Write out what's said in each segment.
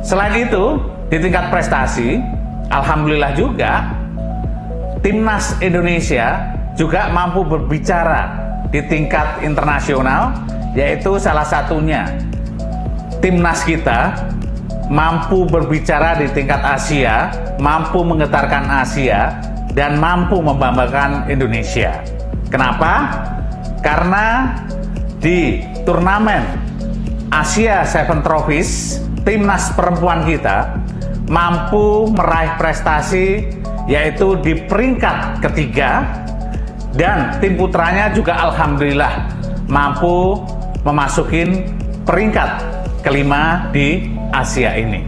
Selain itu, di tingkat prestasi, alhamdulillah juga timnas Indonesia juga mampu berbicara di tingkat internasional, yaitu salah satunya timnas kita mampu berbicara di tingkat Asia, mampu menggetarkan Asia, dan mampu membanggakan Indonesia. Kenapa? Karena di turnamen Asia Seven Trophies, timnas perempuan kita mampu meraih prestasi yaitu di peringkat ketiga, dan tim putranya juga alhamdulillah mampu memasukin peringkat kelima di Asia ini.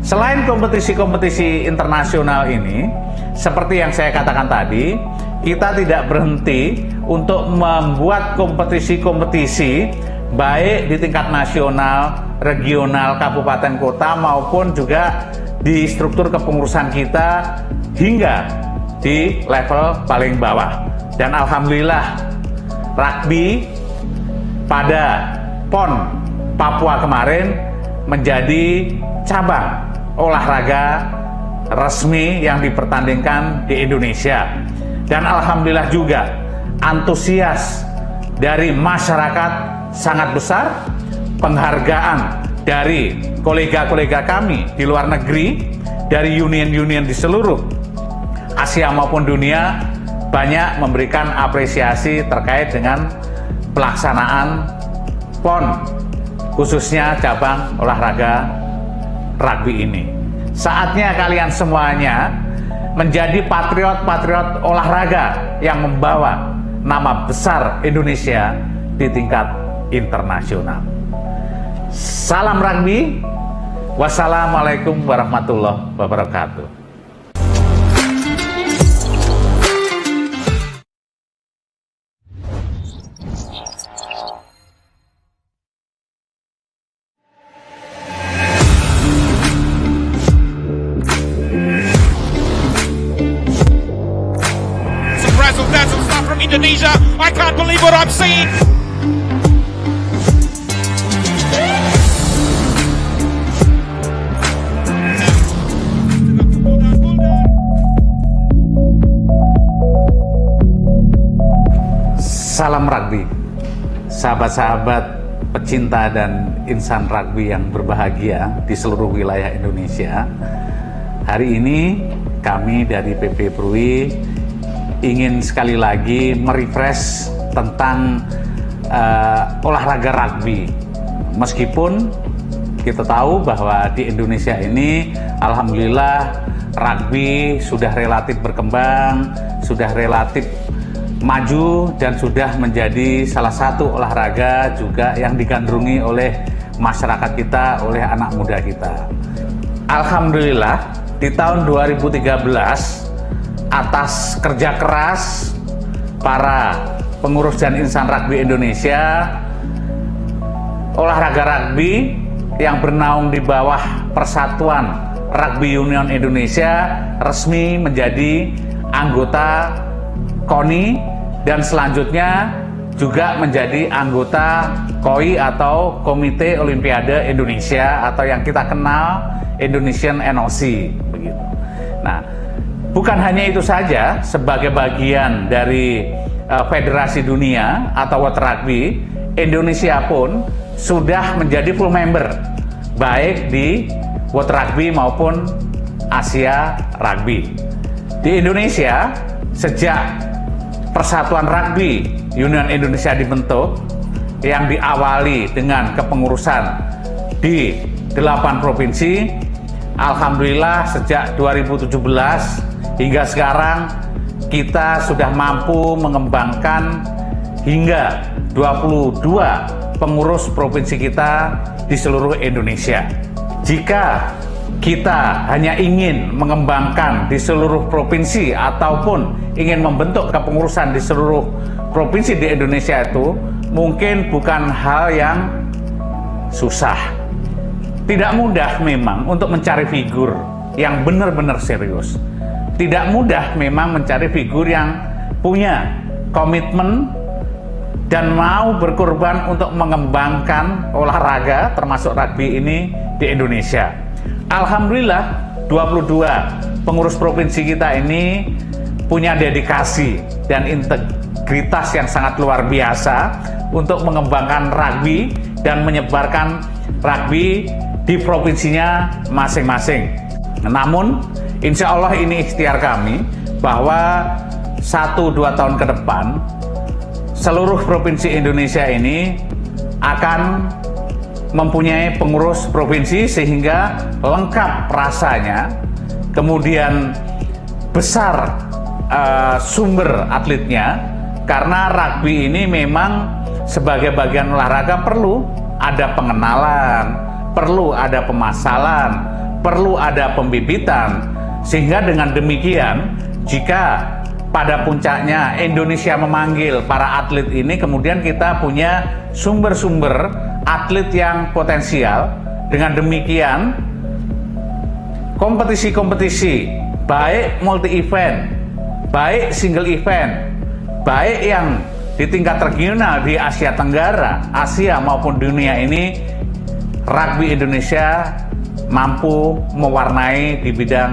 Selain kompetisi-kompetisi internasional ini, seperti yang saya katakan tadi, kita tidak berhenti untuk membuat kompetisi-kompetisi baik di tingkat nasional, regional, kabupaten kota, maupun juga di struktur kepengurusan kita hingga di level paling bawah. Dan alhamdulillah rugby pada PON Papua kemarin menjadi cabang olahraga resmi yang dipertandingkan di Indonesia. Dan alhamdulillah juga antusias dari masyarakat sangat besar, penghargaan dari kolega-kolega kami di luar negeri, dari union-union di seluruh Asia maupun dunia, banyak memberikan apresiasi terkait dengan pelaksanaan PON, khususnya cabang olahraga rugby ini. Saatnya kalian semuanya menjadi patriot-patriot olahraga yang membawa nama besar Indonesia di tingkat internasional. Salam rugby. Wassalamualaikum warahmatullahi wabarakatuh. Indonesia, I can't believe what I'm seeing. Salam rugby, sahabat-sahabat pecinta dan insan rugby yang berbahagia di seluruh wilayah Indonesia. Hari ini kami dari PP Prui ingin sekali lagi merefresh tentang olahraga rugby. Meskipun kita tahu bahwa di Indonesia ini alhamdulillah rugby sudah relatif berkembang, sudah relatif maju, dan sudah menjadi salah satu olahraga juga yang digandrungi oleh masyarakat kita, oleh anak muda kita. Alhamdulillah di tahun 2013 atas kerja keras para pengurus dan insan rugby Indonesia, olahraga rugby yang bernaung di bawah Persatuan Rugby Union Indonesia resmi menjadi anggota KONI, dan selanjutnya juga menjadi anggota KOI atau Komite Olimpiade Indonesia, atau yang kita kenal Indonesian NOC begitu. Nah, bukan hanya itu saja, sebagai bagian dari Federasi Dunia atau World Rugby, Indonesia pun sudah menjadi full member baik di World Rugby maupun Asia Rugby. Di Indonesia, sejak Persatuan Rugby Union Indonesia dibentuk, yang diawali dengan kepengurusan di 8 provinsi, alhamdulillah sejak 2017 hingga sekarang kita sudah mampu mengembangkan hingga 22 pengurus provinsi kita di seluruh Indonesia. Jika kita hanya ingin mengembangkan di seluruh provinsi ataupun ingin membentuk kepengurusan di seluruh provinsi di Indonesia, itu mungkin bukan hal yang susah. Tidak mudah memang untuk mencari figur yang benar-benar serius. Tidak mudah memang mencari figur yang punya komitmen dan mau berkorban untuk mengembangkan olahraga termasuk rugby ini di Indonesia. Alhamdulillah 22 pengurus provinsi kita ini punya dedikasi dan integritas yang sangat luar biasa untuk mengembangkan rugby dan menyebarkan rugby di provinsinya masing-masing. Namun insya Allah ini ikhtiar kami bahwa 1-2 tahun ke depan seluruh provinsi Indonesia ini akan mempunyai pengurus provinsi sehingga lengkap rasanya, kemudian besar sumber atletnya, karena rugby ini memang sebagai bagian olahraga perlu ada pengenalan, perlu ada pemasalan, perlu ada pembibitan, sehingga dengan demikian jika pada puncaknya Indonesia memanggil para atlet ini, kemudian kita punya sumber-sumber atlet yang potensial. Dengan demikian kompetisi-kompetisi baik multi event, baik single event, baik yang di tingkat regional di Asia Tenggara, Asia maupun dunia ini, rugby Indonesia mampu mewarnai di bidang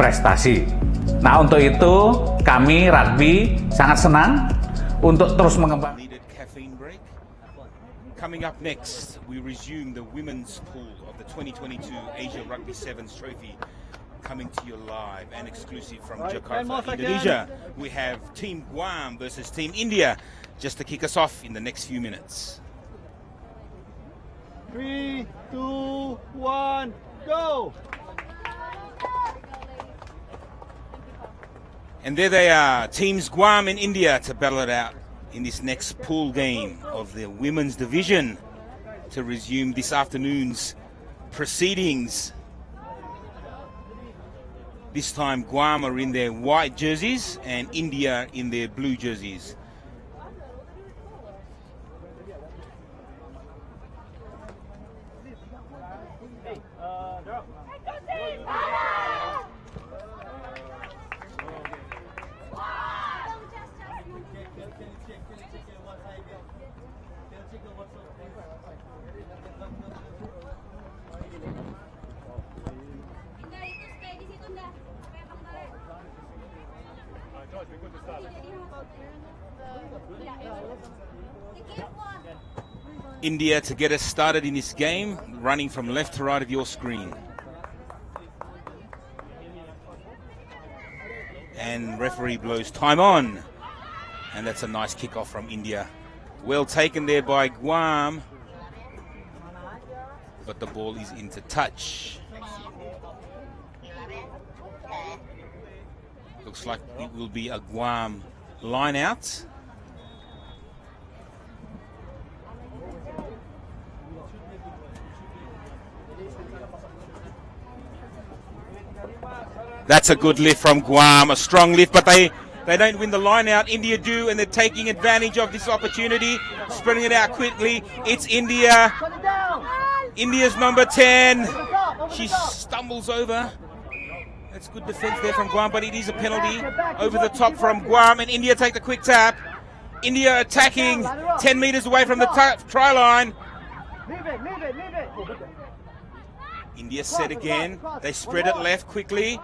prestasi. Nah, untuk itu kami rugby sangat senang untuk terus mengembangkan. Coming up next, we resume the women's pool of the 2022 Asia Rugby Sevens Trophy, coming to you live and exclusive from Jakarta, Indonesia. We have Team Guam versus Team India, just to kick us off in the next few minutes. 3, 2, 1, go! And there they are, Teams Guam and India to battle it out in this next pool game of the women's division to resume this afternoon's proceedings. This time Guam are in their white jerseys and India in their blue jerseys. India to get us started in this game, running from left to right of your screen. And referee blows time on. And that's a nice kickoff from India. Well taken there by Guam. But the ball is into touch. Looks like it will be a Guam line out. That's a good lift from Guam, a strong lift, but they don't win the line out. India do, and they're taking advantage of this opportunity, spreading it out quickly. It's India. India's number 10. She stumbles over. That's good defense there from Guam, but it is a penalty over the top from Guam, and India take the quick tap. India attacking 10 meters away from the try line. India set again. They spread it left quickly.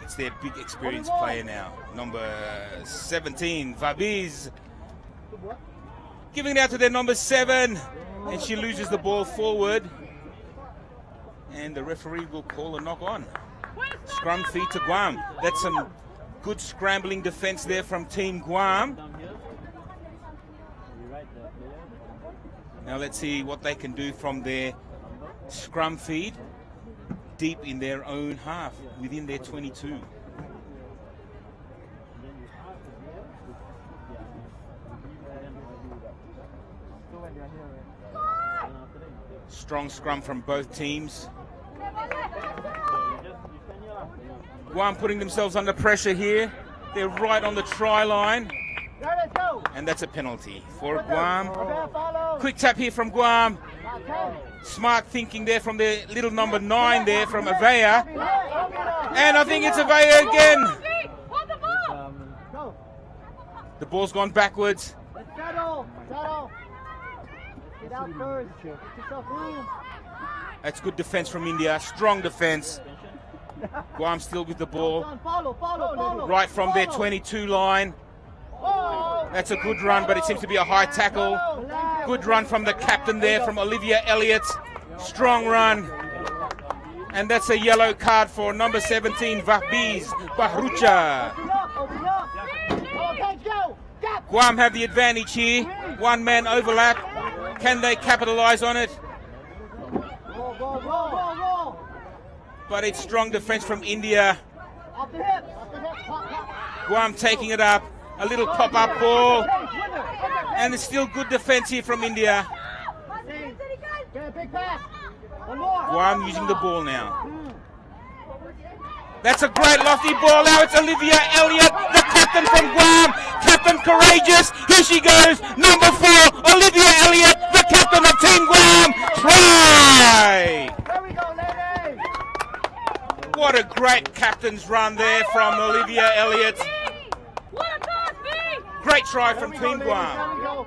It's their big experienced player now, number 17, Vabiz. Giving it out to their number 7, and she loses the ball forward. And the referee will call a knock on. Scrum feed to Guam. That's some good scrambling defense there from Team Guam. Now let's see what they can do from their scrum feed deep in their own half, within their 22. Strong scrum from both teams. Guam putting themselves under pressure here. They're right on the try line. And that's a penalty for Guam. Quick tap here from Guam. Smart thinking there from their little number 9 there from Avaya. And I think it's Avaya again. The ball's gone backwards. That's good defense from India. Strong defense. Guam still with the ball. Right from their 22 line. That's a good run, but it seems to be a high tackle. Good run from the captain there, from Olivia Elliott. Strong run. And that's a yellow card for number 17, Vahbiz Bahrucha. Guam have the advantage here. One man overlap. Can they capitalize on it? But it's strong defense from India. Guam taking it up. A little pop-up ball. And it's still good defense here from India. Guam using the ball now. That's a great lofty ball. Now it's Olivia Elliott, the captain from Guam. Captain courageous. Here she goes. Number 4, Olivia Elliott, the captain of Team Guam. Try! What a great captain's run there from Olivia Elliott. Great try from Team Guam.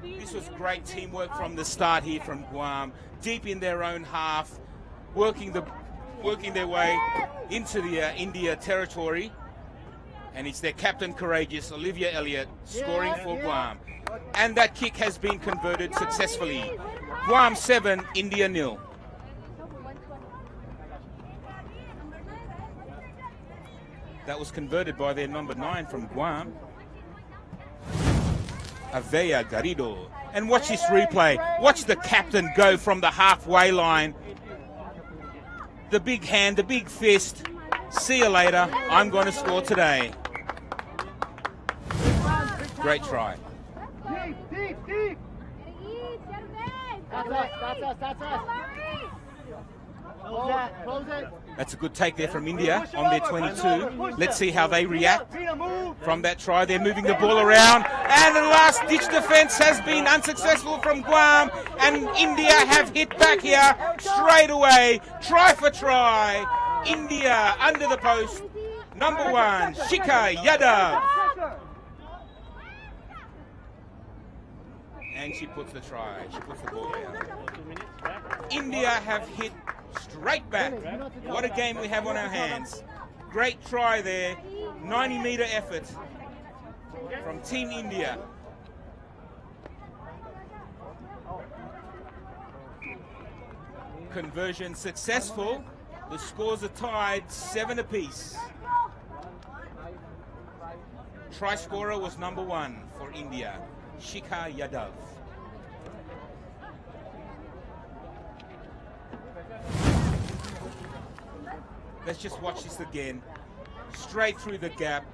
This was great teamwork from the start here from Guam. Deep in their own half, working their way into the India territory. And it's their captain courageous, Olivia Elliott, scoring for Guam. And that kick has been converted successfully. Guam 7, India 0. That was converted by their number 9 from Guam, Avea Garrido. And watch this replay. Watch the captain go from the halfway line. The big hand, the big fist. See you later. I'm going to score today. Great try. Deep. That's us. Close it. That's a good take there from India on their 22. Let's see how they react from that try. They're moving the ball around. And the last-ditch defense has been unsuccessful from Guam. And India have hit back here straight away. Try for try. India under the post. Number 1, Shikha Yadav. And she puts the try. She puts the ball down. India have hit straight back. What a game we have on our hands. Great try there. 90-meter effort from Team India. Conversion successful. The scores are tied 7 apiece. Try scorer was number 1 for India, Shikha Yadav. Let's just watch this again. Straight through the gap.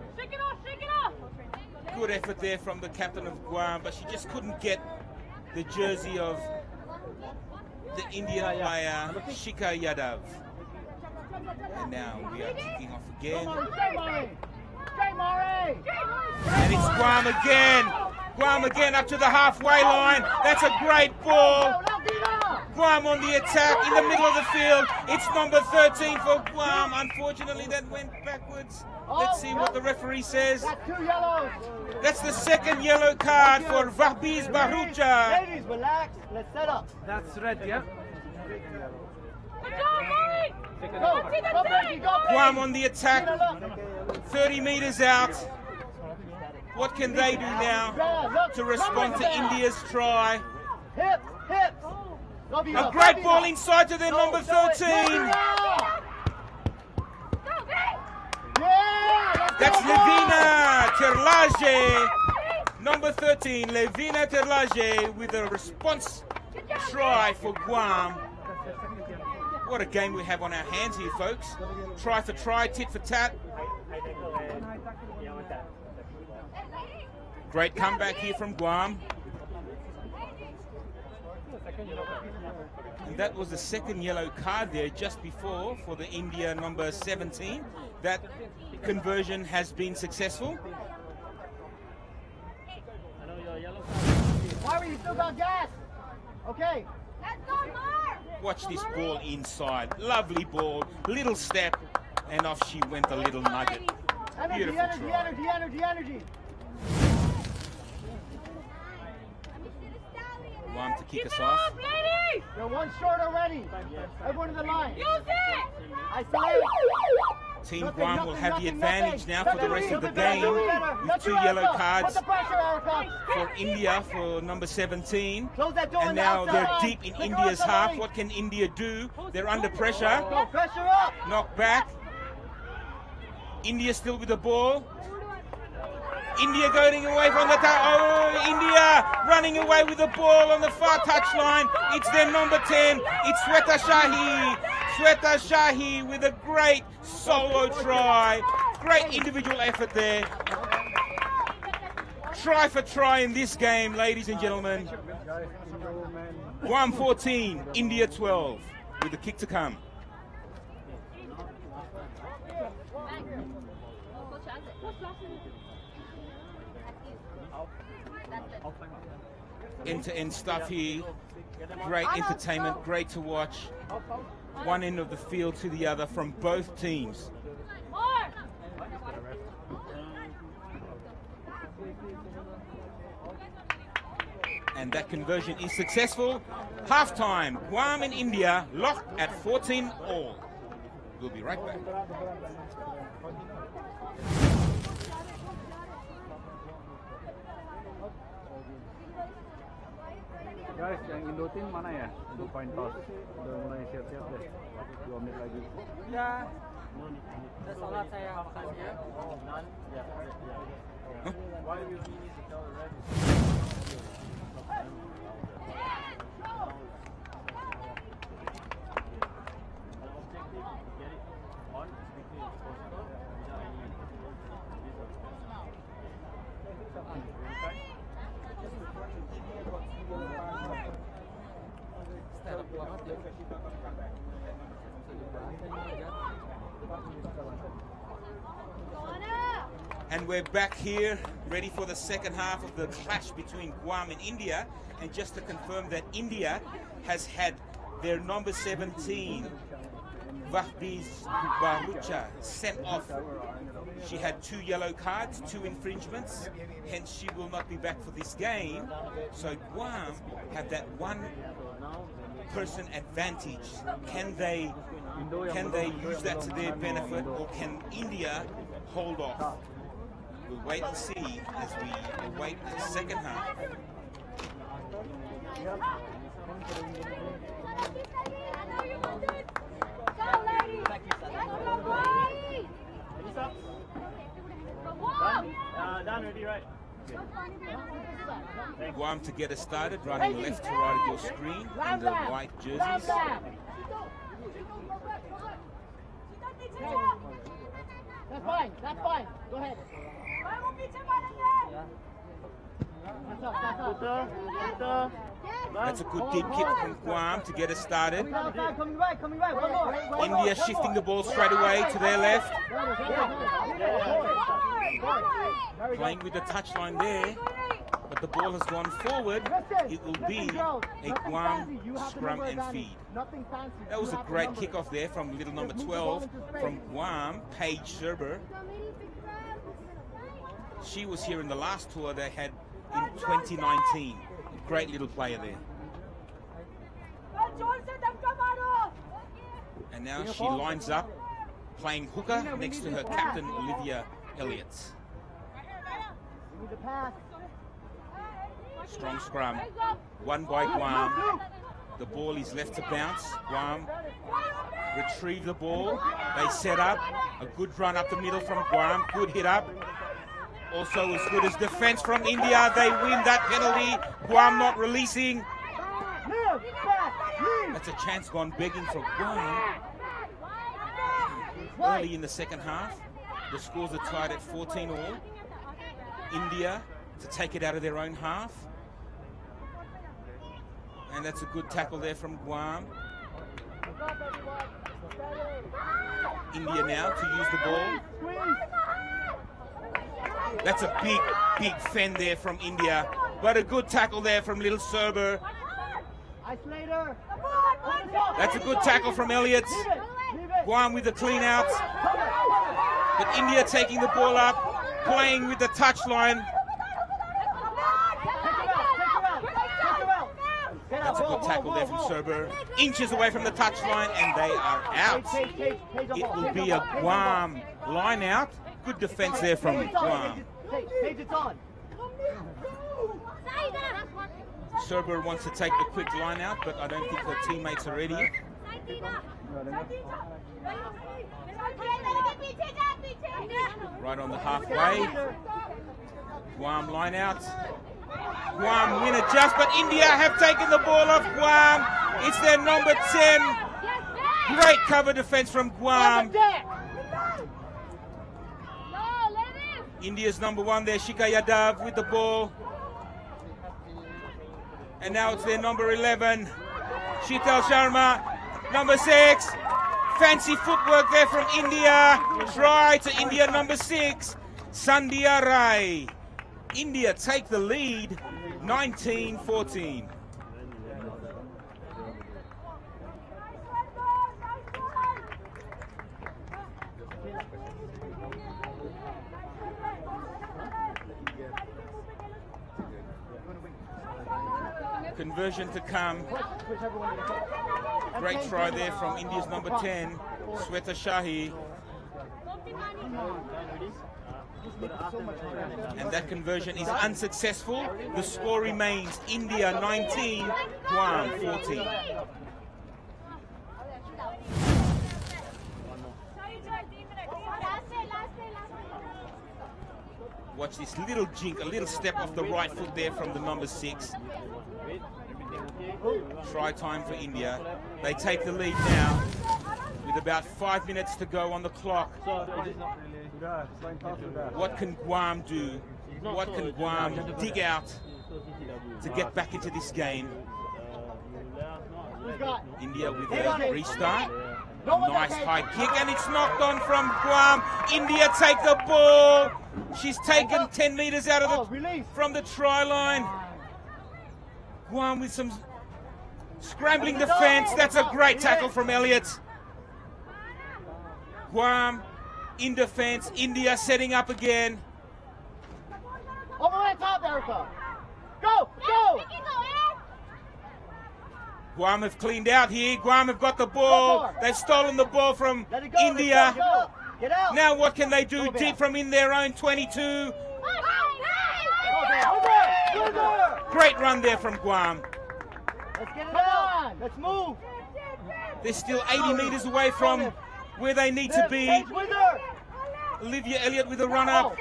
Good effort there from the captain of Guam, but she just couldn't get the jersey of the Indian player, Shikha Yadav. And now we are kicking off again. And it's Guam again. Guam again up to the halfway line. That's a great ball. Guam on the attack in the middle of the field. It's number 13 for Guam. Unfortunately, that went backwards. Let's see what the referee says. That's the second yellow card for Vahbiz Bahrucha. Ladies, relax. Let's set up. That's red, yeah? Guam on the attack. 30 meters out. What can they do now to respond to India's try? Hips. A great ball inside to their number 13. That's Levina Terlage. Number 13, Levina Terlage with a response try for Guam. What a game we have on our hands here, folks. Try for try, tit for tat. Great comeback here from Guam. And that was the second yellow card there just before for the India number 17. That conversion has been successful. Why were you still got gas? Okay. Watch this ball inside. Lovely ball. Little step. And off she went, the little nugget. Beautiful try. Energy. Guam to kick us off. You're one short already. Everyone in the line. Use it! Isolate. Team Guam will have the advantage now for the rest of the game with 2 yellow cards Put the pressure, Erica. for India for number 17. Close that door on And the now they're outside. deep in Click India's on half. somebody. What can India do? They're under pressure. Go, pressure up. Knock back. India still with the ball. India going away from the India running away with the ball on the far touchline. It's their number 10. It's Shweta Shahi. Shweta Shahi with a great solo try. Great individual effort there. Try for try in this game, ladies and gentlemen. Guam 14, India 12, with the kick to come. End-to-end stuff here. Great entertainment, great to watch. One end of the field to the other from both teams. And that conversion is successful. Halftime, Guam and India locked at 14 all. We'll be right back. Guys, yang Indo tim mana ya? Untuk point toss. Udah mulai siap-siap deh. 2 menit lagi. Ya. Udah sholat saya, makasih ya. And we're back here, ready for the second half of the clash between Guam and India. And just to confirm that India has had their number 17, Vahbiz Barucha, sent off. She had 2 yellow cards, 2 infringements, hence she will not be back for this game. So Guam have that 1 person advantage. Can they use that to their benefit, or can India hold off? We'll wait and see as we await the second half. Done already, right? Guam to get us started, running left to right of your screen in the white jerseys. That's fine. That's fine. Go ahead. That's a good deep kick from Guam to get us started. Coming right. One more. India shifting the ball straight away to their left. Playing with the touchline there, but the ball has gone forward. It will be a Guam scrum and feed. That was a great kickoff there from little number 12 from Guam, Paige Serber. She was here in the last tour they had in 2019. Great little player there. And now she lines up, playing hooker next to her captain, Olivia Elliott. Strong scrum, won by Guam. The ball is left to bounce. Guam retrieve the ball. They set up. A good run up the middle from Guam. Good hit up. Also as good as defense from India. They win that penalty. Guam not releasing. That's a chance gone begging for Guam. Early in the second half, the scores are tied at 14 all. India to take it out of their own half. And that's a good tackle there from Guam. India now to use the ball. That's a big fend there from India. But a good tackle there from little Serber. That's a good tackle from Elliott. Guam with the clean out. But India taking the ball up, playing with the touchline. That's a good tackle there from Serber. Inches away from the touchline, and they are out. It will be a Guam line out. Good defense there from Guam. It's on. Serber wants to take the quick line out, but I don't think her teammates are ready. Right on the halfway. Guam line out. Guam win adjust, but India have taken the ball off Guam. It's their number 10. Great cover defense from Guam. India's number 1 there, Shika Yadav with the ball. And now it's their number 11, Sheetal Sharma. Number 6, fancy footwork there from India. Try to India number 6, Sandhya Rai. India take the lead, 19-14. Conversion to come. Great try there from India's number 10, Sweta Shahi. And that conversion is unsuccessful. The score remains India 19, Guam 14. Watch this little jink, a little step off the right foot there from the number 6. Try time for India. They take the lead now with about 5 minutes to go on the clock. What can Guam do? What can Guam dig out to get back into this game? India with a restart. Nice high kick, and it's knocked on from Guam. India take the ball. She's taken 10 meters out of from the try line. Guam with some scrambling defense. That's a great tackle from Elliott. Guam in defense. India setting up again. Over the top, Erica. Go, go. Guam have cleaned out here. Guam have got the ball. They've stolen the ball from India. Get out. Now what can they do deep from in their own 22? Great run there from Guam. Let's get it on. Let's move. They're still 80 meters away from where they need to be. Olivia Elliott with a run up.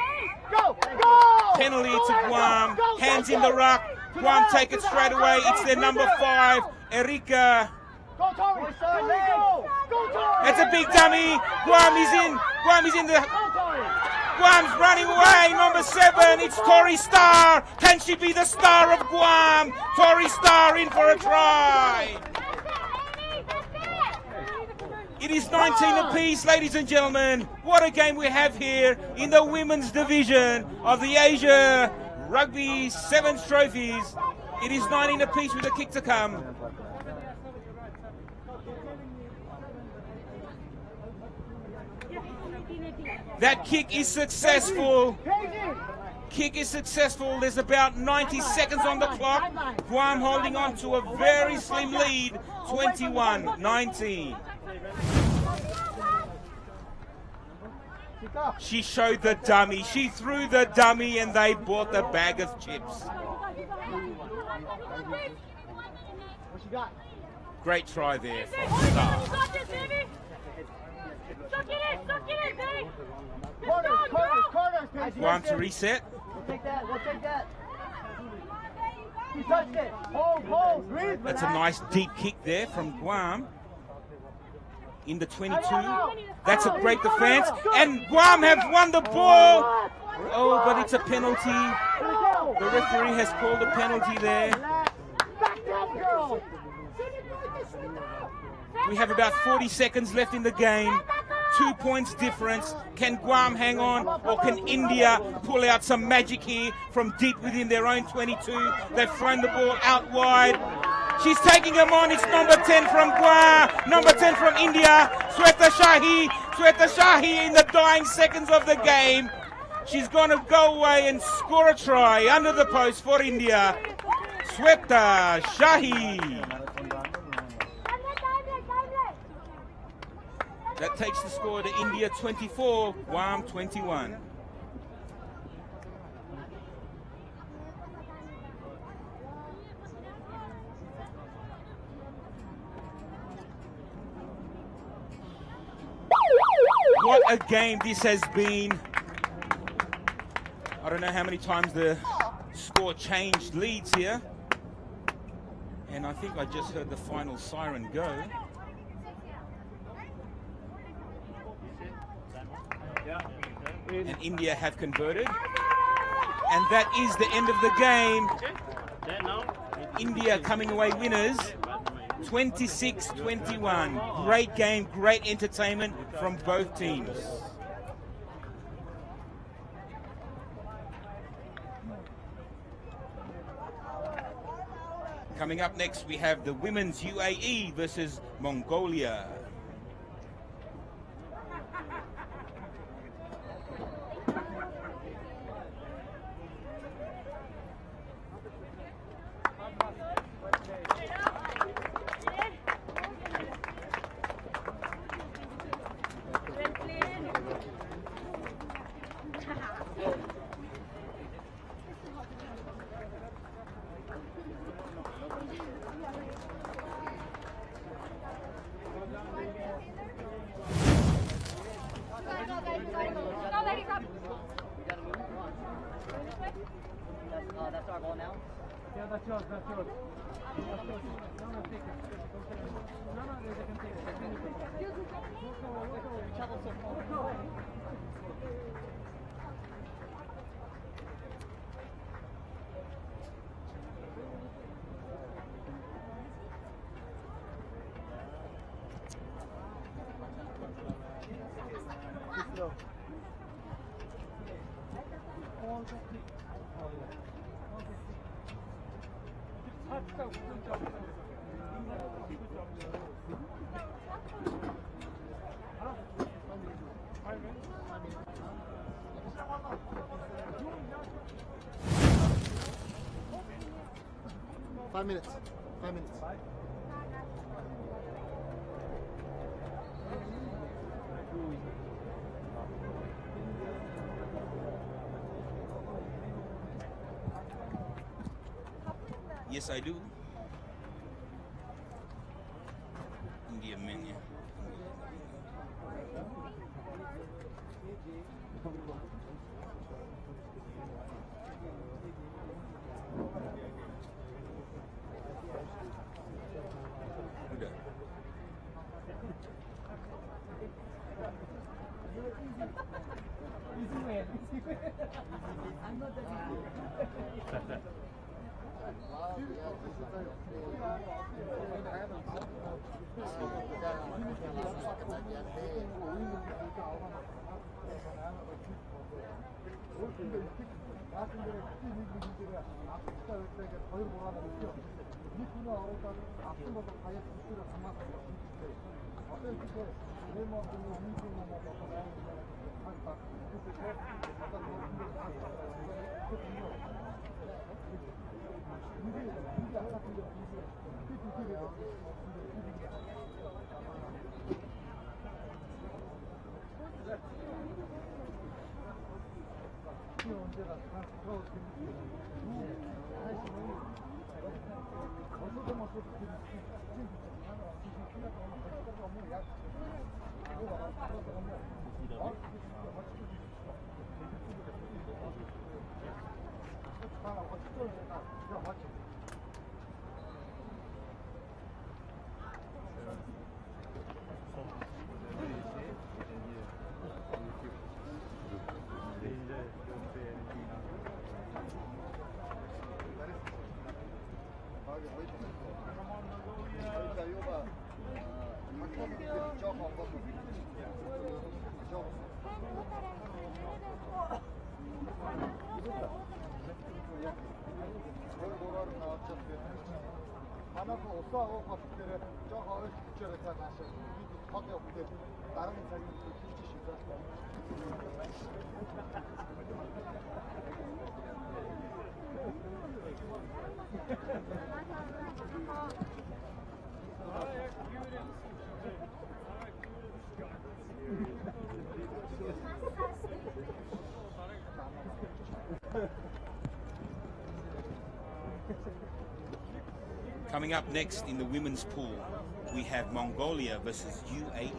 Go, go. Penalty to Guam. Hands in the ruck. Guam take it straight away. It's their number 5, Erika. Go, Tori. Go, Tori. That's a big dummy. Guam is in. Guam is in the. Guam's running away. Number 7. It's Tori Star. Can she be the star of Guam? Tori Star in for a try. It is 19 apiece, ladies and gentlemen. What a game we have here in the women's division of the Asia Rugby Sevens trophies. It is 19 apiece with a kick to come. That kick is successful. Kick is successful. There's about 90 seconds on the clock. Guam holding on to a very slim lead, 21-19. She showed the dummy. She threw the dummy and they bought the bag of chips. Great try there from Star. Guam to reset. We'll take that. We'll take that. You touched it. Hold, hold. Breathe. That's a nice deep kick there from Guam. In the 22. That's a great defense. And Guam have won the ball. Oh, but it's a penalty. The referee has called a penalty there. We have about 40 seconds left in the game. 2 points difference. Can Guam hang on, or can India pull out some magic here from deep within their own 22? They've thrown the ball out wide. She's taking him on. It's number 10 from Guam, number 10 from India, Sweta Shahi. Sweta Shahi in the dying seconds of the game. She's going to go away and score a try under the post for India. Sweta Shahi. That takes the score to India 24, Guam 21. What a game this has been. I don't know how many times the score changed leads here. And I think I just heard the final siren go. And India have converted. And that is the end of the game. India coming away winners. 26-21. Great game, great entertainment from both teams. Coming up next, we have the women's UAE versus Mongolia. That's our ball now? Yeah, that's yours, that's yours. That's yours. No, no, take it. No, no, they can take it. Travel so far. Five minutes. 5 minutes. Yes, I do. Indian men, yeah. Udah. Coming up next in the women's pool, we have Mongolia versus UAE.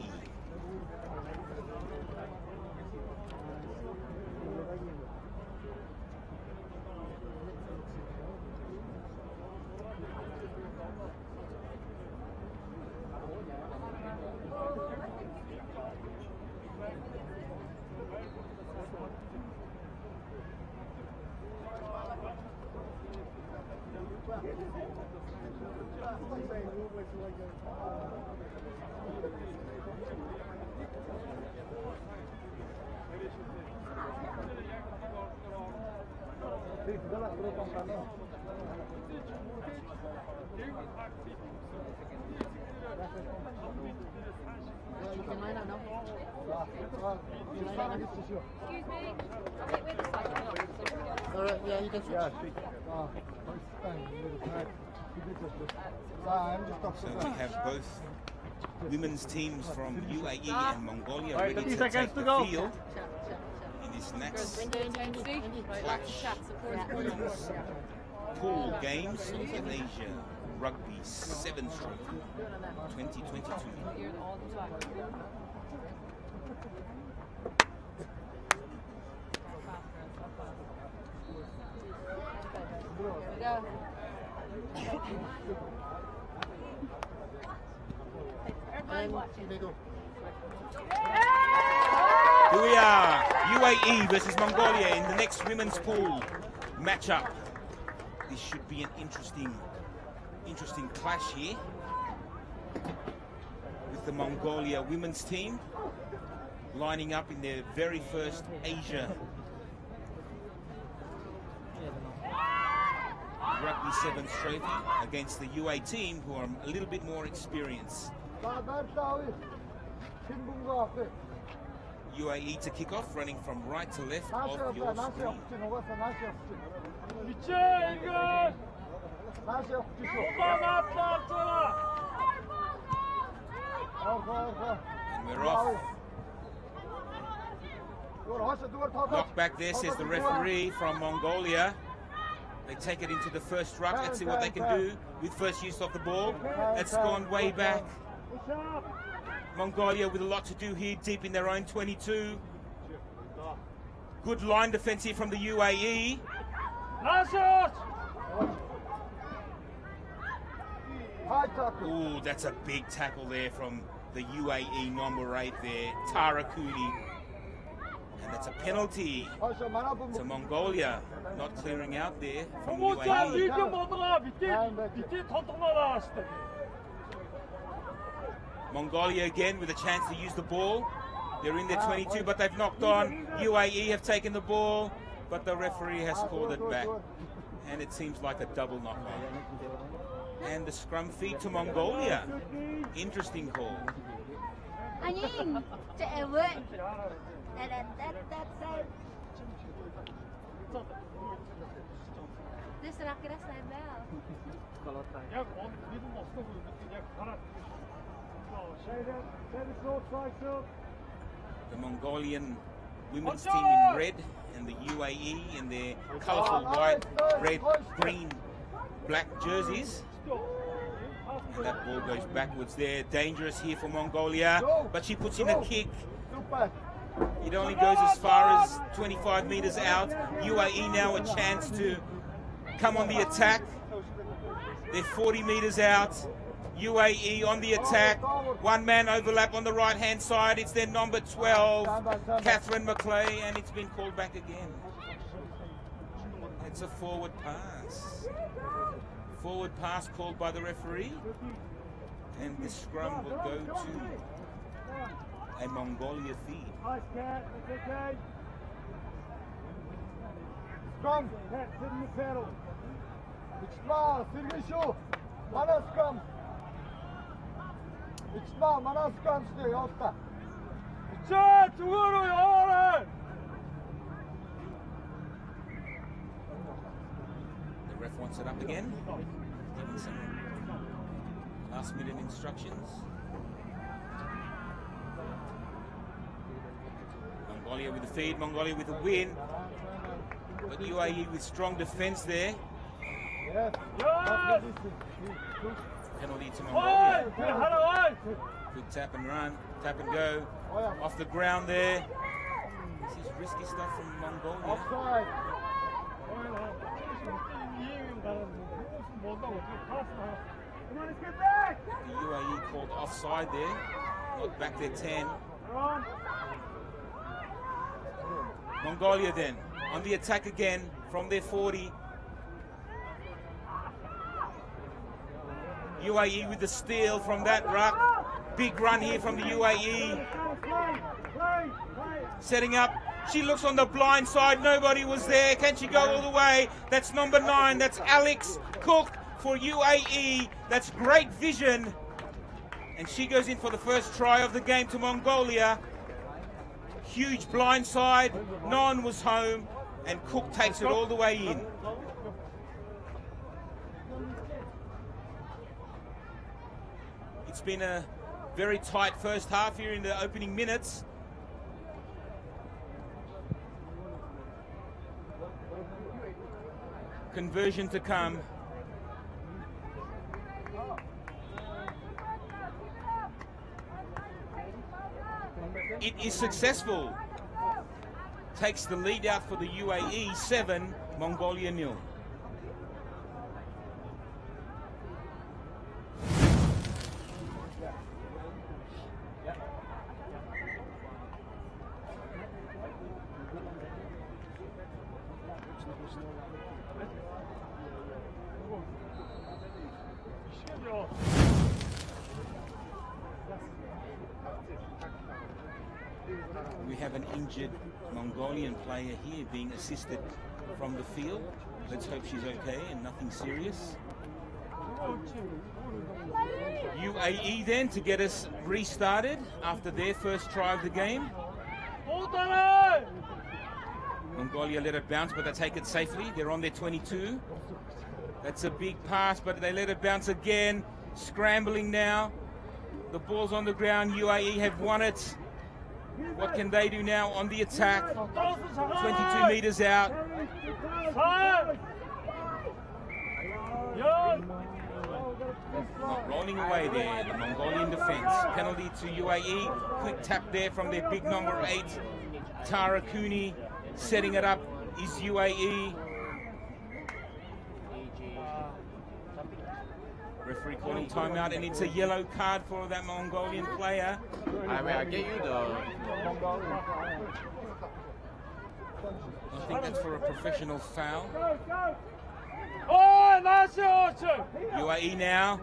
Alright, yeah, you can switch. So we have both women's teams from UAE and Mongolia ready to take the field in this next clash women's pool games in Asia Rugby 7th Trophy 2022. Here we are, UAE versus Mongolia in the next women's pool matchup. This should be an interesting clash here with the Mongolia women's team lining up in their very first Asia Rugby 7th Trophy against the UAE team, who are a little bit more experienced. UAE to kick off, running from right to left of your screen. And we're off. Knock back there, says the referee from Mongolia. They take it into the first ruck. Let's see what they can do with first use of the ball. That's gone way back. Mongolia with a lot to do here, deep in their own 22. Good line defense here from the UAE. Ooh, that's a big tackle there from the UAE number 8 there, Tarakuni. And that's a penalty to Mongolia, not clearing out there from UAE. Mongolia again with a chance to use the ball. They're in their 22, but they've knocked on. UAE have taken the ball, but the referee has called it back. And it seems like a double knock on. And the scrum feed to Mongolia. Interesting call. The Mongolian women's team in red and the UAE in their colourful white, red, green, black jerseys. And that ball goes backwards there. Dangerous here for Mongolia, but she puts in a kick. It only goes as far as 25 metres out. UAE now a chance to come on the attack. They're 40 metres out. UAE on the attack. One man overlap on the right-hand side. It's their number 12, Catherine McClay, and it's been called back again. It's a forward pass. Forward pass called by the referee. And the scrum will go to a Mongolia feed. Scrum, sit in the paddle. It's scrum. The ref wants it up again. Giving some last-minute instructions. Mongolia with the feed, Mongolia with the win. But UAE with strong defense there. Yes. Penalty to Mongolia. Good tap and run, tap and go. Off the ground there. This is risky stuff from Mongolia. Offside. The UAE called offside there. Not back their 10. Mongolia then on the attack again from their 40. UAE with the steal from that ruck. Big run here from the UAE. Setting up. She looks on the blind side. Nobody was there. Can she go all the way? That's number 9. That's Alex Cook for UAE. That's great vision. And she goes in for the first try of the game to Mongolia. Huge blind side. No one was home. And Cook takes it all the way in. It's been a very tight first half here in the opening minutes. Conversion to come. It is successful. Takes the lead out for the UAE, 7, Mongolia 0. We have an injured Mongolian player here being assisted from the field. Let's hope she's okay and nothing serious. UAE then to get us restarted after their first try of the game. Mongolia let it bounce, but they take it safely. They're on their 22. That's a big pass, but they let it bounce again. Scrambling now. The ball's on the ground. UAE have won it. What can they do now on the attack? 22 meters out. Not rolling away there, the Mongolian defense. Penalty to UAE. Quick tap there from their big number 8. Tara Cooney setting it up is UAE. Referee calling timeout, and it's a yellow card for that Mongolian player. I get you the I think that's for a professional foul. UAE now,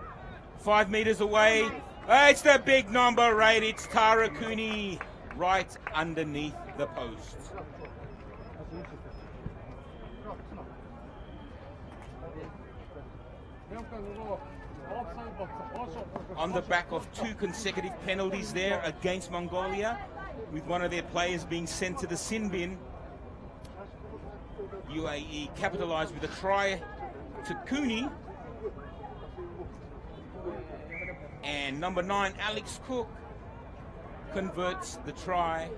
5 meters away. It's the big number 8. It's Tara Cooney right underneath the post. On the back of 2 consecutive penalties there against Mongolia, with one of their players being sent to the sin bin, UAE capitalised with a try to Cooney. And number 9, Alex Cook, converts the try.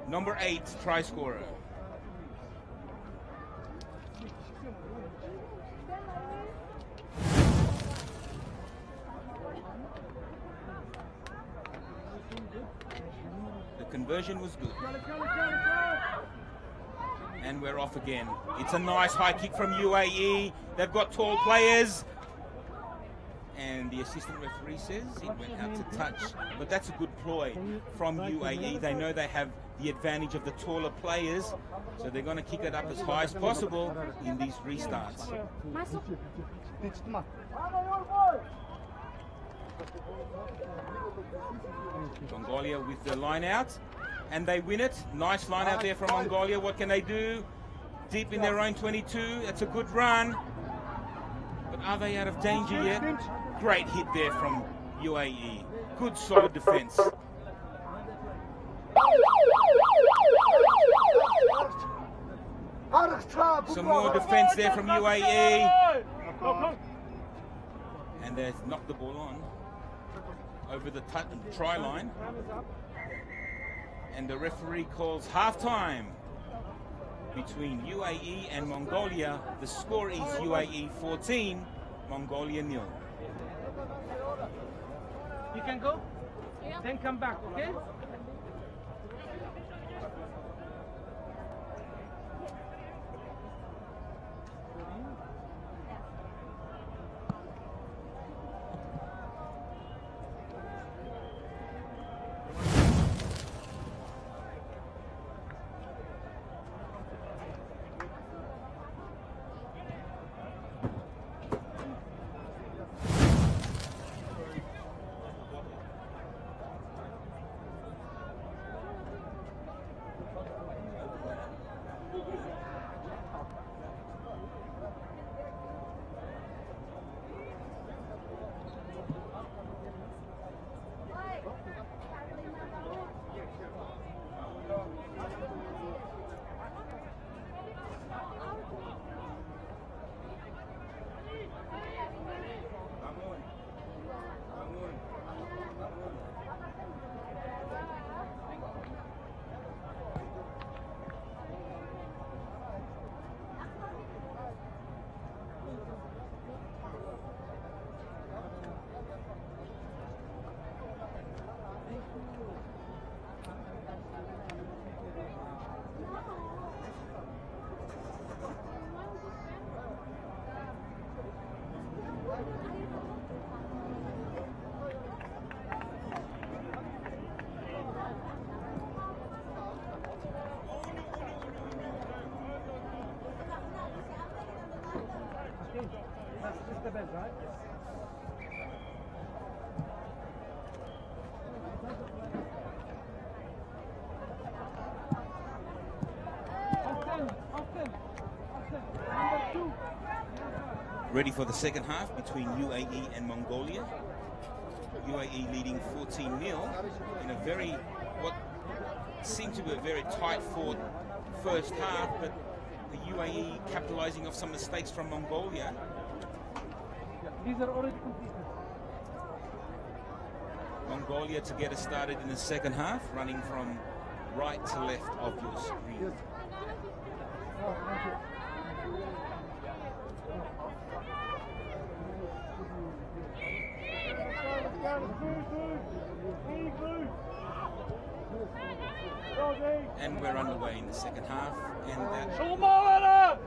Number 8, try scorer. The conversion was good. And we're off again. It's a nice high kick from UAE. They've got tall players. And the assistant referee says it went out to touch. But that's a good ploy from UAE. They know they have the advantage of the taller players. So they're going to kick it up as high as possible in these restarts. Mongolia with the line out, and they win it. Nice line out there from Mongolia. What can they do? Deep in their own 22. That's a good run. But are they out of danger yet? Great hit there from UAE. Good solid defense. Some more defense there from UAE. And they've knocked the ball on over the try line. And the referee calls half-time. between UAE and Mongolia. The score is UAE 14, Mongolia 0. You can go, then come back, okay? That's the best, right? Ready for the second half between UAE and Mongolia. UAE leading 14-0 in a very, what seemed to be a very tight-fought first half, but the UAE capitalizing off some mistakes from Mongolia. These are already completed. Mongolia to get us started in the second half, running from right to left of your screen. And we're underway in the second half, and that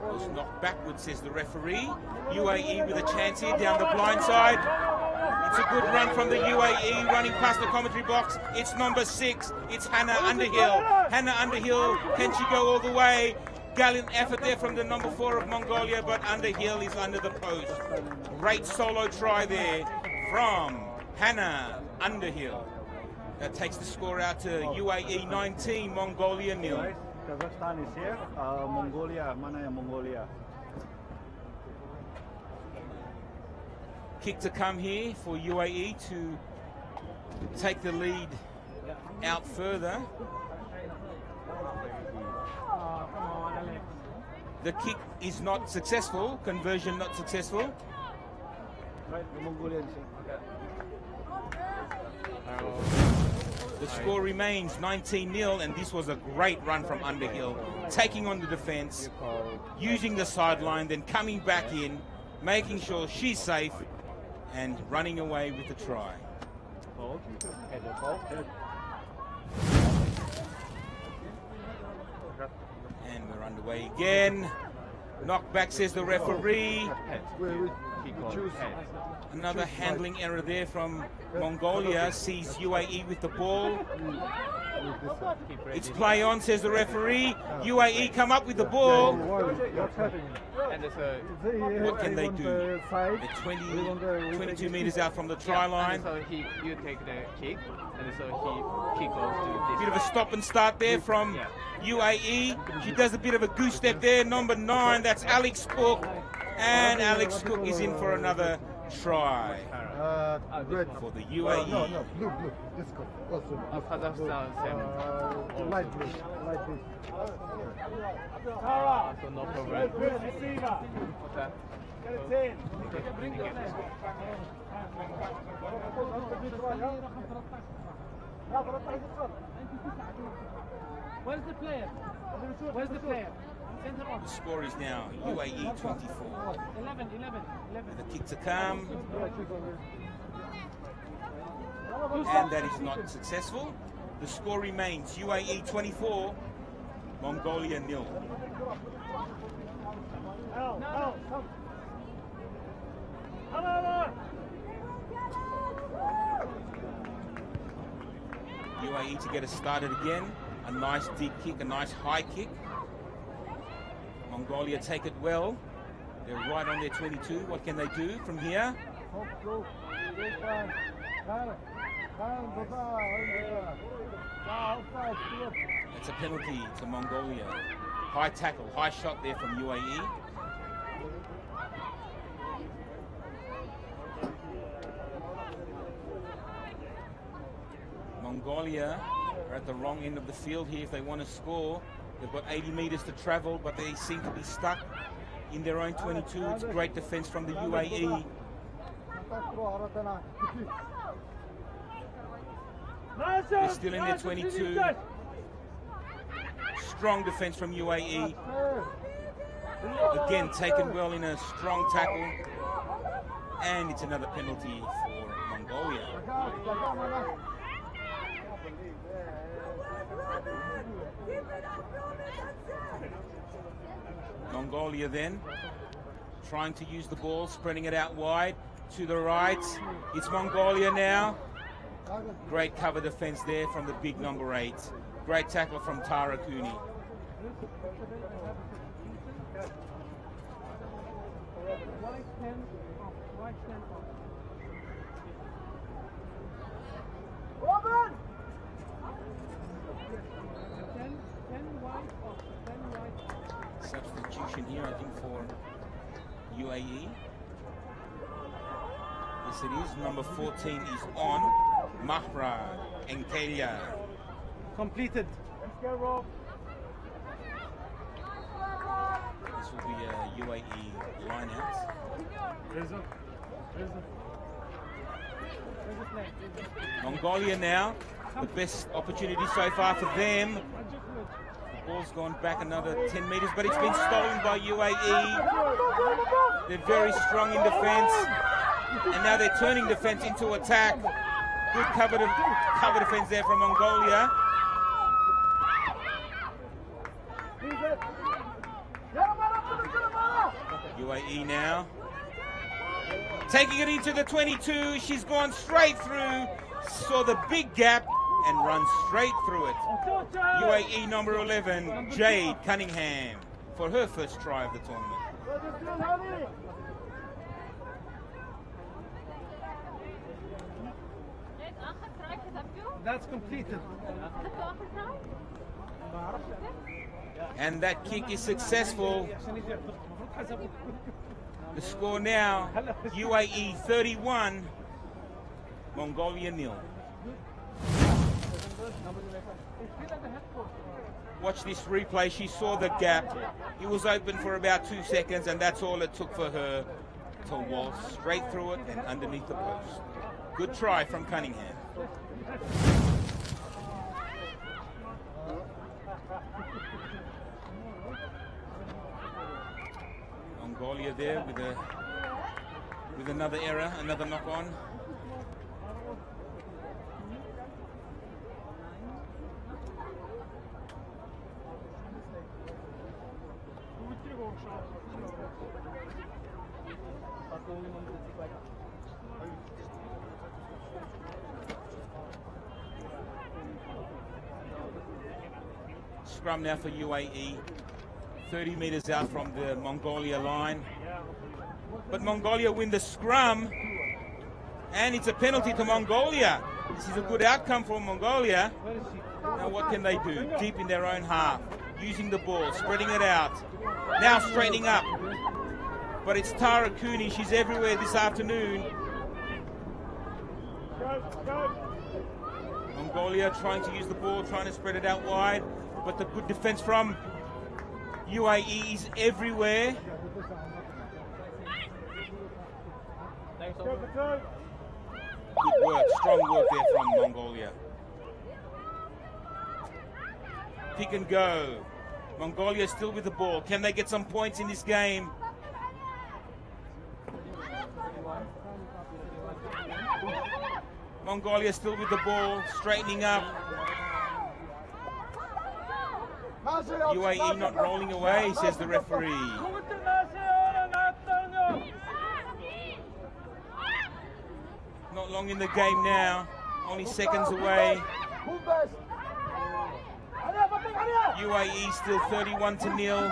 was knocked backwards, says the referee. UAE with a chance here down the blind side. It's a good run from the UAE, running past the commentary box. It's number 6, it's Hannah Underhill. Hannah Underhill, can she go all the way? Gallant effort there from the number 4 of Mongolia, but Underhill is under the post. Great solo try there from Hannah Underhill. That takes the score out to UAE 19, Mongolia 0. Kazakhstan is here. Mongolia, mana ya Mongolia? Kick to come here for UAE to take the lead out further. The kick is not successful, conversion not successful. Right, the Mongolians. The score remains 19-0, and this was a great run from Underhill, taking on the defense, using the sideline, then coming back in, making sure she's safe, and running away with the try. And we're underway again. Knockback, says the referee. Another handling error there from Mongolia, sees UAE with the ball. It's play on, says the referee. UAE come up with the ball. What can they do? They're 22 meters out from the try line. So you take the kick, and so he kick off to this. Bit of a stop and start there from UAE. She does a bit of a goose step there. Number 9, that's Alex Cook. And Alex Cook is in for another try for the UAE. No, blue, this go. Kazakhstan 7. Light blue, light blue. So no problem. Where's the player? Where's the player? Send her The off. score is now UAE 24. 11. The kick to come. And that is not successful. The score remains UAE 24, Mongolia 0. UAE to get us started again. A nice deep kick, a nice high kick. Mongolia take it well. They're right on their 22. What can they do from here? That's a penalty to Mongolia. High tackle, high shot there from UAE. Mongolia are at the wrong end of the field here if they want to score. They've got 80 meters to travel, but they seem to be stuck in their own 22. It's great defense from the UAE. They're still in their 22. Strong defense from UAE. Again, taken well in a strong tackle. And it's another penalty for Mongolia. Mongolia then trying to use the ball, spreading it out wide to the right. It's Mongolia now. Great cover defense there from the big number 8. Great tackle from Tara Cooney. Substitution here, I think, for UAE. Yes, it is. Number 14 is on. Mahra Enkelia. Completed. This will be a UAE line out. Mongolia now. The best opportunity so far for them. Ball's gone back another 10 meters, but it's been stolen by UAE. They're very strong in defense, and now they're turning defense into attack. Good cover defense there from Mongolia. UAE now. Taking it into the 22. She's gone straight through, saw the big gap, and run straight through it. UAE number 11, Jade Cunningham, for her first try of the tournament. That's completed. And that kick is successful. The score now, UAE 31, Mongolia 0. Watch this replay. She saw the gap. It was open for about 2 seconds, and that's all it took for her to waltz straight through it and underneath the post. Good try from Cunningham. Mongolia there with another error, another knock on. Scrum now for UAE, 30 meters out from the Mongolia line. But Mongolia win the scrum, and it's a penalty to Mongolia. This is a good outcome for Mongolia. Now what can they do? Deep in their own half, using the ball, spreading it out. Now straightening up. But it's Tara Cooney, she's everywhere this afternoon. Mongolia trying to use the ball, trying to spread it out wide. But the good defense from UAE is everywhere. Good work, strong work there from Mongolia. Pick and go. Mongolia still with the ball. Can they get some points in this game? Mongolia still with the ball, straightening up. UAE not rolling away, says the referee. Not long in the game now, only seconds away. UAE still 31-0,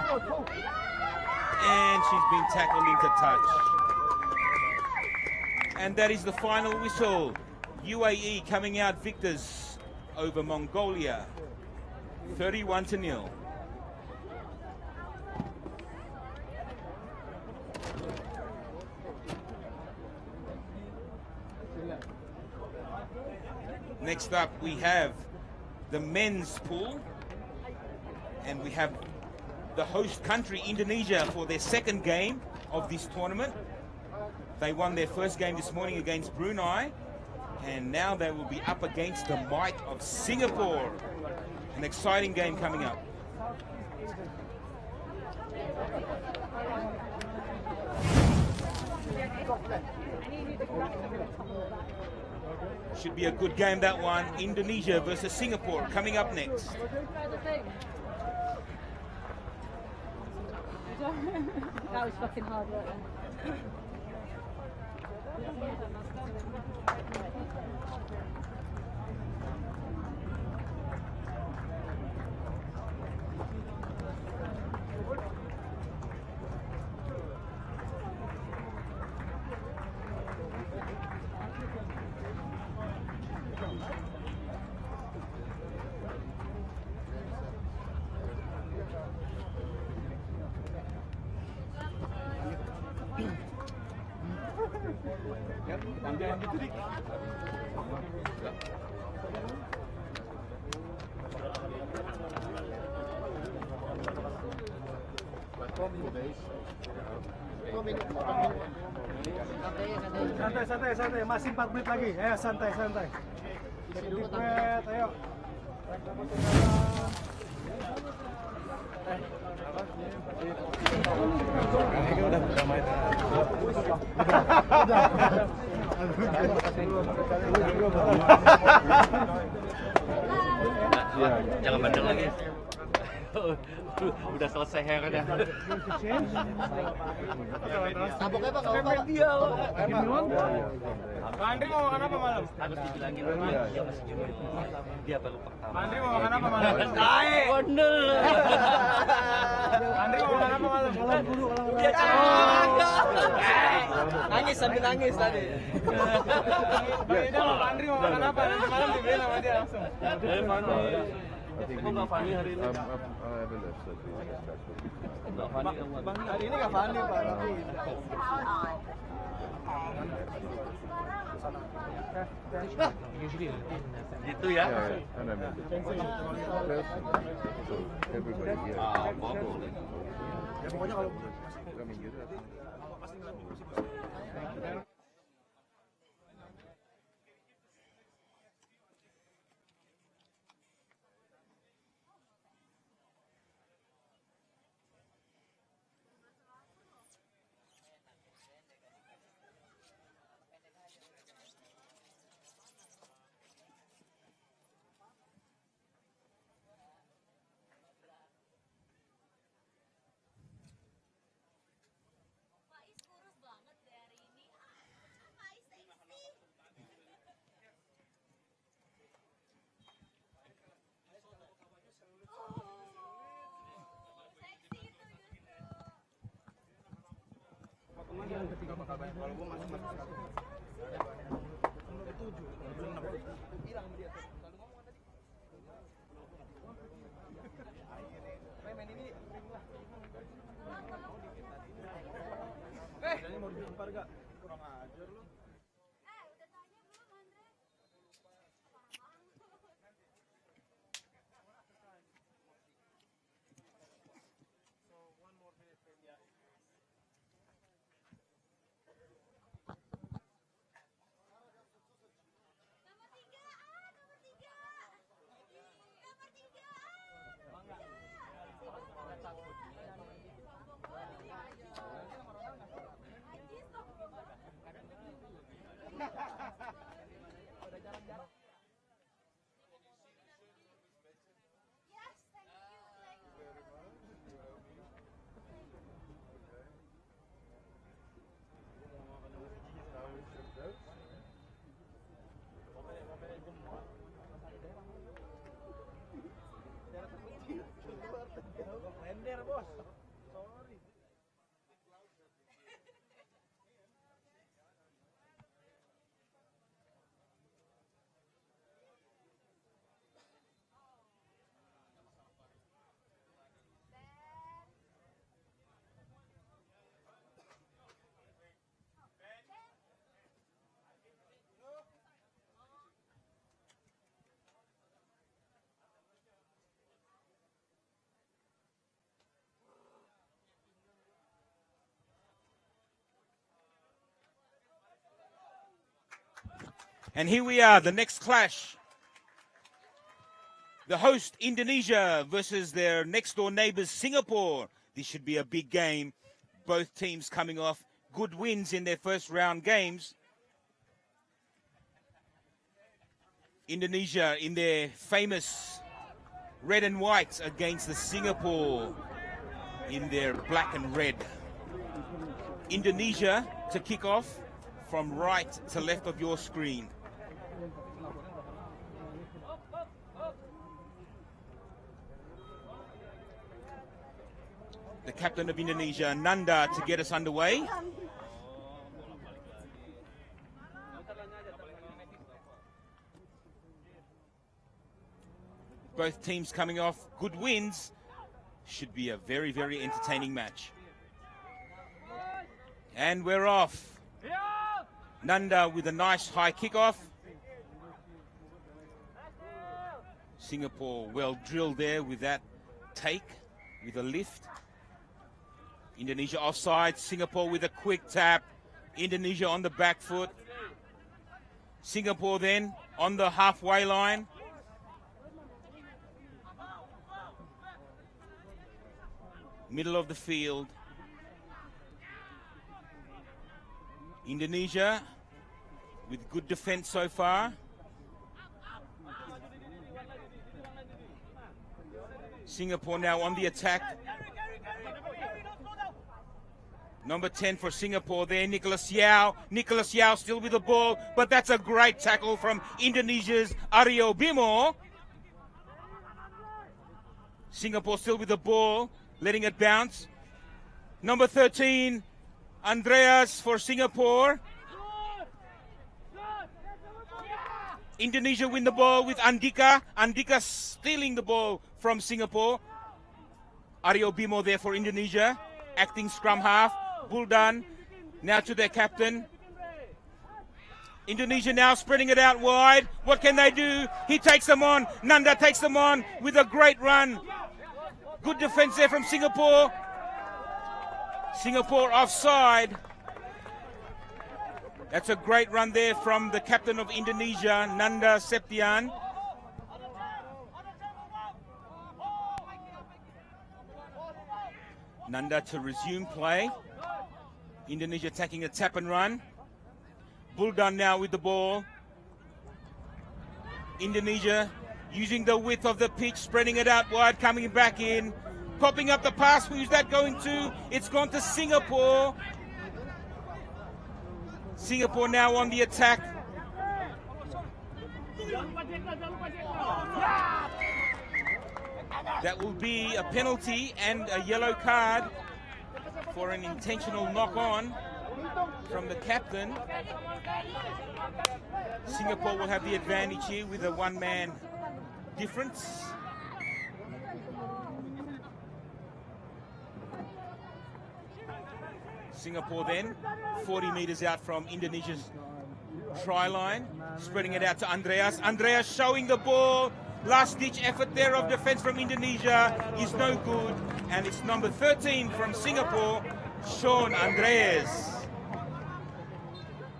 and she's been tackled into touch. And that is the final whistle. UAE coming out victors over Mongolia, 31-0. Next up, we have the men's pool, and we have the host country, Indonesia, for their second game of this tournament. They won their first game this morning against Brunei, and now they will be up against the might of Singapore. An exciting game coming up. Should be a good game, that one. Indonesia versus Singapore coming up next. That was fucking hard work. Santai, masih 4 menit lagi. Ayo santai. Deep breath, ayo. Jangan bandel lagi. Udah selesai hairnya. Taboknya apa nggak apa? Dia. Pak Andri mau makan apa malam? Harus dibilangin dia masih jomblo. Dia baru pertama. Pak Andri mau makan apa malam? Gondel. Andri mau makan apa malam? Dia Nangis sambil nangis tadi. Beda loh, Pak Andri mau makan apa? Nanti malam dibeliin sama dia langsung. Kok nggak Fani hari ini? Bang, hari ini nggak Fani, Pak. Gitu ya? Pokoknya kalau kalau gue masuk hilang dia. Main ini ini mau dilempar gak? Kurang ajar lu. Udah tanya belum, Andre? Nomor 3. And here we are, the next clash. The host, Indonesia, versus their next-door neighbors, Singapore. This should be a big game. Both teams coming off good wins in their first round games. Indonesia in their famous red and white against the Singapore in their black and red. Indonesia to kick off from right to left of your screen. The captain of Indonesia, Nanda, to get us underway. Both teams coming off good wins. Should be a very, very entertaining match. And we're off. Nanda with a nice high kickoff. Singapore well drilled there with that take, with a lift. Indonesia offside. Singapore with a quick tap. Indonesia on the back foot. Singapore then on the halfway line. Middle of the field. Indonesia with good defense so far. Singapore now on the attack. Number 10 for Singapore there, Nicholas Yao. Nicholas Yao still with the ball, but that's a great tackle from Indonesia's Aryo Bimo. Singapore still with the ball, letting it bounce. Number 13, Andreas for Singapore. Indonesia win the ball with Andika. Andika stealing the ball from Singapore. Aryo Bimo there for Indonesia, acting scrum half. Buldan now to their captain. Indonesia now spreading it out wide. What can they do? He takes them on. Nanda takes them on with a great run. Good defense there from Singapore. Singapore offside. That's a great run there from the captain of Indonesia, Nanda Septian. Nanda to resume play. Indonesia taking a tap and run. Buldan now with the ball. Indonesia using the width of the pitch, spreading it out wide, coming back in. Popping up the pass. Who's that going to? It's gone to Singapore. Singapore now on the attack. That will be a penalty and a yellow card for an intentional knock-on from the captain. Singapore will have the advantage here with a one-man difference. Singapore then 40 meters out from Indonesia's try line, spreading it out to Andreas. Andreas showing the ball. Last-ditch effort there of defense from Indonesia is no good. And it's number 13 from Singapore, Sean Andreas.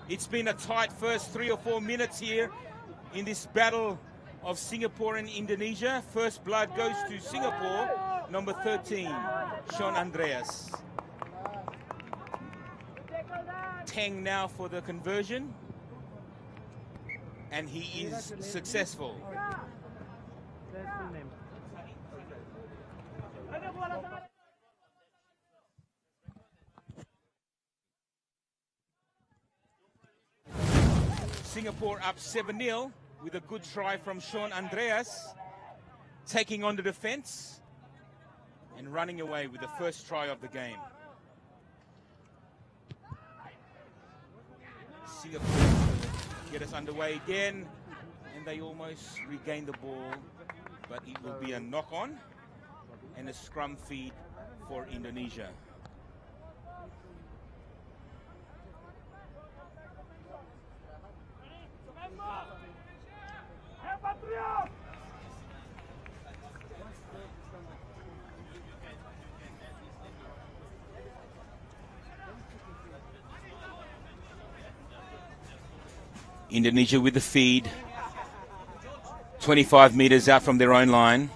It's been a tight first 3 or 4 minutes here in this battle of Singapore and Indonesia. First blood goes to Singapore, number 13, Sean Andreas. Teng now for the conversion. And he is successful. Singapore up 7-0 with a good try from Sean Andreas, taking on the defense and running away with the first try of the game. Singapore get us underway again, and they almost regain the ball, but it will be a knock-on and a scrum feed for Indonesia. Indonesia with the feed. 25 meters out from their own line.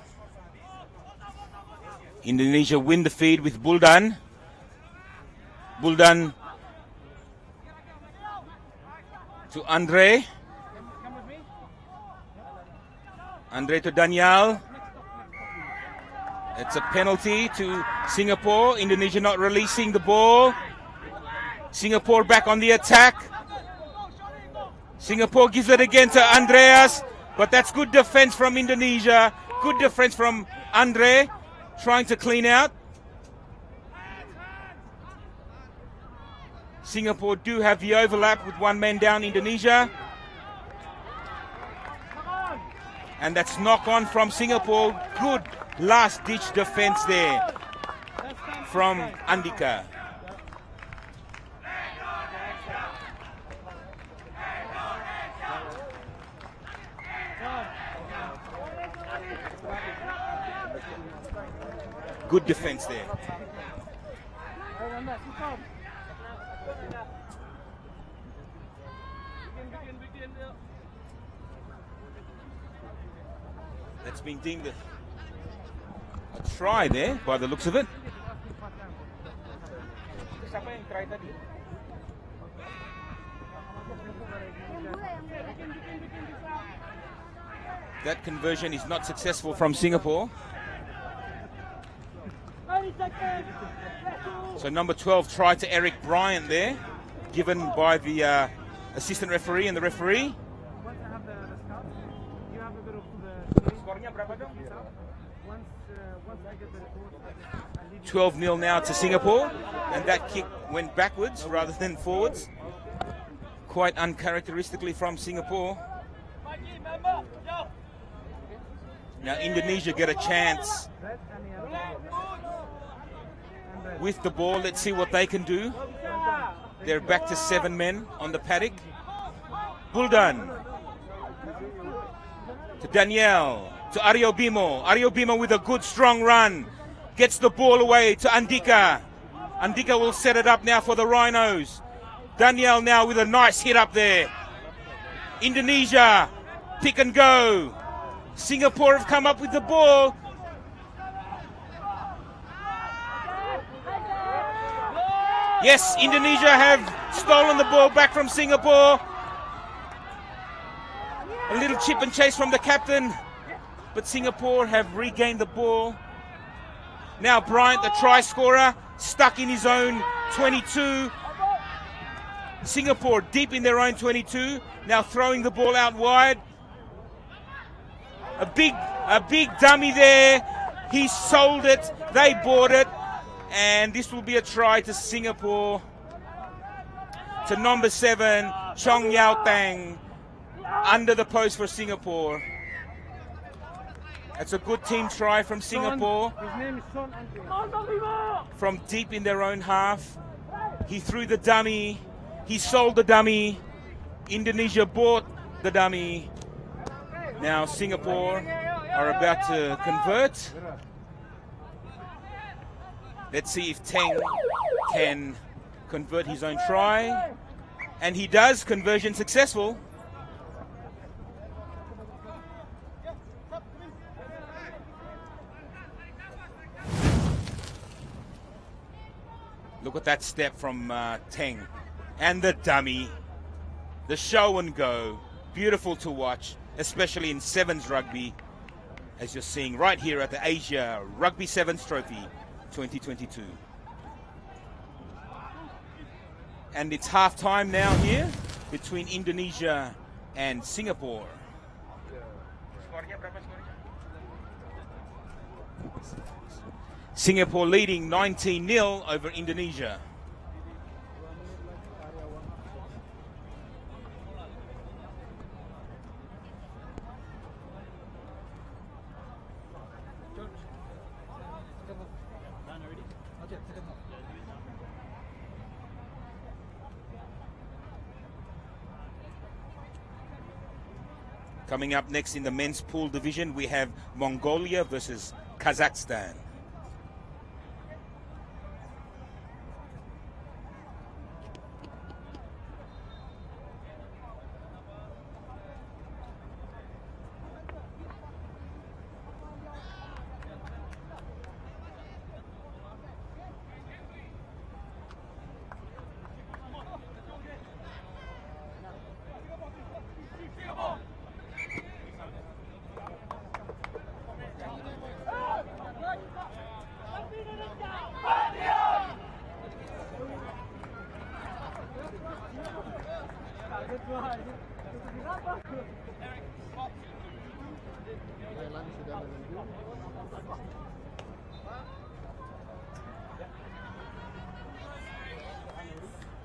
Indonesia win the feed with Buldan. Buldan to Andre. Andre to Daniel. It's a penalty to Singapore. Indonesia not releasing the ball. Singapore back on the attack. Singapore gives it again to Andreas. But that's good defense from Indonesia. Good defense from Andre. Trying to clean out. Singapore do have the overlap with one man down Indonesia. And that's knock on from Singapore. Good last ditch defense there from Andika. Good defense there. That's been deemed a try there by the looks of it. That conversion is not successful from Singapore. So number 12 tried to Eric Bryant there, given by the assistant referee and the referee. 12-0 now to Singapore, and that kick went backwards rather than forwards. Quite uncharacteristically from Singapore. Now Indonesia get a chance with the ball. Let's see what they can do. They're back to 7 men on the paddock. Buldan to Daniel, to Aryo Bimo. Aryo Bimo with a good strong run. Gets the ball away to Andika. Andika will set it up now for the Rhinos. Daniel now with a nice hit up there. Indonesia, pick and go. Singapore have come up with the ball. Yes, Indonesia have stolen the ball back from Singapore. A little chip and chase from the captain, but Singapore have regained the ball. Now Bryant, the try scorer, stuck in his own 22. Singapore deep in their own 22, now throwing the ball out wide. A big dummy there. He sold it, they bought it, and this will be a try to Singapore. To number 7, Chong Yao Tang, under the post for Singapore. That's a good team try from Singapore. From deep in their own half. He threw the dummy. He sold the dummy. Indonesia bought the dummy. Now Singapore are about to convert. Let's see if Teng can convert his own try. And he does. Conversion successful. Look at that step from Teng. And the dummy. The show and go. Beautiful to watch, especially in Sevens rugby, as you're seeing right here at the Asia Rugby Sevens Trophy 2022. And it's half time now here between Indonesia and Singapore. Singapore leading 19-0 over Indonesia. Coming up next in the men's pool division, we have Mongolia versus Kazakhstan.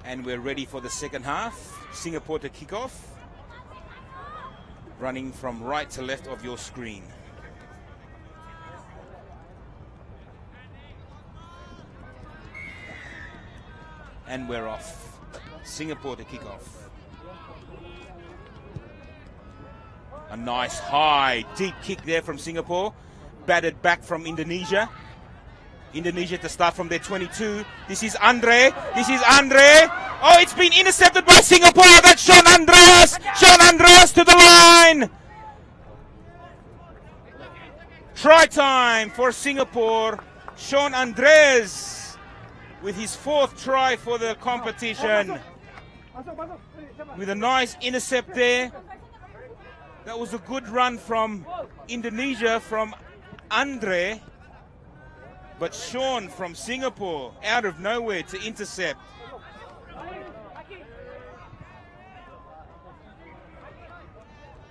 And we're ready for the second half. Singapore to kick off. Running from right to left of your screen. And we're off. Singapore to kick off. A nice high, deep kick there from Singapore. Batted back from Indonesia. Indonesia to start from their 22. This is Andre. This is Andre. Oh, it's been intercepted by Singapore. That's Sean Andreas. Sean Andreas to the line. Try time for Singapore. Sean Andreas with his 4th try for the competition. With a nice intercept there. That was a good run from Indonesia, from Andre. But Sean from Singapore, out of nowhere to intercept.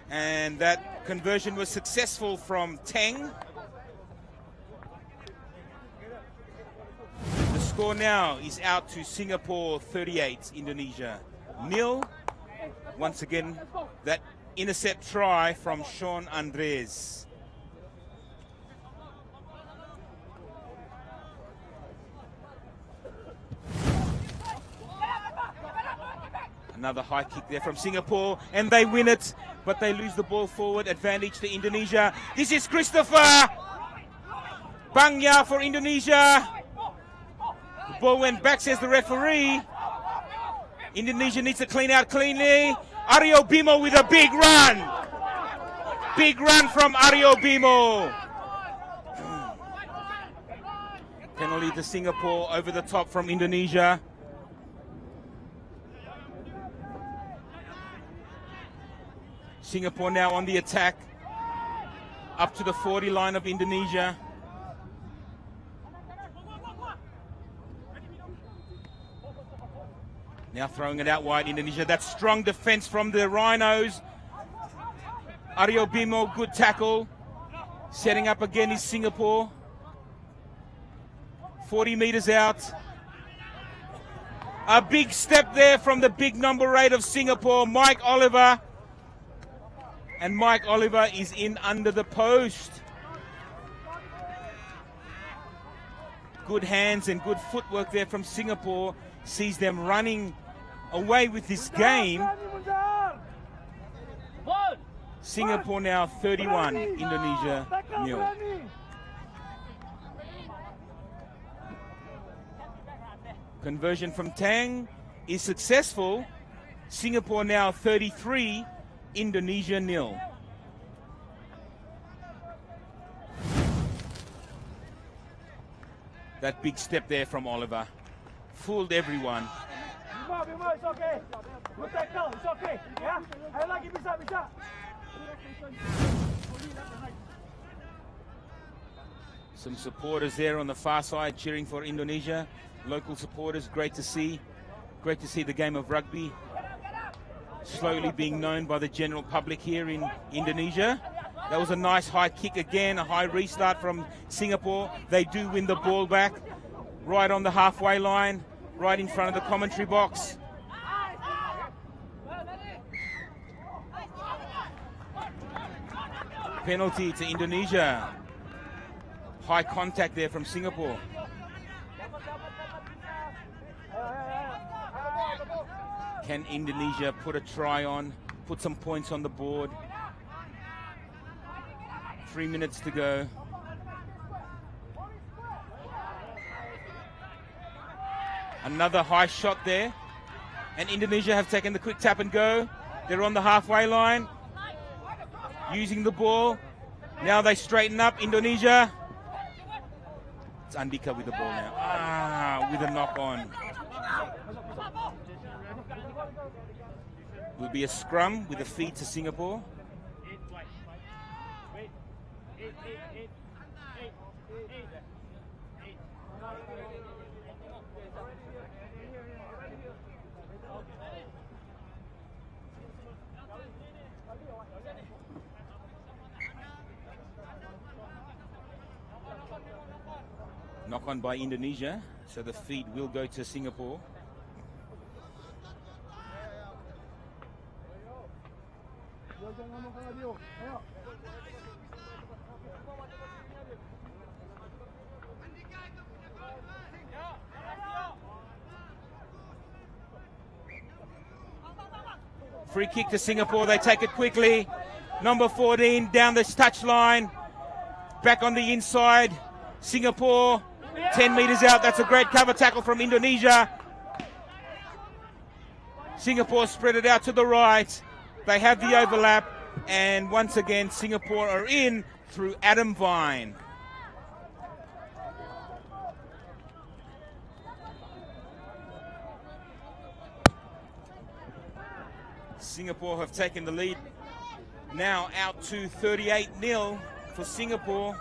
And that conversion was successful from Teng. The score now is out to Singapore 38, Indonesia 0. Once again, that intercept try from Sean Andres. Another high kick there from Singapore, and they win it, but they lose the ball forward. Advantage to Indonesia. This is Christopher Bangya for Indonesia. The ball went back, says the referee. Indonesia needs to clean out cleanly. Aryo Bimo with a big run. Big run from Aryo Bimo. Penalty to Singapore, over the top from Indonesia. Singapore now on the attack, up to the 40 line of Indonesia. Now throwing it out wide, Indonesia. That's strong defense from the Rhinos. Aryo Bimo, good tackle. Setting up again is Singapore. 40 meters out. A big step there from the big number 8 of Singapore, Mike Oliver. And Mike Oliver is in under the post. Good hands and good footwork there from Singapore. Sees them running away with this game. Singapore now 31, Indonesia 0. Conversion from Tang is successful. Singapore now 33, Indonesia 0. That big step there from Oliver fooled everyone. It's okay. Good tackle, it's okay. Yeah? Ayo lagi, bisa. Some supporters there on the far side cheering for Indonesia. Local supporters, great to see. Great to see the game of rugby slowly being known by the general public here in Indonesia. That was a nice high kick again, a high restart from Singapore. They do win the ball back right on the halfway line, right in front of the commentary box. Penalty to Indonesia. High contact there from Singapore. Can Indonesia put a try on, put some points on the board? 3 minutes to go. Another high shot there. And Indonesia have taken the quick tap and go. They're on the halfway line, using the ball. Now they straighten up, Indonesia. It's Andika with the ball now. With a knock on. Will be a scrum with a feed to Singapore. Knock on by Indonesia, so the feed will go to Singapore. Free kick to Singapore, they take it quickly. Number 14 down the touchline, back on the inside. Singapore 10 meters out, that's a great cover tackle from Indonesia. Singapore spread it out to the right. They have the overlap, and once again Singapore are in through Adam Vine. Singapore have taken the lead, now out to 38-0 for Singapore,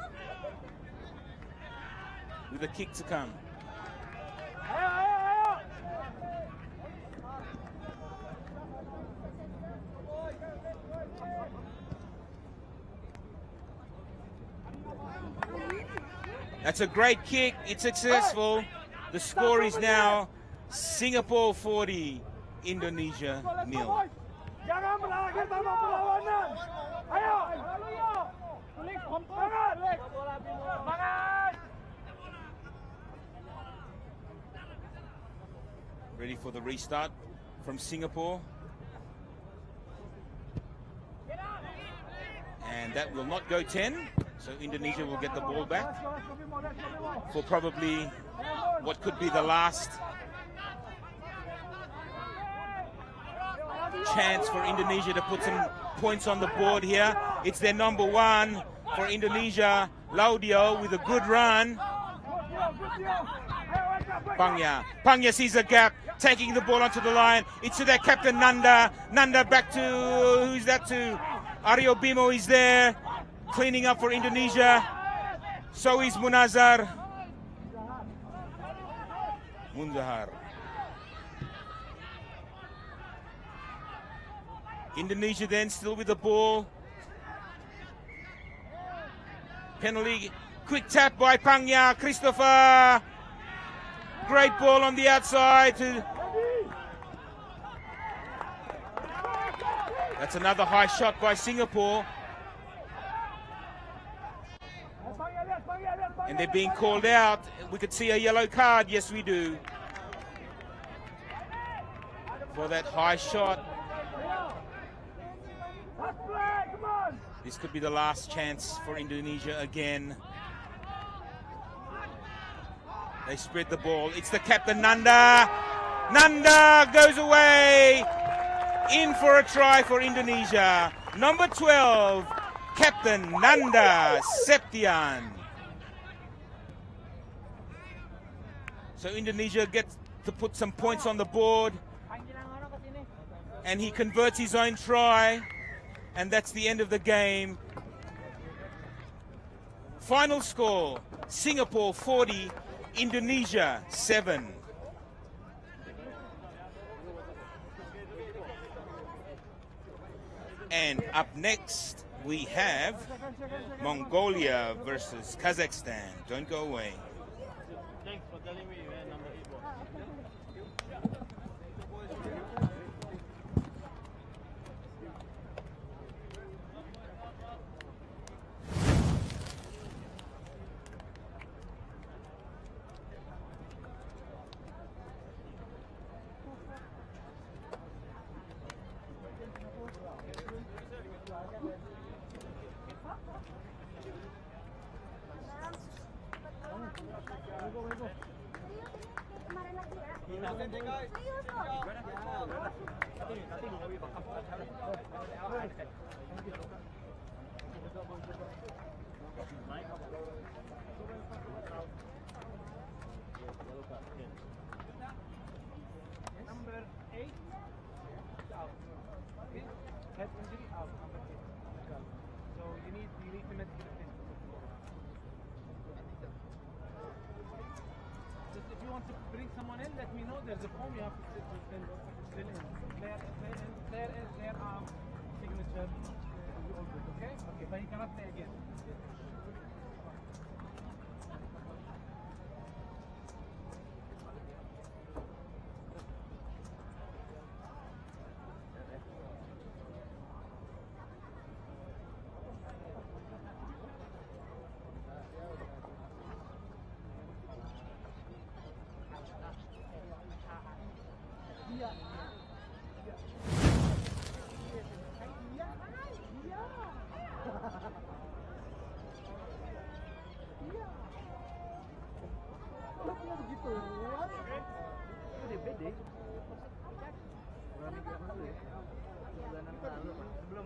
with a kick to come. That's a great kick, it's successful. The score is now Singapore 40, Indonesia 0. Jangan berakhir tanpa perlawanan. Ayo. Semangat. Semangat. Ready for the restart from Singapore. And that will not go 10, so Indonesia will get the ball back for probably what could be the last chance for Indonesia to put some points on the board here. It's their number 1 for Indonesia, Laudio, with a good run. Pangya sees a gap, taking the ball onto the line. It's to their captain Nanda. Nanda back to, who's that to? Aryo Bimo is there, cleaning up for Indonesia. So is Munazar. Munzahar. Indonesia then still with the ball. Penalty, quick tap by Pangya, Christopher. Great ball on the outside. That's another high shot by Singapore. And they're being called out. We could see a yellow card. Yes, we do. For that high shot. This could be the last chance for Indonesia again. They spread the ball. It's the captain, Nanda. Nanda goes away. In for a try for Indonesia. Number 12, Captain Nanda Septian. So Indonesia gets to put some points on the board. And he converts his own try. And that's the end of the game. Final score, Singapore 40, Indonesia 7. And up next, we have Mongolia versus Kazakhstan. Don't go away. Thanks for telling me where number 8 was. Number 8 out. Okay? Head injury out. Number 8. So you need to medical attention. Just if you want to bring someone in, let me know. There's a form you have to fill in. There is their signature. You all good, okay? Okay, but he cannot play again. Itu DBD. Berapa minggu yang lalu ya? Bulanan lalu Pak. Sebelum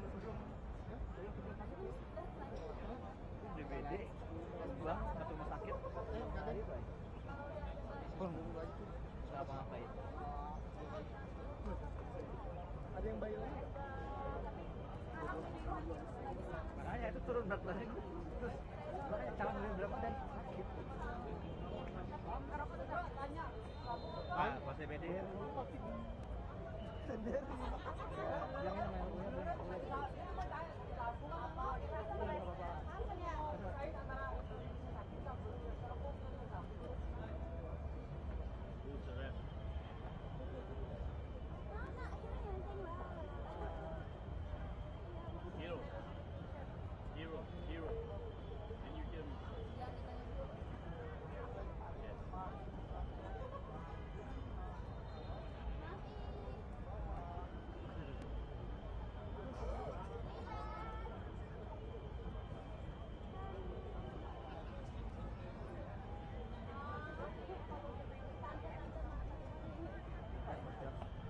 DBD pulang satu rumah sakit. Siapa ngapain? Ada yang bayi lagi? Makanya itu turun berat badan terus makanya calon berapa dan sakit. Pak, pas DBD sendiri.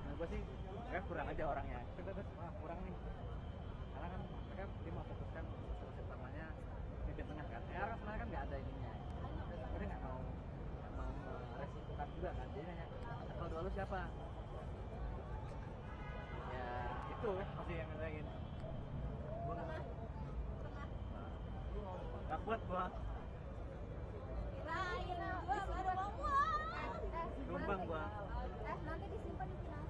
Yang gue sih mereka kurang aja orangnya, kurang nih karena kan mereka dia mau fokuskan fokus utamanya di tengah kan orang sebenarnya kan nggak ada ininya dia nggak mau resikokan juga kan dia nanya kalau dua lu siapa ya itu masih yang ngerain nggak kuat gua Lumbang gua nanti disimpan di sini.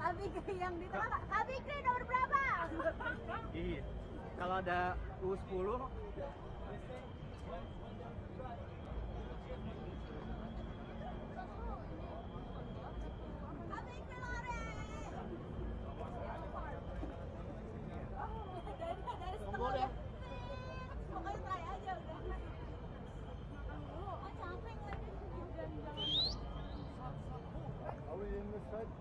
KBK yang di tengah, KBK nomor berapa? Iya. Kalau ada U10 KBK lore. Dari Mongolia. Pokoknya try aja udah. Oh capek lagi. Are we in this side?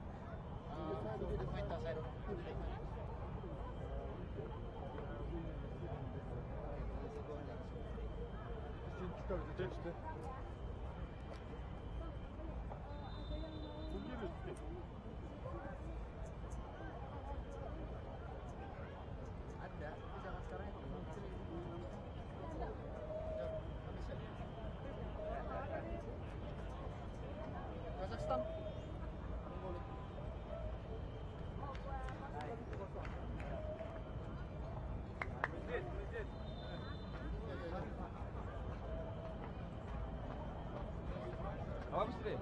ada, zaman sekarang itu Kazakhstan. Apa sih?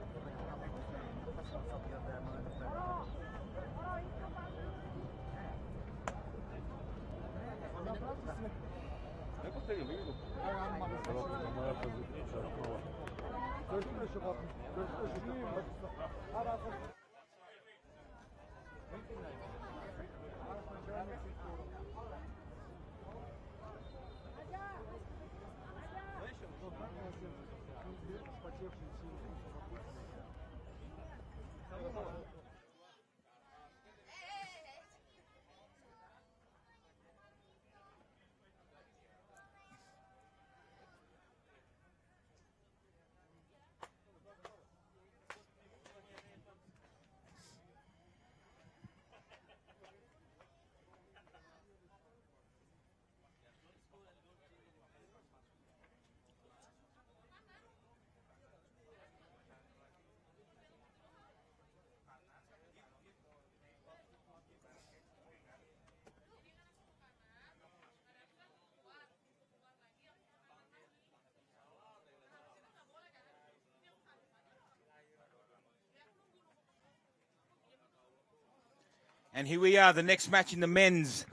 And here we are, the next match in the men's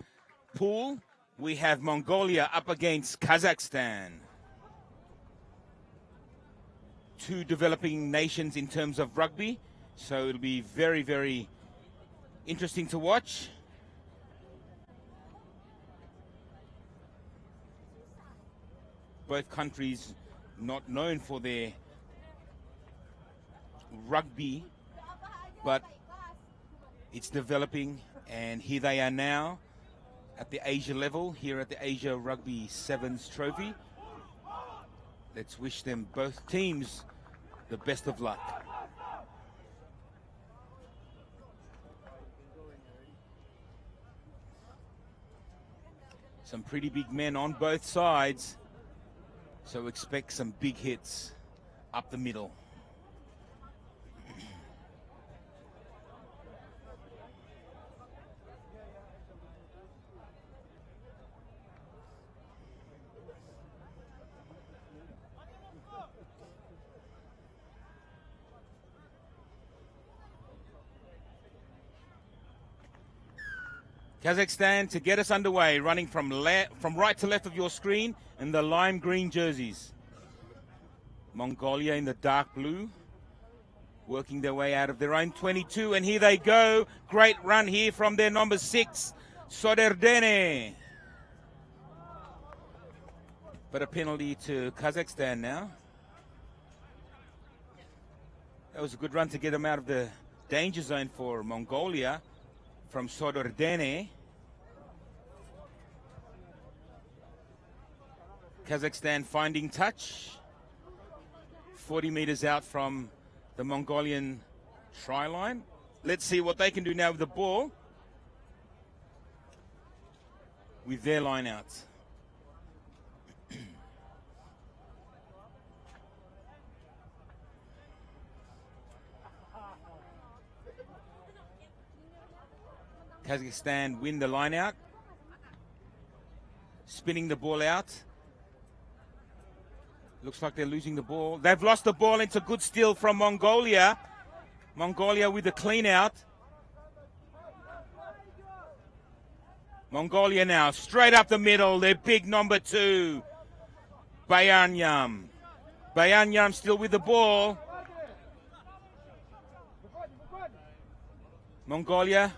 pool. We have Mongolia up against Kazakhstan. Two developing nations in terms of rugby. So it'll be very, very interesting to watch. Both countries not known for their rugby, but it's developing, and here they are now at the Asia level, here at the Asia Rugby Sevens Trophy. Let's wish them, both teams, the best of luck. Some pretty big men on both sides, so expect some big hits up the middle. Kazakhstan to get us underway, running from right to left of your screen in the lime green jerseys. Mongolia in the dark blue, working their way out of their own 22, and here they go. Great run here from their number 6, Soderdene. But a penalty to Kazakhstan now. That was a good run to get them out of the danger zone for Mongolia from Soderdene. Kazakhstan finding touch. 40 meters out from the Mongolian try line. Let's see what they can do now with the ball with their line out. Kazakhstan win the line out, spinning the ball out. Looks like they're losing the ball. They've lost the ball. It's a good steal from Mongolia. Mongolia with a clean out. Mongolia now straight up the middle. Their big number 2, Bayanyam. Bayanyam still with the ball. Mongolia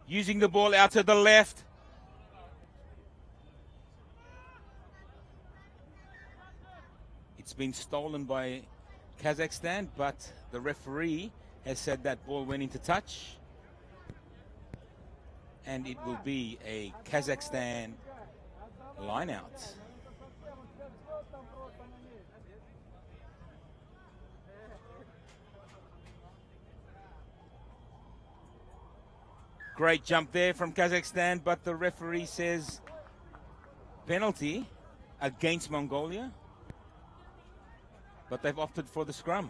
using the ball out to the left. It's been stolen by Kazakhstan, but the referee has said that ball went into touch. And it will be a Kazakhstan line out. Great jump there from Kazakhstan, but the referee says penalty against Mongolia. But they've opted for the scrum.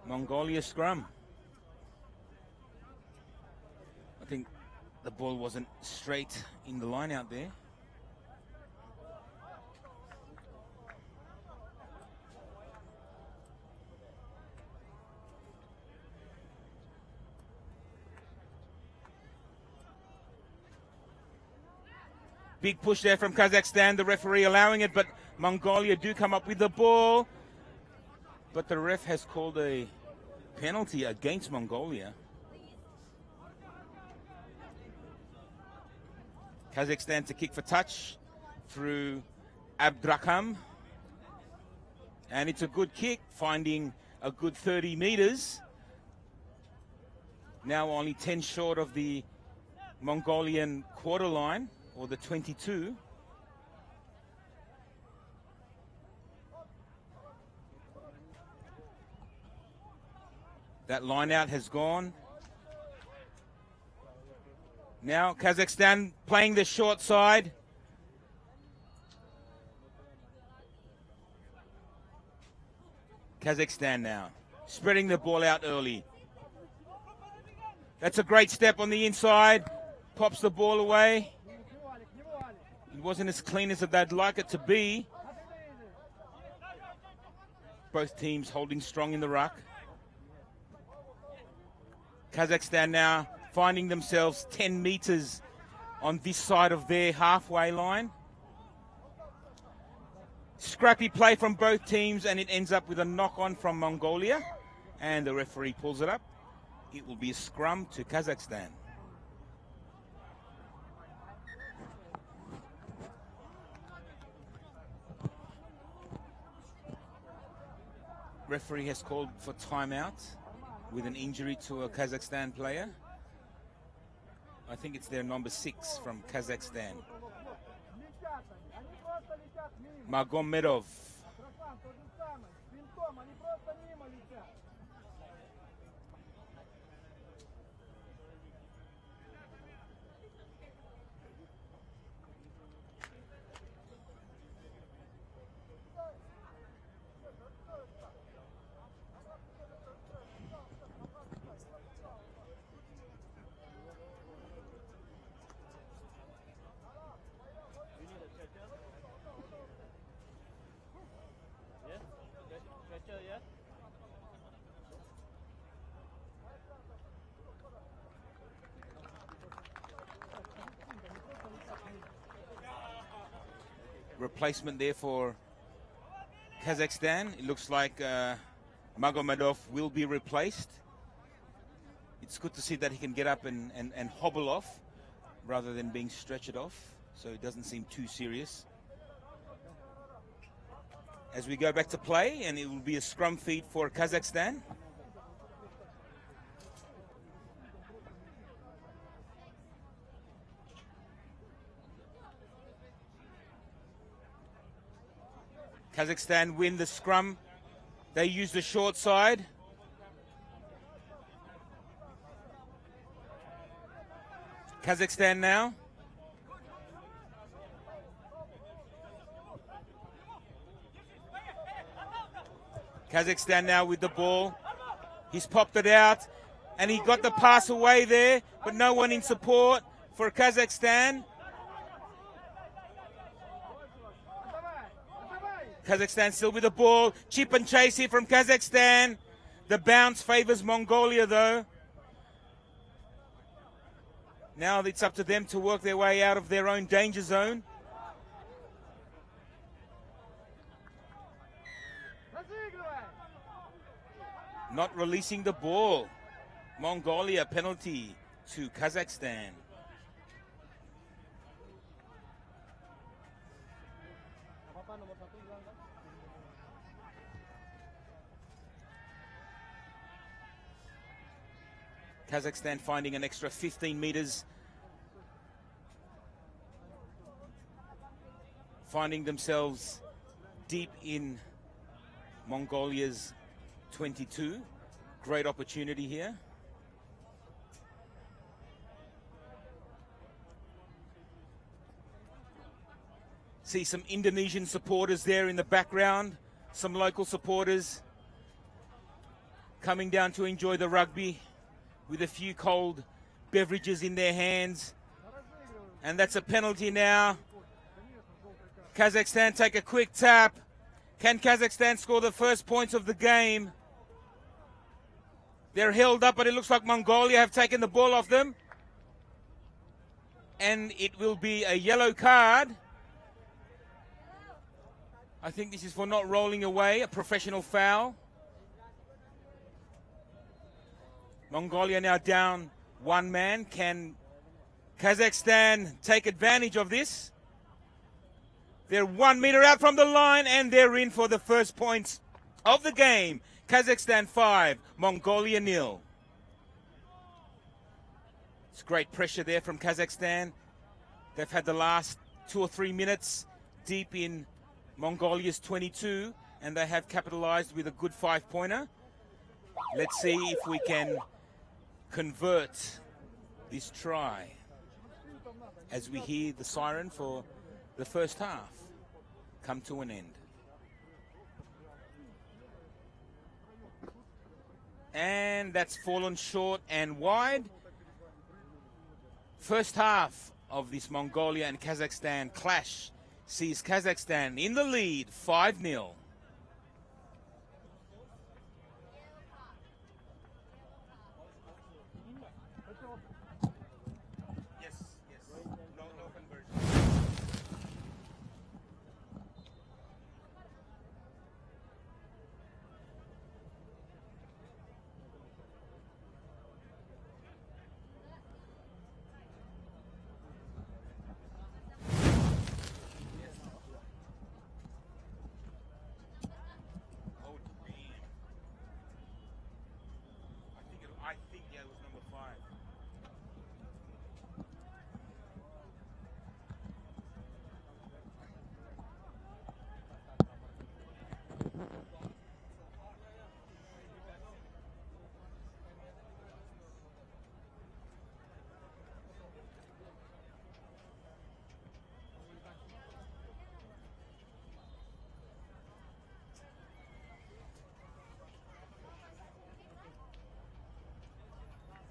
Mongolia scrum. I think the ball wasn't straight in the line out there. Big push there from Kazakhstan, the referee allowing it, but Mongolia do come up with the ball. But the ref has called a penalty against Mongolia. Kazakhstan to kick for touch through Abdrakam. And it's a good kick, finding a good 30 meters. Now only 10 short of the Mongolian quarter line, or the 22. That line out has gone. Now Kazakhstan playing the short side. Kazakhstan now spreading the ball out early. That's a great step on the inside. Pops the ball away. It wasn't as clean as they'd like it to be. Both teams holding strong in the ruck. Kazakhstan now finding themselves 10 meters on this side of their halfway line. Scrappy play from both teams, and it ends up with a knock-on from Mongolia. And the referee pulls it up. It will be a scrum to Kazakhstan. Referee has called for timeout with an injury to a Kazakhstan player. I think it's their number 6 from Kazakhstan. Magomedov. Replacement there for Kazakhstan. It looks like Magomedov will be replaced. It's good to see that he can get up and hobble off rather than being stretched off, so it doesn't seem too serious. As we go back to play, and it will be a scrum feed for Kazakhstan. Kazakhstan win the scrum. They use the short side. Kazakhstan now. Kazakhstan now with the ball. He's popped it out, and he got the pass away there, but no one in support for Kazakhstan. Kazakhstan still with the ball. Chip and chase here from Kazakhstan. The bounce favors Mongolia though. Now it's up to them to work their way out of their own danger zone. Not releasing the ball. Mongolia penalty to Kazakhstan. Kazakhstan finding an extra 15 meters. Finding themselves deep in Mongolia's 22. Great opportunity here. See some Indonesian supporters there in the background. Some local supporters coming down to enjoy the rugby with a few cold beverages in their hands. And that's a penalty now. Kazakhstan take a quick tap. Can Kazakhstan score the first points of the game? They're held up, but it looks like Mongolia have taken the ball off them. And it will be a yellow card. I think this is for not rolling away, a professional foul. Mongolia now down one man. Can Kazakhstan take advantage of this? They're 1 meter out from the line, and they're in for the first points of the game. Kazakhstan 5, Mongolia 0. It's great pressure there from Kazakhstan. They've had the last 2 or 3 minutes deep in Mongolia's 22, and they have capitalized with a good 5-pointer. Let's see if we can convert this try as we hear the siren for the first half come to an end. And that's fallen short and wide. First half of this Mongolia and Kazakhstan clash sees Kazakhstan in the lead 5-0.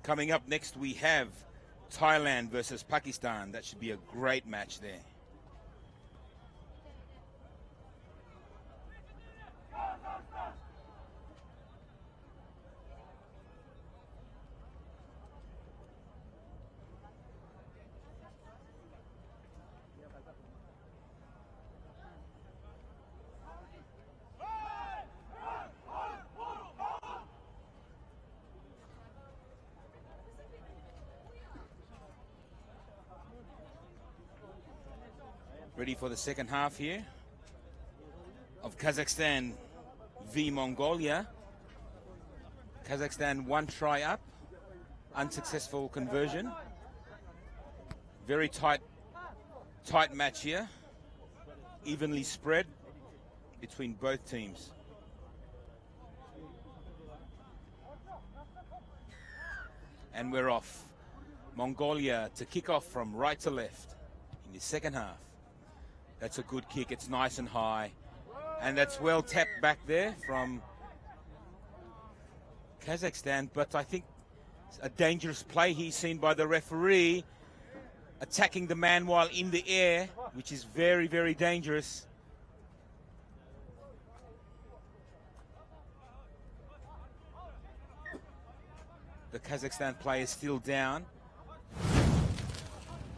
Coming up next, we have Thailand versus Pakistan. That should be a great match there. Ready for the second half here of Kazakhstan v Mongolia. Kazakhstan 1 try up, unsuccessful conversion. Very tight match here, evenly spread between both teams. And we're off. Mongolia to kick off from right to left in the second half. That's a good kick. It's nice and high. And that's well tapped back there from Kazakhstan. But I think a dangerous play here seen by the referee, attacking the man while in the air, which is very, very dangerous. The Kazakhstan player is still down.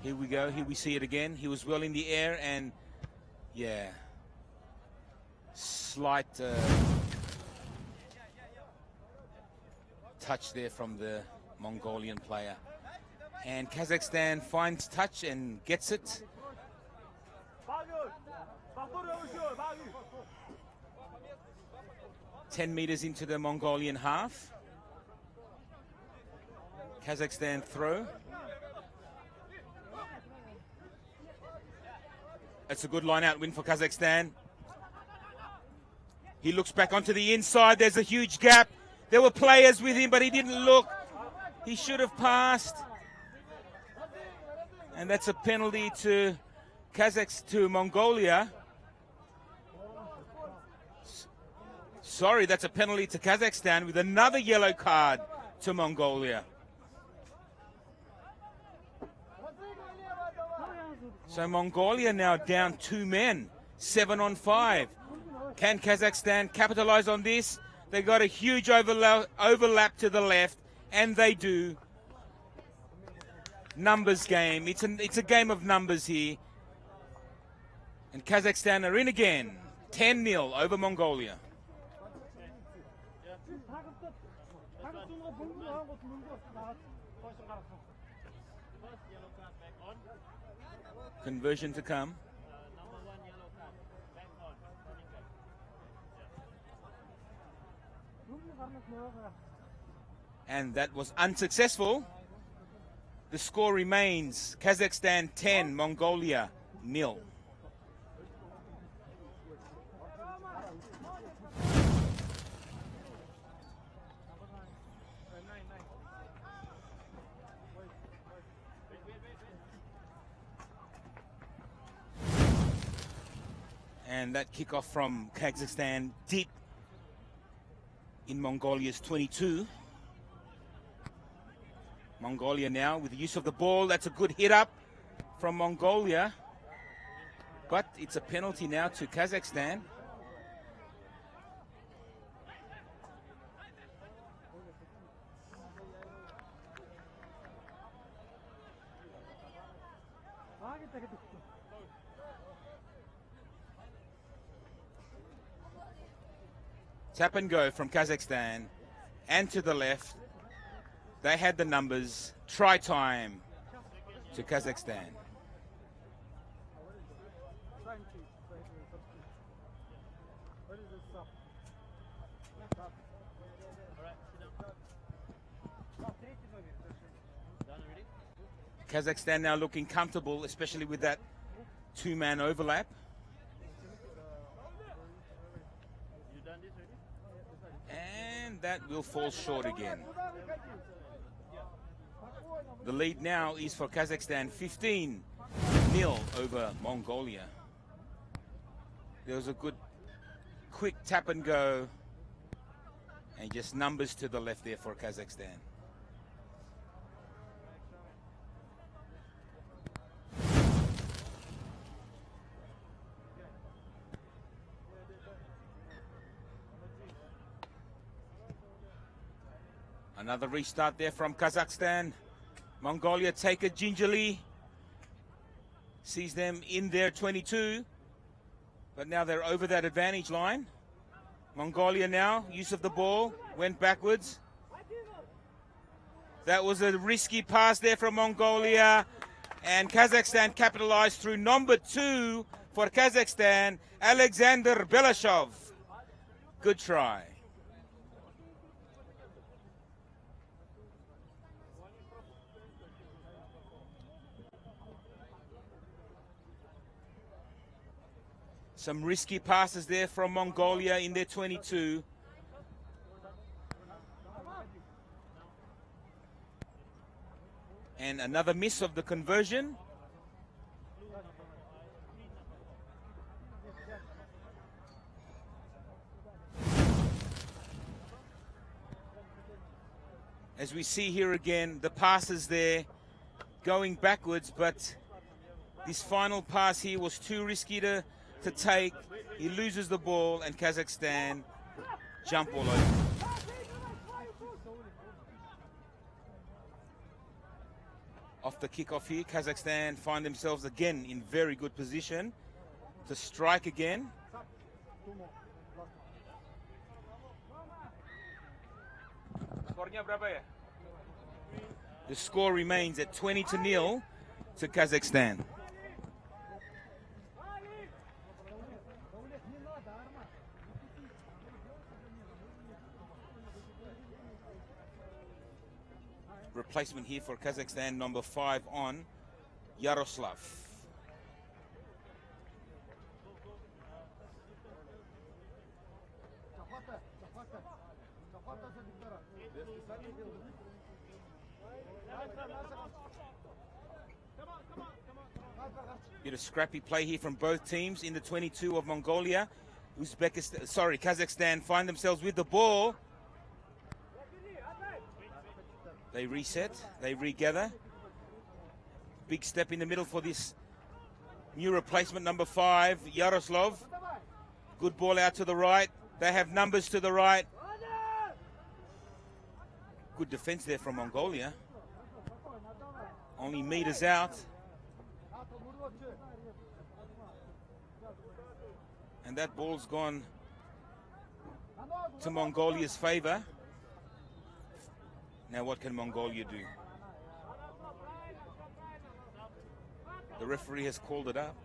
Here we go. Here we see it again. He was well in the air and yeah, slight touch there from the Mongolian player. And Kazakhstan finds touch and gets it. "10 meters into the Mongolian half. Kazakhstan throw. That's a good line-out win for Kazakhstan. He looks back onto the inside. There's a huge gap. There were players with him, but he didn't look. He should have passed. And that's a penalty to Mongolia. Sorry, that's a penalty to Kazakhstan with another yellow card to Mongolia. So Mongolia now down 2 men, 7 on 5. Can Kazakhstan capitalize on this? They got a huge overlap to the left, and they do. Numbers game. It's a game of numbers here. And Kazakhstan are in again. 10-0 over Mongolia. Conversion to come. And that was unsuccessful. The score remains Kazakhstan 10, Mongolia 0. And that kickoff from Kazakhstan deep in Mongolia's 22. Mongolia now with the use of the ball. That's a good hit up from Mongolia. But it's a penalty now to Kazakhstan. Tap and go from Kazakhstan, and to the left. They had the numbers. Try time to Kazakhstan. Kazakhstan now looking comfortable, especially with that 2-man overlap. And that will fall short again. The lead now is for Kazakhstan 15-0 over Mongolia. There was a good quick tap and go and just numbers to the left there for Kazakhstan. Another restart there from Kazakhstan. Mongolia take it gingerly. Sees them in their 22. But now they're over that advantage line. Mongolia now, use of the ball, went backwards. That was a risky pass there from Mongolia. And Kazakhstan capitalized through number 2 for Kazakhstan, Alexander Belashov. Good try. Some risky passes there from Mongolia in their 22. And another miss of the conversion. As we see here again, the passes there going backwards, but this final pass here was too risky to take. He loses the ball and Kazakhstan jump all over. Off the kickoff here, Kazakhstan find themselves again in very good position to strike again. The score remains at 20-0 to Kazakhstan. Replacement here for Kazakhstan, number 5 on, Yaroslav. Bit of scrappy play here from both teams in the 22 of Mongolia. Kazakhstan find themselves with the ball. They reset, they regather. Big step in the middle for this new replacement, number 5, Yaroslav. Good ball out to the right. They have numbers to the right. Good defense there from Mongolia. Only meters out. And that ball's gone to Mongolia's favor. Now what can Mongolia do? The referee has called it up.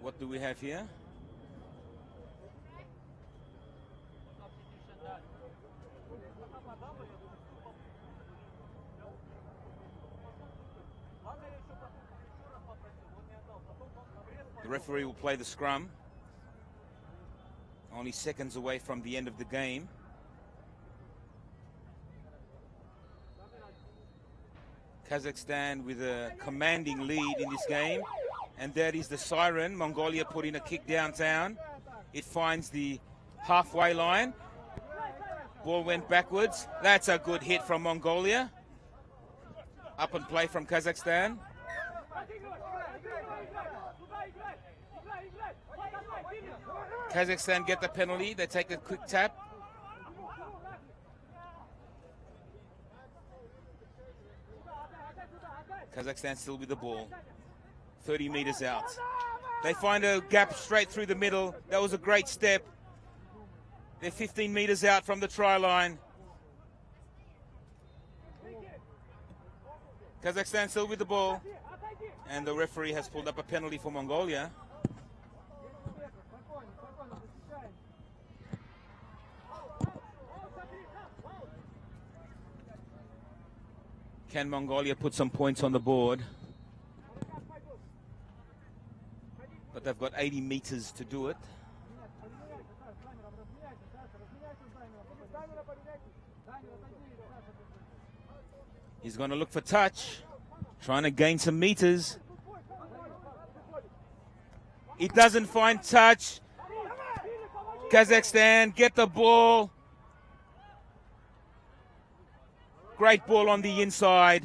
What do we have here? The referee will play the scrum. Only seconds away from the end of the game. Kazakhstan with a commanding lead in this game. And that is the siren. Mongolia put in a kick downtown. It finds the halfway line. Ball went backwards. That's a good hit from Mongolia. Up and play from Kazakhstan. Kazakhstan get the penalty. They take a quick tap. Kazakhstan still with the ball. 30 meters out. They find a gap straight through the middle. That was a great step. They're 15 meters out from the try line. Kazakhstan still with the ball. And the referee has pulled up a penalty for Mongolia. Can Mongolia put some points on the board? But they've got 80 meters to do it. He's going to look for touch, trying to gain some meters. He doesn't find touch. Kazakhstan get the ball. Great ball on the inside.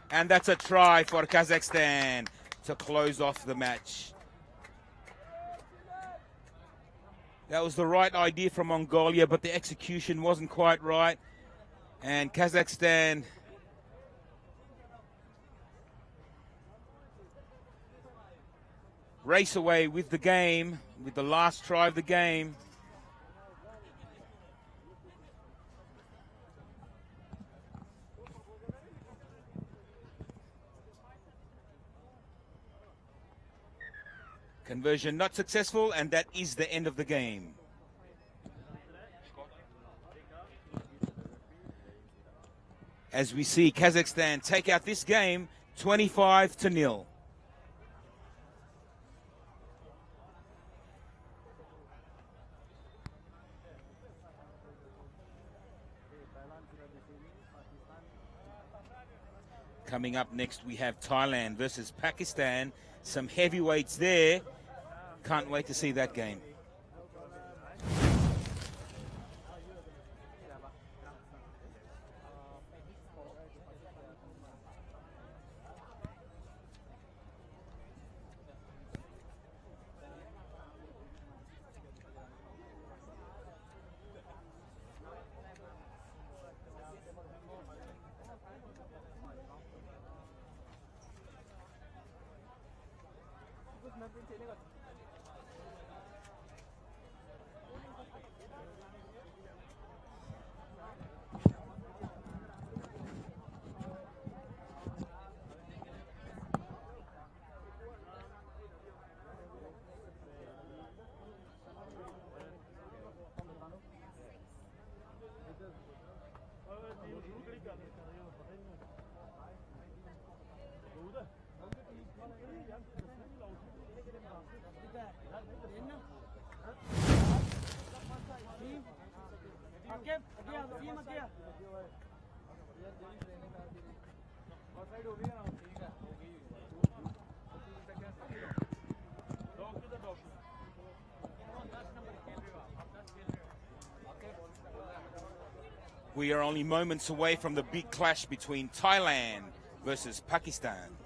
And that's a try for Kazakhstan to close off the match. That was the right idea from Mongolia, but the execution wasn't quite right. And Kazakhstan race away with the game, with the last try of the game. Conversion not successful, and that is the end of the game. As we see Kazakhstan take out this game 25-0. Coming up next, we have Thailand versus Pakistan. Some heavyweights there. Can't wait to see that game. We are only moments away from the big clash between Thailand versus Pakistan.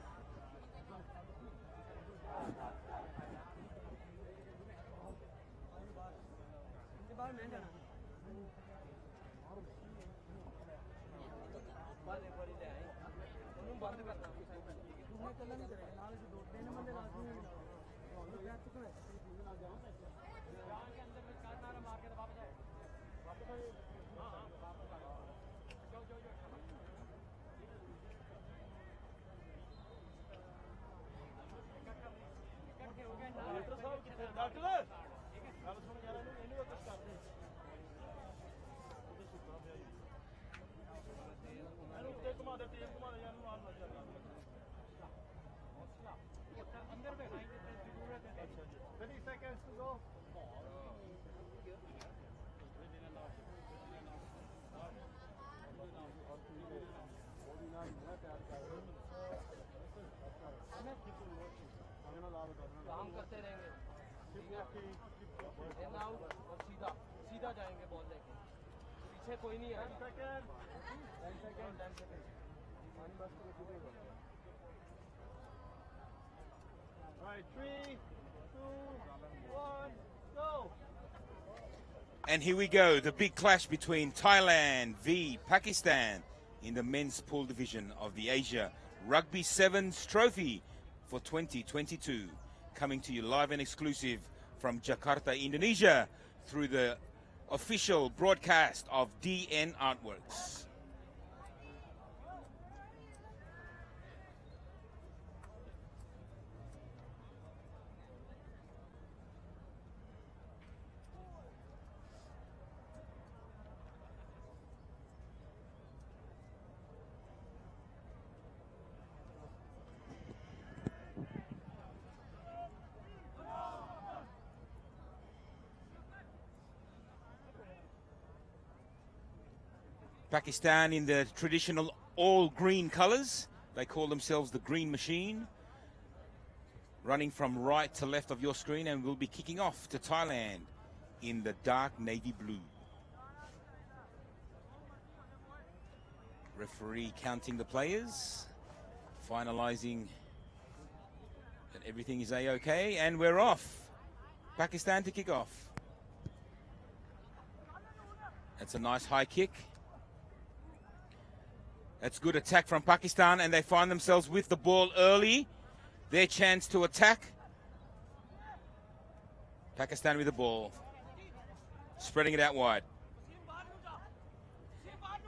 काम करते रहेंगे in out और सीधा सीधा जाएंगे ball लेके पीछे कोई नहीं है 10 second Right, 3, 2, 1, go! And here we go, the big clash between Thailand v Pakistan in the men's pool division of the Asia Rugby Sevens Trophy for 2022. Coming to you live and exclusive from Jakarta, Indonesia, through the official broadcast of DN Artworks. Pakistan in the traditional all-green colors. They call themselves the Green Machine. Running from right to left of your screen, and we'll be kicking off to Thailand in the dark navy blue. Referee counting the players, finalizing that everything is A-OK, and we're off. Pakistan to kick off. That's a nice high kick. That's good attack from Pakistan, and they find themselves with the ball early. Their chance to attack. Pakistan with the ball. Spreading it out wide.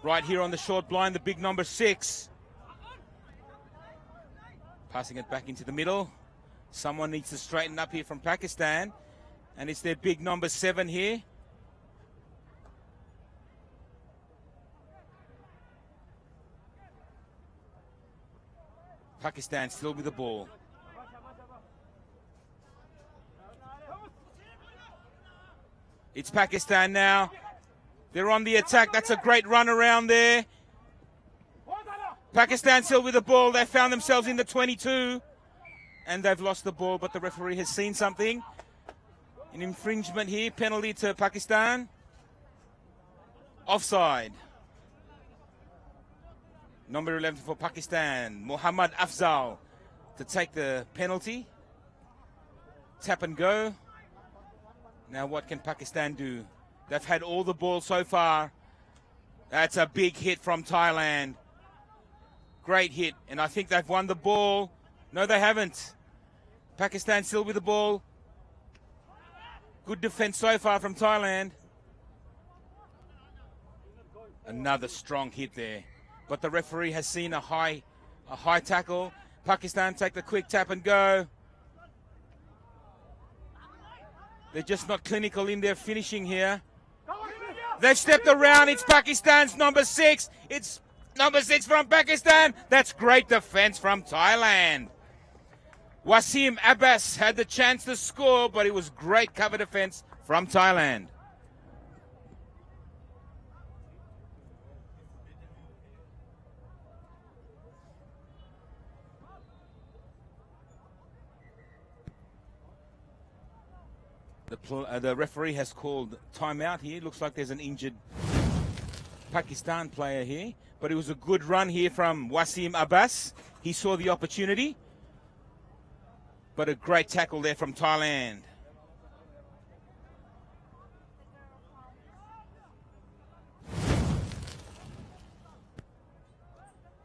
Right here on the short blind, the big number 6. Passing it back into the middle. Someone needs to straighten up here from Pakistan. And it's their big number 7 here. Pakistan still with the ball. It's Pakistan now. They're on the attack. That's a great run around there. Pakistan still with the ball. They found themselves in the 22. And they've lost the ball, but the referee has seen something. An infringement here. Penalty to Pakistan. Offside. Number 11 for Pakistan, Muhammad Afzal, to take the penalty. Tap and go. Now what can Pakistan do? They've had all the ball so far. That's a big hit from Thailand. Great hit, and I think they've won the ball. No, they haven't. Pakistan still with the ball. Good defense so far from Thailand. Another strong hit there. But the referee has seen a high tackle. Pakistan take the quick tap and go. They're just not clinical in their finishing here. They've stepped around. It's Pakistan's number 6. It's number 6 from Pakistan. That's great defense from Thailand. Wasim Abbas had the chance to score, but it was great cover defense from Thailand. The referee has called timeout here. Looks like there's an injured Pakistan player here. But it was a good run here from Wasim Abbas. He saw the opportunity. But a great tackle there from Thailand.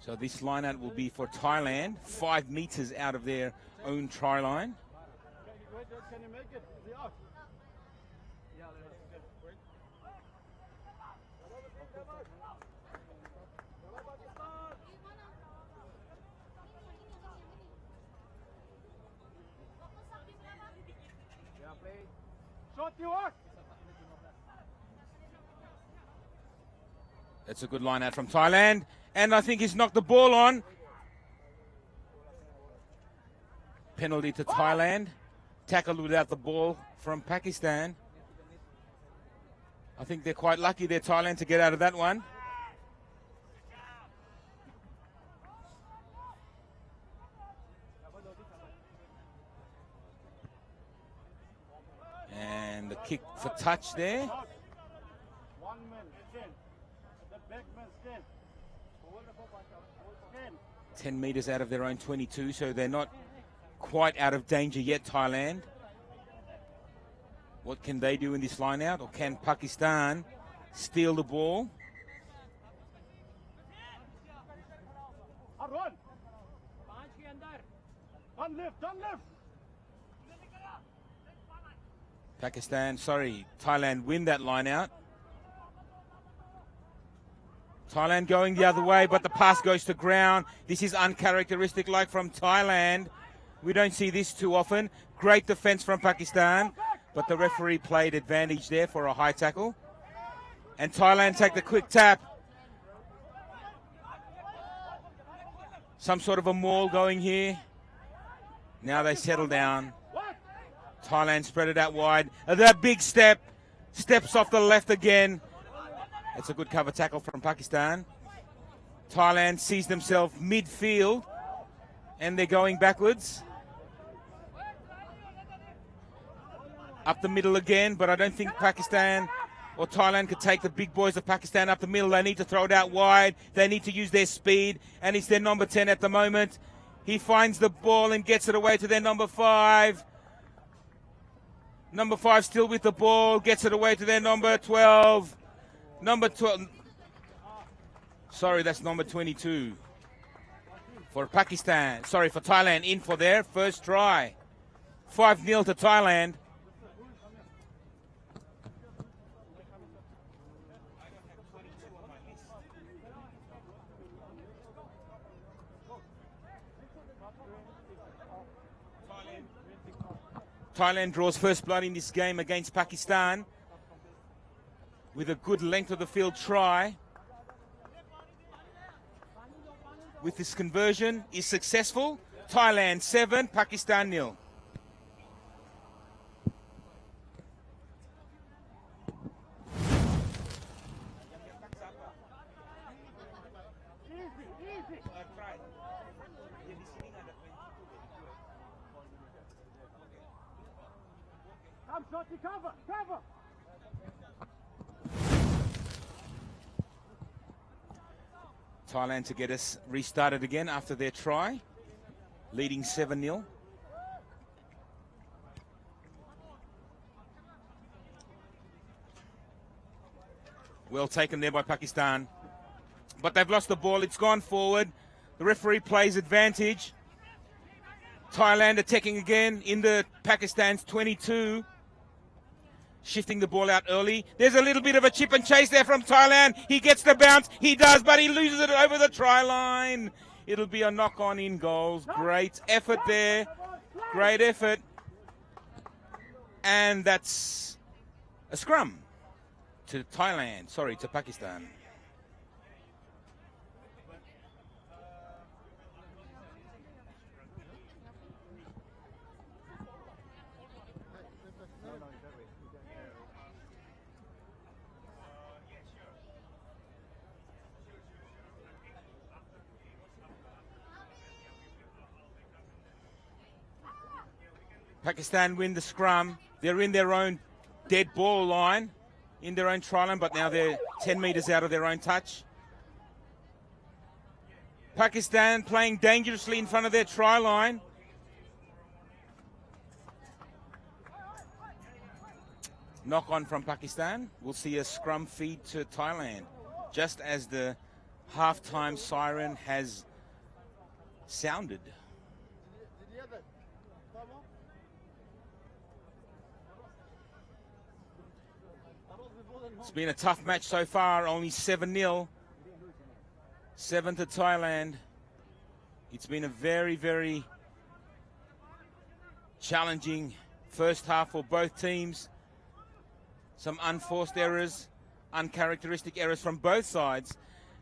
So this line-out will be for Thailand, 5 meters out of their own try line. Can you make it? Is it out? Shot you out. That's a good line out from Thailand. And I think he's knocked the ball on. Penalty to Thailand. Tackled without the ball from Pakistan. I think they're quite lucky there, Thailand, to get out of that one. And the kick for touch there. 1 man, 10. The back man, 10. 10 meters out of their own 22, so they're not quite out of danger yet, Thailand. What can they do in this line out? Or can Pakistan steal the ball? Run! Don't lift, don't lift! Thailand win that line out. Thailand going the other way, but the pass goes to ground. This is uncharacteristic like from Thailand. We don't see this too often. Great defense from Pakistan, but the referee played advantage there for a high tackle. And Thailand take the quick tap. Some sort of a maul going here. Now they settle down. Thailand spread it out wide. That big step. Steps off the left again. It's a good cover tackle from Pakistan. Thailand sees themselves midfield and they're going backwards. Up the middle again, but I don't think Pakistan or Thailand could take the big boys of Pakistan up the middle. They need to throw it out wide. They need to use their speed, and it's their number 10 at the moment. He finds the ball and gets it away to their number 5. Number 5 still with the ball, gets it away to their number 12. Number 12. Sorry, that's number 22 for Pakistan. Sorry, for Thailand in for their first try. 5-0 to Thailand. Thailand draws first blood in this game against Pakistan with a good length of the field try. With this conversion is successful. Thailand 7, Pakistan 0. Come, Shorty, cover, cover. Thailand to get us restarted again after their try, leading 7-0. Well taken there by Pakistan. But they've lost the ball. It's gone forward. The referee plays advantage. Thailand attacking again in the Pakistan's 22. Shifting the ball out early. There's a little bit of a chip and chase there from Thailand. He gets the bounce. He does, but he loses it over the try line. It'll be a knock-on in goals. Great effort there. Great effort. And that's a scrum to Thailand. Sorry, to Pakistan. Pakistan win the scrum. They're in their own dead ball line, in their own try line, but now they're 10 metres out of their own touch. Pakistan playing dangerously in front of their try line. Knock on from Pakistan. We'll see a scrum feed to Thailand, just as the halftime siren has sounded. It's been a tough match so far, only 7-0. 7 to Thailand. It's been a very, very challenging first half for both teams. Some unforced errors, uncharacteristic errors from both sides.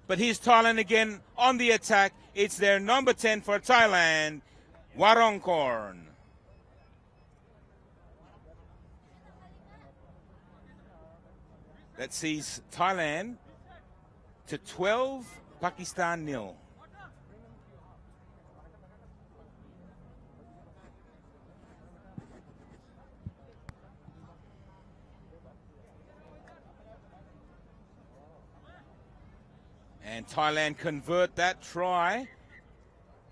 But here's Thailand again on the attack. It's their number 10 for Thailand, Warongkorn. That sees Thailand to 12, Pakistan 0. And Thailand convert that try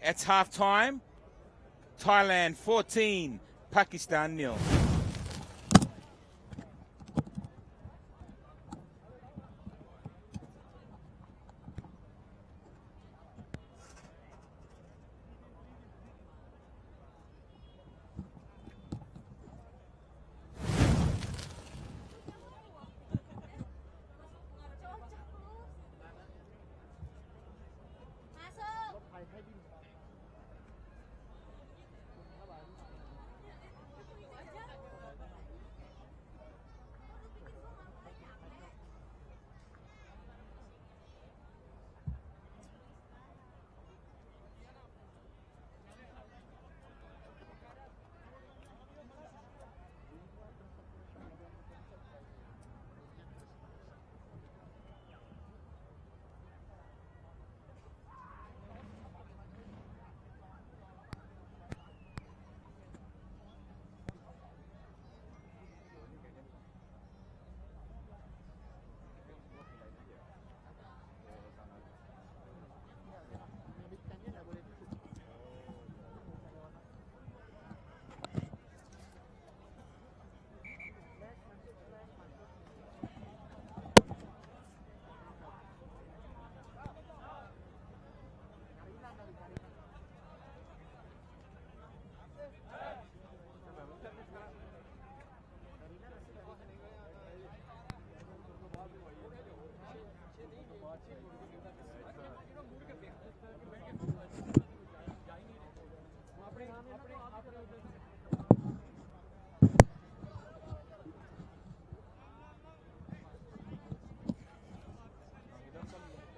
at halftime. Thailand 14, Pakistan 0.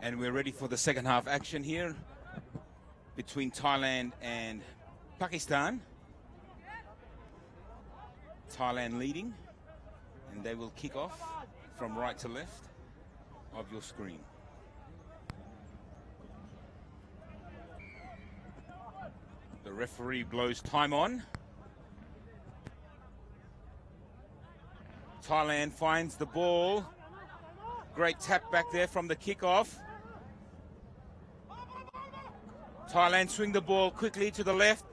And we're ready for the second half action here between Thailand and Pakistan. Thailand leading, and they will kick off from right to left of your screen. The referee blows time on. Thailand finds the ball. Great tap back there from the kickoff. Thailand swing the ball quickly to the left,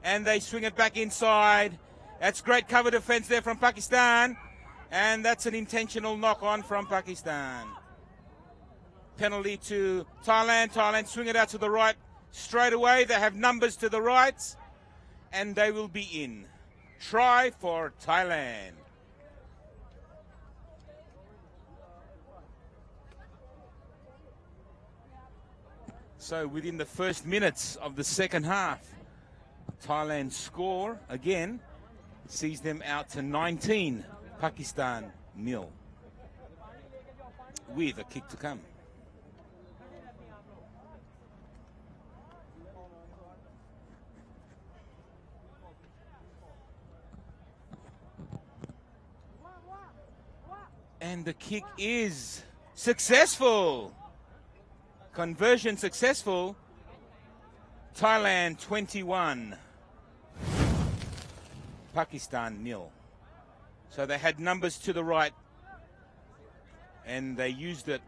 and they swing it back inside. That's great cover defense there from Pakistan, and that's an intentional knock on from Pakistan. Penalty to Thailand. Thailand swing it out to the right straight away. They have numbers to the right, and they will be in. Try for Thailand. So within the first minutes of the second half, Thailand's score again sees them out to 19, Pakistan 0, with a kick to come. And the kick is successful. Conversion successful. Thailand 21, Pakistan 0. So they had numbers to the right, and they used it.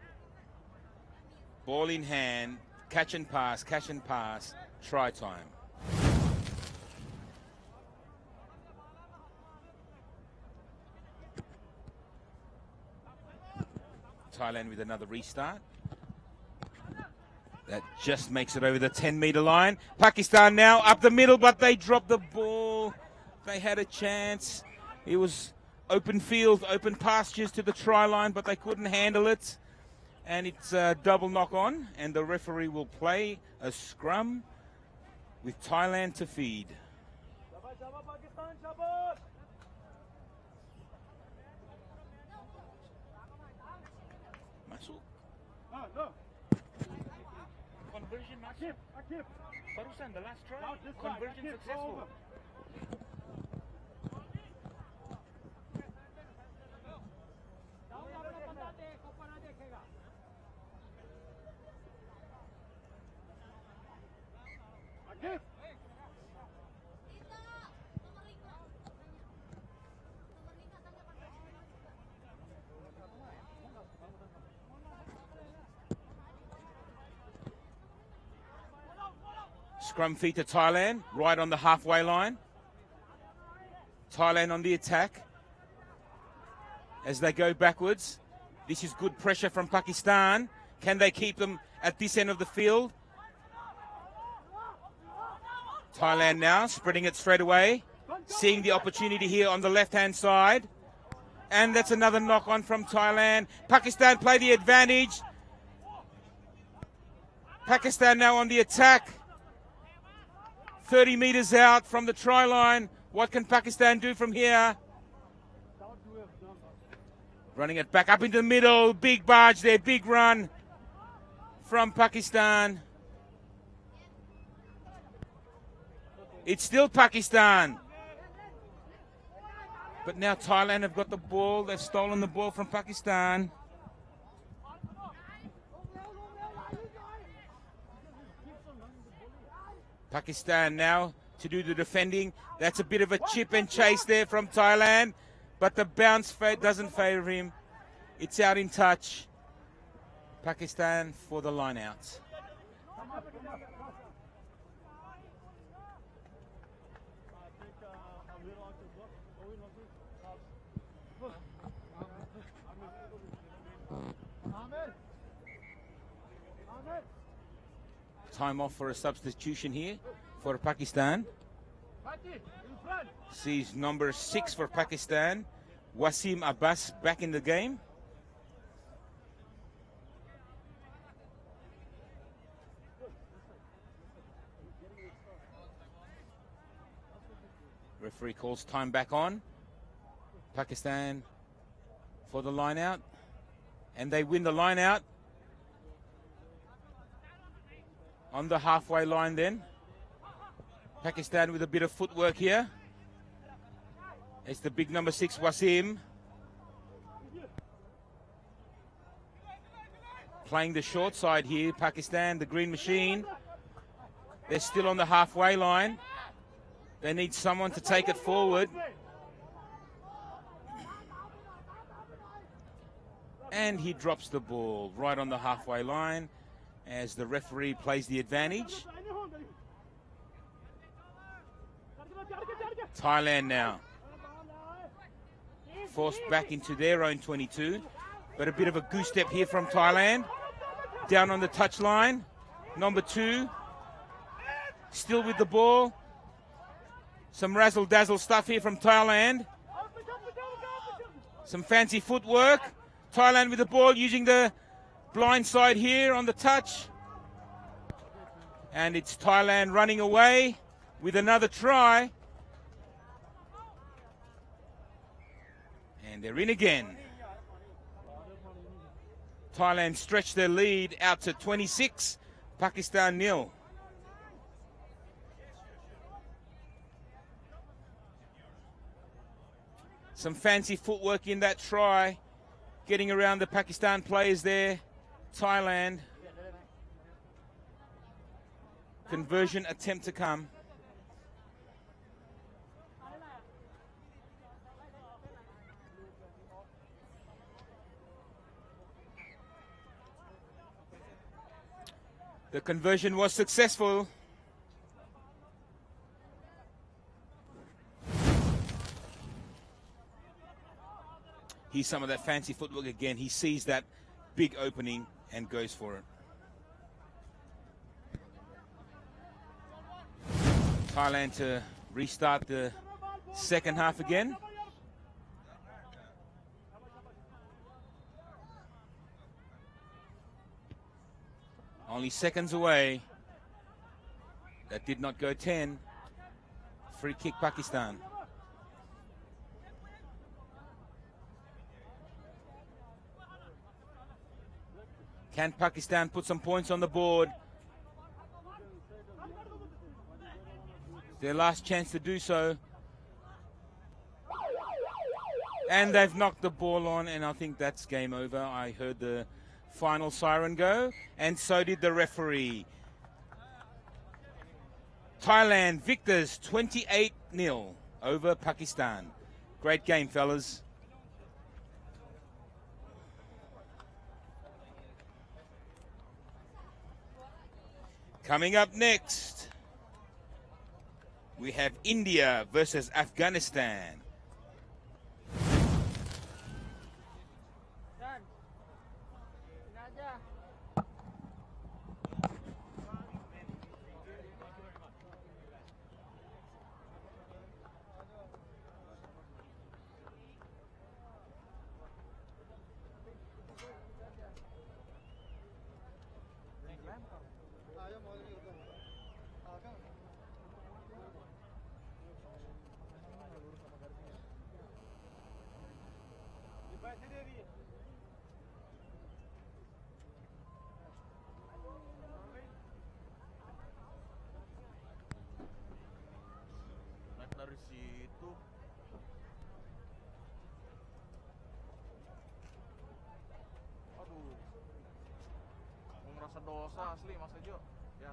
Ball in hand, catch and pass, try time. Thailand with another restart. That just makes it over the 10-meter line. Pakistan now up the middle, but they dropped the ball. They had a chance. It was open field, open pastures to the try line, but they couldn't handle it. And it's a double knock on, and the referee will play a scrum with Thailand to feed. No. Conversion, Akif. Barusan, the last try. Conversion successful. Akif. Scrum feed to Thailand, right on the halfway line. Thailand on the attack as they go backwards. This is good pressure from Pakistan. Can they keep them at this end of the field? Thailand now spreading it straight away, seeing the opportunity here on the left-hand side. And that's another knock on from Thailand. Pakistan play the advantage. Pakistan now on the attack. 30 meters out from the try line. What can Pakistan do from here? Running it back up into the middle. Big barge there, big run from Pakistan. It's still Pakistan. But now Thailand have got the ball. They've stolen the ball from Pakistan. Pakistan now to do the defending. That's a bit of a chip and chase there from Thailand, but the bounce doesn't favour him. It's out in touch. Pakistan for the line out. Time off for a substitution here for Pakistan. Sees number 6 for Pakistan, Wasim Abbas, back in the game. Referee calls time back on. Pakistan for the line out, and they win the line out. on the halfway line then. Pakistan with a bit of footwork here. It's the big number 6, Wasim. Playing the short side here, Pakistan, the green machine. They're still on the halfway line. They need someone to take it forward. And he drops the ball right on the halfway line as the referee plays the advantage. Thailand now forced back into their own 22. But a bit of a goose step here from Thailand. Down on the touchline. Number 2. Still with the ball. Some razzle-dazzle stuff here from Thailand. Some fancy footwork. Thailand with the ball using the blind side here on the touch. And it's Thailand running away with another try. And they're in again. Thailand stretched their lead out to 26. Pakistan 0. Some fancy footwork in that try. Getting around the Pakistan players there. Thailand. Conversion attempt to come. The conversion was successful. Here's some of that fancy footwork again. He sees that big opening and goes for it. Thailand to restart the second half again. Only seconds away. That did not go 10. Free kick Pakistan. Can Pakistan put some points on the board? Their last chance to do so. And they've knocked the ball on, and I think that's game over. I heard the final siren go, and so did the referee. Thailand victors 28-0 over Pakistan. Great game, fellas. Coming up next, we have India versus Afghanistan. Dari situ. Aduh. Mau ngerasa dosa asli Mas Ejo. Ya.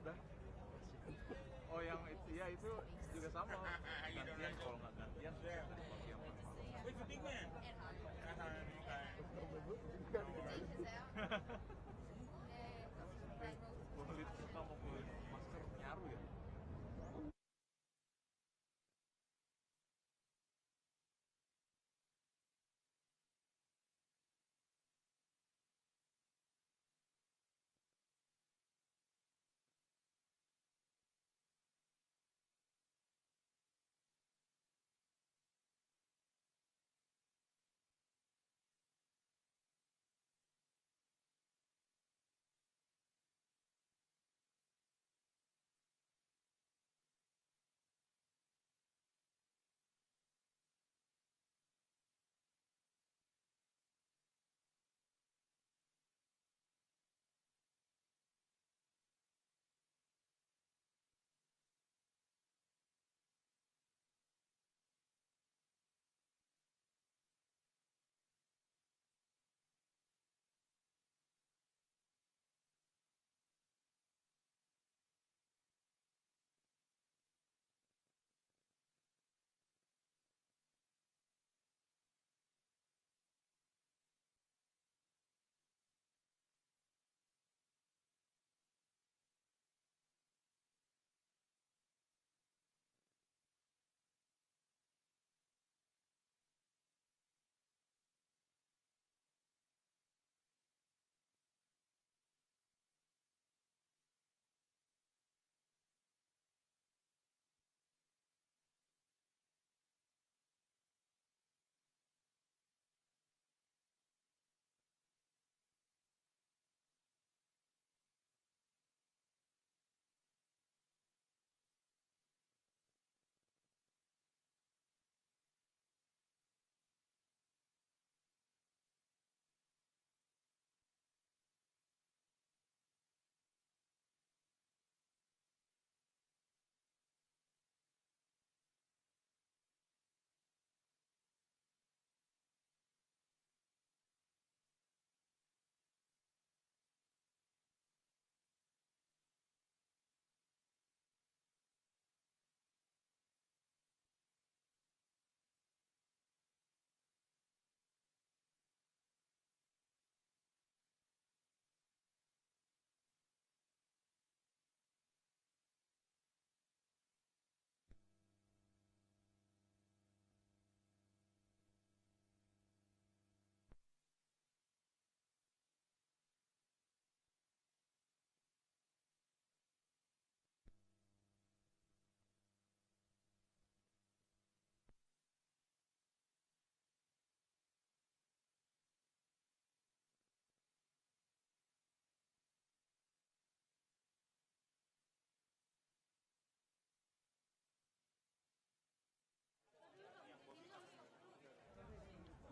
udah. Oh yang itu ya itu juga sama. Gantian kalau nggak gantian dari pelatih yang pertama. Kulit muka mau kulit masker nyaru ya.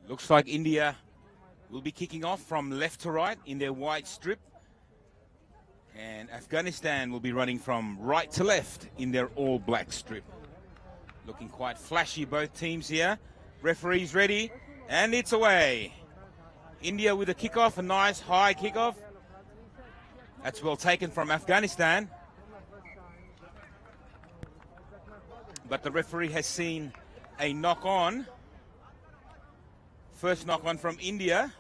Looks like India will be kicking off from left to right in their white strip. And Afghanistan will be running from right to left in their all black strip. Looking quite flashy, both teams here. Referee's ready, and it's away. India with a kickoff, a nice high kickoff. That's well taken from Afghanistan. But the referee has seen a knock on. First knock on from India,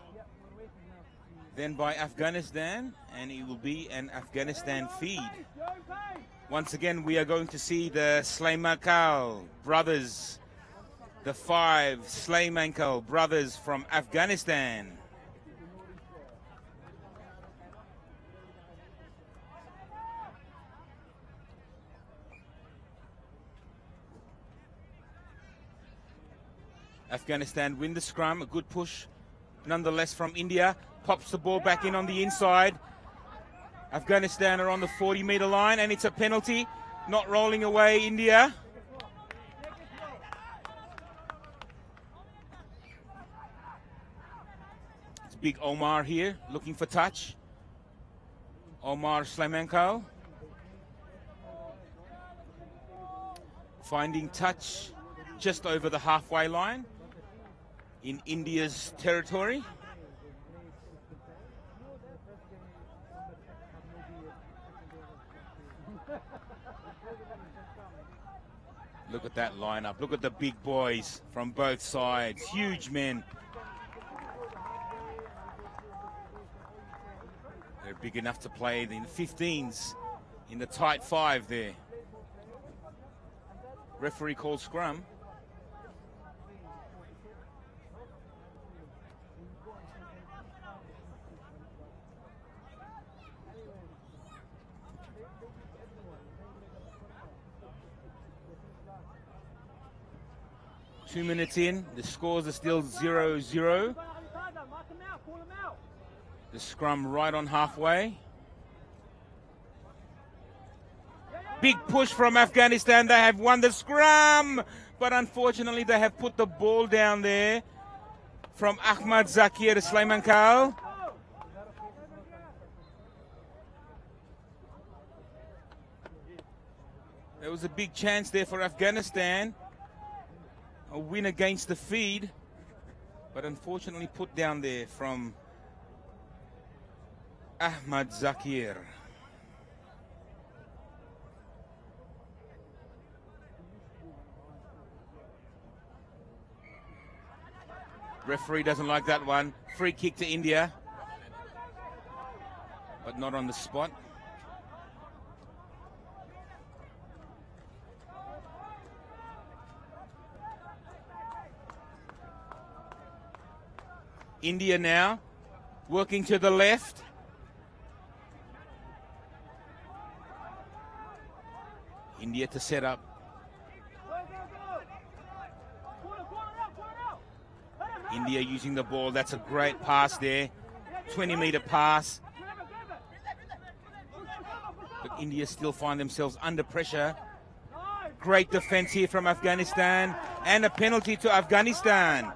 then by Afghanistan, and it will be an Afghanistan feed. Once again, we are going to see the Slaymankal brothers, the 5 Slaymankal brothers from Afghanistan. Afghanistan win the scrum, a good push nonetheless from India. Pops the ball back in on the inside. Afghanistan are on the 40-meter line, and it's a penalty. Not rolling away, India. It's big Omar here, looking for touch. Omar Slaymankal finding touch just over the halfway line in India's territory. Look at that lineup. Look at the big boys from both sides. Huge men. They're big enough to play in the 15s in the tight 5 there. Referee called scrum. Two minutes in, the scores are still 0-0. The scrum right on halfway. Big push from Afghanistan. They have won the scrum, but unfortunately they have put the ball down there from Ahmad Zakir Sulaimankal. There was a big chance there for Afghanistan. A win against the feed, but unfortunately put down there from Ahmad Zakir. Referee doesn't like that one. Free kick to India, but not on the spot. India now working to the left. India to set up. India using the ball. That's a great pass there. 20-meter pass. But India still find themselves under pressure. Great defense here from Afghanistan. And a penalty to Afghanistan.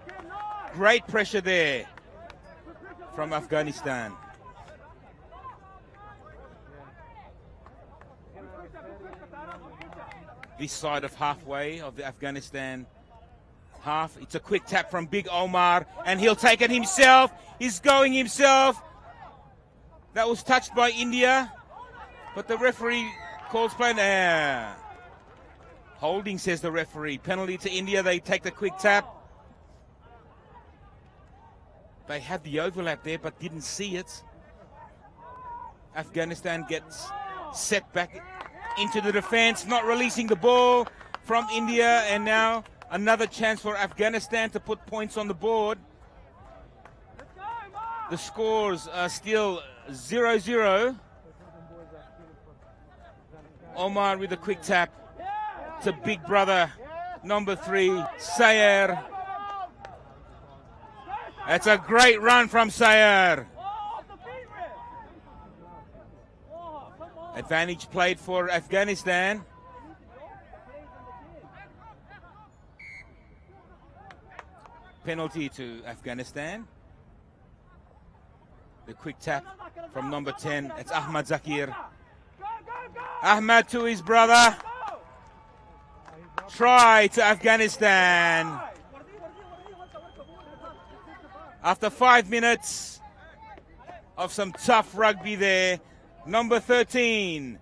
Great pressure there from Afghanistan. This side of halfway of the Afghanistan half. It's a quick tap from Big Omar, and he'll take it himself. He's going himself. That was touched by India, but the referee calls play. Holding, says the referee. Penalty to India. They take the quick tap. They had the overlap there, but didn't see it. Afghanistan gets set back into the defense, not releasing the ball from India, and now another chance for Afghanistan to put points on the board. The scores are still 0-0. Omar with a quick tap to big brother, number 3, Sayer. That's a great run from Sayer. Advantage played for Afghanistan. Penalty to Afghanistan. The quick tap from number 10. It's Ahmad Zakir. Ahmad to his brother. Try to Afghanistan. After 5 minutes of some tough rugby there, number 13,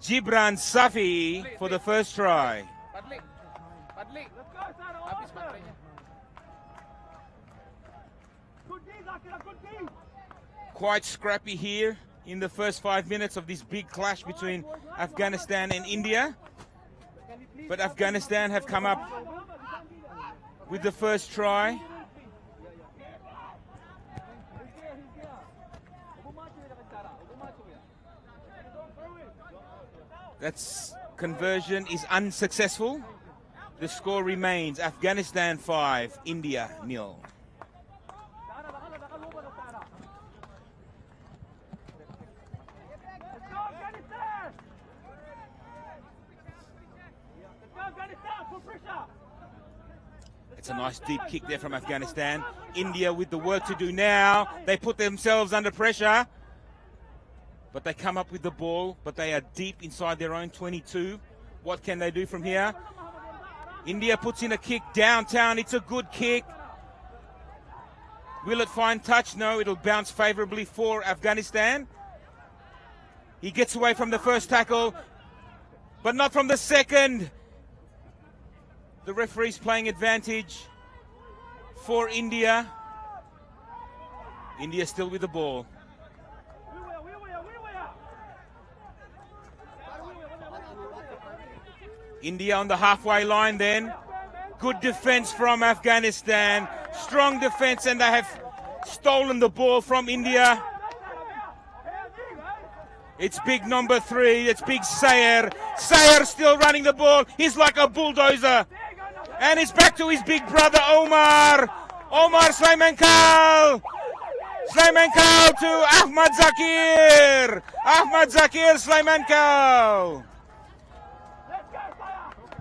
Gibran Safi for the first try. Quite scrappy here in the first 5 minutes of this big clash between Afghanistan and India. But Afghanistan have come up with the first try. That's conversion is unsuccessful. The score remains Afghanistan 5, India 0. It's a nice deep kick there from Afghanistan. India with the work to do now. They put themselves under pressure. But they come up with the ball, but they are deep inside their own 22. What can they do from here? India puts in a kick downtown. It's a good kick. Will it find touch? No, it'll bounce favorably for Afghanistan. He gets away from the first tackle, but not from the second. The referee's playing advantage for India. India still with the ball. India on the halfway line then. Good defense from Afghanistan. Strong defense, and they have stolen the ball from India. It's big number 3. It's big Sayer. Sayer still running the ball. He's like a bulldozer. And he's back to his big brother Omar. Omar Sulaimankal. Sulaimankal to Ahmad Zakir. Ahmad Zakir Sulaimankal.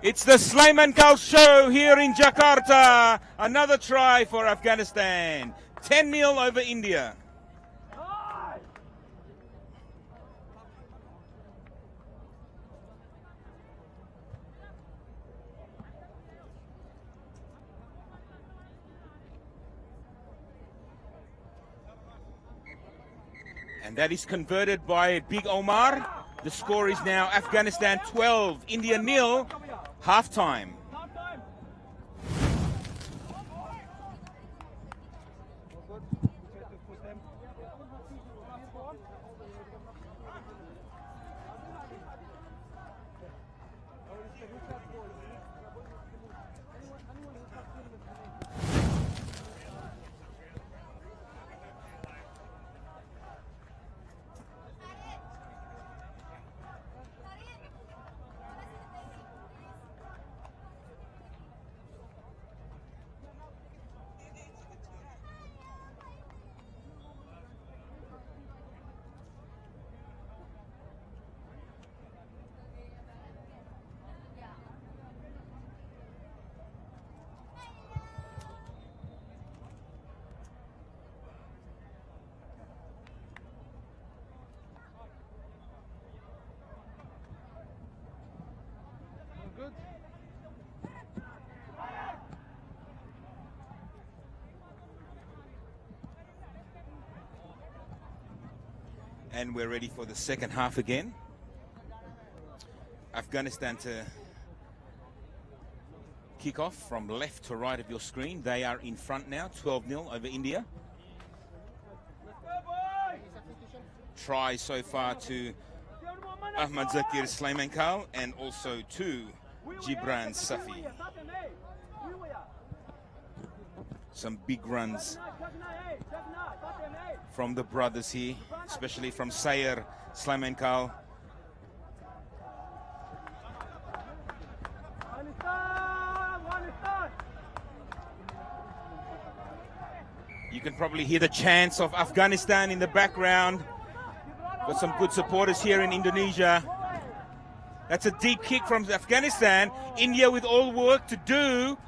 It's the Sulaimankal show here in Jakarta. Another try for Afghanistan. 10-0 over India. And that is converted by Big Omar. The score is now Afghanistan 12, India 0, halftime. And we're ready for the second half again. Afghanistan to kick off from left to right of your screen. They are in front now, 12-0 over India. Try so far to Ahmad Zakir Sulaimankal and also to Gibran Safi. Some big runs from the brothers here, especially from Sayer Sulaimankal. You can probably hear the chants of Afghanistan in the background. Got some good supporters here in Indonesia. That's a deep kick from Afghanistan. India with all work to do.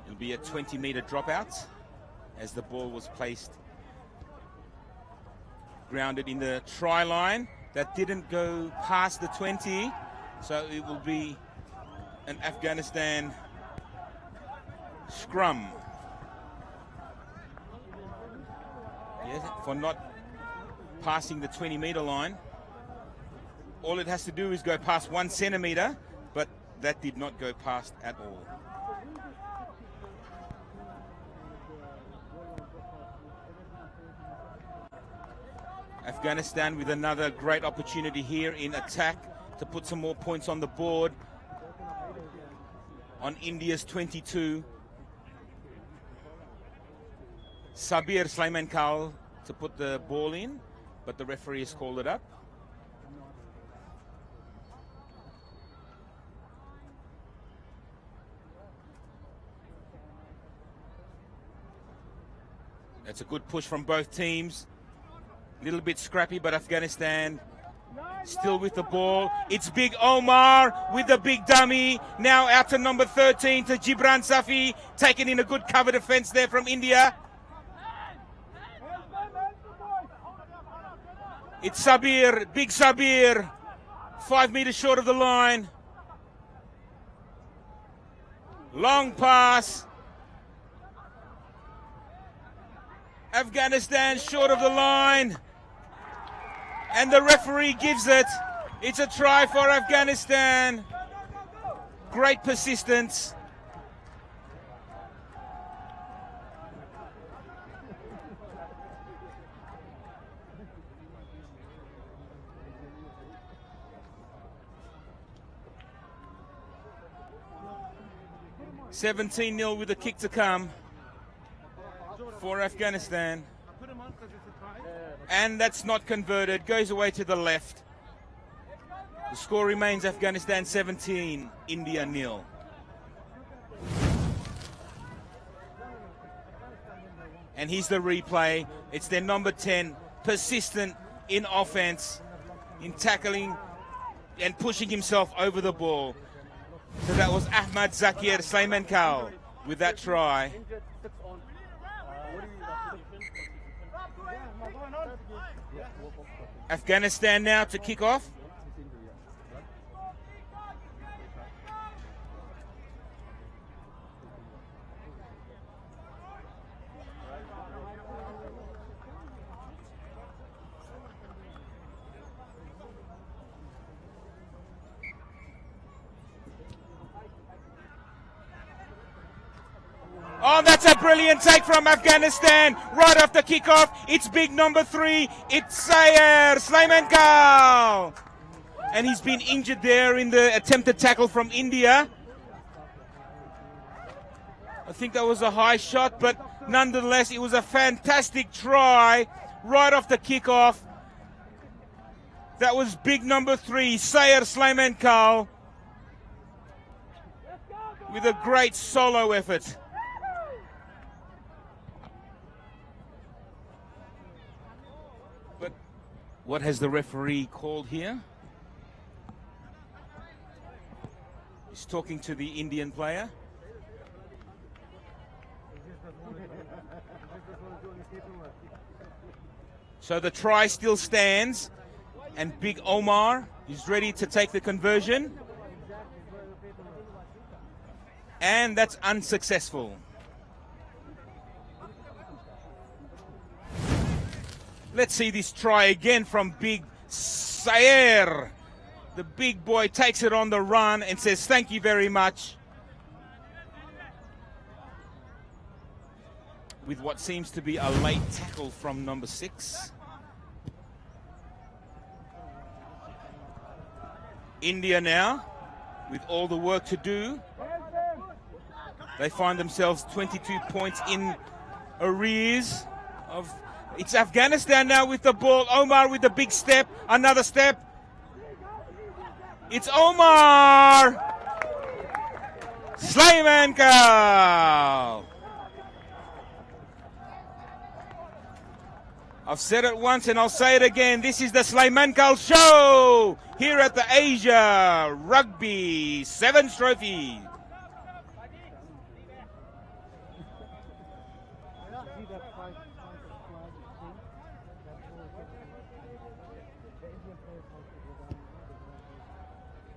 It'll be a 20-meter dropout as the ball was placed, grounded in the try line. That didn't go past the 20, so it will be an Afghanistan scrum. Yes, for not passing the 20-meter line. All it has to do is go past 1 centimeter, but that did not go past at all. Afghanistan with another great opportunity here in attack to put some more points on the board on India's 22. Sabir Sulaimankal to put the ball in, but the referee has called it up. That's a good push from both teams. Little bit scrappy, but Afghanistan still with the ball. It's Big Omar with the big dummy. Now out to number 13 to Gibran Safi. Taken in a good cover defense there from India. It's Sabir, Big Sabir. 5 meters short of the line. Long pass. Afghanistan short of the line. And the referee gives it. It's a try for Afghanistan. Great persistence. $17-0 with a kick to come for Afghanistan. And that's not converted. Goes away to the left. The score remains Afghanistan 17, India 0. And here's the replay. It's their number 10, persistent in offense, in tackling and pushing himself over the ball. So that was Ahmad Zakir Sulaimankal with that try. Afghanistan now to kick off. Oh, that's a brilliant take from Afghanistan. Right off the kickoff, it's big number 3. It's Sayer Sulaimankal. And he's been injured there in the attempted tackle from India. I think that was a high shot, but nonetheless, it was a fantastic try right off the kickoff. That was big number 3, Sayer Sulaimankal, with a great solo effort. But what has the referee called here? He's talking to the Indian player. So the try still stands, and Big Omar is ready to take the conversion. And that's unsuccessful. Let's see this try again from Big Sayer. The big boy takes it on the run and says, "Thank you very much." With what seems to be a late tackle from number 6. India now, with all the work to do. They find themselves 22 points in arrears of... It's Afghanistan now with the ball. Omar with the big step. Another step. It's Omar Sulaimankal. I've said it once and I'll say it again. This is the Sulaimankal Show here at the Asia Rugby Sevens Trophy.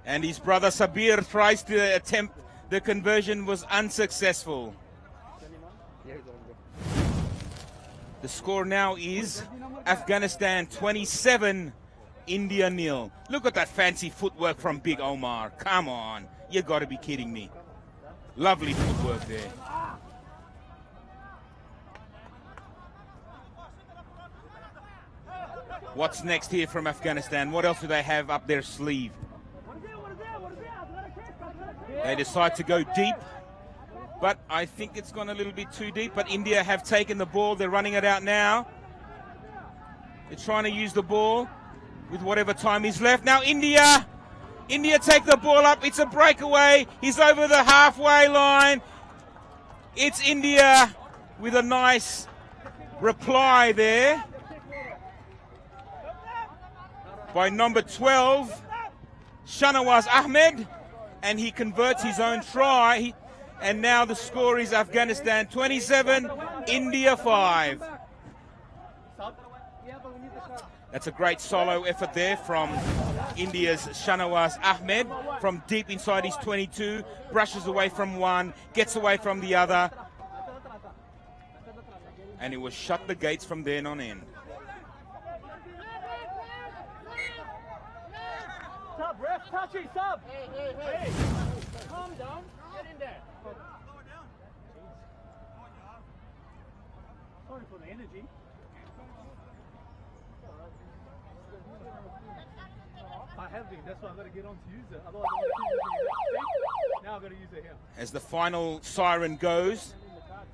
And his brother Sabir tries to attempt the conversion, was unsuccessful. The score now is Afghanistan 27, India 0. Look at that fancy footwork from Big Omar. Come on, you got to be kidding me. Lovely footwork there. What's next here from Afghanistan? What else do they have up their sleeve? They decide to go deep, but I think it's gone a little bit too deep. But India have taken the ball. They're running it out now. They're trying to use the ball with whatever time is left. Now India take the ball up. It's a breakaway. He's over the halfway line. It's India with a nice reply there by number 12, Shanawaz Ahmed. And he converts his own try. And now the score is Afghanistan 27, India 5. That's a great solo effort there from India's Shanawaz Ahmed from deep inside his 22, brushes away from one, gets away from the other. and it was shut the gates from then on in. Sub, ref, touchy, sub. Hey. Calm down. Get in there. Sorry for the energy. I have been. That's why I'm going to get on to use it. Otherwise, I'm going to keep using it. Now I'm going to use it here. As the final siren goes,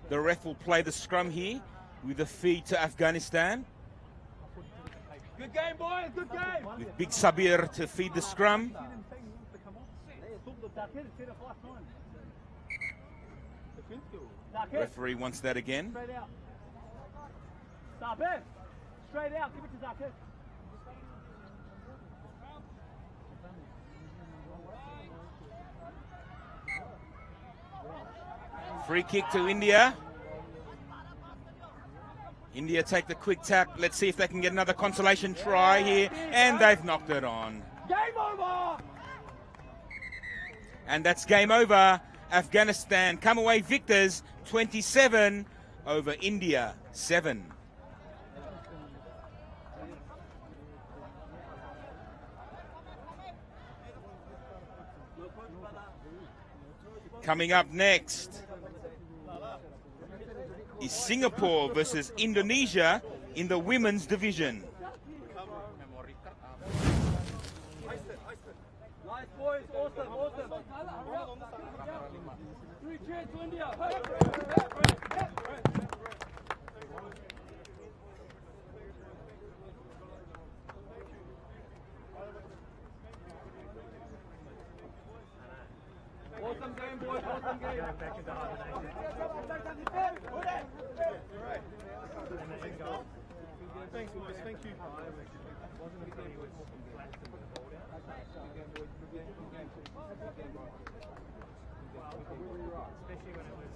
the ref will play the scrum here with a feed to Afghanistan. Good game, boys. Good game. With Big Sabir to feed the scrum. Referee wants that again. Straight out. Sabir. Straight out. Give it to Zakir. Free kick to India. India take the quick tap. Let's see if they can get another consolation try here. And they've knocked it on. Game over! And that's game over. Afghanistan come away victors, 27 over India, 7. Coming up next is Singapore versus Indonesia in the women's division. Nice boys, awesome, awesome. 3 cheers to India. Awesome game, boys, awesome game. Thanks, boys, thank you. Especially when it was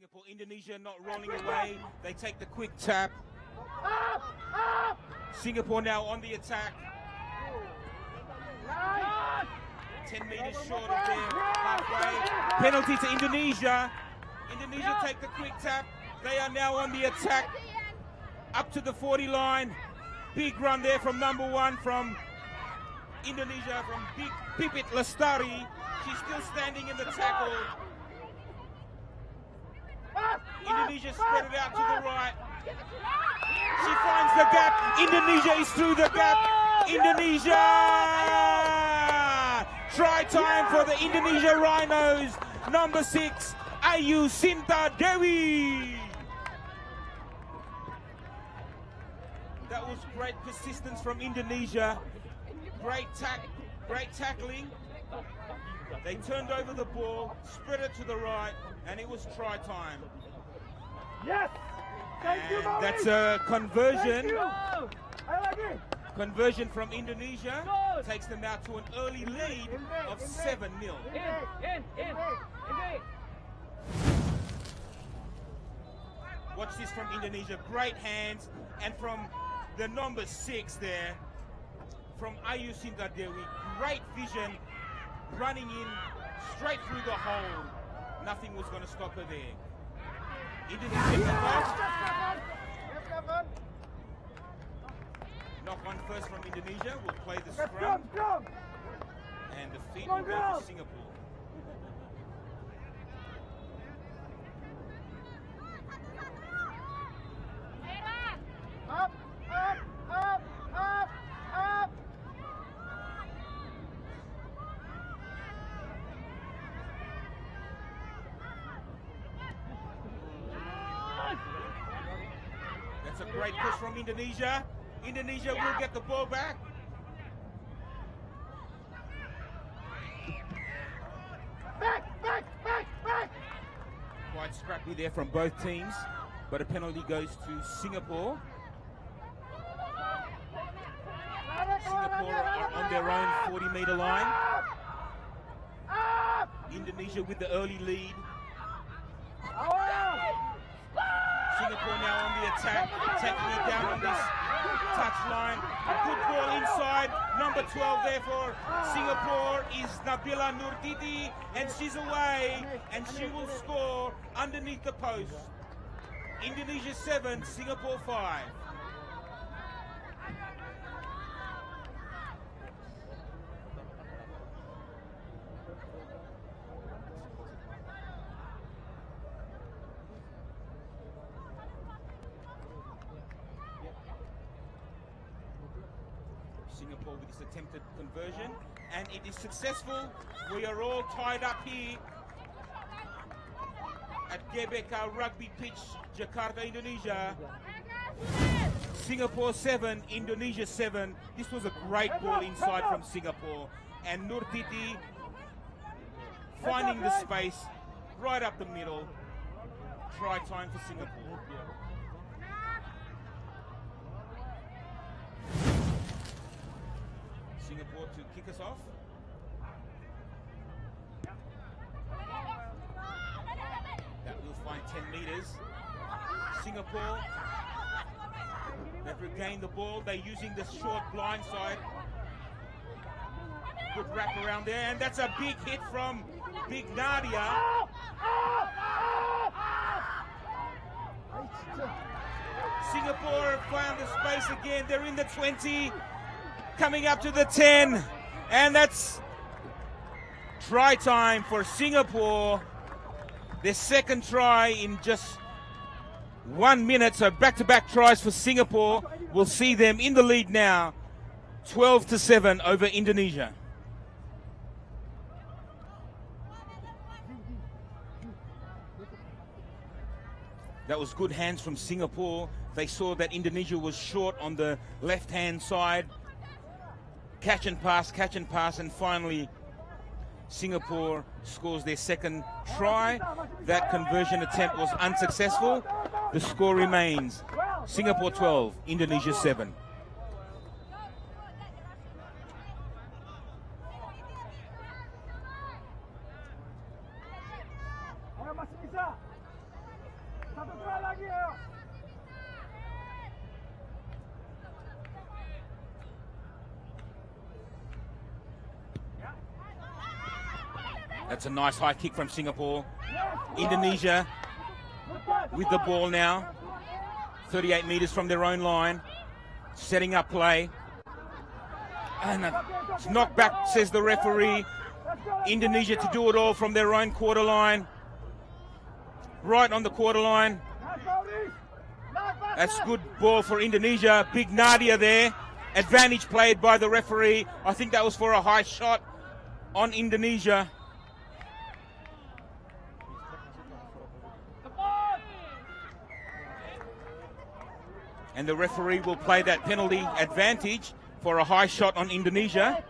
Singapore, Indonesia not rolling away. They take the quick tap. Singapore now on the attack. 10 meters short of their halfway. Penalty to Indonesia. Indonesia take the quick tap. They are now on the attack. Up to the 40 line. Big run there from number 1 from Indonesia, from Big Pipit Lestari. She's still standing in the tackle. Indonesia spread it out to the right. She finds the gap. Indonesia is through the gap. Indonesia! Try time for the Indonesia Rhinos. Number 6, Ayu Sinta Dewi. That was great persistence from Indonesia. Great tackling. They turned over the ball, spread it to the right, and it was try time. Yes! Thank you, And that's a conversion. Thank you. I like it. Conversion from Indonesia takes them now to an early lead of 7-0. Watch this from Indonesia. Great hands. And from the number 6 there, from Ayu Sinta Dewi. Great vision. Running in straight through the hole. Nothing was going to stop her there. Indonesia knock on first from Indonesia. Will play the scrum. And the feet will go to Singapore. Up, up, up, up, up. That's a great push from Indonesia. Indonesia will get the ball back. Back. Quite scrappy there from both teams, but a penalty goes to Singapore. Singapore are on their own 40-meter line. Indonesia with the early lead. Singapore now on the attack, taking it down on this touchline. A good ball inside. Number 12 there for Singapore is Nabila Nurtiti, and she's away, and she will score underneath the post. Indonesia 7, Singapore 5. Singapore with this attempted conversion, and it is successful. We are all tied up here at GBK Rugby Pitch, Jakarta, Indonesia. Singapore 7, Indonesia 7. This was a great ball inside from Singapore, and Nurtiti finding the space right up the middle. Try time for Singapore. Singapore to kick us off. That will find 10 meters. Singapore, they've regained the ball. They're using the short blind side. Good wrap around there, and that's a big hit from Big Nadia. Singapore have found the space again. They're in the 20. Coming up to the 10, and that's try time for Singapore. Their second try in just 1 minute, so back-to-back tries for Singapore. We'll see them in the lead now, 12-7 over Indonesia. That was good hands from Singapore. They saw that Indonesia was short on the left-hand side. Catch and pass, and finally Singapore scores their second try. That conversion attempt was unsuccessful. The score remains Singapore 12, Indonesia 7. Satu try lagi ya. That's a nice high kick from Singapore. Indonesia with the ball now. 38 metres from their own line. Setting up play. And it's knocked back, says the referee. Indonesia to do it all from their own quarter line. Right on the quarter line. That's good ball for Indonesia. Big Nadia there. Advantage played by the referee. I think that was for a high shot on Indonesia. And the referee will play that penalty advantage for a high shot on Indonesia.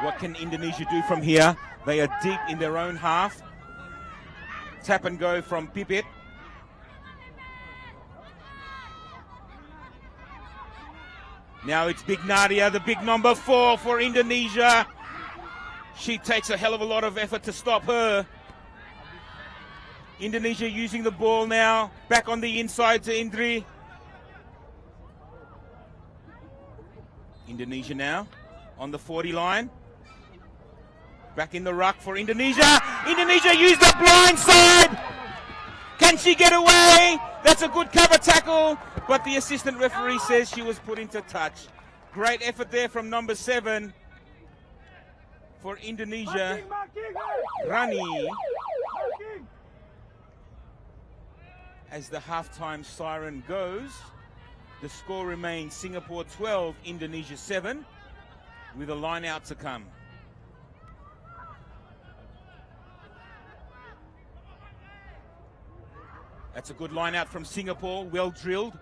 What can Indonesia do from here? They are deep in their own half. Tap and go from Pipit. Now it's Big Nadia, the big number 4 for Indonesia. She takes a hell of a lot of effort to stop her. Indonesia using the ball now. Back on the inside to Indri. Indonesia now on the 40 line. Back in the ruck for Indonesia. Indonesia used the blind side. Can she get away? That's a good cover tackle. But the assistant referee says she was put into touch. Great effort there from number 7 for Indonesia. Rani. As the halftime siren goes, the score remains Singapore 12, Indonesia 7, with a line out to come. That's a good line out from Singapore, well drilled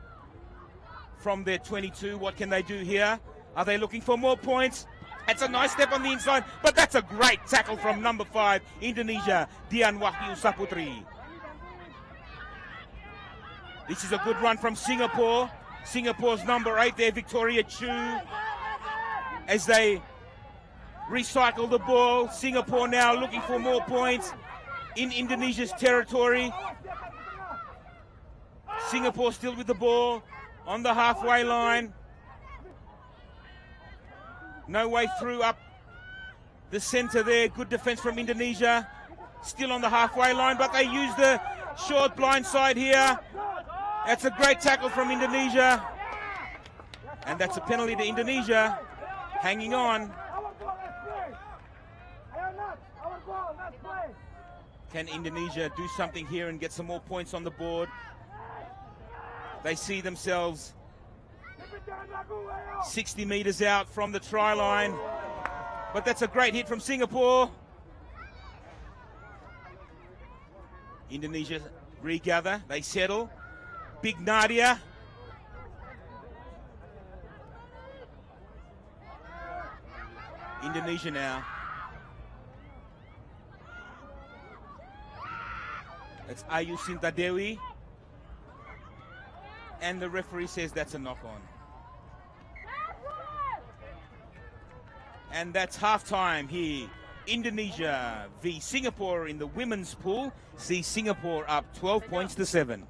from their 22. What can they do here? Are they looking for more points? That's a nice step on the inside, but that's a great tackle from number 5, Indonesia, Dian Wahyu Saputri. This is a good run from Singapore. Singapore's number 8 there, Victoria Chu. As they recycle the ball, Singapore now looking for more points in Indonesia's territory. Singapore still with the ball on the halfway line. No way through up the center there. Good defense from Indonesia. Still on the halfway line, but they use the short blind side here. That's a great tackle from Indonesia. And that's a penalty to Indonesia. Hanging on. Can Indonesia do something here and get some more points on the board? They see themselves 60 meters out from the try line. But that's a great hit from Singapore. Indonesia regather, they settle. Big Nadia. Indonesia now. It's Ayu Sinta Dewi. And the referee says that's a knock-on. And that's halftime here. Indonesia v Singapore in the women's pool. See Singapore up 12 points to 7.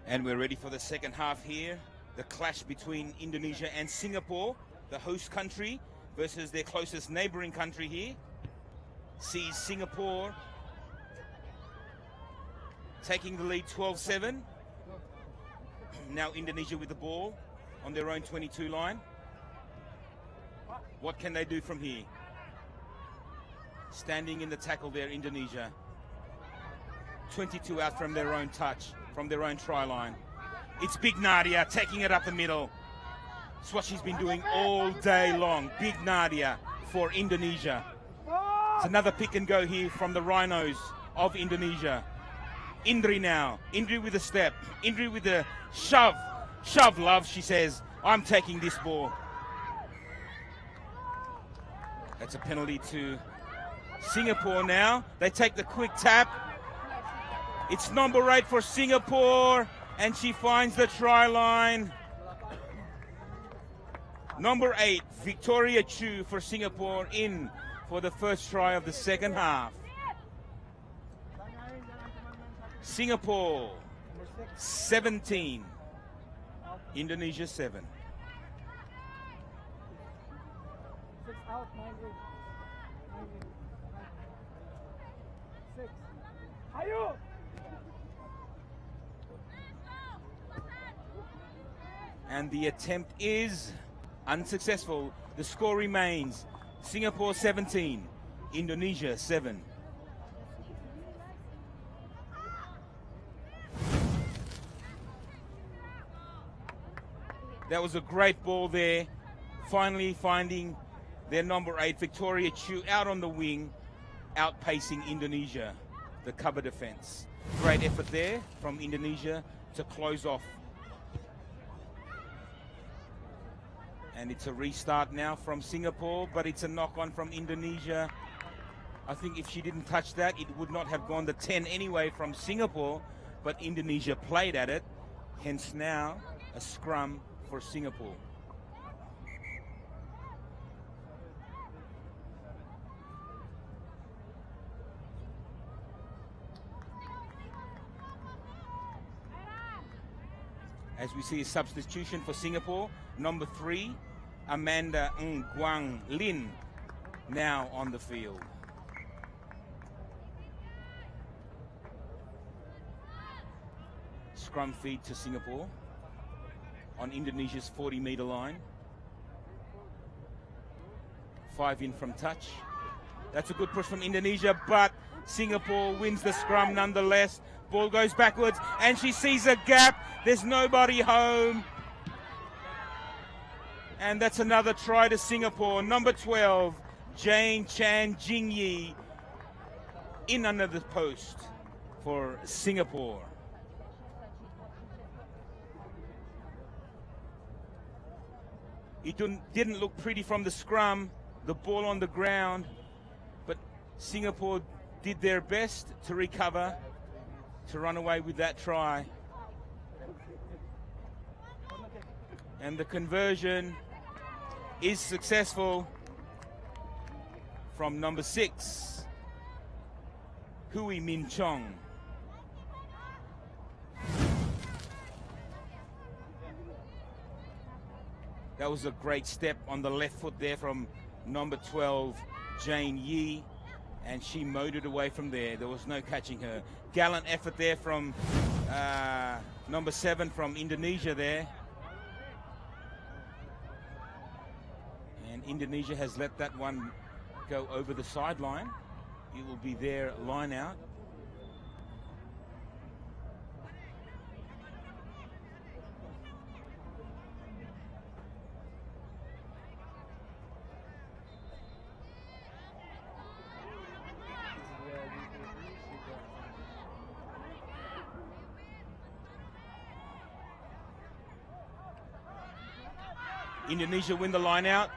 And we're ready for the second half here. The clash between Indonesia and Singapore, the host country, versus their closest neighboring country here. Sees Singapore taking the lead 12-7. Now Indonesia with the ball on their own 22 line. What can they do from here? Standing in the tackle there, Indonesia. 22 out from their own touch, from their own try line. It's Big Nadia taking it up the middle. It's what she's been doing all day long. Big Nadia for Indonesia. It's another pick and go here from the Rhinos of Indonesia. Indri now. Indri with a step. Indri with a shove. Shove, love, she says. I'm taking this ball. That's a penalty to Singapore now. They take the quick tap. It's number 8 for Singapore, and she finds the try line. Number 8, Victoria Chu for Singapore, in for the first try of the second half. Singapore 17, Indonesia 7. 6 out, 9 in. 6. Ayo! And the attempt is unsuccessful. The score remains Singapore 17, Indonesia 7. That was a great ball there. Finally finding their number 8, Victoria Chu, out on the wing, outpacing Indonesia, the cover defense. Great effort there from Indonesia to close off. And it's a restart now from Singapore, but it's a knock-on from Indonesia. I think if she didn't touch that, it would not have gone to 10 anyway from Singapore, but Indonesia played at it. Hence now a scrum for Singapore. As we see a substitution for Singapore, number 3, Amanda Nguyen Lin, now on the field. Scrum feed to Singapore on Indonesia's 40-meter line. 5 in from touch. That's a good push from Indonesia, but Singapore wins the scrum nonetheless. Ball goes backwards, and she sees a gap. There's nobody home. And that's another try to Singapore. Number 12, Jane Chan Jingyi, in under the post for Singapore. It didn't look pretty from the scrum, the ball on the ground, but Singapore did their best to recover, to run away with that try. And the conversion is successful from number 6, Hui Min Chong. That was a great step on the left foot there from number 12, Jane Yi, and she motored away from there. There was no catching her. Gallant effort there from number 7 from Indonesia there. And Indonesia has let that one go over the sideline. It will be their line out. Indonesia win the line out.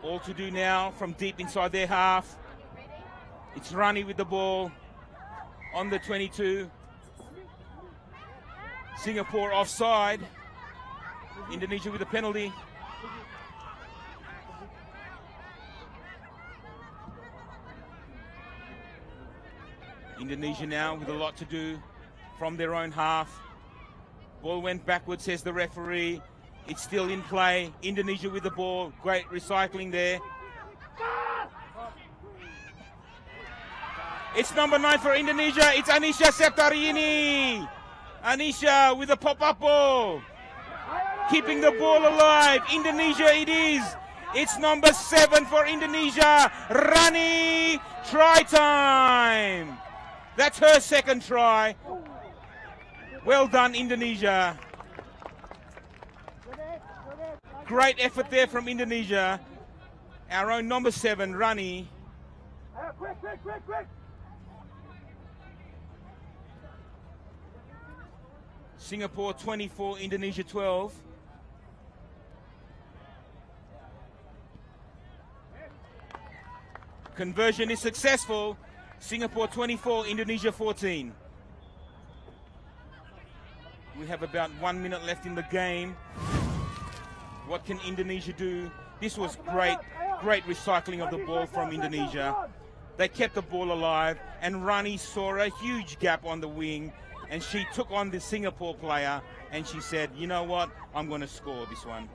All to do now from deep inside their half. It's Rani with the ball. on the 22. Singapore offside. Indonesia with a penalty. Indonesia now with a lot to do from their own half. Ball went backwards, says the referee. It's still in play. Indonesia with the ball. Great recycling there. It's number 9 for Indonesia. It's Anisha Septarini. Anisha with a pop-up ball. Keeping the ball alive. Indonesia it is. It's number 7 for Indonesia. Rani. Try time. That's her second try. Well done, Indonesia. Great effort there from Indonesia. Our own number 7, Rani. Quick, quick, quick, quick. Singapore 24, Indonesia 12. Conversion is successful. Singapore 24, Indonesia 14. We have about 1 minute left in the game. What can Indonesia do? This was great recycling of the ball from Indonesia. They kept the ball alive, and Rani saw a huge gap on the wing, and she took on the Singapore player, and she said, you know what, I'm going to score this one.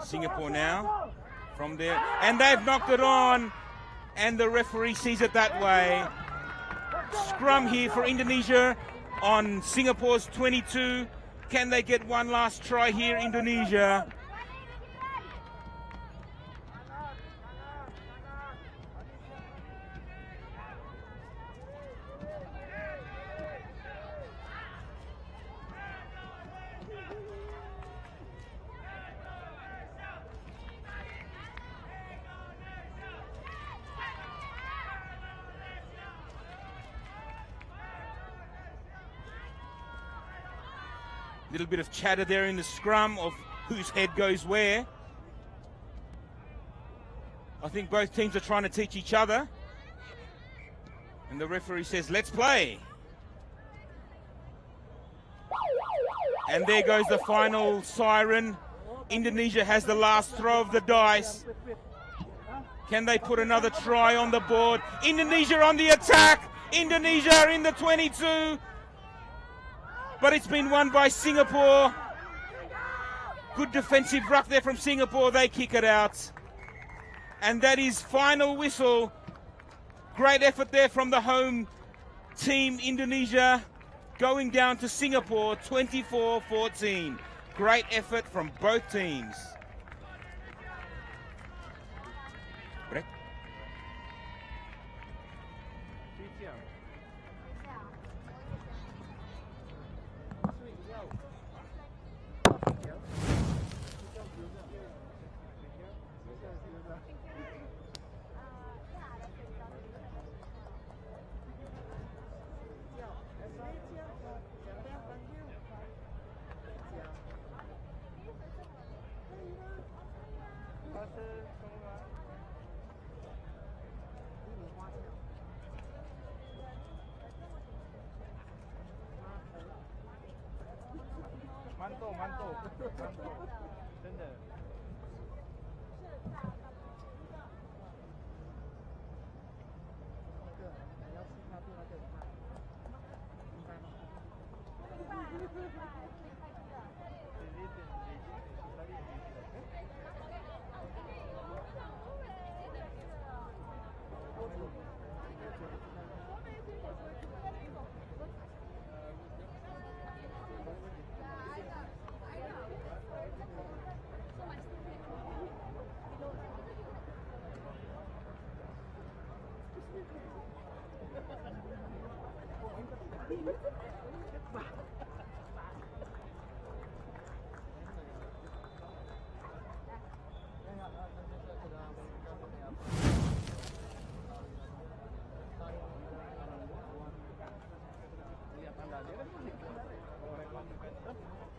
Singapore now from there, and they've knocked it on, and the referee sees it that way. Scrum here for Indonesia on Singapore's 22. Can they get one last try here, Indonesia? Little bit of chatter there in the scrum of whose head goes where. I think both teams are trying to teach each other. And the referee says, let's play. And there goes the final siren. Indonesia has the last throw of the dice. Can they put another try on the board? Indonesia on the attack. Indonesia in the 22. But it's been won by Singapore. Good defensive ruck there from Singapore. They kick it out. And that is final whistle. Great effort there from the home team, Indonesia, going down to Singapore, 24-14. Great effort from both teams. Break. Mantul. 真的。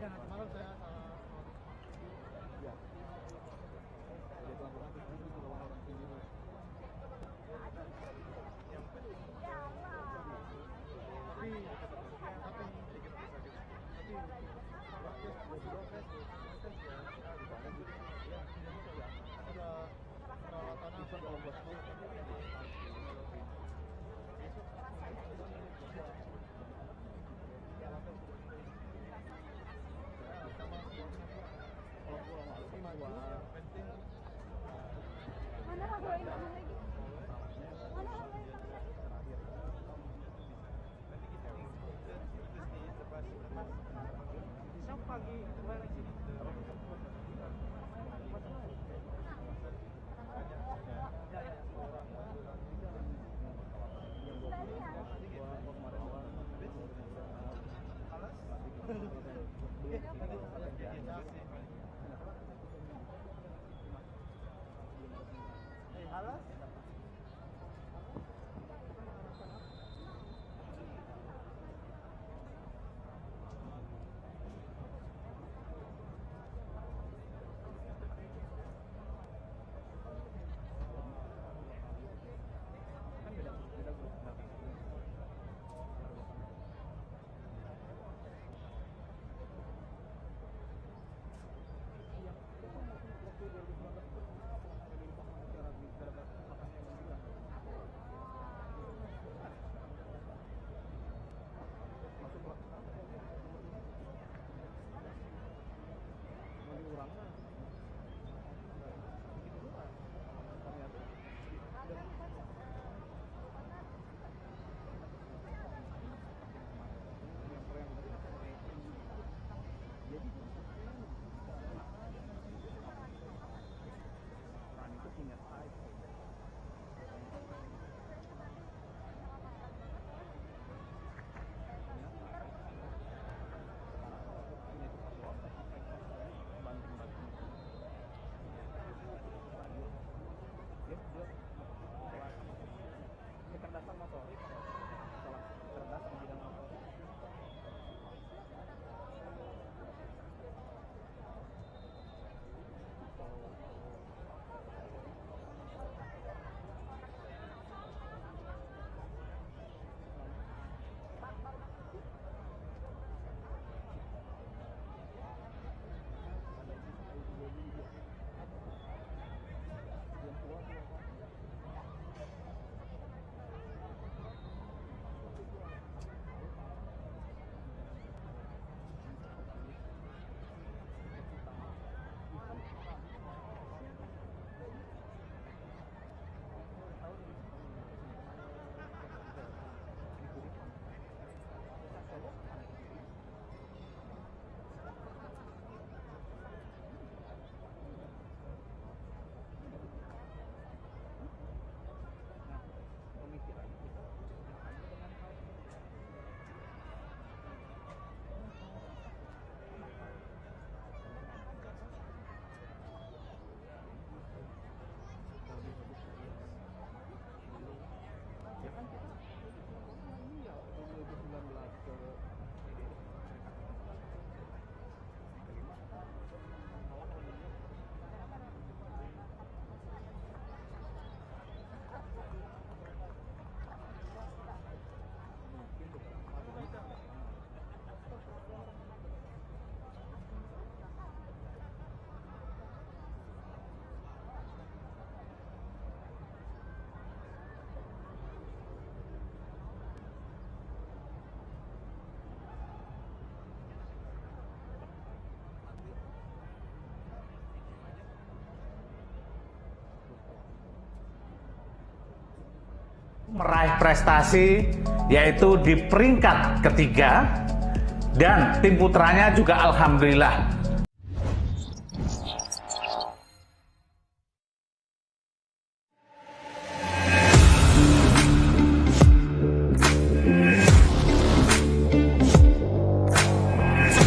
Ya, kemarin saya meraih prestasi yaitu di peringkat ketiga, dan tim putranya juga alhamdulillah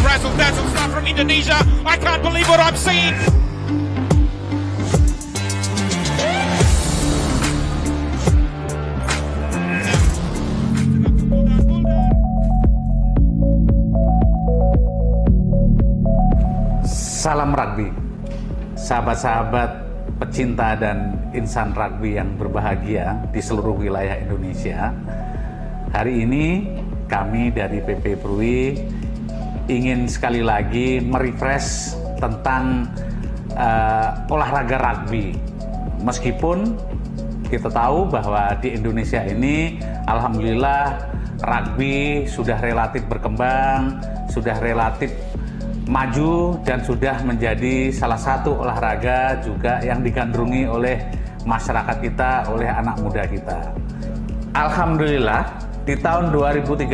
Razzle-dazzle stuff from Indonesia. I can't believe what I'm seeing. Salam rugby, sahabat-sahabat pecinta dan insan rugby yang berbahagia di seluruh wilayah Indonesia. Hari ini kami dari PP Prui ingin sekali lagi merefresh tentang olahraga rugby. Meskipun kita tahu bahwa di Indonesia ini alhamdulillah rugby sudah relatif berkembang, sudah relatif maju, dan sudah menjadi salah satu olahraga juga yang digandrungi oleh masyarakat kita, oleh anak muda kita. Alhamdulillah di tahun 2013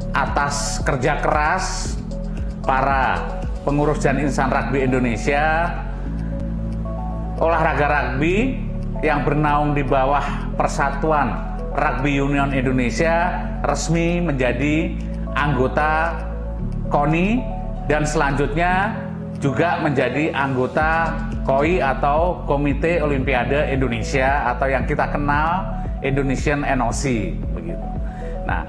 atas kerja keras para pengurus dan insan rugby Indonesia, olahraga rugby yang bernaung di bawah Persatuan Rugby Union Indonesia resmi menjadi anggota KONI dan selanjutnya juga menjadi anggota KOI atau Komite Olimpiade Indonesia atau yang kita kenal Indonesian NOC begitu. Nah,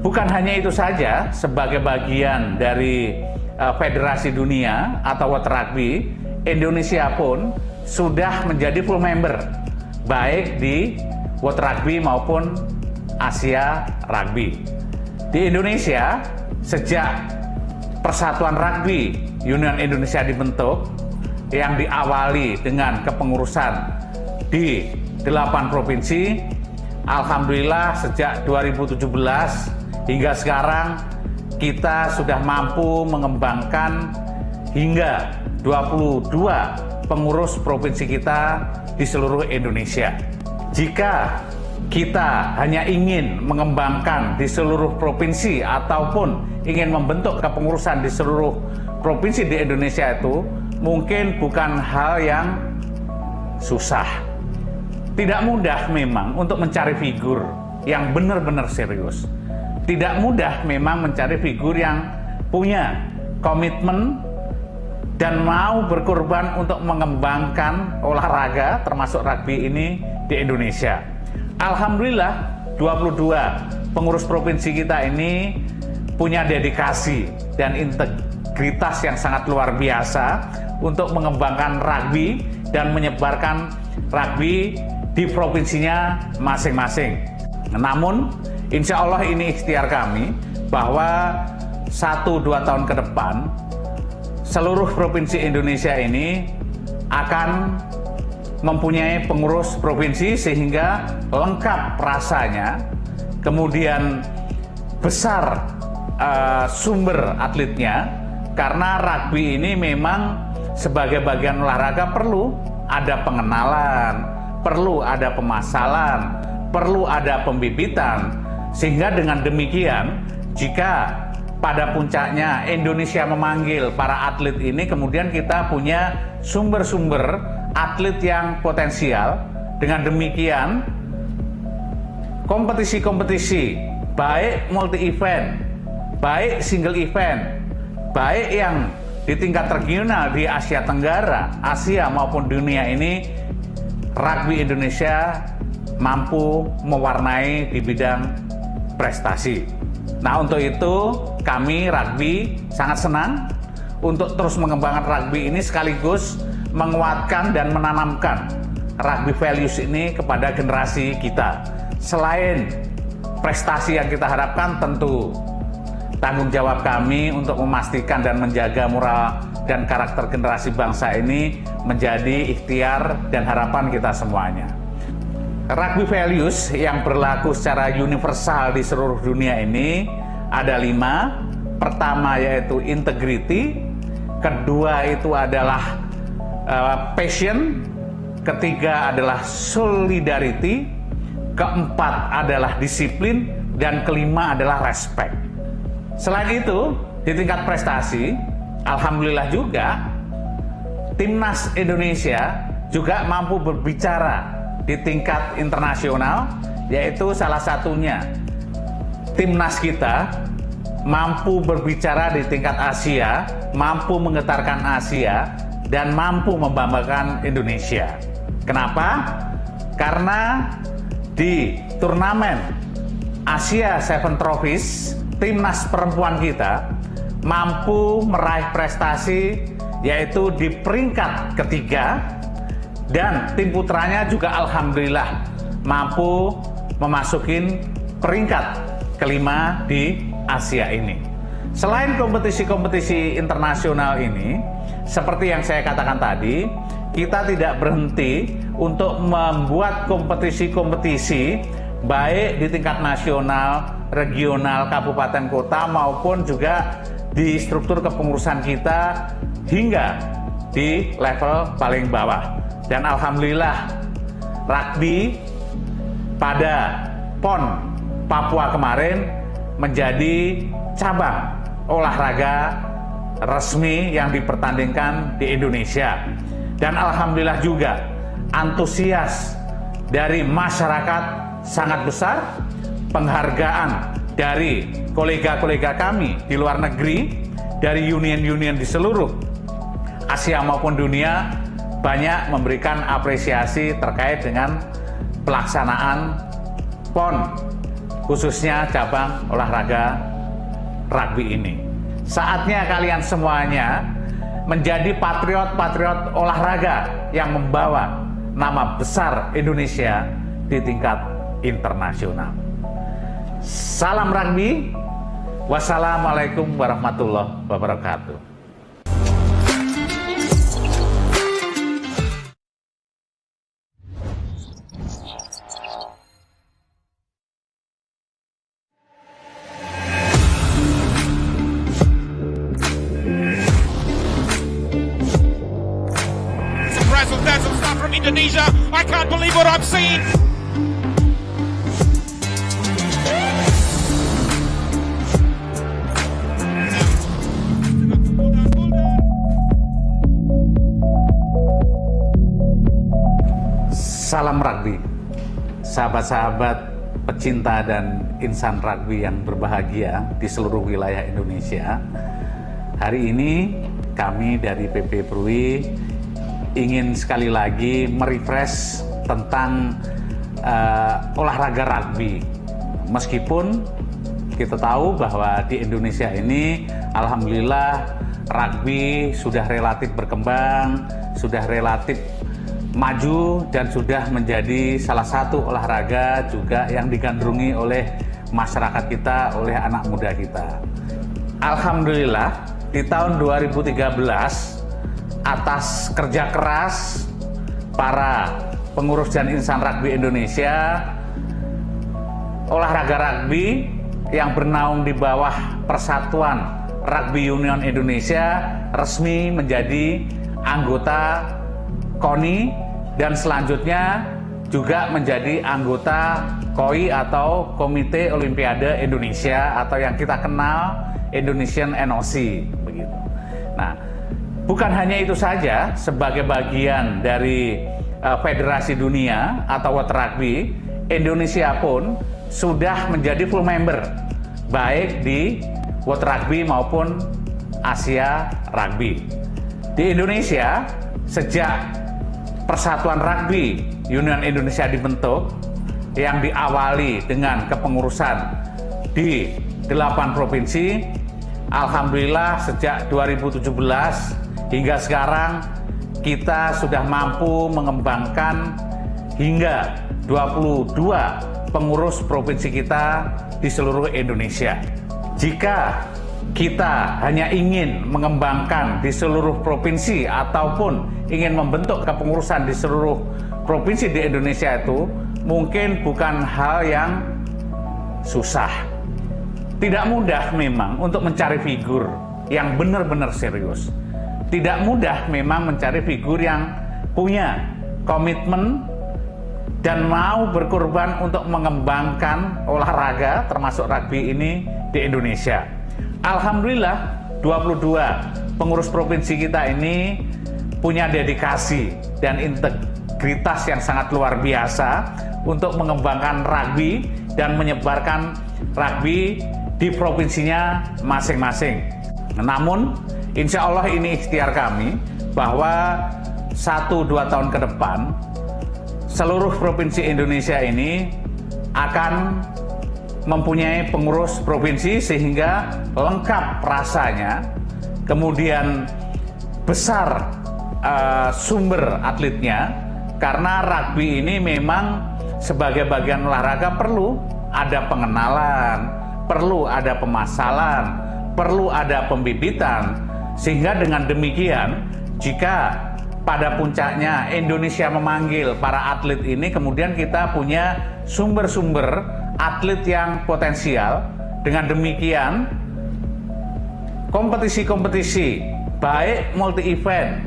bukan hanya itu saja, sebagai bagian dari Federasi Dunia atau World Rugby, Indonesia pun sudah menjadi full member baik di World Rugby maupun Asia Rugby. Di Indonesia sejak Persatuan Rugby Union Indonesia dibentuk, yang diawali dengan kepengurusan di 8 provinsi, alhamdulillah sejak 2017 hingga sekarang kita sudah mampu mengembangkan hingga 22 pengurus provinsi kita di seluruh Indonesia. Jika kita hanya ingin mengembangkan di seluruh provinsi ataupun ingin membentuk kepengurusan di seluruh provinsi di Indonesia, itu mungkin bukan hal yang susah. Tidak mudah memang untuk mencari figur yang benar-benar serius. Tidak mudah memang mencari figur yang punya komitmen dan mau berkorban untuk mengembangkan olahraga termasuk rugby ini di Indonesia. Alhamdulillah 22 pengurus provinsi kita ini punya dedikasi dan integritas yang sangat luar biasa untuk mengembangkan rugby dan menyebarkan rugby di provinsinya masing-masing. Namun insya Allah ini ikhtiar kami bahwa 1-2 tahun ke depan seluruh provinsi Indonesia ini akan mempunyai pengurus provinsi sehingga lengkap rasanya, kemudian besar sumber atletnya, karena rugby ini memang sebagai bagian olahraga perlu ada pengenalan, perlu ada pemasalan, perlu ada pembibitan, sehingga dengan demikian jika pada puncaknya Indonesia memanggil para atlet ini, kemudian kita punya sumber-sumber atlet yang potensial. Dengan demikian kompetisi-kompetisi baik multi event, baik single event, baik yang di tingkat regional di Asia Tenggara, Asia maupun dunia ini, rugby Indonesia mampu mewarnai di bidang prestasi. Nah, untuk itu kami rugby sangat senang untuk terus mengembangkan rugby ini, sekaligus menguatkan dan menanamkan rugby values ini kepada generasi kita. Selain prestasi yang kita harapkan, tentu tanggung jawab kami untuk memastikan dan menjaga moral dan karakter generasi bangsa ini menjadi ikhtiar dan harapan kita semuanya. Rugby values yang berlaku secara universal di seluruh dunia ini ada 5. Pertama yaitu integrity, kedua itu adalah passion, ketiga adalah solidarity, keempat adalah disiplin, dan kelima adalah respect. Selain itu, di tingkat prestasi, alhamdulillah juga timnas Indonesia juga mampu berbicara di tingkat internasional, yaitu salah satunya timnas kita mampu berbicara di tingkat Asia, mampu menggetarkan Asia, dan mampu membanggakan Indonesia. Kenapa? Karena di turnamen Asia Seven Trophies, timnas perempuan kita mampu meraih prestasi yaitu di peringkat ketiga, dan tim putranya juga alhamdulillah mampu memasukin peringkat kelima di Asia ini. Selain kompetisi-kompetisi internasional ini, seperti yang saya katakan tadi, kita tidak berhenti untuk membuat kompetisi-kompetisi baik di tingkat nasional, regional, kabupaten, kota, maupun juga di struktur kepengurusan kita hingga di level paling bawah. Dan alhamdulillah rugby pada PON Papua kemarin menjadi cabang olahraga resmi yang dipertandingkan di Indonesia. Dan alhamdulillah juga antusias dari masyarakat sangat besar, penghargaan dari kolega-kolega kami di luar negeri, dari union-union di seluruh Asia maupun dunia, banyak memberikan apresiasi terkait dengan pelaksanaan PON, khususnya cabang olahraga rugby ini. Saatnya kalian semuanya menjadi patriot-patriot olahraga yang membawa nama besar Indonesia di tingkat internasional. Salam rugby. Wassalamualaikum warahmatullahi wabarakatuh. Razzle-dazzle stuff from Indonesia. I can't believe what I'm seeing. Salam rugby, sahabat-sahabat pecinta dan insan rugby yang berbahagia di seluruh wilayah Indonesia. Hari ini kami dari PP Prui ingin sekali lagi merefresh tentang olahraga rugby. Meskipun kita tahu bahwa di Indonesia ini alhamdulillah rugby sudah relatif berkembang, sudah relatif maju, dan sudah menjadi salah satu olahraga juga yang digandrungi oleh masyarakat kita, oleh anak muda kita. Alhamdulillah di tahun 2013 atas kerja keras para pengurus dan insan rugby Indonesia, olahraga rugby yang bernaung di bawah Persatuan Rugby Union Indonesia resmi menjadi anggota KONI, dan selanjutnya juga menjadi anggota KOI atau Komite Olimpiade Indonesia, atau yang kita kenal Indonesian NOC begitu. Nah, bukan hanya itu saja, sebagai bagian dari Federasi Dunia atau World Rugby, Indonesia pun sudah menjadi full member baik di World Rugby maupun Asia Rugby. Di Indonesia, sejak Persatuan Rugby Union Indonesia dibentuk, yang diawali dengan kepengurusan di 8 provinsi, alhamdulillah sejak 2017 hingga sekarang kita sudah mampu mengembangkan hingga 22 pengurus provinsi kita di seluruh Indonesia. Jika kita hanya ingin mengembangkan di seluruh provinsi ataupun ingin membentuk kepengurusan di seluruh provinsi di Indonesia, itu mungkin bukan hal yang susah. Tidak mudah memang untuk mencari figur yang benar-benar serius. Tidak mudah memang mencari figur yang punya komitmen dan mau berkorban untuk mengembangkan olahraga termasuk rugby ini di Indonesia. Alhamdulillah 22 pengurus provinsi kita ini punya dedikasi dan integritas yang sangat luar biasa untuk mengembangkan rugby dan menyebarkan rugby di provinsinya masing-masing. Namun insya Allah ini ikhtiar kami bahwa 1-2 tahun ke depan seluruh provinsi Indonesia ini akan mempunyai pengurus provinsi sehingga lengkap rasanya, kemudian besar sumber atletnya, karena rugby ini memang sebagai bagian olahraga perlu ada pengenalan, perlu ada pemasalan, perlu ada pembibitan, sehingga dengan demikian jika pada puncaknya Indonesia memanggil para atlet ini, kemudian kita punya sumber-sumber atlet yang potensial. Dengan demikian kompetisi-kompetisi baik multi event,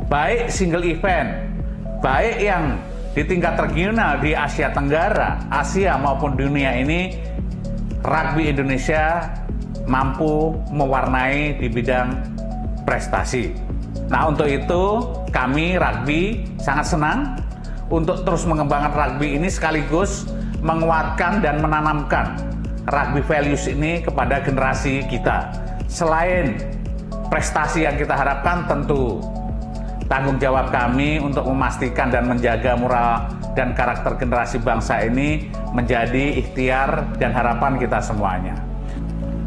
baik single event, baik yang di tingkat regional di Asia Tenggara, Asia maupun dunia ini, rugby Indonesia mampu mewarnai di bidang prestasi. Nah, untuk itu kami rugby sangat senang untuk terus mengembangkan rugby ini sekaligus menguatkan dan menanamkan rugby values ini kepada generasi kita. Selain prestasi yang kita harapkan, tentu tanggung jawab kami untuk memastikan dan menjaga moral dan karakter generasi bangsa ini menjadi ikhtiar dan harapan kita semuanya.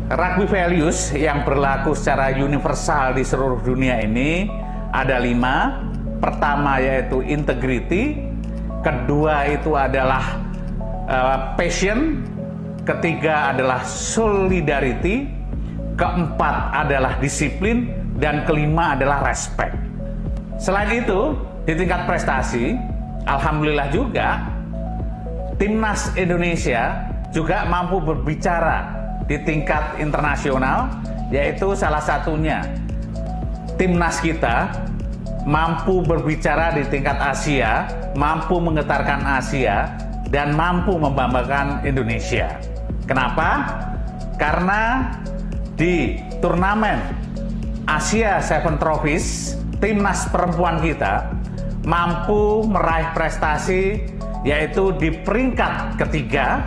Rugby values yang berlaku secara universal di seluruh dunia ini ada 5. Pertama yaitu integrity, kedua itu adalah passion, ketiga adalah solidarity, keempat adalah disiplin, dan kelima adalah respect. Selain itu, di tingkat prestasi, alhamdulillah juga timnas Indonesia juga mampu berbicara di tingkat internasional, yaitu salah satunya timnas kita mampu berbicara di tingkat Asia, mampu menggetarkan Asia, dan mampu membanggakan Indonesia. Kenapa? Karena di turnamen Asia Seven Trophies, timnas perempuan kita mampu meraih prestasi yaitu di peringkat ketiga,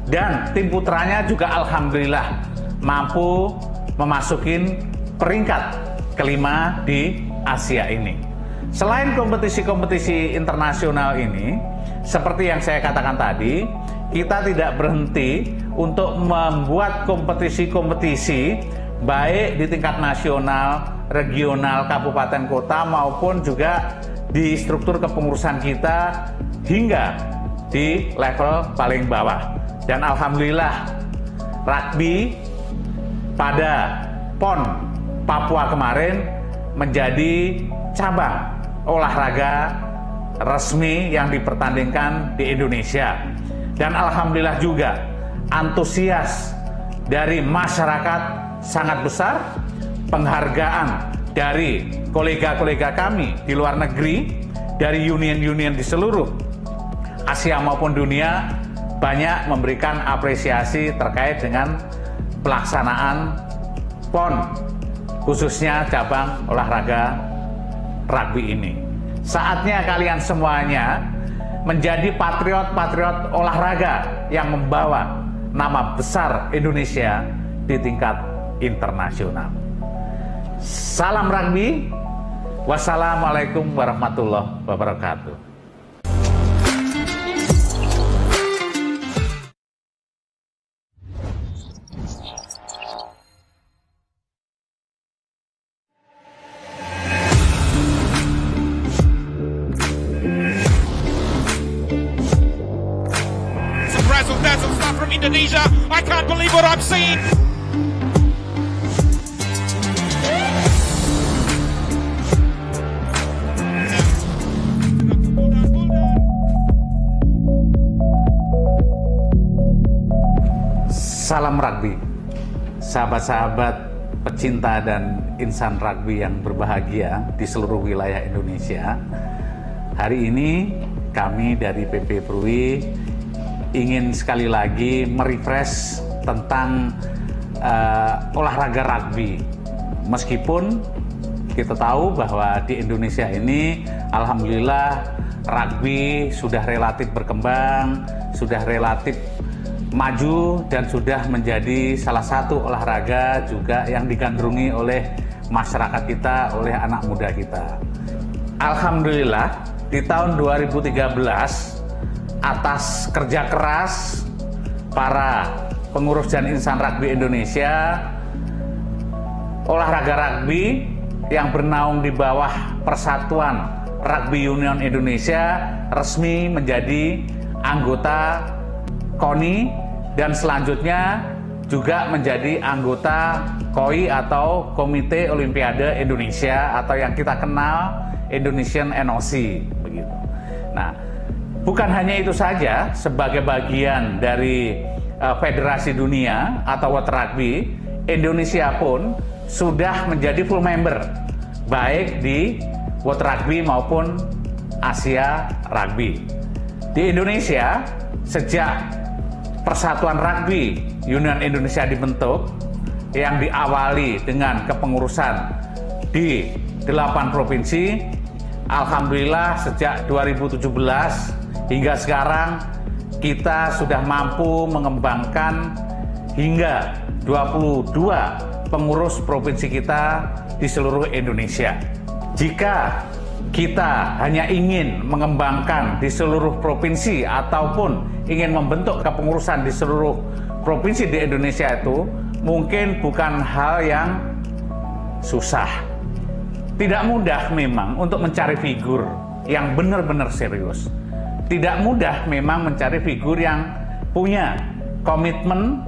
dan tim putranya juga alhamdulillah mampu memasukin peringkat kelima di Asia ini. Selain kompetisi-kompetisi internasional ini, seperti yang saya katakan tadi, kita tidak berhenti untuk membuat kompetisi-kompetisi baik di tingkat nasional, regional, kabupaten, kota, maupun juga di struktur kepengurusan kita hingga di level paling bawah. Dan alhamdulillah rugby pada PON Papua kemarin menjadi cabang olahraga resmi yang dipertandingkan di Indonesia. Dan alhamdulillah juga antusias dari masyarakat sangat besar, penghargaan dari kolega-kolega kami di luar negeri, dari union-union di seluruh Asia maupun dunia, banyak memberikan apresiasi terkait dengan pelaksanaan PON, khususnya cabang olahraga rugby ini. Saatnya kalian semuanya menjadi patriot-patriot olahraga yang membawa nama besar Indonesia di tingkat internasional. Salam rugby. Wassalamualaikum warahmatullahi wabarakatuh. Razzle-dazzle stuff from Indonesia. I can't believe what I'm seeing. Salam rugby, sahabat-sahabat pecinta dan insan rugby yang berbahagia di seluruh wilayah Indonesia. Hari ini kami dari PP Prui ingin sekali lagi merefresh tentang olahraga rugby. Meskipun kita tahu bahwa di Indonesia ini alhamdulillah rugby sudah relatif berkembang, sudah relatif maju dan sudah menjadi salah satu olahraga juga yang digandrungi oleh masyarakat kita, oleh anak muda kita. Alhamdulillah di tahun 2013 atas kerja keras para pengurus dan insan rugby Indonesia, olahraga rugby yang bernaung di bawah Persatuan Rugby Union Indonesia resmi menjadi anggota KONI dan selanjutnya juga menjadi anggota KOI atau Komite Olimpiade Indonesia atau yang kita kenal Indonesian NOC begitu. Nah, bukan hanya itu saja, sebagai bagian dari Federasi Dunia atau World Rugby, Indonesia pun sudah menjadi full member baik di World Rugby maupun Asia Rugby. Di Indonesia sejak Persatuan Rugby Union Indonesia dibentuk yang diawali dengan kepengurusan di 8 provinsi, alhamdulillah sejak 2017 hingga sekarang kita sudah mampu mengembangkan hingga 22 pengurus provinsi kita di seluruh Indonesia. Jika kita hanya ingin mengembangkan di seluruh provinsi ataupun ingin membentuk kepengurusan di seluruh provinsi di Indonesia itu mungkin bukan hal yang susah. Tidak mudah memang untuk mencari figur yang benar-benar serius. Tidak mudah memang mencari figur yang punya komitmen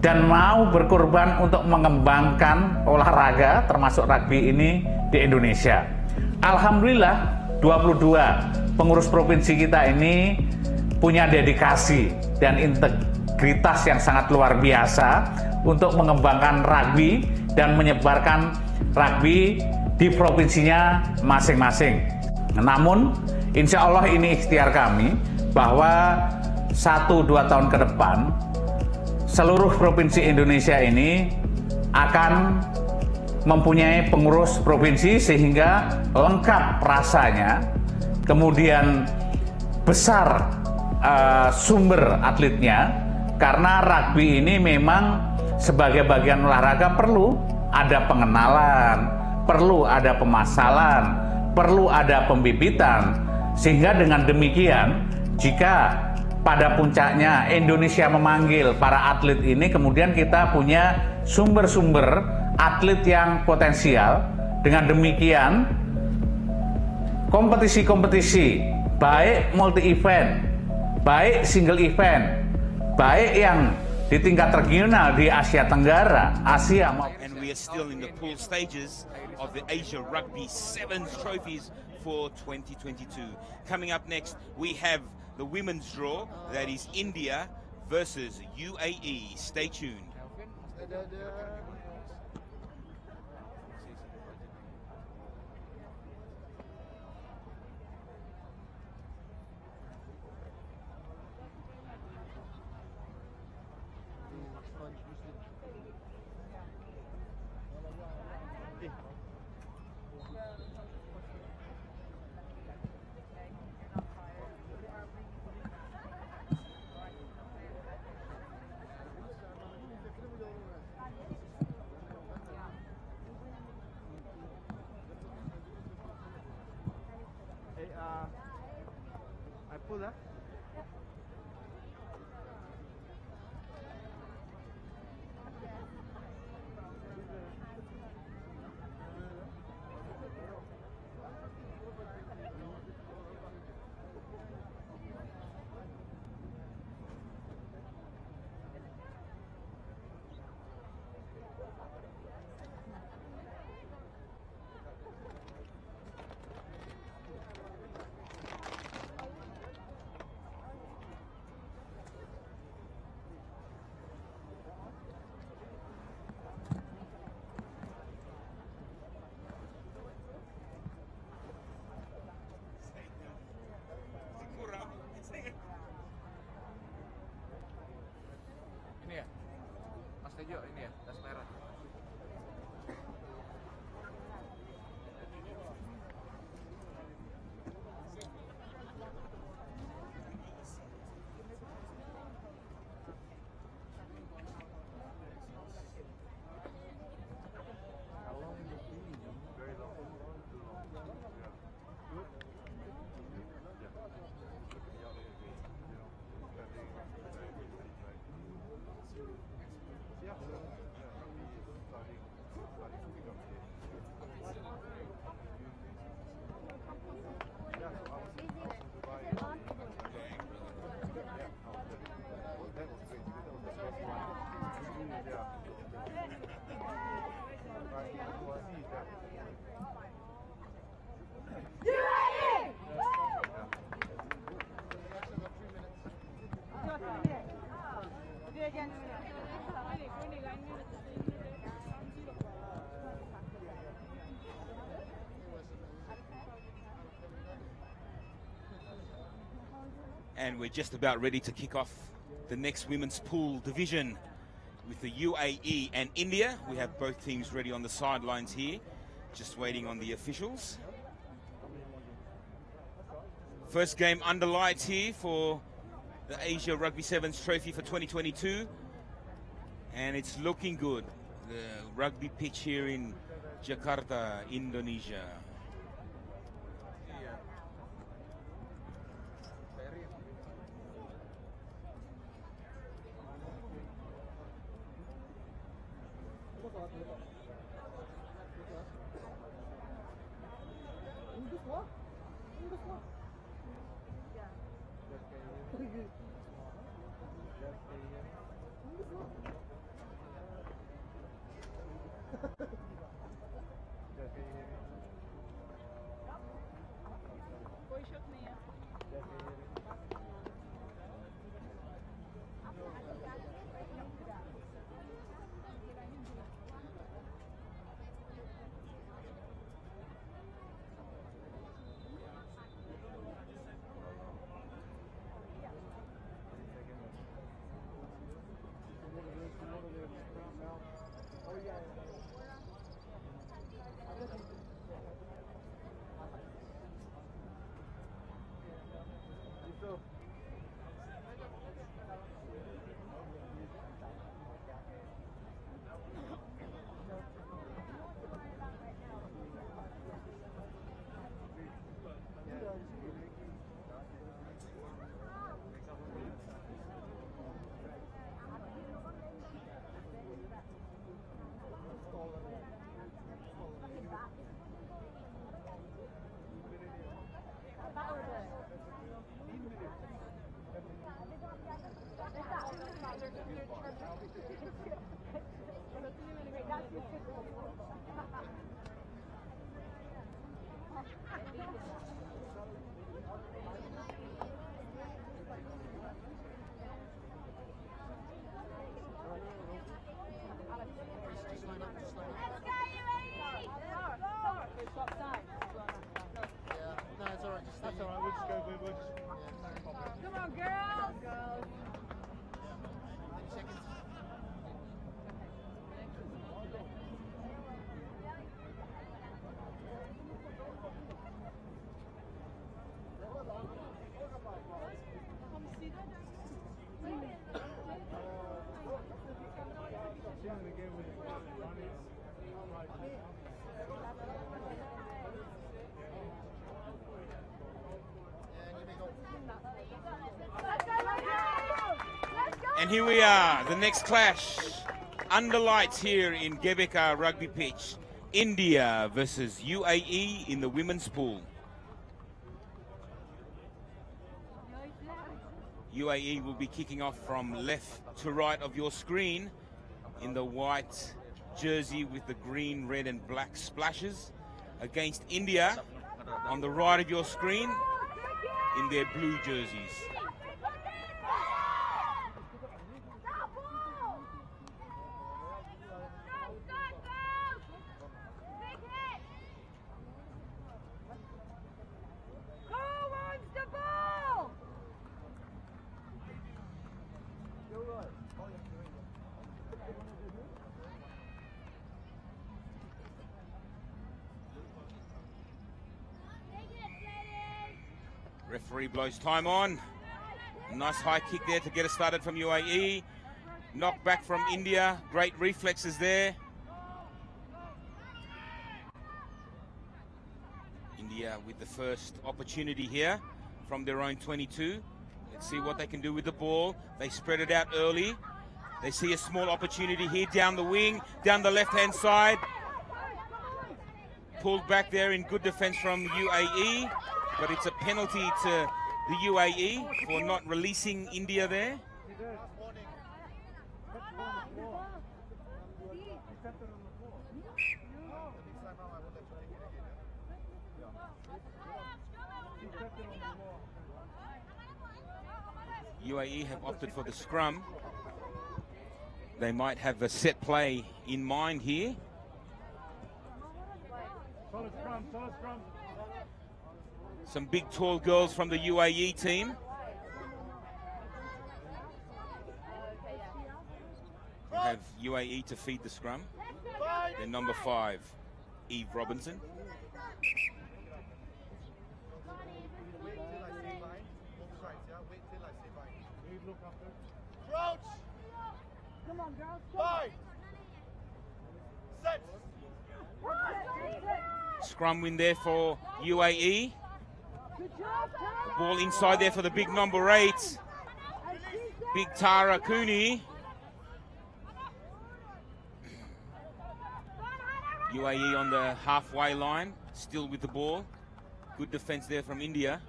dan mau berkorban untuk mengembangkan olahraga termasuk rugby ini di Indonesia. Alhamdulillah 22 pengurus provinsi kita ini punya dedikasi dan integritas yang sangat luar biasa untuk mengembangkan rugby dan menyebarkan rugby di provinsinya masing-masing. Namun insya Allah ini ikhtiar kami bahwa 1-2 tahun ke depan seluruh provinsi Indonesia ini akan mempunyai pengurus provinsi sehingga lengkap rasanya, kemudian besar sumber atletnya, karena rugby ini memang sebagai bagian olahraga perlu ada pengenalan, perlu ada pemasalan, perlu ada pembibitan, sehingga dengan demikian jika pada puncaknya Indonesia memanggil para atlet ini, kemudian kita punya sumber-sumber atlet yang potensial. Dengan demikian kompetisi-kompetisi baik multi event, baik single event, baik yang di tingkat regional di Asia Tenggara, Asia maupun And we are still in the pool stages of the Asia Rugby Sevens trophies for 2022. Coming up next, we have the women's draw, that is India versus UAE. Stay tuned. I pull that. hijau ini ya, tas merah. And we're just about ready to kick off the next women's pool division with the UAE and India. We have both teams ready on the sidelines here, just waiting on the officials. First game under lights here for the Asia Rugby Sevens Trophy for 2022. And it's looking good. The rugby pitch here in Jakarta, Indonesia. Come on, girls! And here we are, the next clash. Under lights here in GBK rugby pitch. India versus UAE in the women's pool. UAE will be kicking off from left to right of your screen in the white jersey with the green, red and black splashes, against India on the right of your screen in their blue jerseys. Referee blows time on. Nice high kick there to get us started from UAE. Knock back from India. Great reflexes there. India with the first opportunity here from their own 22. Let's see what they can do with the ball. They spread it out early. They see a small opportunity here down the wing, down the left-hand side. Pulled back there in good defense from UAE, but it's a penalty to the UAE for not releasing India there. UAE have opted for the scrum. They might have a set play in mind here. Some big tall girls from the UAE team. We'll have UAE to feed the scrum. Then number 5, Eve Robinson. Crouch! Come on, girls. 5, 6. Scrum win there for UAE. Ball inside there for the big number 8. Big Tara Cooney. UAE on the halfway line, still with the ball. Good defense there from India.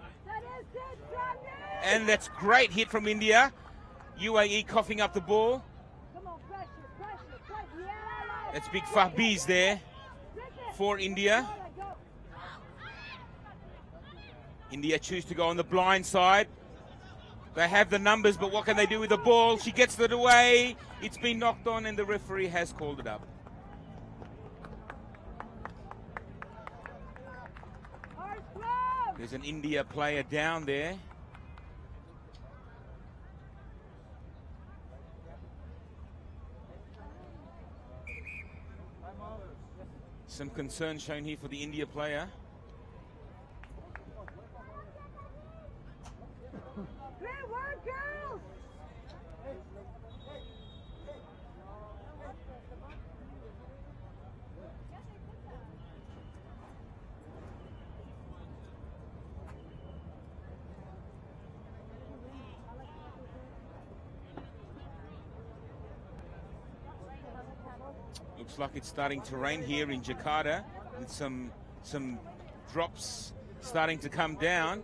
And that's great hit from India. UAE coughing up the ball. That's big Fahbiz there for India. India choose to go on the blind side. They have the numbers, but what can they do with the ball? She gets it away. It's been knocked on and the referee has called it up. There's an India player down there. Some concern shown here for the India player. Great work, girls! Looks like it's starting to rain here in Jakarta, with some drops starting to come down.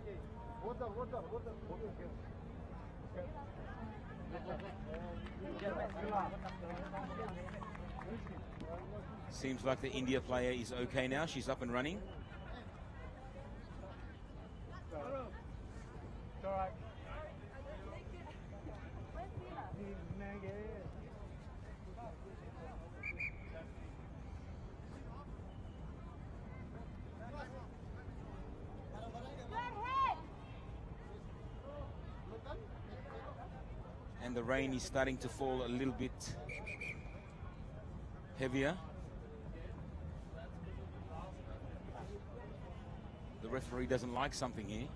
Seems like the India player is okay now. She's up and running. And the rain is starting to fall a little bit heavier. The referee doesn't like something here.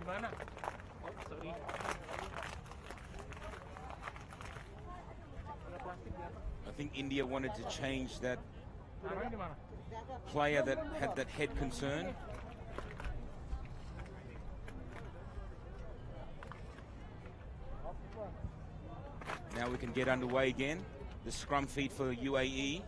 Gimana? Oh, sorry. I think India wanted to change that player that had that head concern. Now we can get underway again. The scrum feed for UAE.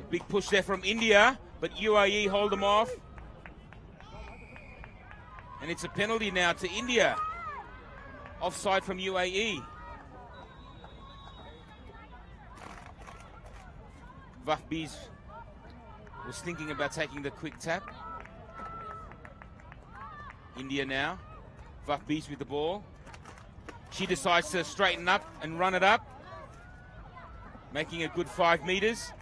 Big push there from India, but UAE hold them off. And it's a penalty now to India. Offside from UAE. Vahbiz was thinking about taking the quick tap. India now Buff Beast with the ball. She decides to straighten up and run it up, making a good 5 meters.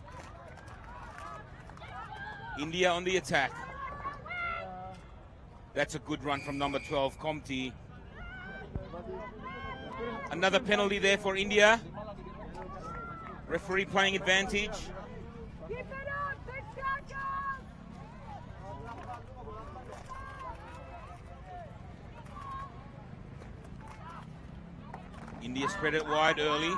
India on the attack. That's a good run from number 12, Comti. Another penalty there for India. Referee playing advantage. India spread it wide early.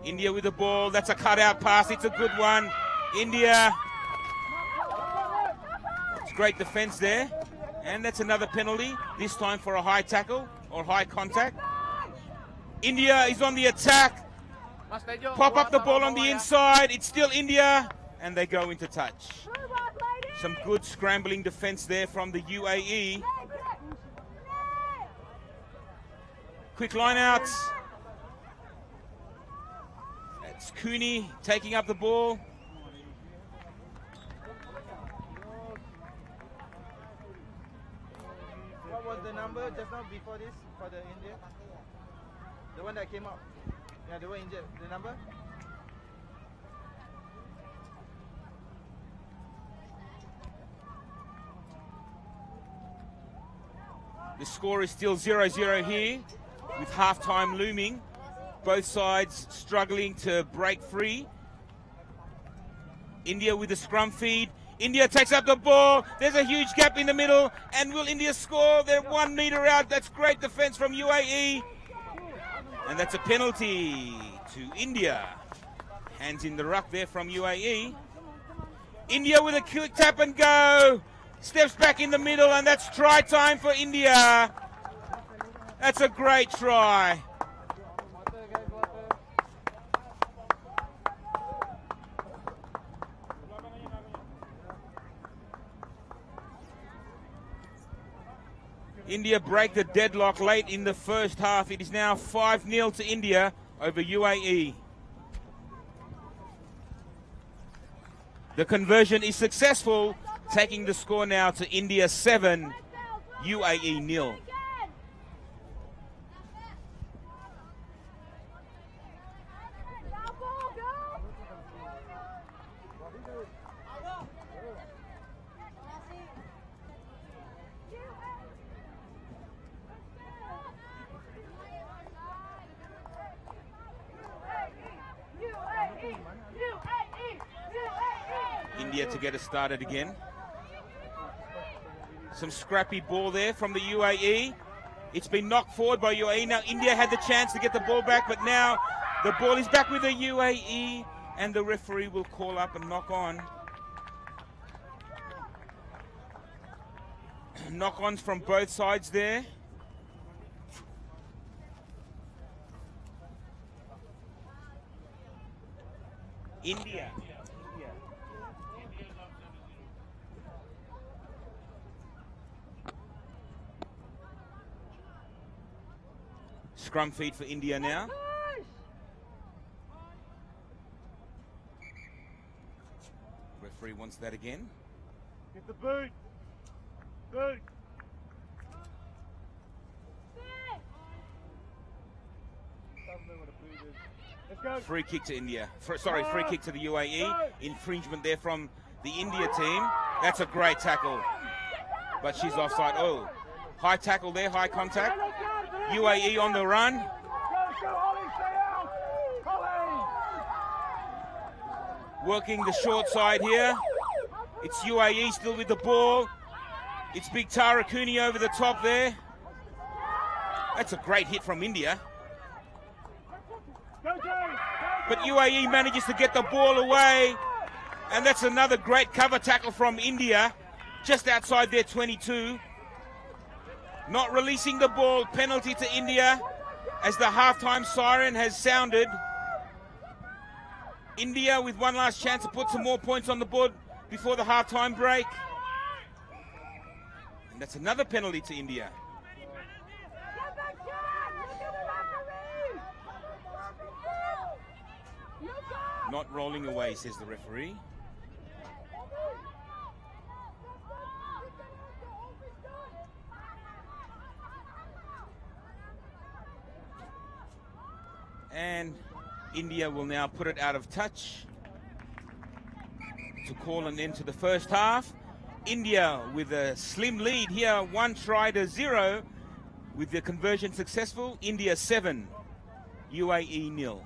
India with the ball. That's a cutout pass. It's a good one. India. It's great defense there. And that's another penalty, this time for a high tackle or high contact. India is on the attack. Pop up the ball on the inside. It's still India. And they go into touch. Some good scrambling defense there from the UAE. Quick lineouts. That's Cooney taking up the ball. What was the number just now before this for the India? The one that came up. Yeah, they were injured. The number? The score is still 0-0 here, with half-time looming. Both sides struggling to break free. India with the scrum feed. India takes up the ball. There's a huge gap in the middle. And will India score? They're 1 meter out. That's great defense from UAE. And that's a penalty to India. Hands in the ruck there from UAE. India with a quick tap and go. Steps back in the middle, and that's try time for India. That's a great try. India break the deadlock late in the first half. It is now 5-0 to India over UAE. The conversion is successful, taking the score now to India 7, UAE 0. India to get us started again. Some scrappy ball there from the UAE. It's been knocked forward by UAE. Now India had the chance to get the ball back, but now the ball is back with the UAE, and the referee will call up and knock on. Knock-ons from both sides there. India. Scrum feed for India now. Referee wants that again. Get the boot. Boot. Let's go. Free kick to India. Free kick to the UAE. Infringement there from the India team. That's a great tackle. But she's offside. Oh, high tackle there, high contact. UAE on the run. Working the short side here. It's UAE still with the ball. It's big Tara Cooney over the top there. That's a great hit from India. But UAE manages to get the ball away. And that's another great cover tackle from India. Just outside their 22. Not releasing the ball. Penalty to India as the halftime siren has sounded. India with one last chance to put some more points on the board before the halftime break. And that's another penalty to India. Not rolling away, says the referee. India will now put it out of touch to call an end to the first half. India with a slim lead here, 1 try to 0, with the conversion successful. India 7, UAE 0.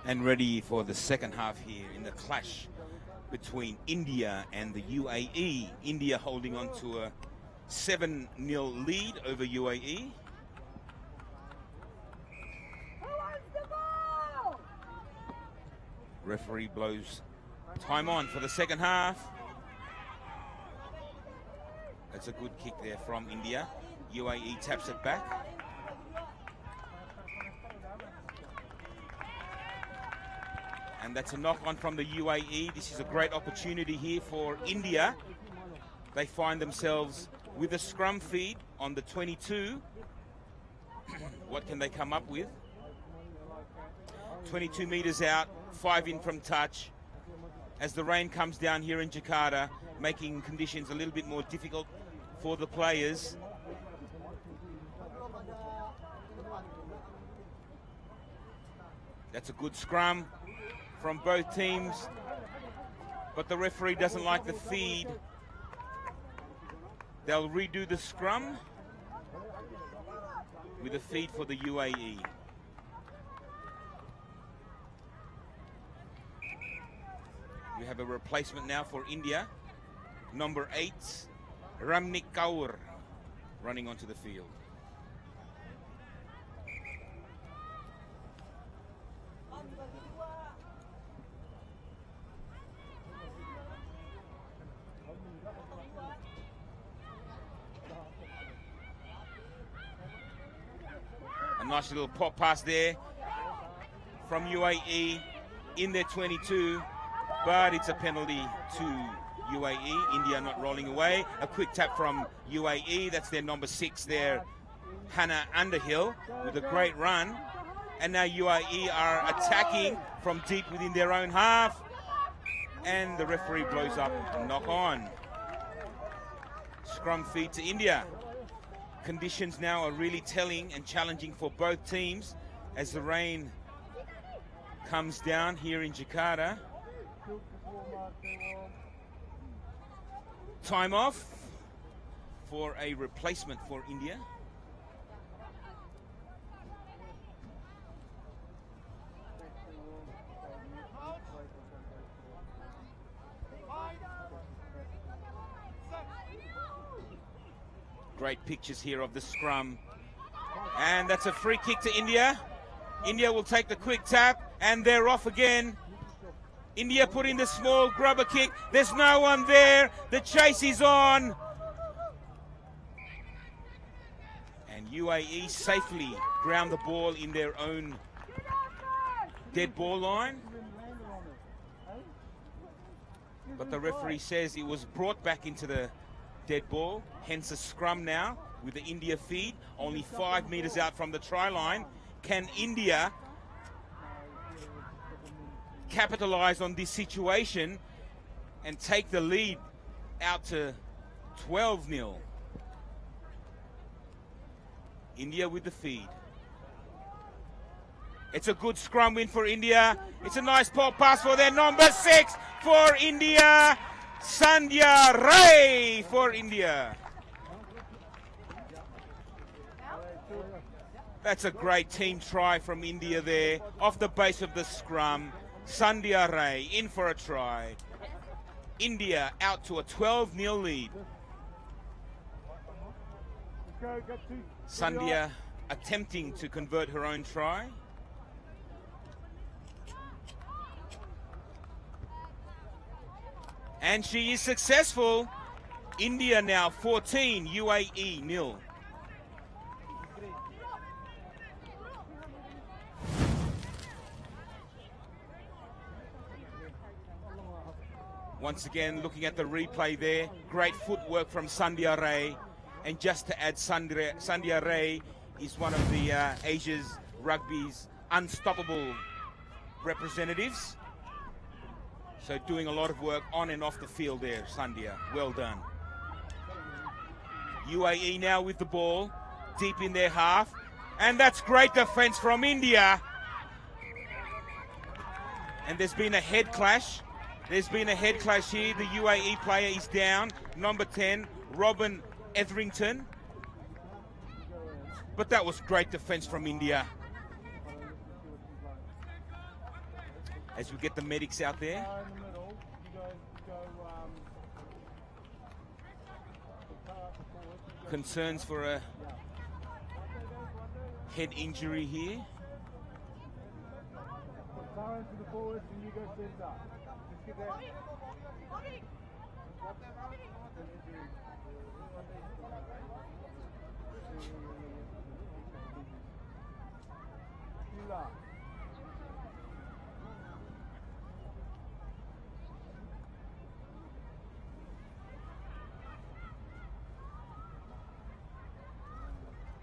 And ready for the second half here in the clash between India and the UAE. India holding on to a 7-0 lead over UAE. Referee blows time on for the second half. That's a good kick there from India. UAE taps it back. And that's a knock-on from the UAE. This is a great opportunity here for India. They find themselves with a scrum feed on the 22. What can they come up with? 22 meters out, 5 in from touch. As the rain comes down here in Jakarta, making conditions a little bit more difficult for the players. That's a good scrum from both teams, but the referee doesn't like the feed. They'll redo the scrum with a feed for the UAE. We have a replacement now for India. Number 8, Ramnik Kaur, running onto the field. A nice little pop pass there from UAE in their 22, but it's a penalty to UAE. India not rolling away. A quick tap from UAE. That's their number 6 there, Hannah Underhill, with a great run. And now UAE are attacking from deep within their own half. And the referee blows up a knock on. Scrum feed to India. Conditions now are really telling and challenging for both teams as the rain comes down here in Jakarta. Time off for a replacement for India. Great pictures here of the scrum. And that's a free kick to India. India will take the quick tap, and they're off again. India put in the small grubber kick. There's no one there. The chase is on. And UAE safely ground the ball in their own dead ball line. But the referee says it was brought back into the dead ball. Hence a scrum now with the India feed, only 5 meters out from the try line. Can India capitalize on this situation and take the lead out to 12-0? India with the feed. It's a good scrum win for India. It's a nice pop pass for their number 6 for India. Sandhya Ray for India. That's a great team try from India there. Off the base of the scrum. Sandhya Ray in for a try. India out to a 12-0 lead. Sandhya attempting to convert her own try. And she is successful. India now 14, UAE 0. Once again, looking at the replay there, great footwork from Sandhya Ray. And just to add, Sandhya Ray is one of the Asia's rugby's unstoppable representatives. So doing a lot of work on and off the field there, Sandhya. Well done. UAE now with the ball, deep in their half. And that's great defense from India. And there's been a head clash. There's been a head clash here. The UAE player is down. Number 10, Robin Etherington. But that was great defense from India. As we get the medics out there. Concerns for a head injury here.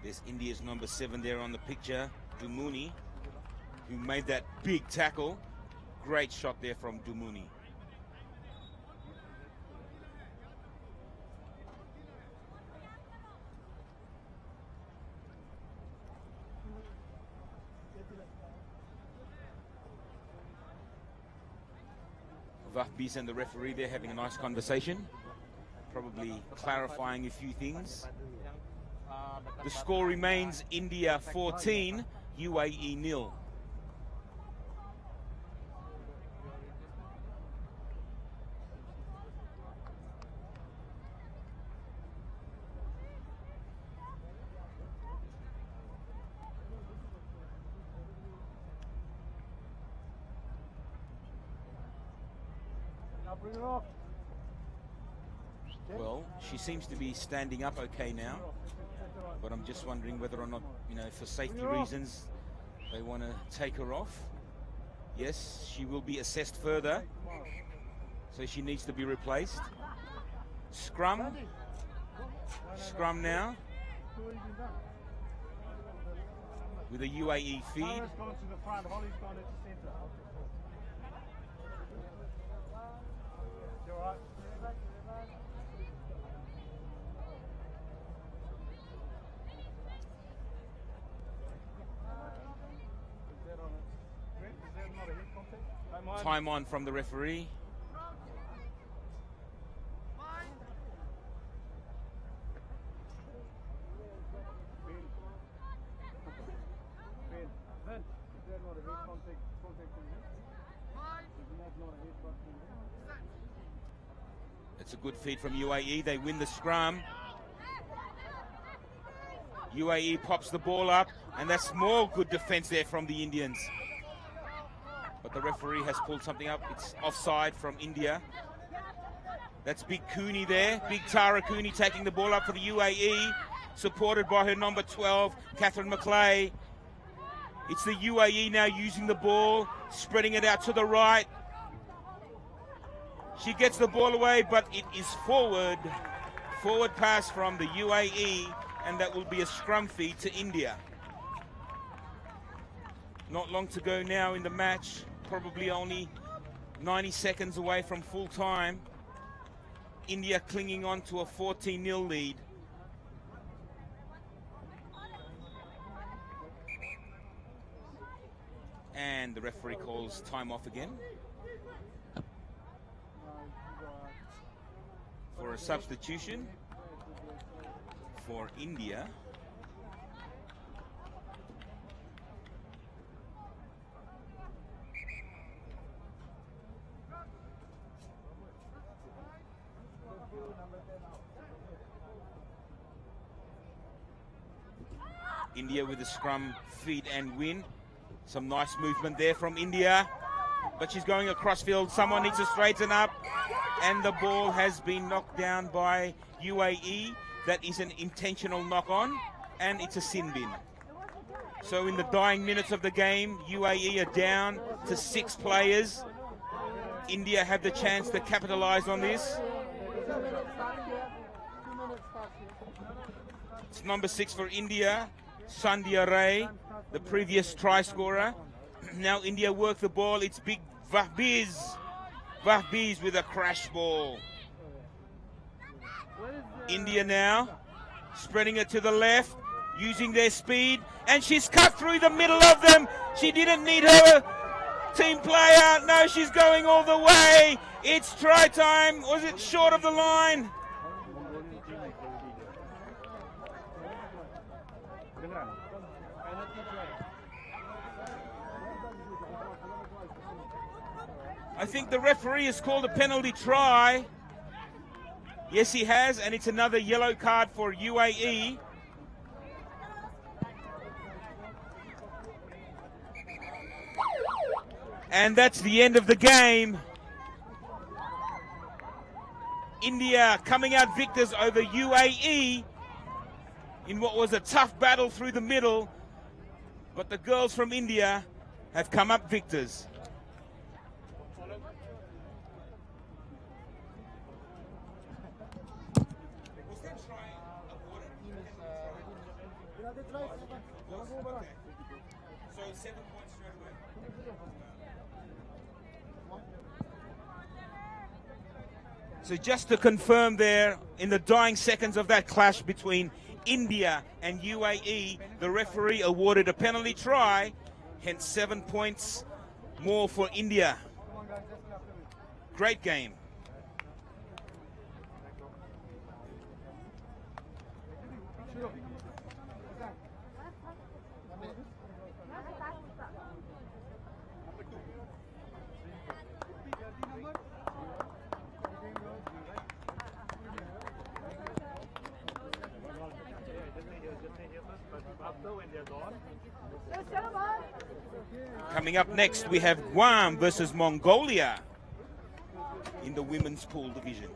There's India's number 7 there on the picture, Dumuni, who made that big tackle. Great shot there from Dumuni. Vahbis and the referee there having a nice conversation, probably clarifying a few things. The score remains India 14, UAE 0. Well, she seems to be standing up okay now, but I'm just wondering whether or not, for safety reasons, they want to take her off. Yes, she will be assessed further, so she needs to be replaced. Scrum now, with a UAE feed. Time on from the referee. It's a good feed from UAE. They win the scrum. UAE pops the ball up, and that's more good defense there from the Indians. But the referee has pulled something up. It's offside from India. That's Big Cooney there. Big Tara Cooney taking the ball up for the UAE, supported by her number 12, Catherine McClay. It's the UAE now using the ball, spreading it out to the right. She gets the ball away, but it is forward Forward pass from the UAE, and that will be a scrum feed to India. Not long to go now in the match, probably only 90 seconds away from full time. India clinging on to a 14-0 lead. And the referee calls time off again for a substitution for India. India with the scrum feed and win. Some nice movement there from India, but she's going across field. Someone needs to straighten up, and the ball has been knocked down by UAE. That is an intentional knock on, and it's a sin bin. So in the dying minutes of the game, UAE are down to 6 players. India have the chance to capitalize on this. It's number 6 for India, Sandhya Ray, the previous try scorer. Now India work the ball. It's big Vahbiz. Vahbiz with a crash ball. India now spreading it to the left, using their speed, and she's cut through the middle of them. She didn't need her team player. No, she's going all the way. It's try time. Was it short of the line? I think the referee has called a penalty try. Yes, he has, and it's another yellow card for UAE. And that's the end of the game. India coming out victors over UAE in what was a tough battle through the middle, but the girls from India have come up victors. So 7 points straight away. So just to confirm there, in the dying seconds of that clash between India and UAE, the referee awarded a penalty try, hence 7 points more for India. Great game. Coming up next, we have Guam versus Mongolia in the women's pool division.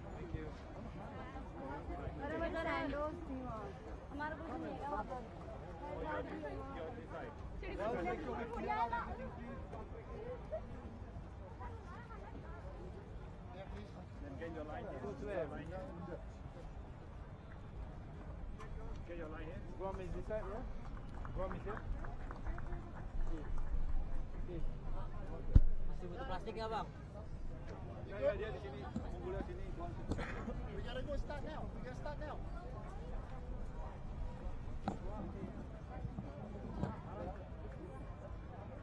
Guam is this side, bro? Guam is here? Masih butuh plastik nggak bang? Ya, dia di sini. Mongolia sini. We gotta go start now. We gotta start now.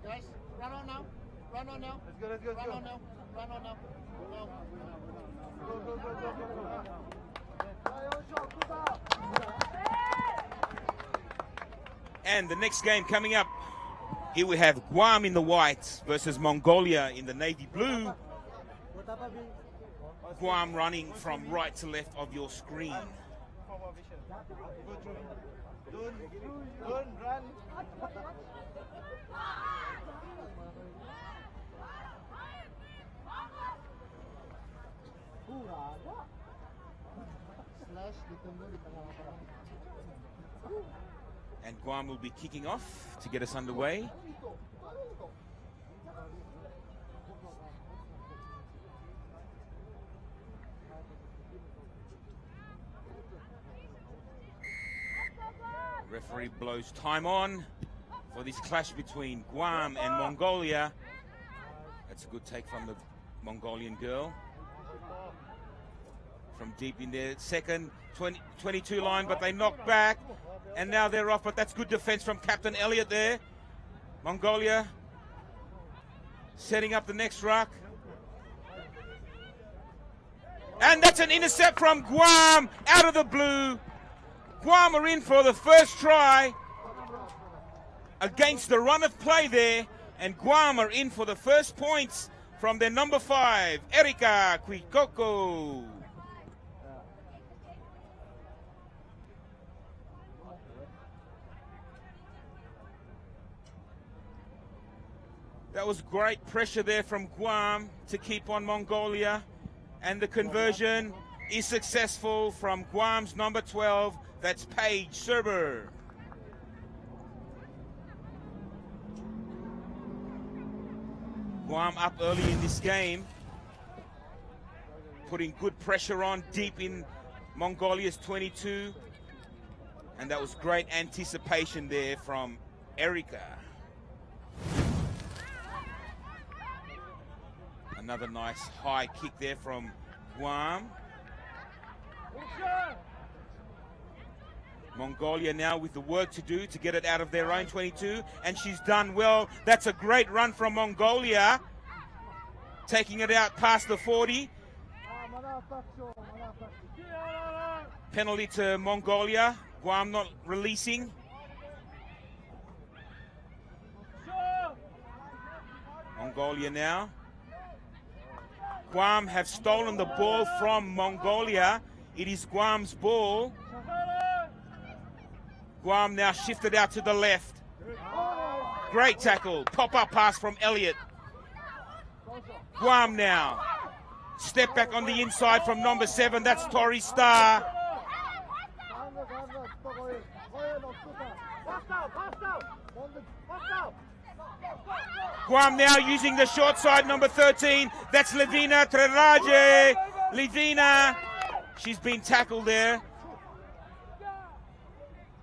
Guys, run on now. Run on now. Let's go, let's go, let's go. Run on now. Run on now. Go. Go, go, go, go, go, go. And the next game coming up, here we have Guam in the white versus Mongolia in the navy blue. Guam running from right to left of your screen. Don't run. And Guam will be kicking off to get us underway. Referee blows time on for this clash between Guam and Mongolia. That's a good take from the Mongolian girl. From deep in their second 22 line, but they knock back. And now they're off, but that's good defense from Captain Elliott there. Mongolia setting up the next ruck. And that's an intercept from Guam out of the blue. Guam are in for the first try against the run of play there. And Guam are in for the first points from their number 5, Erika Kuikoko. That was great pressure there from Guam to keep on Mongolia. And the conversion is successful from Guam's number 12. That's Paige Serber. Guam up early in this game, putting good pressure on deep in Mongolia's 22. And that was great anticipation there from Erika. Another nice high kick there from Guam. Mongolia now with the work to do to get it out of their own 22, and she's done well. That's a great run from Mongolia, taking it out past the 40. Penalty to Mongolia. Guam not releasing. Mongolia now. Guam have stolen the ball from Mongolia. It is Guam's ball. Guam now shifted out to the left. Great tackle. Pop-up pass from Elliott. Guam now. Step back on the inside from number 7. That's Tori Star. Guam now using the short side, number 13. That's Levina Treraje. Levina. She's been tackled there.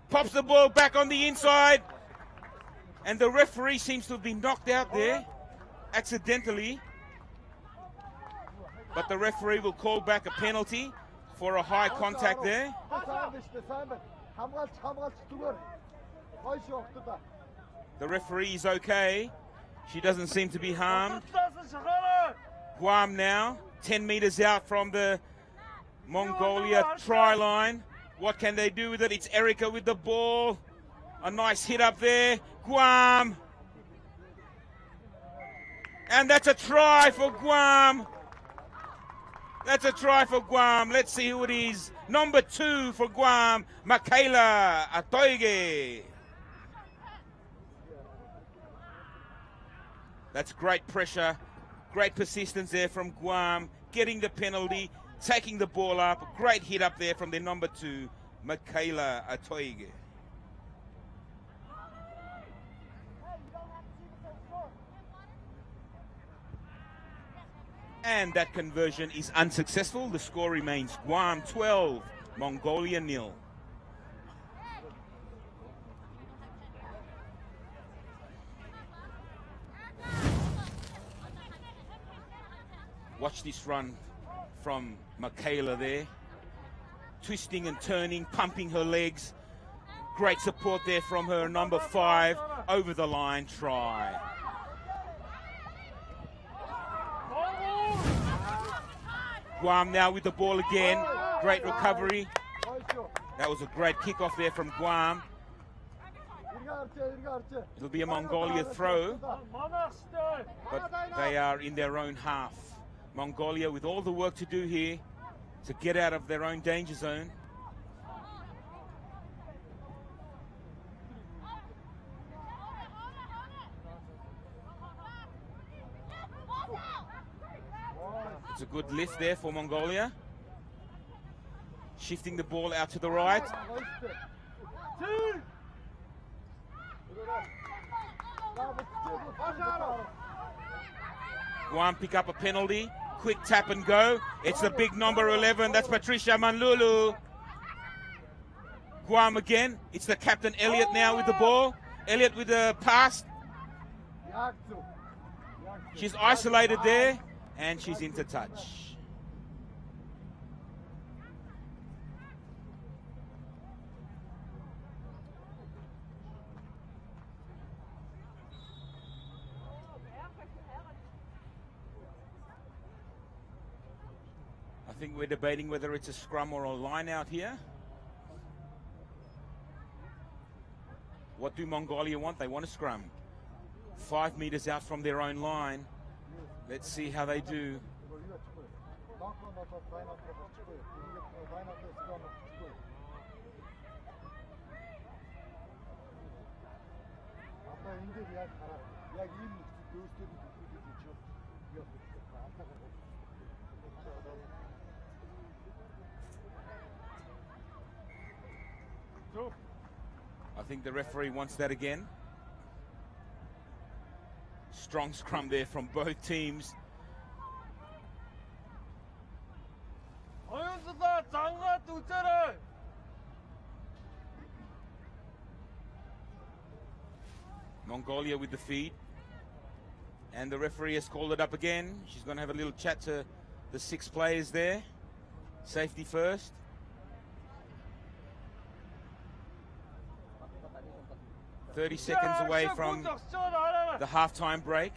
Pops the ball back on the inside. And the referee seems to have been knocked out there accidentally. But the referee will call back a penalty for a high contact there. The referee is okay. She doesn't seem to be harmed. Guam now, 10 meters out from the Mongolia try line. What can they do with it? It's Erika with the ball. A nice hit up there. Guam. And that's a try for Guam. That's a try for Guam. Let's see who it is. Number 2 for Guam, Michaela Atoige. That's great pressure, great persistence there from Guam, getting the penalty, taking the ball up. Great hit up there from their number 2, Michaela Atoige. And that conversion is unsuccessful. The score remains Guam 12, Mongolia 0. Watch this run from Michaela there. Twisting and turning, pumping her legs. Great support there from her number 5. Over the line, try. Guam now with the ball again. Great recovery. That was a great kickoff there from Guam. It'll be a Mongolia throw, but they are in their own half. Mongolia with all the work to do here to get out of their own danger zone. It's a good lift there for Mongolia. Shifting the ball out to the right. Guam pick up a penalty. Quick tap and go. It's the big number 11. That's Patricia Manlulu. Guam again. It's the captain Elliot now with the ball. Elliot with the pass. She's isolated there, and she's into touch. I think we're debating whether it's a scrum or a line out here. What do Mongolia want? They want a scrum. 5 meters out from their own line. Let's see how they do. I think the referee wants that again. Strong scrum there from both teams. Mongolia with the feed. And the referee has called it up again. She's going to have a little chat to the 6 players there. Safety first. "30 seconds away from the halftime break.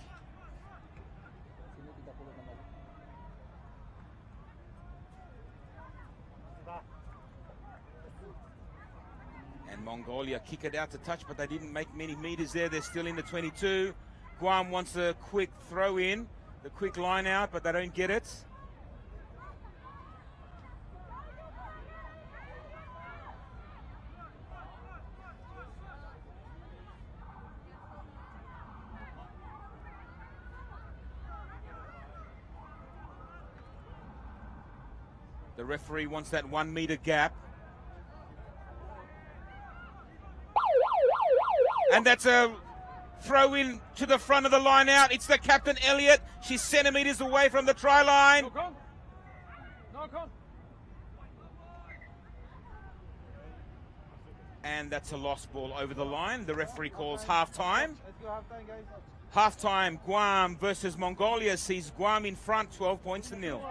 And Mongolia kick it out to touch, but they didn't make many meters there. They're still in the 22. Guam wants a quick throw in, the quick line out, but they don't get it. The referee wants that 1 meter gap. And that's a throw in to the front of the line out. It's the captain Elliot. She's centimeters away from the try line. And that's a lost ball over the line. The referee calls halftime. Halftime, Guam versus Mongolia sees Guam in front, 12 points to 0.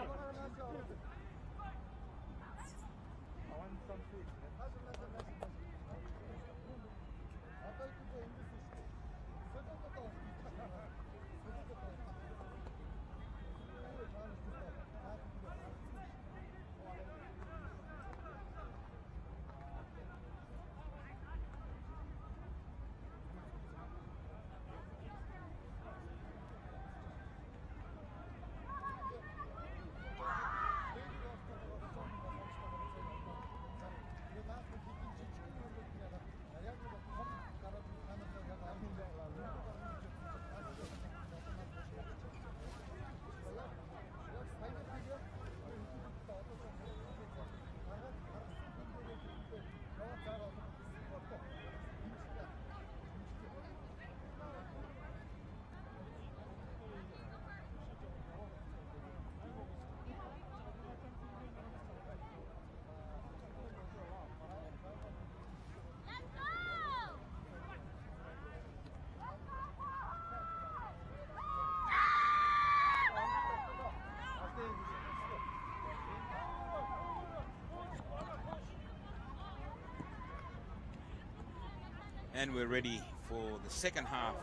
And we're ready for the second half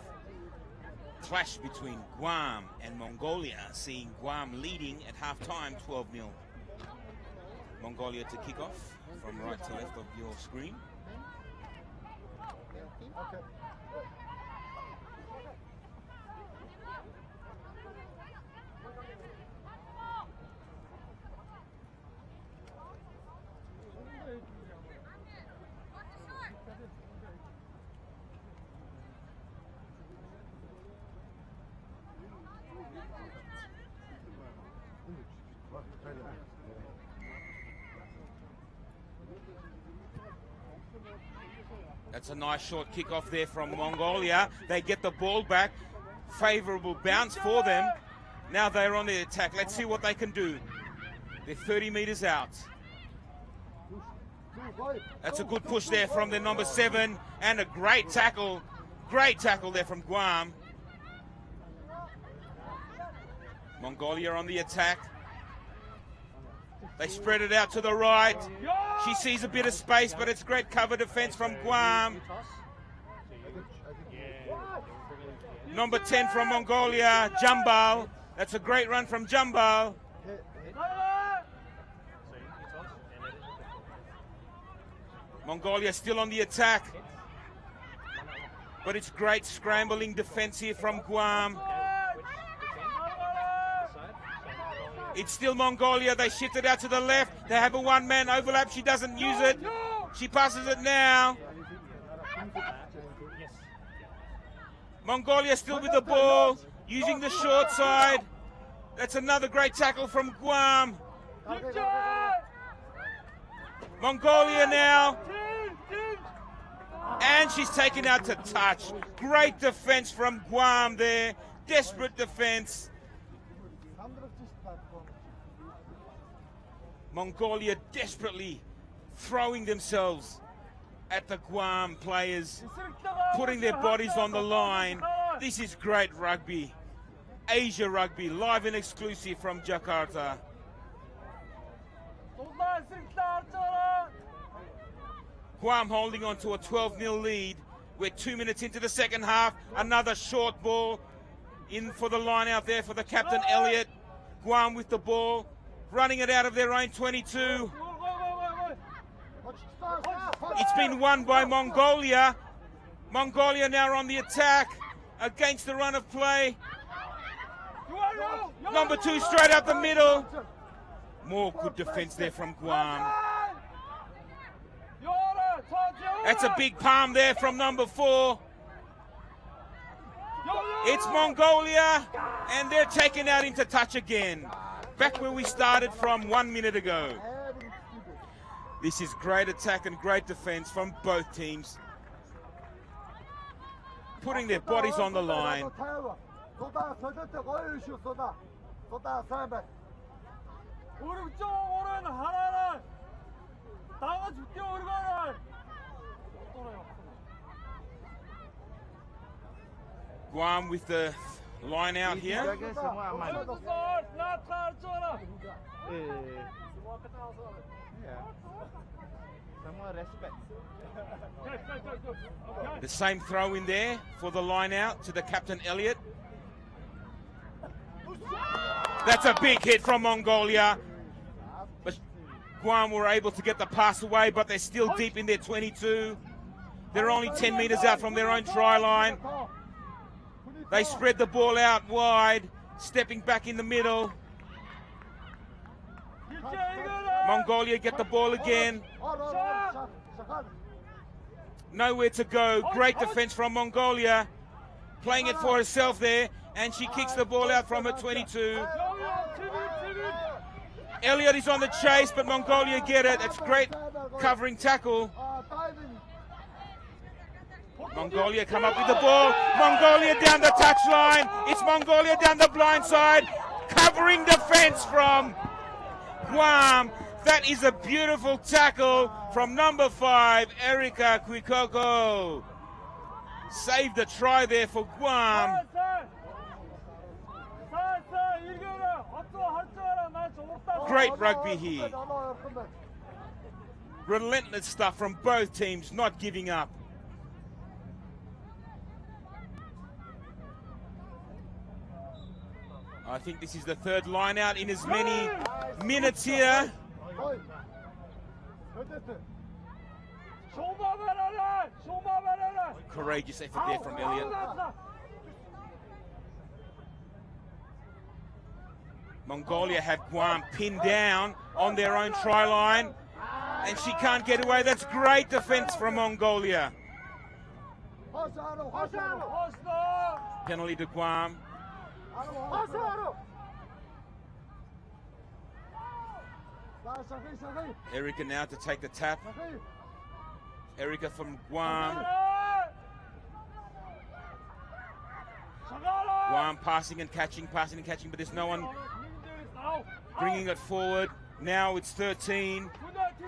clash between Guam and Mongolia, seeing Guam leading at halftime 12-0. Mongolia to kick off from right to left of your screen. That's a nice short kickoff there from Mongolia. They get the ball back. Favorable bounce for them. Now they're on the attack. Let's see what they can do. They're 30 meters out. That's a good push there from the number 7 and a great tackle there from Guam. Mongolia on the attack. They spread it out to the right. She sees a bit of space, but it's great cover defense from Guam. Number 10 from Mongolia, Jambal. That's a great run from Jambal. Mongolia still on the attack. But it's great scrambling defense here from Guam. It's still Mongolia. They shift it out to the left. They have a one-man overlap. She doesn't use it. She passes it now. Mongolia still with the ball, using the short side. That's another great tackle from Guam. Mongolia now. And she's taken out to touch. Great defense from Guam there. Desperate defense. Mongolia desperately throwing themselves at the Guam players, putting their bodies on the line. This is great rugby. Asia Rugby, live and exclusive from Jakarta. Guam holding on to a 12-0 lead. We're 2 minutes into the second half. Another short ball in for the line out there for the captain, Elliott. Guam with the ball, running it out of their own 22. It's been won by Mongolia. Mongolia now on the attack against the run of play. Number 2 straight up the middle. More good defense there from Guam. That's a big palm there from number 4. It's Mongolia, and they're taken out into touch again. Back where we started from 1 minute ago. This is great attack and great defense from both teams, putting their bodies on the line. Guam with the line out here. The same throw in there for the line out to the captain Elliott. That's a big hit from Mongolia. But Guam were able to get the pass away, but they're still deep in their 22. They're only 10 meters out from their own try line. They spread the ball out wide, stepping back in the middle. Mongolia get the ball again. Nowhere to go. Great defense from Mongolia. Playing it for herself there, and she kicks the ball out from her 22. Elliott is on the chase, but Mongolia get it. It's great covering tackle. Mongolia come up with the ball. Mongolia down the touchline. It's Mongolia down the blind side. Covering defense from Guam. That is a beautiful tackle from number 5, Erika Kwikoko. Saved the try there for Guam. Great rugby here. Relentless stuff from both teams, not giving up. I think this is the third line out in as many minutes here. Courageous effort there from Elliott. Mongolia have Guam pinned down on their own try line, and she can't get away. That's great defense from Mongolia. Penalty to Guam. Erika now to take the tap. Erika from Guam. Guam passing and catching, but there's no one bringing it forward. Now it's 13.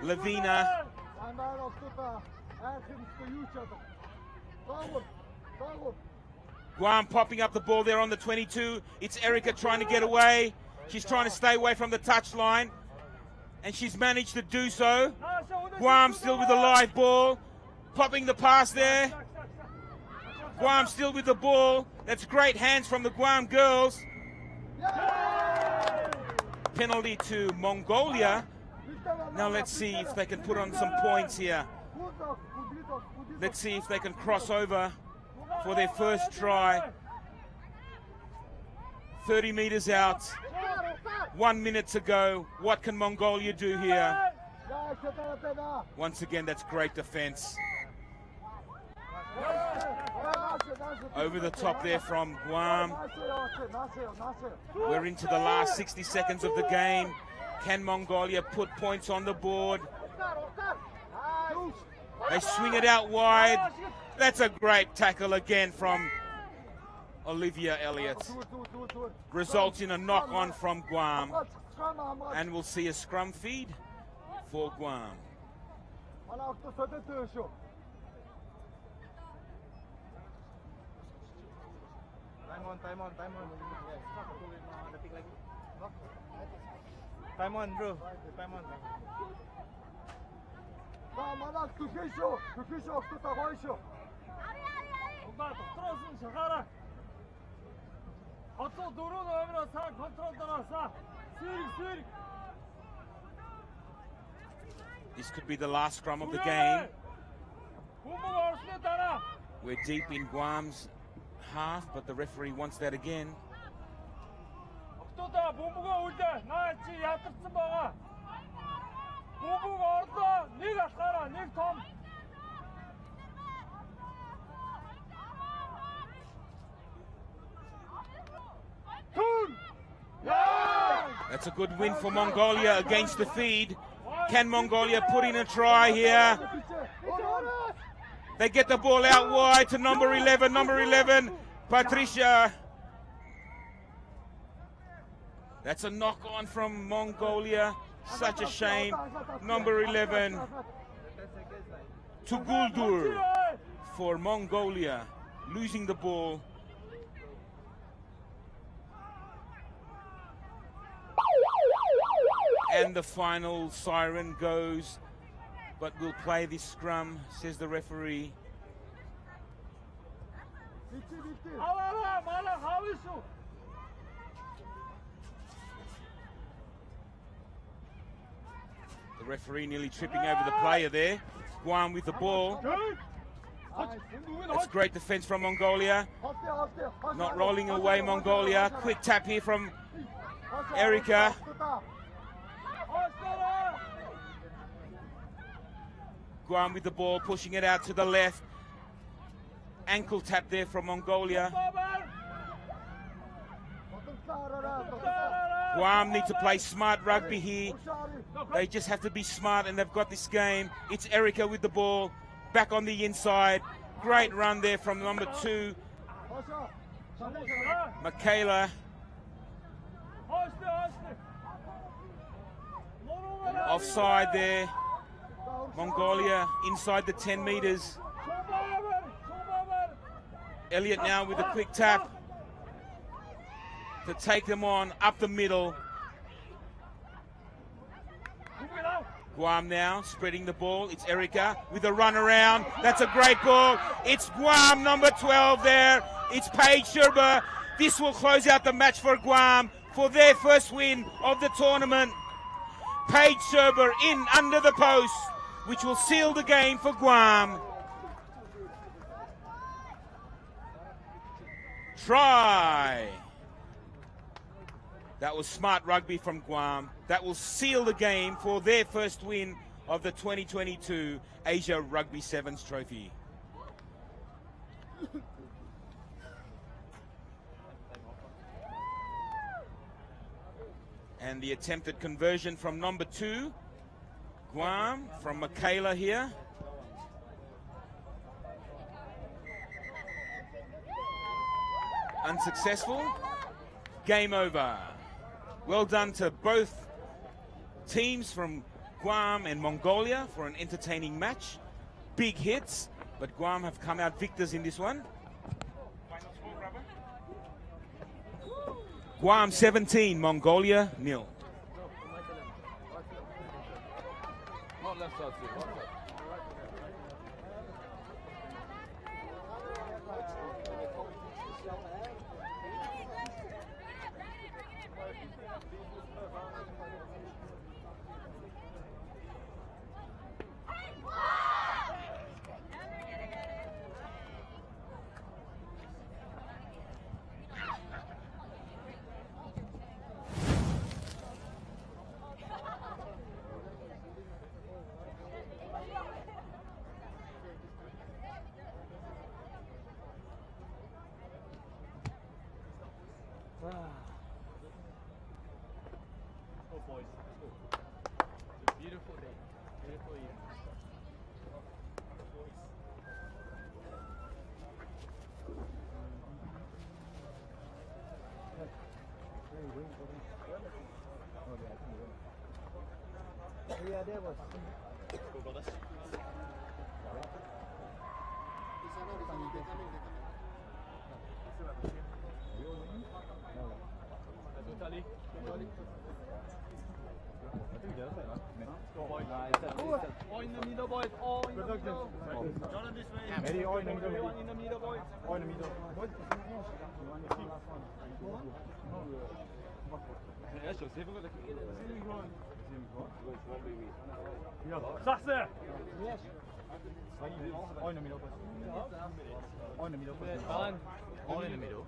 Lavina Guam popping up the ball there on the 22. It's Erica trying to get away. She's trying to stay away from the touchline, and she's managed to do so. Guam still with the live ball, popping the pass there. Guam still with the ball. That's great hands from the Guam girls. Penalty to Mongolia. Now let's see if they can put on some points here. Let's see if they can cross over for their first try. 30 meters out. 1 minute to go. What can Mongolia do here? Once again, that's great defense. Over the top there from Guam. We're into the last 60 seconds of the game. Can Mongolia put points on the board? They swing it out wide. That's a great tackle again from Olivia Elliott. Results in a knock-on from Guam. And we'll see a scrum feed for Guam. Time on, bro. Time on. This could be the last scrum of the game. We're deep in Guam's half, but the referee wants that again. That's a good win for Mongolia against the feed. Can Mongolia put in a try here? They get the ball out wide to number 11, Patricia. That's a knock-on from Mongolia. Such a shame. Number 11, Tuguldur for Mongolia, losing the ball. And the final siren goes, but we'll play this scrum, says the referee. The referee nearly tripping over the player there. Guam with the ball. That's great defense from Mongolia. Not rolling away Mongolia. Quick tap here from Erica. Guam with the ball, pushing it out to the left. Ankle tap there from Mongolia. Guam need to play smart rugby here. They just have to be smart, and they've got this game. It's Erica with the ball, back on the inside. Great run there from number 2, Michaela. Offside there. Mongolia inside the 10 meters. Elliott now with a quick tap to take them on up the middle. Guam now spreading the ball. It's Erica with a run around. That's a great ball. It's Guam, number 12 there. It's Paige Sherber. This will close out the match for Guam for their first win of the tournament. Paige Sherber in under the post, which will seal the game for Guam. Try. That was smart rugby from Guam. That will seal the game for their first win of the 2022 Asia Rugby Sevens Trophy. And the attempted conversion from number 2, Guam, from Michaela here. Unsuccessful. Game over. Well done to both teams from Guam and Mongolia for an entertaining match. Big hits, But Guam have come out victors in this one. Guam 17, Mongolia 0. Not left side, Steve. Right side. Boys, it's a beautiful day, beautiful evening. All in the middle, boys. All in the middle. Jordan, this way. Very all in the middle. Everyone in the middle, boys. All in the middle. صحصح. All in the middle. All in the middle. Alan. All in the middle.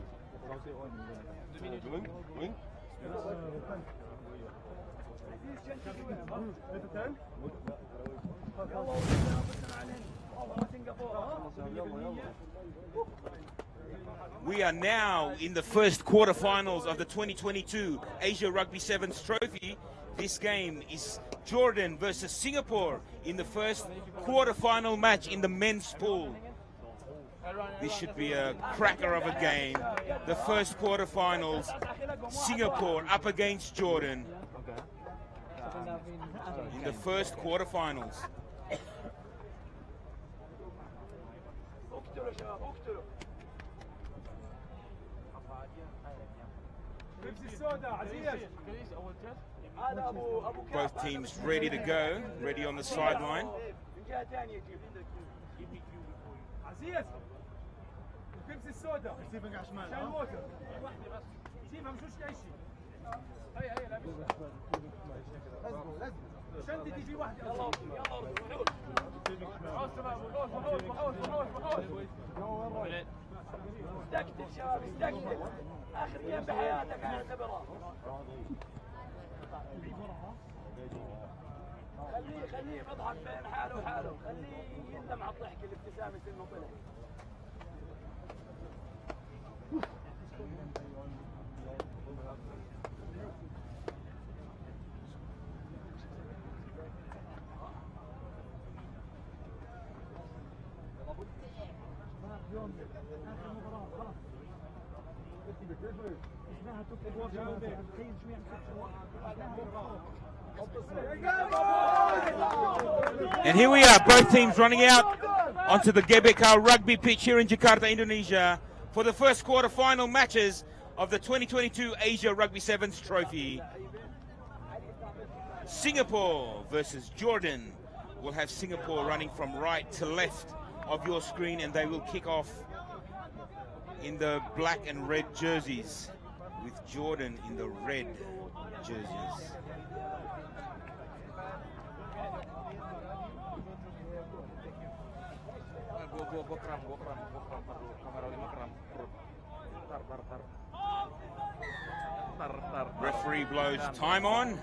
We are now in the first quarterfinals of the 2022 Asia Rugby Sevens Trophy. This game is Jordan versus Singapore in the first quarterfinal match in the men's pool. This should be a cracker of a game. The first quarterfinals, Singapore up against Jordan in the first quarterfinals. Both teams ready to go, ready on the sideline. عزيز البيبسي السوداء سيبها على شمال شاي ووتر سيبها مش اي شيء هي لابس شنطتي في واحده يلا يلا استكتب شباب استكتب اخر ايام بحياتك اعتبرها خليه يضحك بين حاله وحاله خليه يندم على الضحك الابتسامه انه طلع And here we are, both teams running out onto the GBK rugby pitch here in Jakarta, Indonesia, for the first quarter-final matches of the 2022 Asia Rugby Sevens Trophy. Singapore versus Jordan. We'll have Singapore running from right to left of your screen, and they will kick off in the black and red jerseys, with Jordan in the red jerseys. Referee blows time on,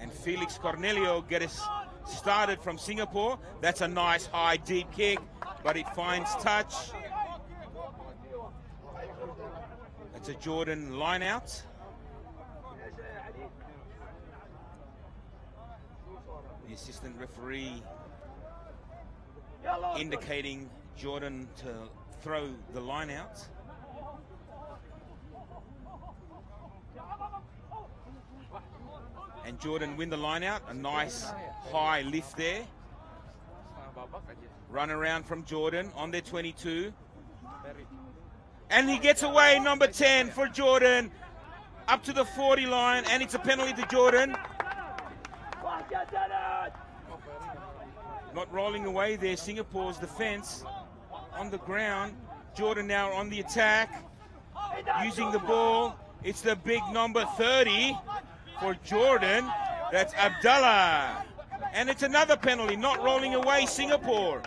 and Felix Cornelio gets us started from Singapore. That's a nice high deep kick, but it finds touch. It's a Jordan line out. The assistant referee indicating Jordan to throw the line out. And Jordan win the line out. A nice high lift there. Run around from Jordan on their 22. And he gets away, number 10 for Jordan, up to the 40 line, and it's a penalty to Jordan. Not rolling away there, Singapore's defense on the ground. Jordan now on the attack, using the ball. It's the big number 30 for Jordan. That's Abdallah. And it's another penalty, not rolling away Singapore.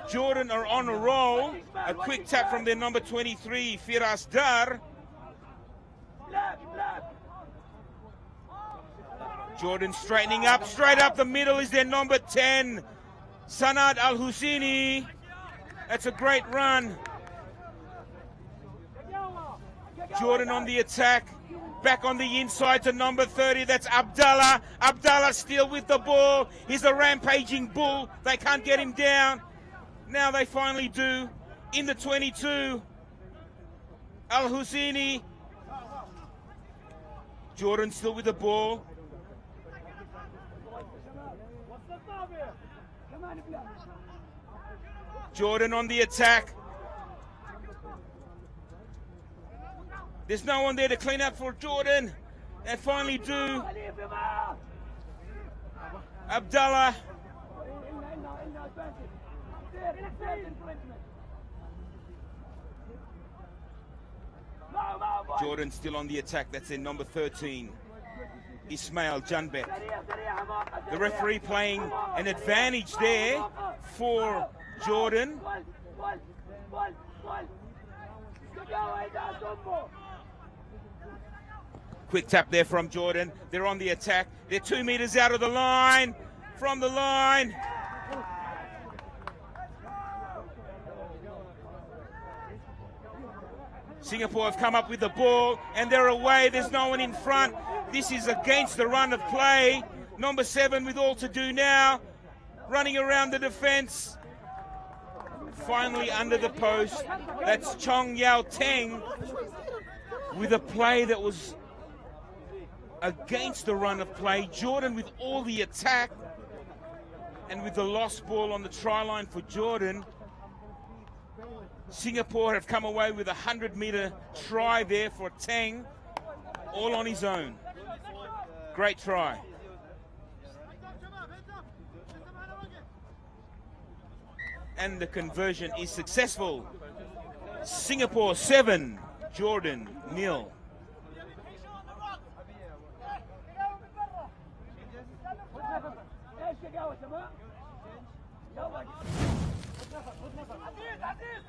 Jordan are on a roll. A quick tap from their number 23, Firas Dar. Jordan straightening up, straight up the middle is their number 10, Sanad Al-Husseini. That's a great run. Jordan on the attack, back on the inside to number 30, that's Abdallah. Abdallah still with the ball. He's a rampaging bull. They can't get him down. Now they finally do. In the 22, Al-Husseini. Jordan still with the ball. Jordan on the attack. There's no one there to clean up for Jordan. They finally do. Abdallah. Jordan still on the attack. That's their number 13, Ismail Janbek. The referee playing an advantage there for Jordan. Quick tap there from Jordan. They're on the attack. They're 2 meters out of the line. From the line. Singapore have come up with the ball and they're away. There's no one in front. This is against the run of play. Number 7 with all to do now. Running around the defense. Finally under the post. That's Chong Yao Teng with a play that was against the run of play. Jordan with all the attack and with the lost ball on the try line for Jordan. Singapore have come away with a 100-meter try there for Teng, all on his own. Great try. And the conversion is successful. Singapore 7, Jordan 0.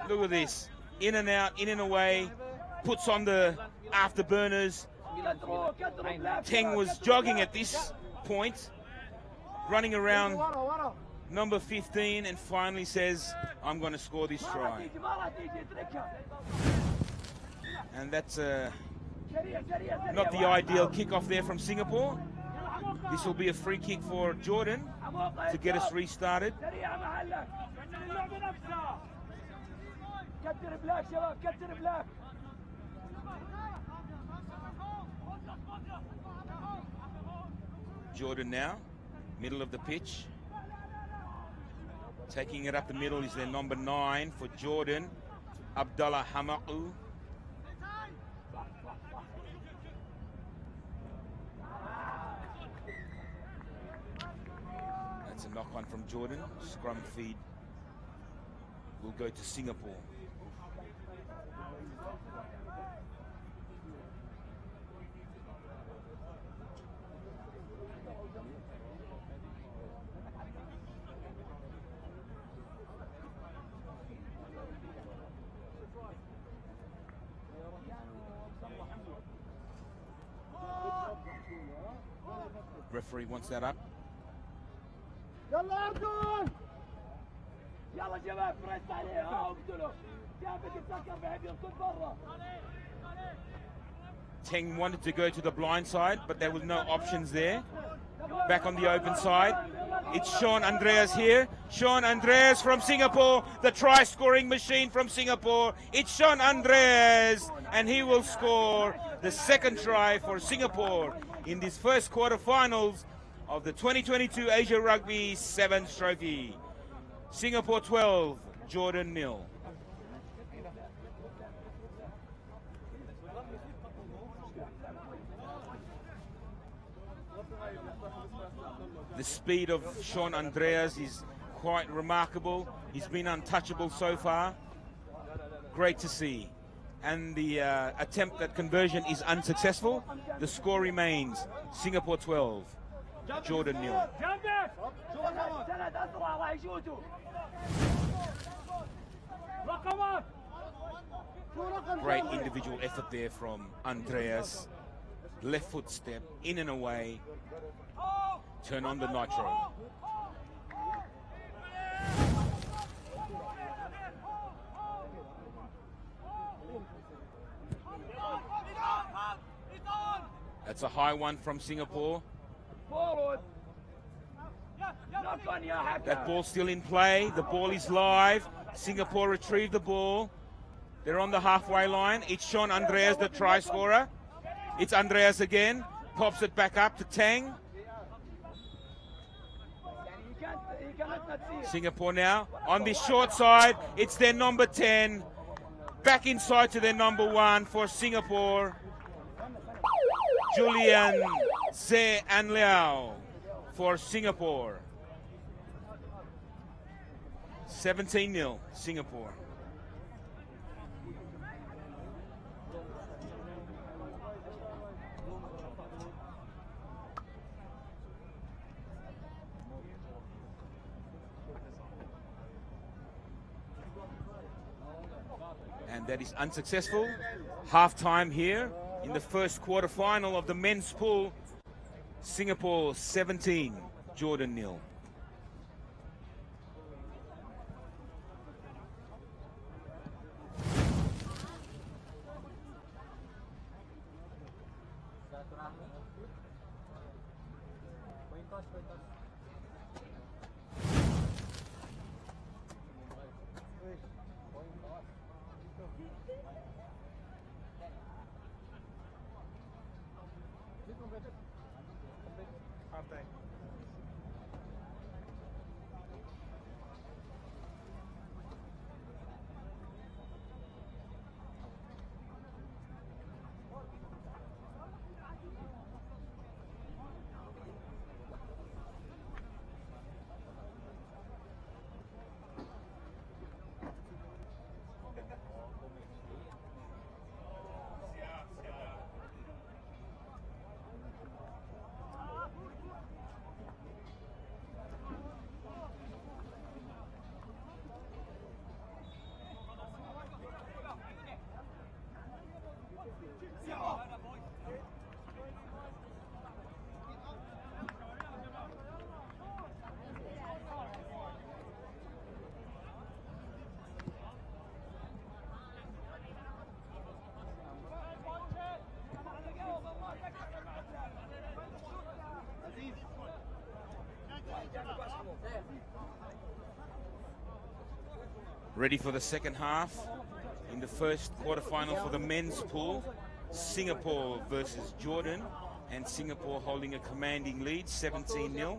Look at this. In and out, in and away. Puts on the afterburners. Teng was jogging at this point. Running around number 15 and finally says, I'm going to score this try. And that's not the ideal kickoff there from Singapore. This will be a free kick for Jordan to get us restarted. Jordan now, middle of the pitch. Taking it up the middle is their number 9 for Jordan, Abdallah Hamaku. That's a knock on from Jordan. Scrum feed will go to Singapore. Referee wants that up. Teng wanted to go to the blind side, but there was no options there. Back on the open side. It's Sean Andreas here. Sean Andreas from Singapore, the try-scoring machine from Singapore. It's Sean Andreas, and he will score the second try for Singapore in this first quarterfinals of the 2022 Asia Rugby Sevens Trophy. Singapore 12, Jordan 0. The speed of Sean Andreas is quite remarkable. He's been untouchable so far. Great to see. And the attempt at conversion is unsuccessful. The score remains Singapore 12, Jordan 0. Great individual effort there from Andreas. Left foot step, in and away. Turn on the nitro. That's a high one from Singapore. That ball's still in play. The ball is live. Singapore retrieve the ball. They're on the halfway line. It's Sean Andreas, the try scorer. It's Andreas again. Pops it back up to Tang. Singapore now on the short side. It's their number 10. Back inside to their number 1 for Singapore. Julian Ze and Liao for Singapore. 17-0 Singapore. And that is unsuccessful. Half-time here in the first quarter-final of the men's pool. Singapore 17, Jordan 0. Ready for the second half in the first quarterfinal for the men's pool. Singapore versus Jordan, and Singapore holding a commanding lead, 17-0.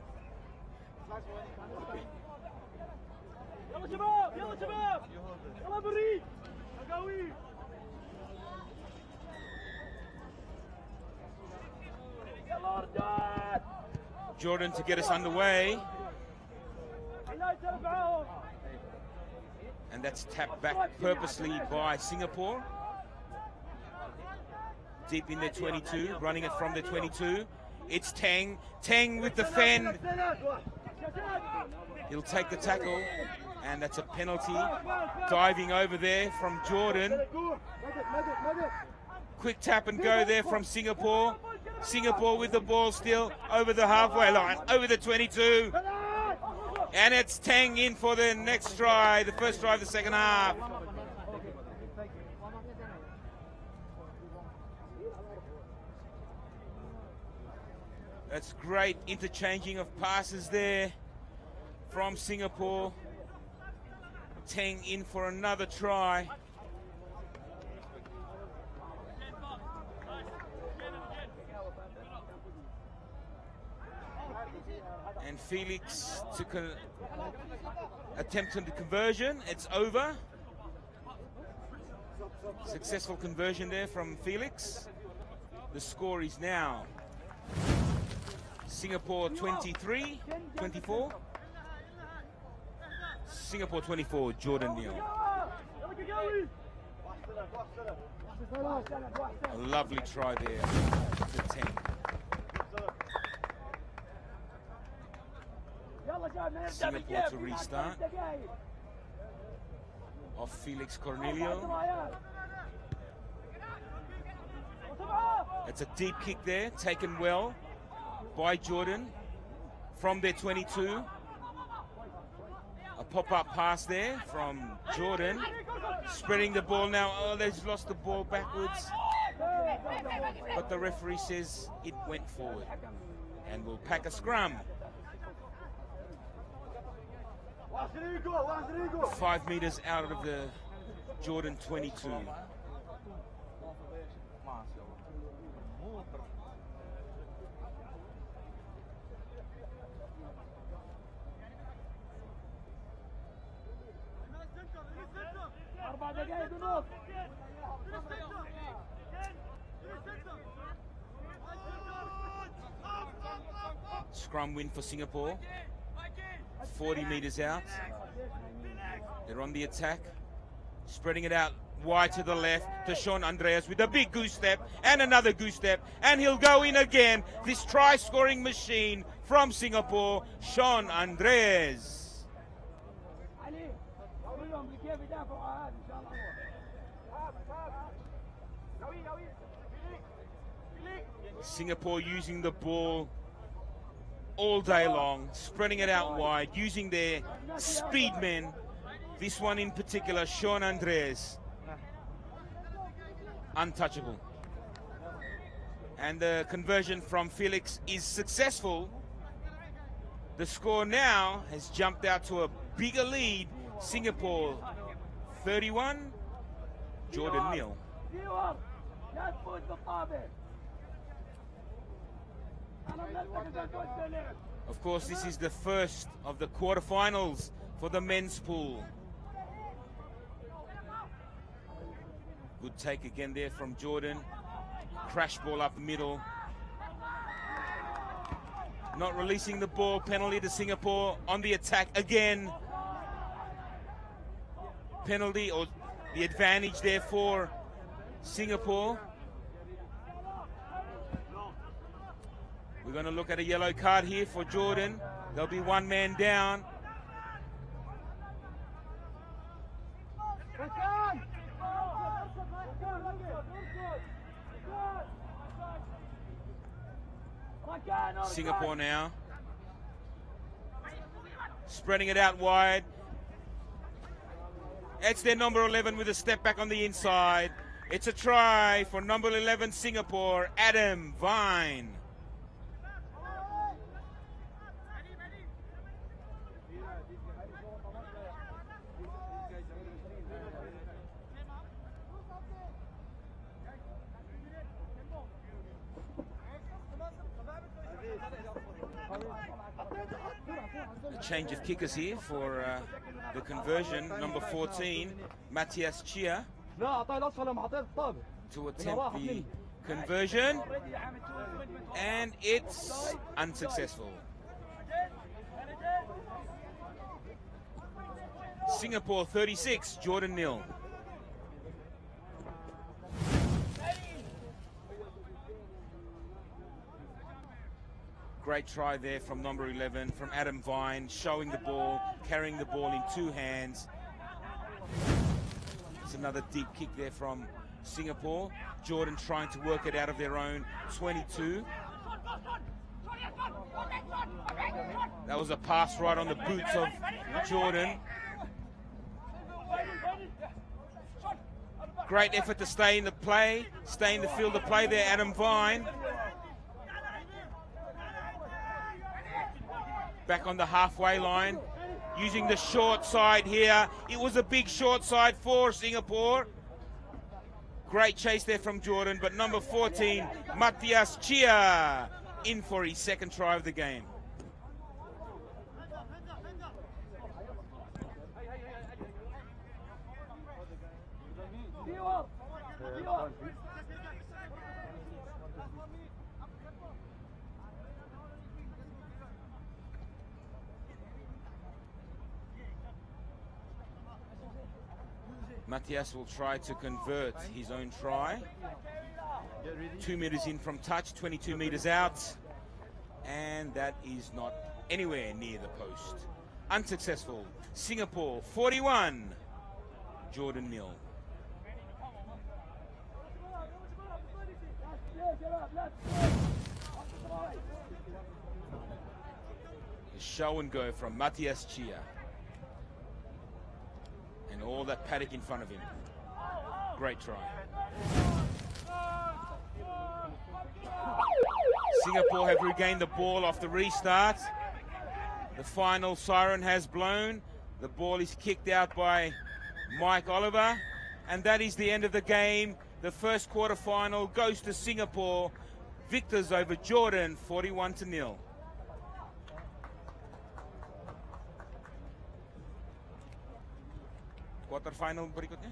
Jordan to get us underway. And that's tapped back purposely by Singapore. Deep in their 22, running it from their 22. It's Tang. Tang with the fend. He'll take the tackle, and that's a penalty. Diving over there from Jordan. Quick tap and go there from Singapore. Singapore with the ball still over the halfway line, over the 22. And it's Tang in for the next try, the first try of the second half. That's great interchanging of passes there from Singapore. Tang in for another try. And Felix attempt at the conversion. It's over. Successful conversion there from Felix. The score is now Singapore 23-24. Singapore 24, Jordan nil. A lovely try there to 10. Singapore to restart. Off Felix Cornelio. It's a deep kick there, taken well by Jordan from their 22. A pop-up pass there from Jordan. Spreading the ball now. Oh, they've lost the ball backwards. But the referee says it went forward. And we'll pack a scrum. 5 meters out of the Jordan 22. Scrum win for Singapore. 40 meters out. They're on the attack. Spreading it out wide to the left to Sean Andreas with a big goose step and another goose step. And he'll go in again. This try-scoring machine from Singapore, Sean Andreas. Singapore using the ball all day long, spreading it out wide, using their speed men. This one in particular, Sean Andreas, untouchable. And the conversion from Felix is successful. The score now has jumped out to a bigger lead. Singapore 31, Jordan nil. Of course, this is the first of the quarterfinals for the men's pool. Good take again there from Jordan. Crash ball up the middle. Not releasing the ball. Penalty to Singapore on the attack again. Penalty, or the advantage there for Singapore. We're going to look at a yellow card here for Jordan. There'll be one man down. Singapore now. Spreading it out wide. It's their number 11 with a step back on the inside. It's a try for number 11 Singapore, Adam Vine. A change of kickers here for the conversion. Number 14, Matthias Chia, to attempt the conversion, and it's unsuccessful. Singapore 36, Jordan nil. Great try there from number 11, from Adam Vine, showing the ball, carrying the ball in two hands. It's another deep kick there from Singapore. Jordan trying to work it out of their own 22. That was a pass right on the boots of Jordan. Great effort to stay in the play, stay in the field of play there, Adam Vine. Back on the halfway line, using the short side here. It was a big short side for Singapore. Great chase there from Jordan, but number 14, Matthias Chia, in for his second try of the game. Matthias will try to convert his own try. 2 meters in from touch, 22 meters out. And that is not anywhere near the post. Unsuccessful. Singapore 41, Jordan 0. A show and go from Matthias Chia. And all that paddock in front of him. Great try. Singapore have regained the ball off the restart. The final siren has blown. The ball is kicked out by Mike Oliver. And that is the end of the game. The first quarter final goes to Singapore. Victors over Jordan, 41-0. Quarter final berikutnya.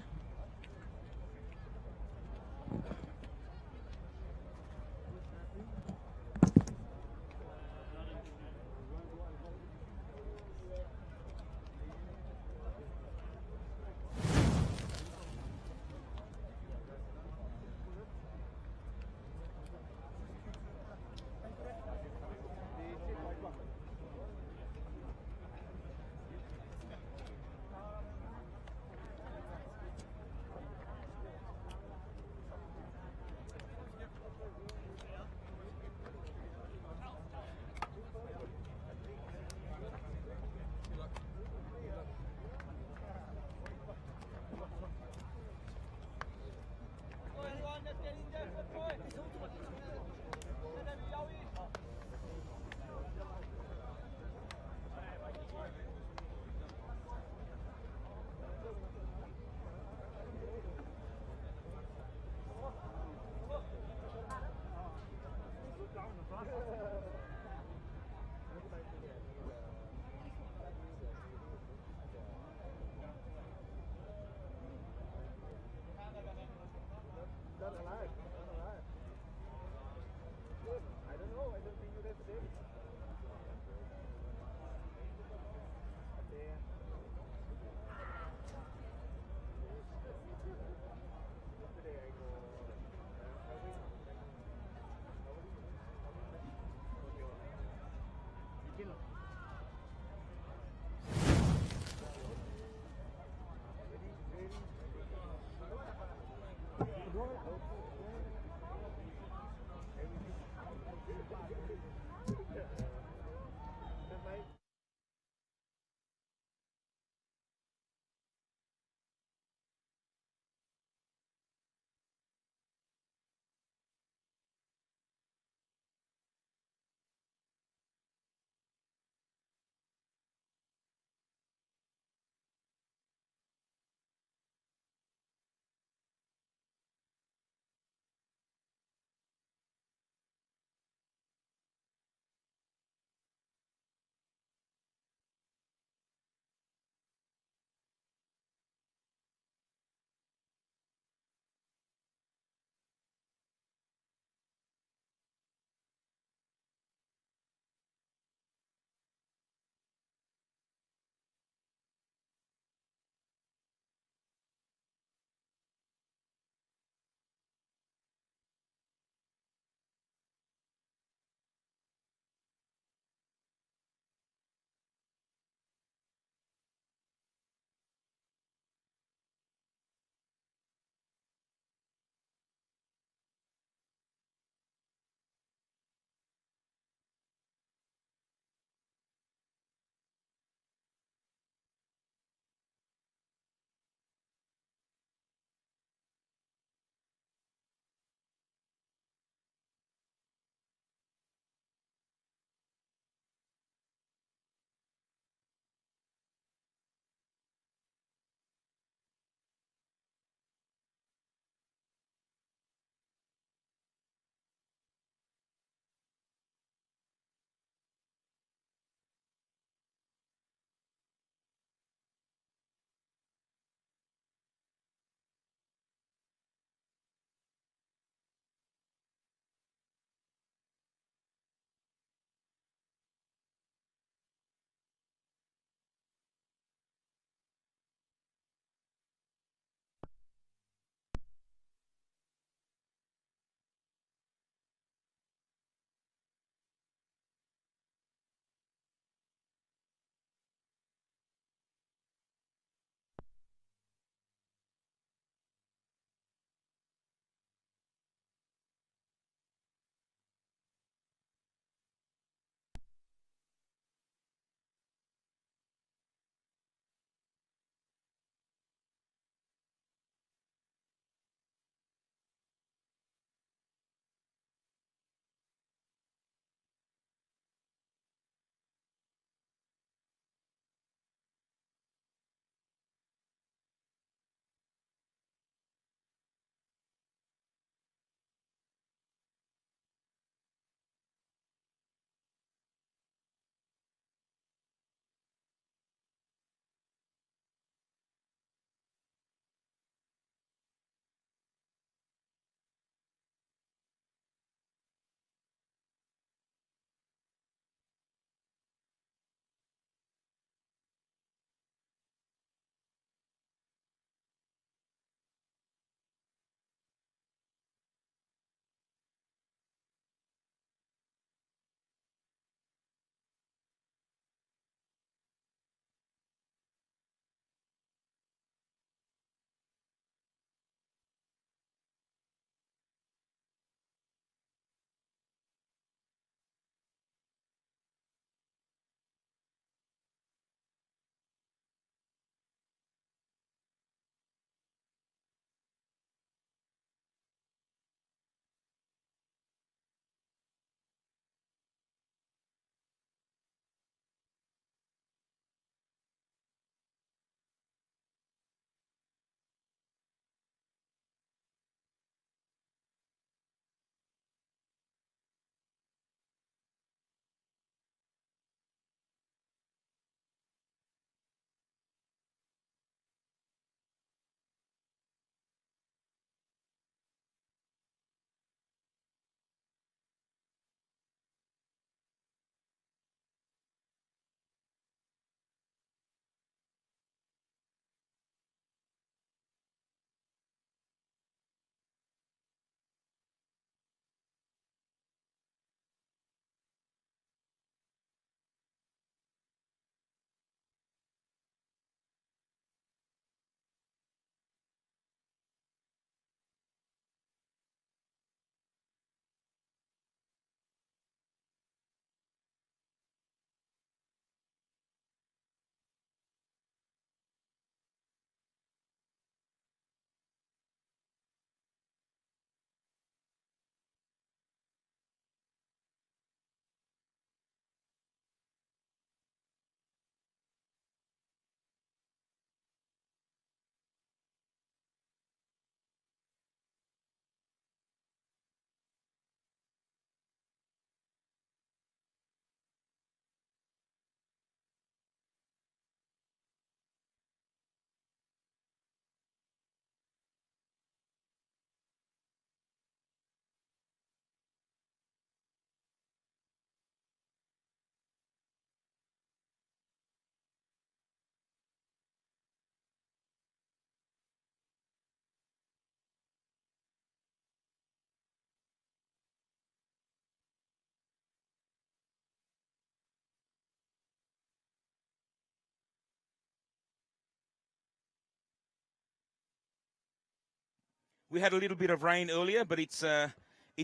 We had a little bit of rain earlier, but it's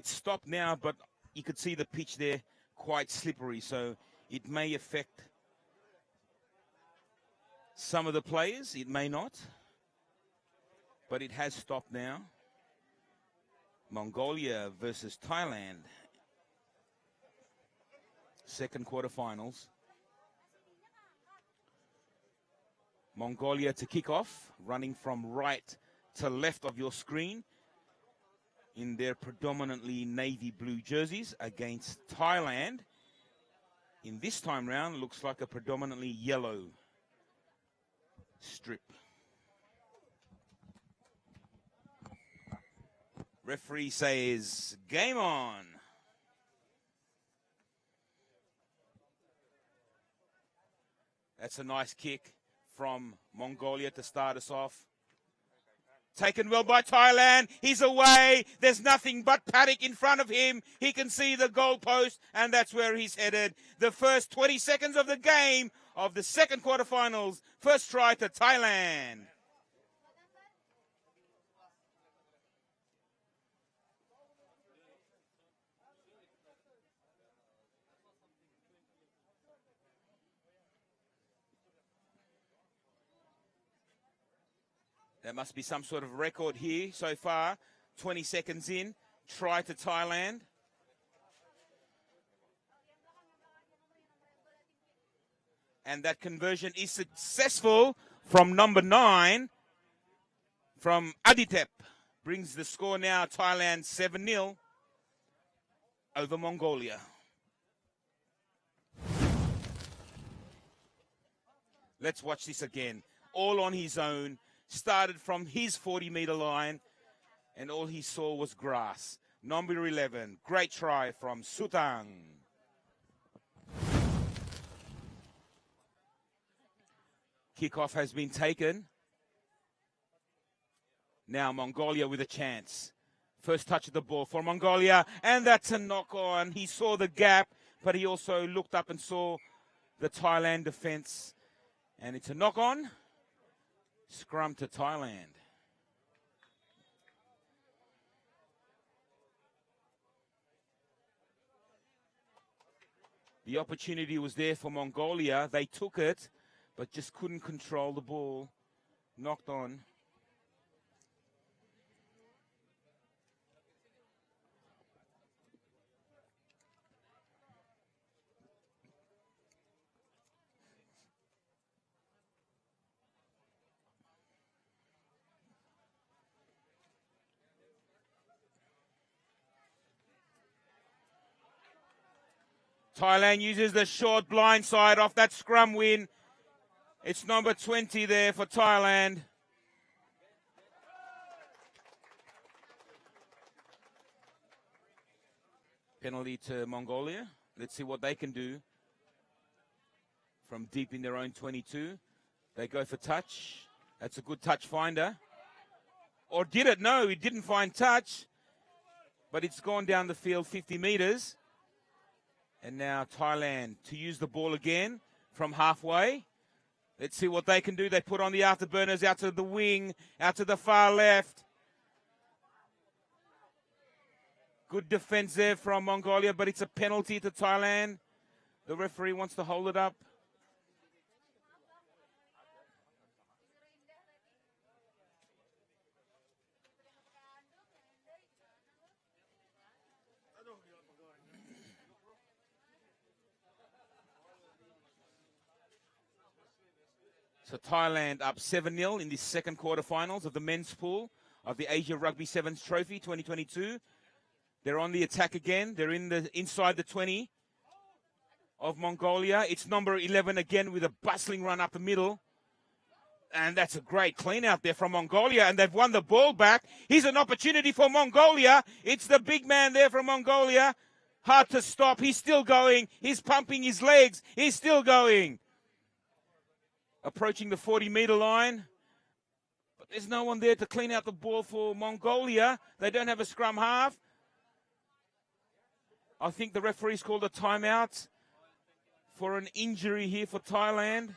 stopped now, but you could see the pitch there quite slippery, so it may affect some of the players. It may not, but it has stopped now. Mongolia versus Thailand. Second quarterfinals. Mongolia to kick off, running from right to left of your screen in their predominantly navy blue jerseys against Thailand. In this time round, looks like a predominantly yellow strip. Referee says, game on. That's a nice kick from Mongolia to start us off. Taken well by Thailand. He's away. There's nothing but paddock in front of him. He can see the goalpost, and that's where he's headed. The first 20 seconds of the game of the second quarterfinals. First try to Thailand. There must be some sort of record here so far. 20 seconds in, try to Thailand. And that conversion is successful from number 9, from Aditep. Brings the score now, Thailand 7-0 over Mongolia. Let's watch this again. All on his own. Started from his 40-meter line, and all he saw was grass. Number 11, great try from Sutang. Kickoff has been taken. Now Mongolia with a chance. First touch of the ball for Mongolia, and that's a knock on. He saw the gap, but he also looked up and saw the Thailand defense, and it's a knock on. Scrum to Thailand. The opportunity was there for Mongolia. They took it, but just couldn't control the ball. Knocked on. Thailand uses the short blind side off that scrum win. It's number 20 there for Thailand. Penalty to Mongolia. Let's see what they can do from deep in their own 22. They go for touch. That's a good touch finder. Or did it? No, he didn't find touch. But it's gone down the field 50 meters. And now Thailand to use the ball again from halfway. Let's see what they can do. They put on the afterburners out to the wing, out to the far left. Good defense there from Mongolia, but it's a penalty to Thailand. The referee wants to hold it up. So Thailand up 7-0 in the second quarterfinals of the men's pool of the Asia Rugby Sevens Trophy 2022. They're on the attack again. They're inside the 20 of Mongolia. It's number 11 again with a bustling run up the middle. And that's a great clean out there from Mongolia. And they've won the ball back. Here's an opportunity for Mongolia. It's the big man there from Mongolia. Hard to stop. He's still going. He's pumping his legs. He's still going. Approaching the 40-meter line. But there's no one there to clean out the ball for Mongolia. They don't have a scrum half. I think the referee's called a timeout for an injury here for Thailand.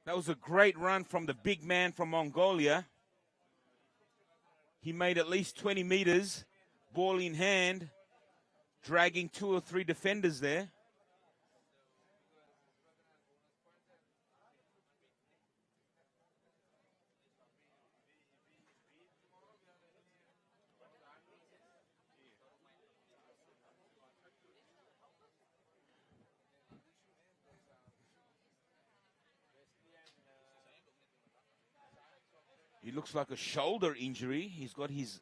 That was a great run from the big man from Mongolia. He made at least 20 meters, ball in hand, dragging 2 or 3 defenders there. He looks like a shoulder injury. He's got his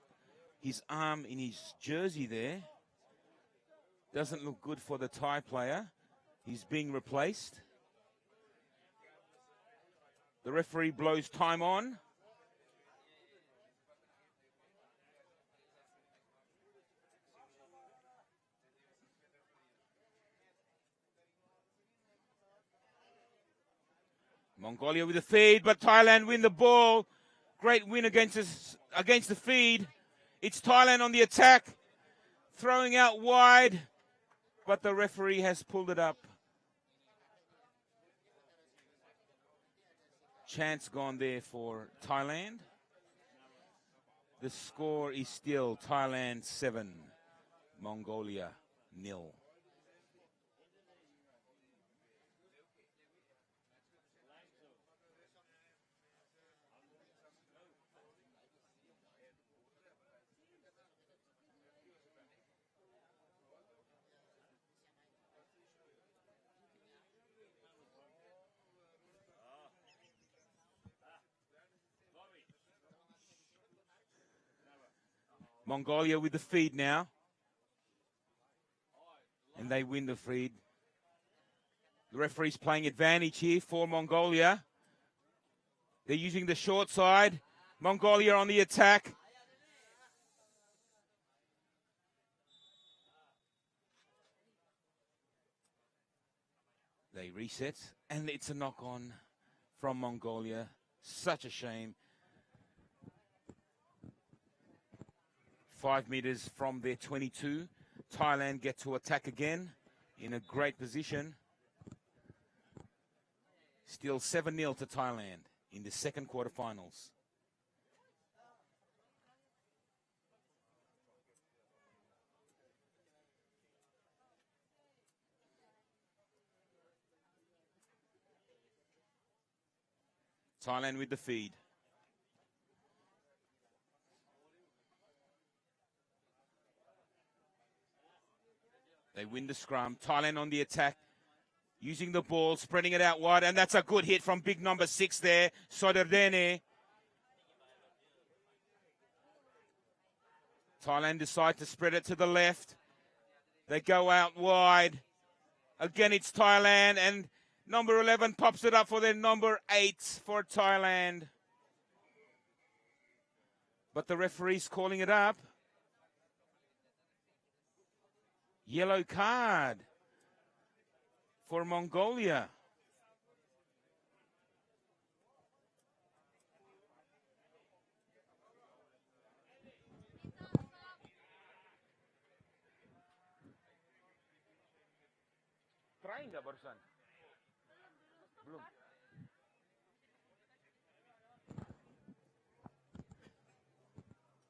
arm in his jersey there. Doesn't look good for the Thai player. He's being replaced. The referee blows time on. Mongolia with the feed, but Thailand win the ball. Great win against the feed. It's Thailand on the attack, throwing out wide, but the referee has pulled it up. Chance gone there for Thailand. The score is still Thailand 7, Mongolia 0. Mongolia with the feed now. And they win the feed. The referee's playing advantage here for Mongolia. They're using the short side. Mongolia on the attack. They reset, and it's a knock-on from Mongolia. Such a shame. 5 meters from their 22. Thailand get to attack again in a great position. Still 7-0 to Thailand in the second quarterfinals. Thailand with the feed. They win the scrum. Thailand on the attack, using the ball, spreading it out wide, and that's a good hit from big number 6 there, Soderdene. Thailand decide to spread it to the left. They go out wide. Again, it's Thailand, and number 11 pops it up for their number 8 for Thailand. But the referee's calling it up. Yellow card for Mongolia. Try nggak barusan? Belum.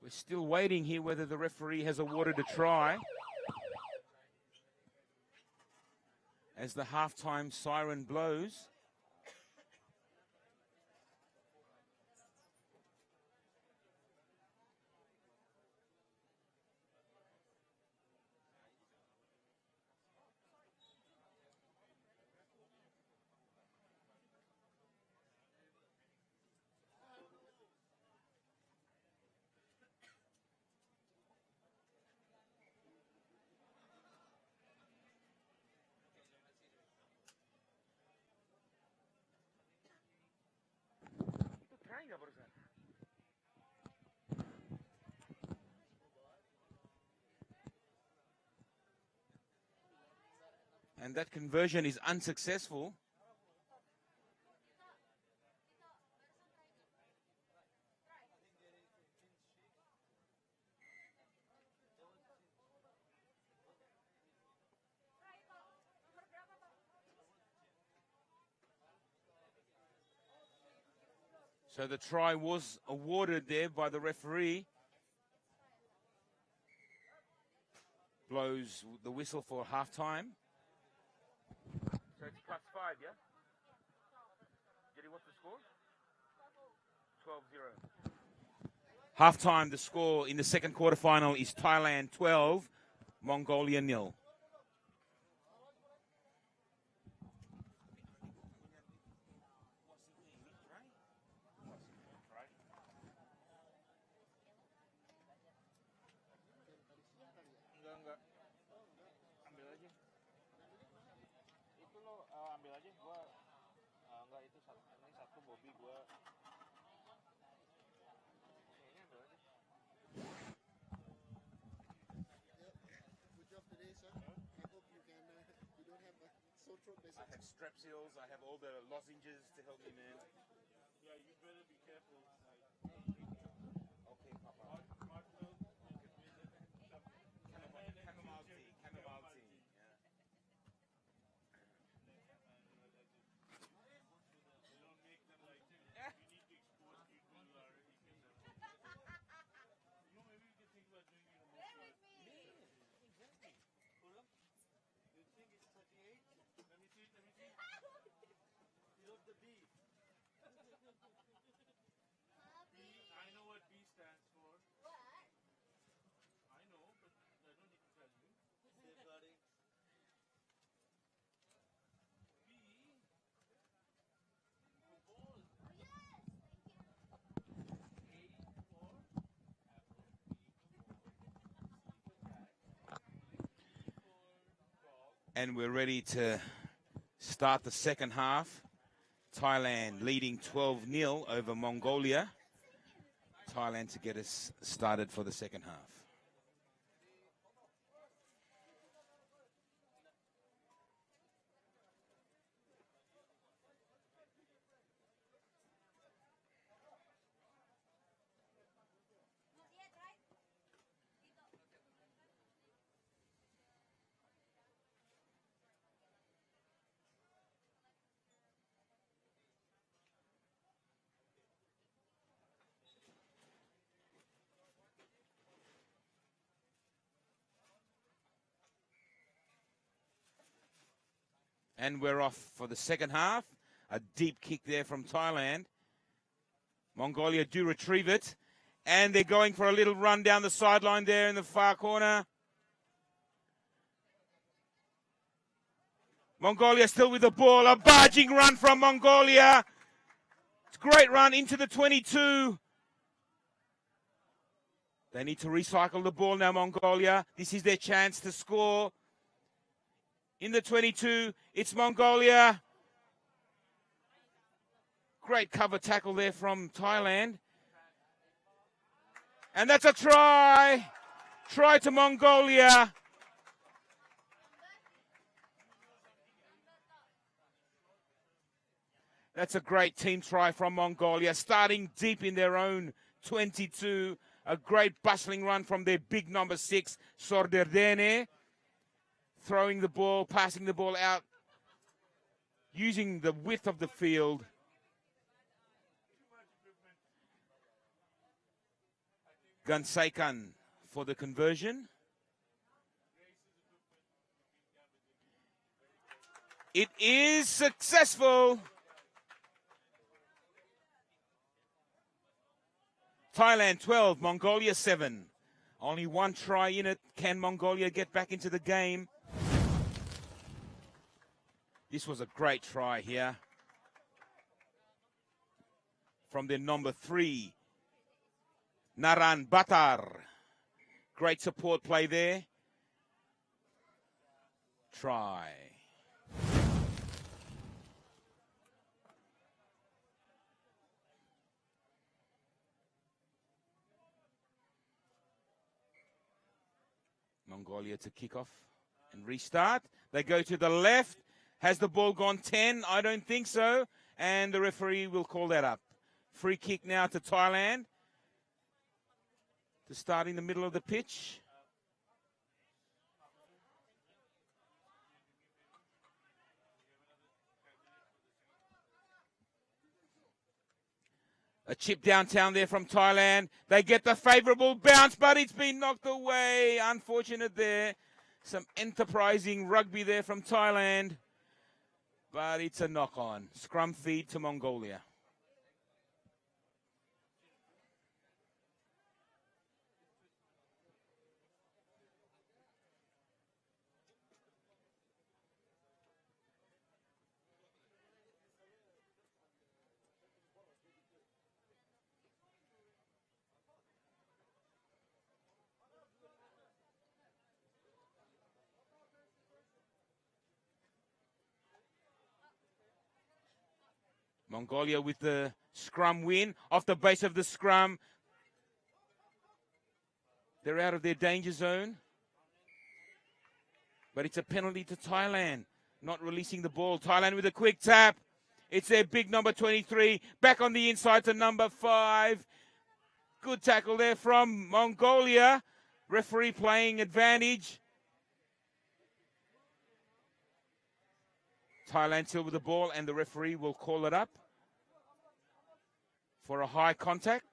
We're still waiting here whether the referee has awarded a try. As the halftime siren blows. And that conversion is unsuccessful. So the try was awarded there by the referee. Blows the whistle for half-time. So it's +5, yeah? Jerry, what's the score? 12-0. Half-time, the score in the second quarterfinal is Thailand 12, Mongolia 0. Enggak. Ambil aja. Itu lo ambil aja, gua enggak itu satu. Ini satu Bobby gua. Ini ambil aja. Good job today, sir. I hope you can. You don't have a sore throat, I have strepsils. I have all the lozenges to help me, man. Yeah, you better be careful. Okay, Papa. Chamomile tea. Yeah. I know what B stands for. What? I know, but I don't need to tell you. Safeguarding. B. For ball. Oh, yes. Thank you. A for apple. B for ball. C for cat. D for dog. And we're ready to start the second half. Thailand leading 12-0 over Mongolia. Thailand to get us started for the second half. Not yet, right? And we're off for the second half. A deep kick there from Thailand. Mongolia do retrieve it. And they're going for a little run down the sideline there in the far corner. Mongolia still with the ball. A barging run from Mongolia. It's a great run into the 22. They need to recycle the ball now, Mongolia. This is their chance to score. In the 22, it's Mongolia. Great cover tackle there from Thailand. And that's a try. Try to Mongolia. That's a great team try from Mongolia, starting deep in their own 22. A great bustling run from their big number 6, Sorderdene. Throwing the ball, passing the ball out, using the width of the field. Gansaikan for the conversion. It is successful. Thailand 12, Mongolia 7. Only one try in it. Can Mongolia get back into the game? This was a great try here from their number 3, Naran Batar. Great support play there. Try. Mongolia to kick off and restart. They go to the left. Has the ball gone 10? I don't think so. And the referee will call that up. Free kick now to Thailand. To start in the middle of the pitch. A chip downtown there from Thailand. They get the favourable bounce, but it's been knocked away. Unfortunate there. Some enterprising rugby there from Thailand. But it's a knock-on. Scrum feed to Mongolia. Mongolia with the scrum win. Off the base of the scrum. They're out of their danger zone. But it's a penalty to Thailand. Not releasing the ball. Thailand with a quick tap. It's their big number 23. Back on the inside to number 5. Good tackle there from Mongolia. Referee playing advantage. Thailand still with the ball, and the referee will call it up for a high contact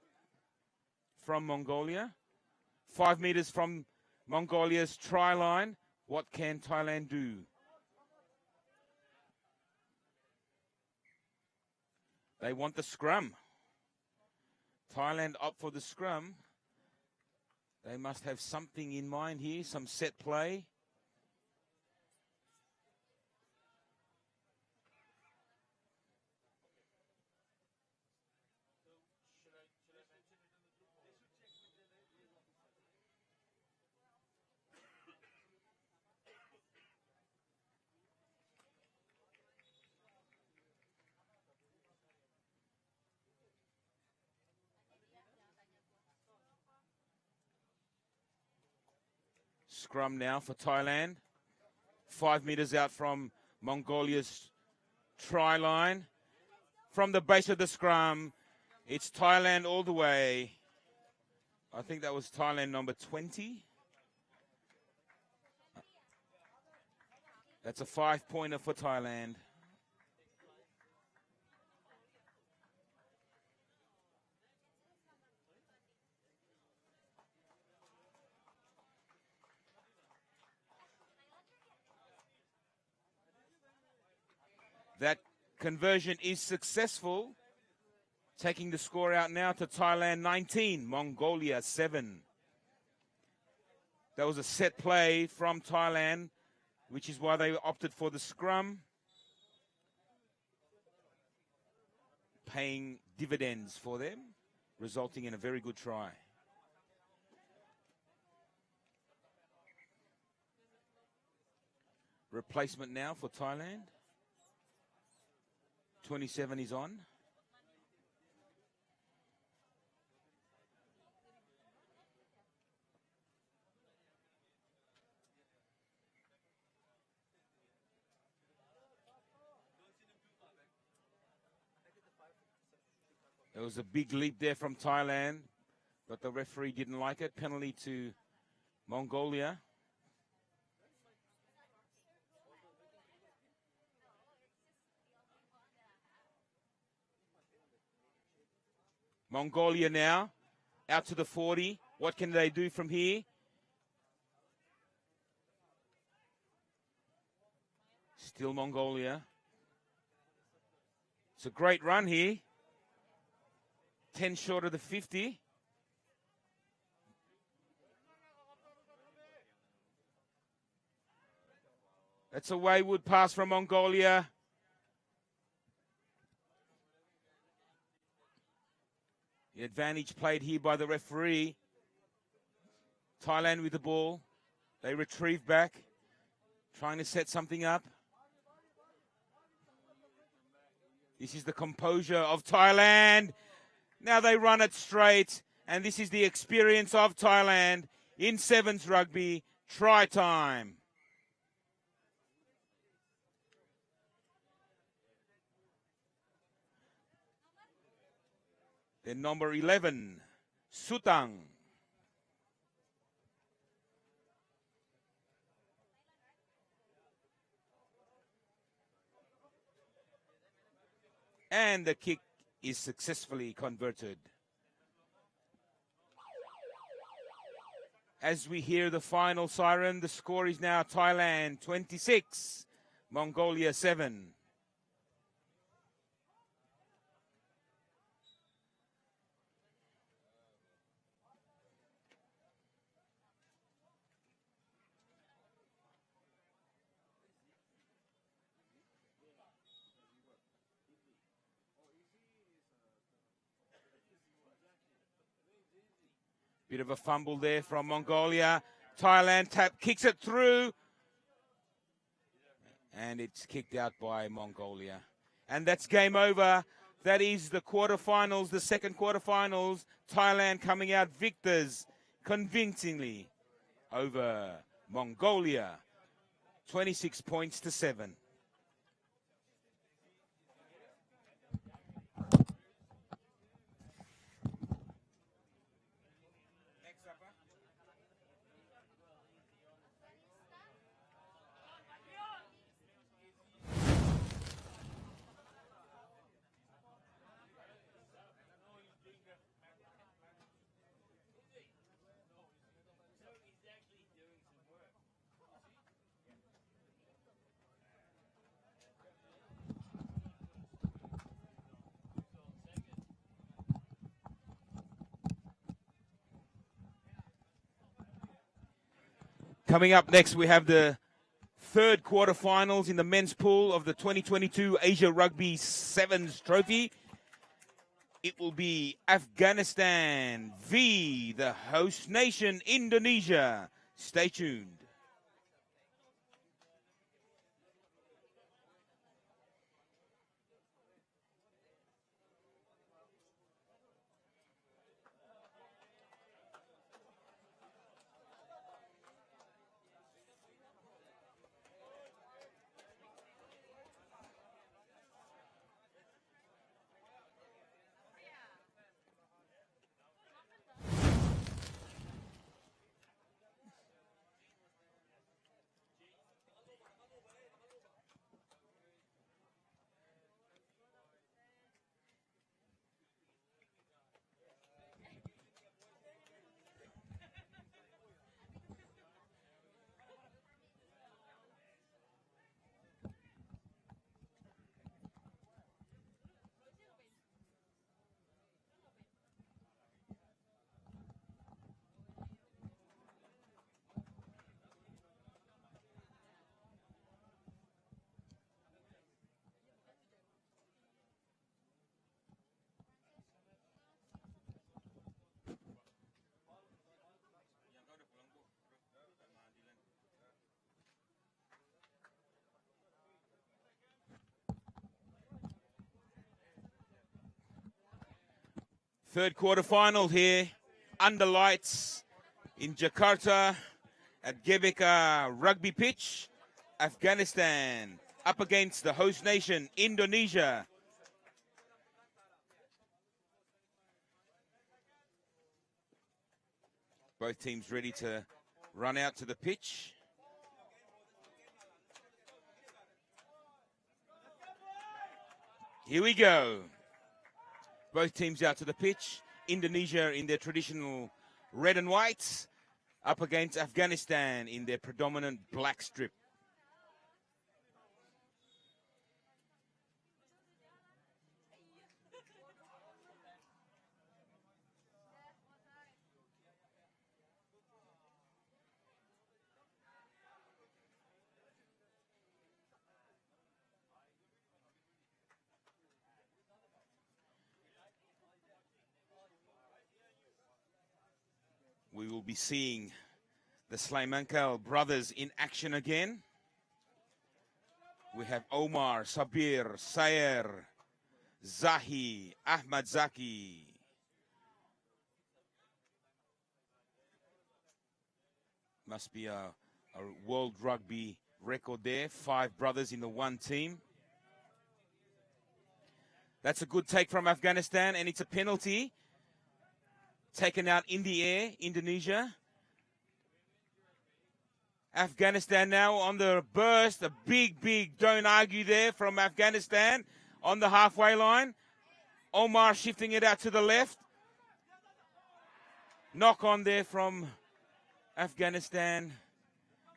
from Mongolia. 5 meters from Mongolia's try line. What can Thailand do? They want the scrum. Thailand opt for the scrum. They must have something in mind here, some set play. Scrum now for Thailand. 5 meters out from Mongolia's try line. From the base of the scrum, it's Thailand all the way. I think that was Thailand number 20. That's a 5-pointer for Thailand. That conversion is successful, taking the score out now to Thailand 19, Mongolia 7. That was a set play from Thailand, which is why they opted for the scrum, paying dividends for them, resulting in a very good try. Replacement now for Thailand. 27 is on. There was a big leap there from Thailand, but the referee didn't like it. Penalty to Mongolia. Mongolia now, out to the 40. What can they do from here? Still Mongolia. It's a great run here. 10 short of the 50. That's a wayward pass from Mongolia. The advantage played here by the referee. Thailand with the ball. They retrieve back, trying to set something up. This is the composure of Thailand. Now they run it straight, and this is the experience of Thailand in sevens rugby. Try time. Then number 11, Sutang. And the kick is successfully converted. As we hear the final siren, the score is now Thailand 26, Mongolia 7. Bit of a fumble there from Mongolia. Thailand kicks it through. And it's kicked out by Mongolia. And that's game over. That is the quarterfinals, the second quarterfinals. Thailand coming out victors convincingly over Mongolia. 26 points to 7. Coming up next, we have the third quarterfinals in the men's pool of the 2022 Asia Rugby Sevens Trophy. It will be Afghanistan v. the host nation, Indonesia. Stay tuned. Third quarterfinal here, under lights in Jakarta at GBK Rugby pitch. Afghanistan up against the host nation, Indonesia. Both teams ready to run out to the pitch. Here we go. Both teams out to the pitch. Indonesia in their traditional red and white, up against Afghanistan in their predominant black strip. We will be seeing the Slaymankal brothers in action again. We have Omar, Sabir, Sayer, Zahi, Ahmad Zaki. Must be a world rugby record there. 5 brothers in the one team. That's a good take from Afghanistan, and it's a penalty. Taken out in the air, Indonesia. Afghanistan now on the burst. A big, don't argue there from Afghanistan on the halfway line. Omar shifting it out to the left. Knock on there from Afghanistan.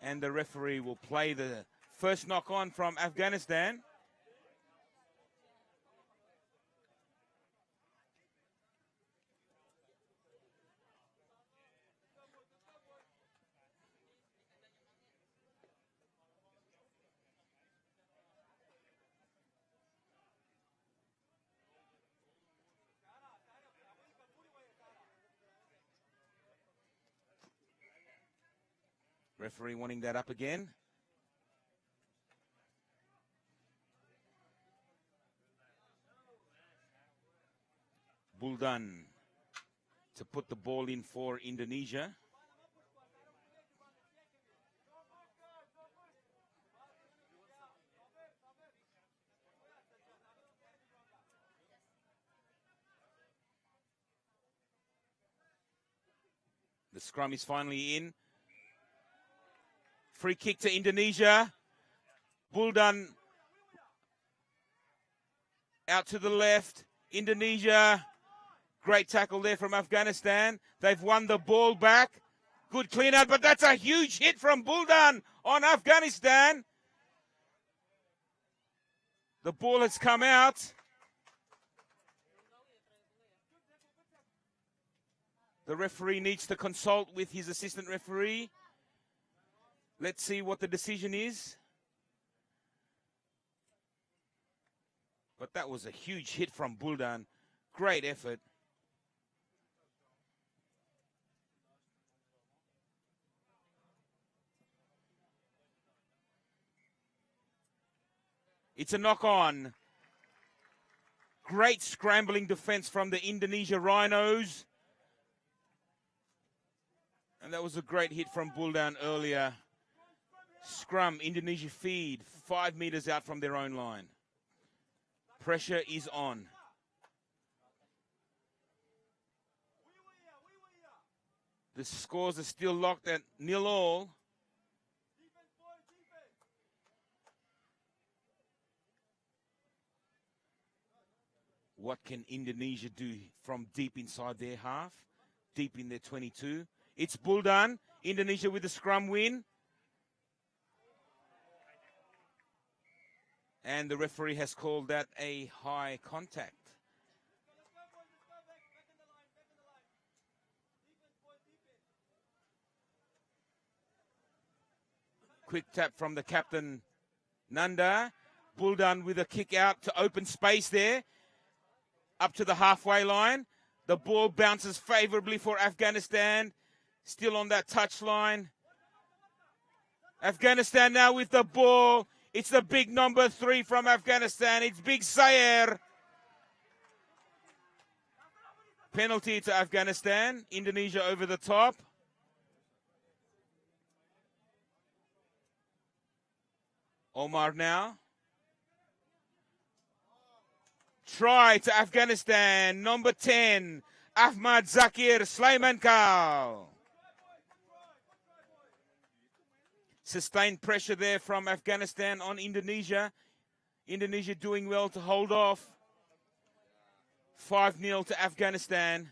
And the referee will play the first knock on from Afghanistan. Referee wanting that up again. Buldan to put the ball in for Indonesia. The scrum is finally in. Free kick to Indonesia. Buldan out to the left. Indonesia. Great tackle there from Afghanistan. They've won the ball back. Good clean out, but that's a huge hit from Buldan on Afghanistan. The ball has come out. The referee needs to consult with his assistant referee. Let's see what the decision is. But that was a huge hit from Buldan. Great effort. It's a knock on. Great scrambling defense from the Indonesia Rhinos. And that was a great hit from Buldan earlier. Scrum, Indonesia feed, 5 meters out from their own line. Pressure is on. The scores are still locked at 0-0. What can Indonesia do from deep inside their half, deep in their 22? It's Buldan, Indonesia with the scrum win. And the referee has called that a high contact. Quick tap from the captain, Nanda. Buldan with a kick out to open space there. Up to the halfway line. The ball bounces favorably for Afghanistan. Still on that touchline. Afghanistan now with the ball. It's the big number 3 from Afghanistan. It's Big Sayer. Penalty to Afghanistan. Indonesia over the top. Omar now. Try to Afghanistan. Number 10. Ahmad Zakir Sulaiman Kal. Sustained pressure there from Afghanistan on Indonesia. Indonesia doing well to hold off. 5-0 to Afghanistan.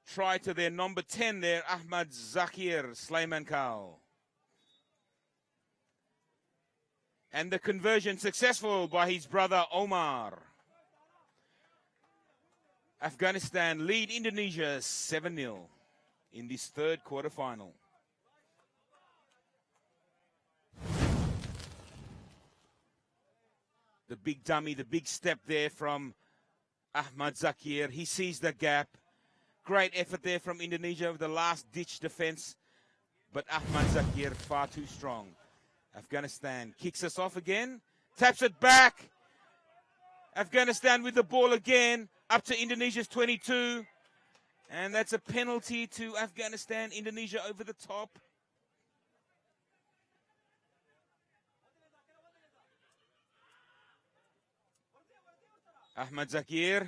Try to their number 10 there, Ahmad Zakir Sulaiman Kal. And the conversion successful by his brother Omar. Afghanistan lead Indonesia 7-0 in this third quarterfinal. The big dummy, the big step there from Ahmad Zakir. He sees the gap. Great effort there from Indonesia with the last-ditch defense. But Ahmad Zakir far too strong. Afghanistan kicks us off again. Taps it back. Afghanistan with the ball again. Up to Indonesia's 22. And that's a penalty to Afghanistan. Indonesia over the top. Ahmad Zakir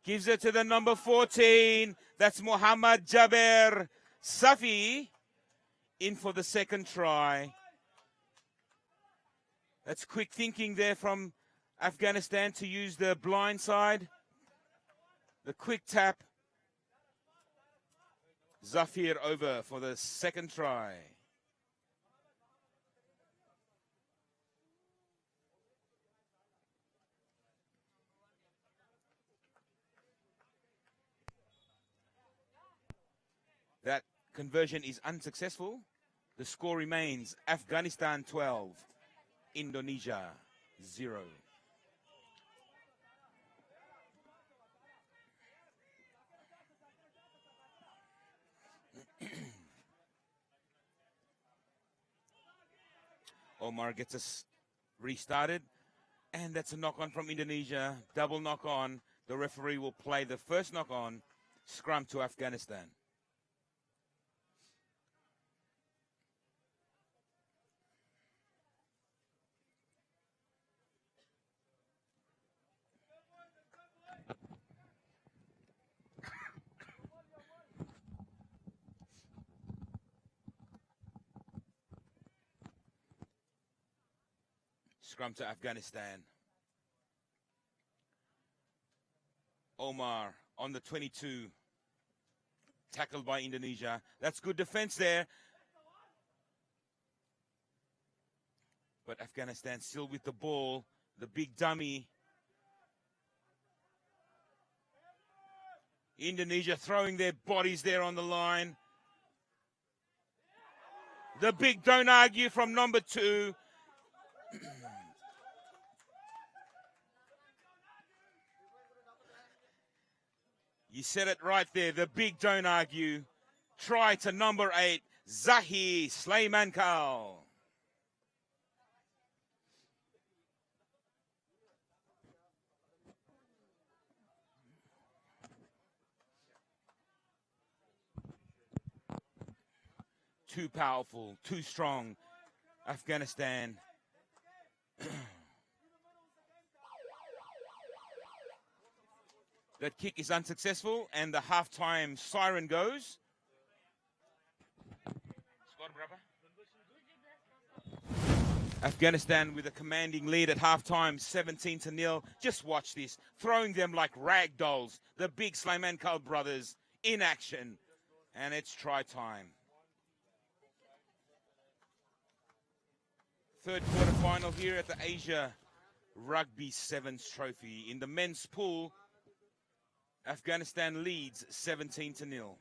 gives it to the number 14. That's Muhammad Jaber Safi in for the second try. That's quick thinking there from Afghanistan to use the blind side. The quick tap. Zafir over for the second try. That conversion is unsuccessful. The score remains Afghanistan 12, Indonesia 0. Omar gets us restarted, and that's a knock-on from Indonesia. Double knock-on. The referee will play the first knock-on. Scrum to Afghanistan. Scrum to Afghanistan. Omar on the 22. Tackled by Indonesia. That's good defense there. But Afghanistan still with the ball. The big dummy. Indonesia throwing their bodies there on the line. The big don't argue from number 2. You said it right there. The big don't argue. Try to number 8, Zahir Sulaimankal. Too powerful, too strong. Afghanistan. That kick is unsuccessful, and the halftime siren goes. Afghanistan with a commanding lead at halftime, 17-0. Just watch this, throwing them like rag dolls. The big Sulaimankal brothers in action, and it's try time. Third quarter final here at the Asia Rugby Sevens Trophy. In the men's pool, Afghanistan leads 17-0.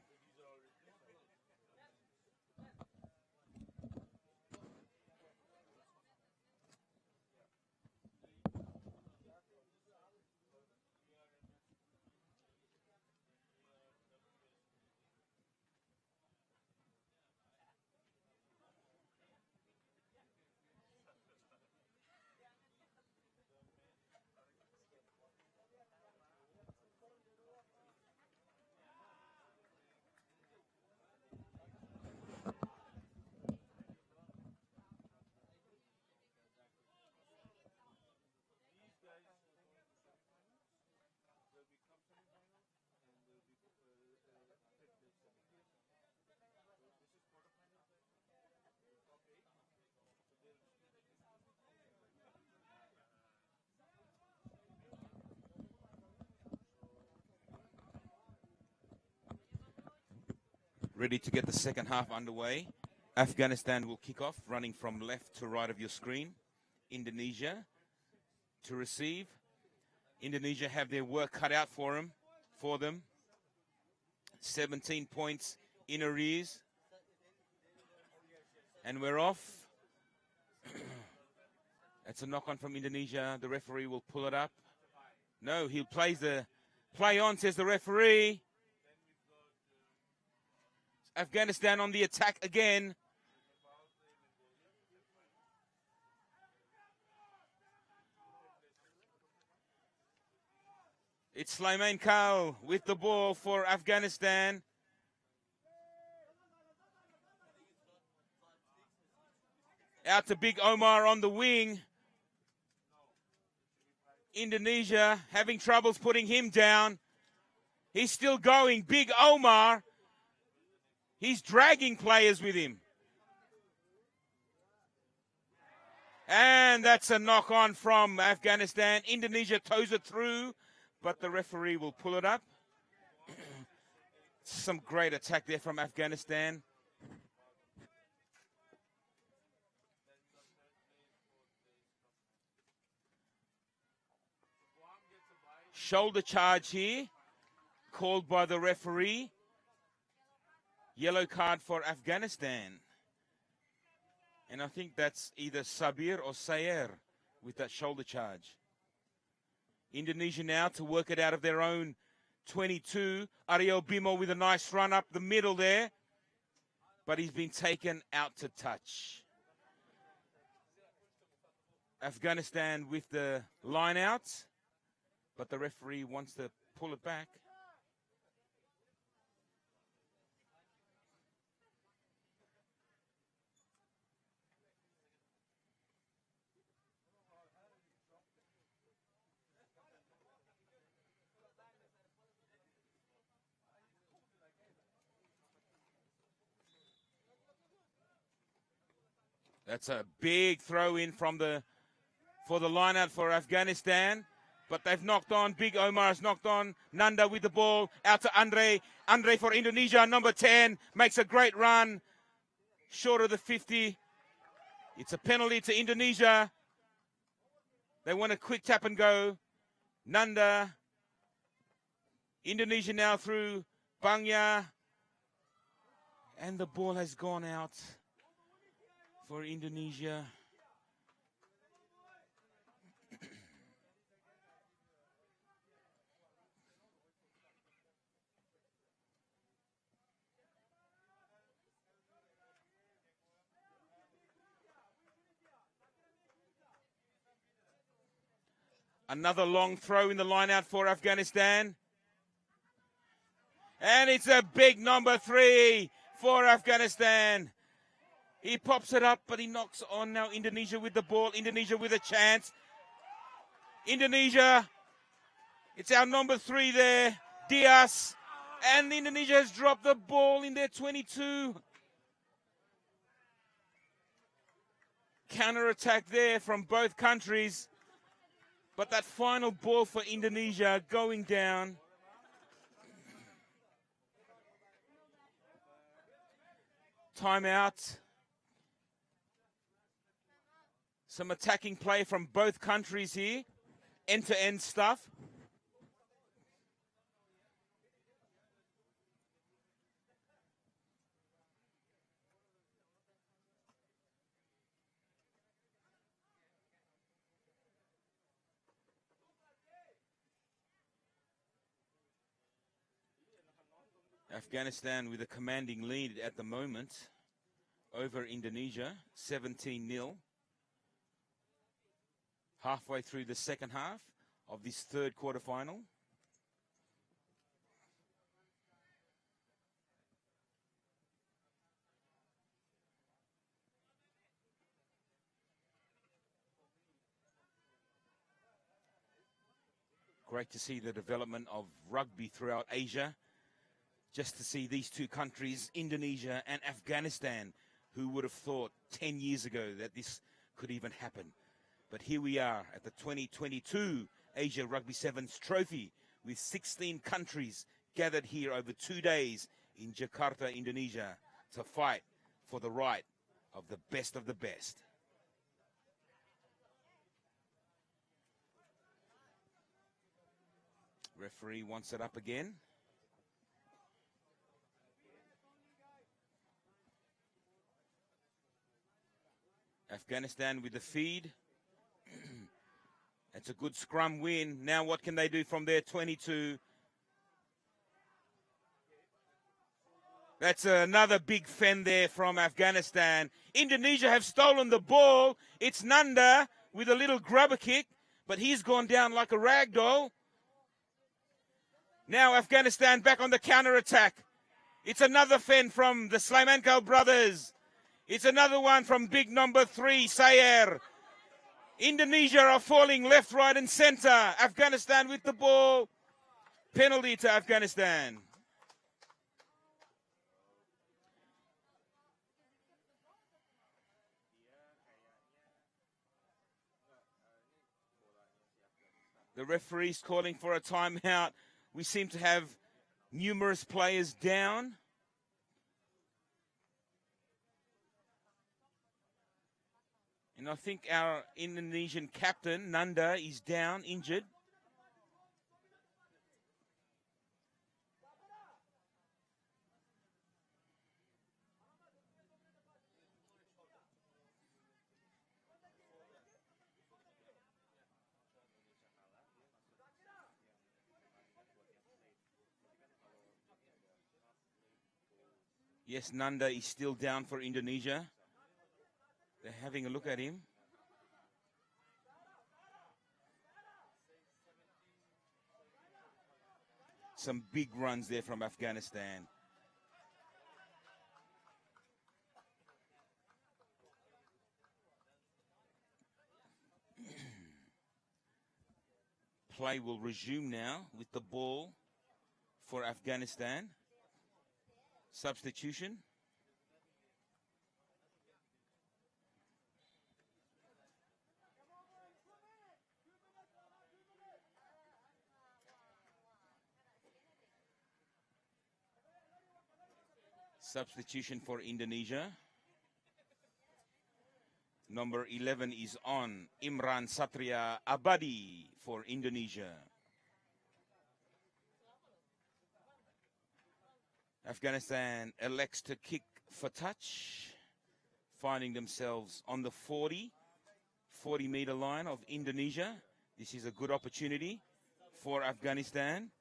Ready to get the second half underway. Afghanistan will kick off, running from left to right of your screen. Indonesia to receive. Indonesia have their work cut out for them. 17 points in arrears. And we're off. That's a knock-on from Indonesia. The referee will pull it up. No, he'll play on, says the referee. Afghanistan on the attack again. It's Sulaimankal with the ball for Afghanistan. Out to Big Omar on the wing. Indonesia having troubles putting him down. He's still going. Big Omar. He's dragging players with him. And that's a knock on from Afghanistan. Indonesia toes it through, but the referee will pull it up. Some great attack there from Afghanistan. Shoulder charge here, called by the referee. Yellow card for Afghanistan. And I think that's either Sabir or Sayer with that shoulder charge. Indonesia now to work it out of their own 22. Ariel Bimo with a nice run up the middle there. But he's been taken out to touch. Afghanistan with the line out. But the referee wants to pull it back. That's a big throw in for the line out for Afghanistan. But they've knocked on. Big Omar has knocked on. Nanda with the ball. Out to Andre. Andre for Indonesia. Number 10 makes a great run. Short of the 50. It's a penalty to Indonesia. They want a quick tap and go. Nanda. Indonesia now through Bangya. And the ball has gone out for Indonesia. Another long throw in the line out for Afghanistan. And it's a big number 3 for Afghanistan. He pops it up, but he knocks on now Indonesia with the ball. Indonesia with a chance. Indonesia. It's our number 3 there. Diaz. And Indonesia has dropped the ball in their 22. Counter-attack there from both countries. But that final ball for Indonesia going down. Timeout. Some attacking play from both countries here. End-to-end stuff. Afghanistan with a commanding lead at the moment over Indonesia, 17-0. Halfway through the second half of this third quarterfinal. Great to see the development of rugby throughout Asia. Just to see these two countries, Indonesia and Afghanistan, who would have thought 10 years ago that this could even happen. But here we are at the 2022 Asia Rugby Sevens Trophy with 16 countries gathered here over 2 days in Jakarta, Indonesia, to fight for the right of the best of the best. Referee wants it up again. Afghanistan with the feed. It's a good scrum win. Now what can they do from their 22? That's another big fend there from Afghanistan. Indonesia have stolen the ball. It's Nanda with a little grubber kick, but he's gone down like a rag doll. Now Afghanistan back on the counter-attack. It's another fend from the Slaimankal brothers. It's another one from big number 3, Sayer. Indonesia are falling left, right, and center. Afghanistan with the ball. Penalty to Afghanistan. The referee's calling for a timeout. We seem to have numerous players down. And I think our Indonesian captain, Nanda, is down, injured. Yes, Nanda is still down for Indonesia. They're having a look at him. Some big runs there from Afghanistan. Play will resume now with the ball for Afghanistan. Substitution. Substitution for Indonesia. Number 11 is on. Imran Satria Abadi for Indonesia. Afghanistan elects to kick for touch, finding themselves on the 40-meter line of Indonesia. This is a good opportunity for Afghanistan.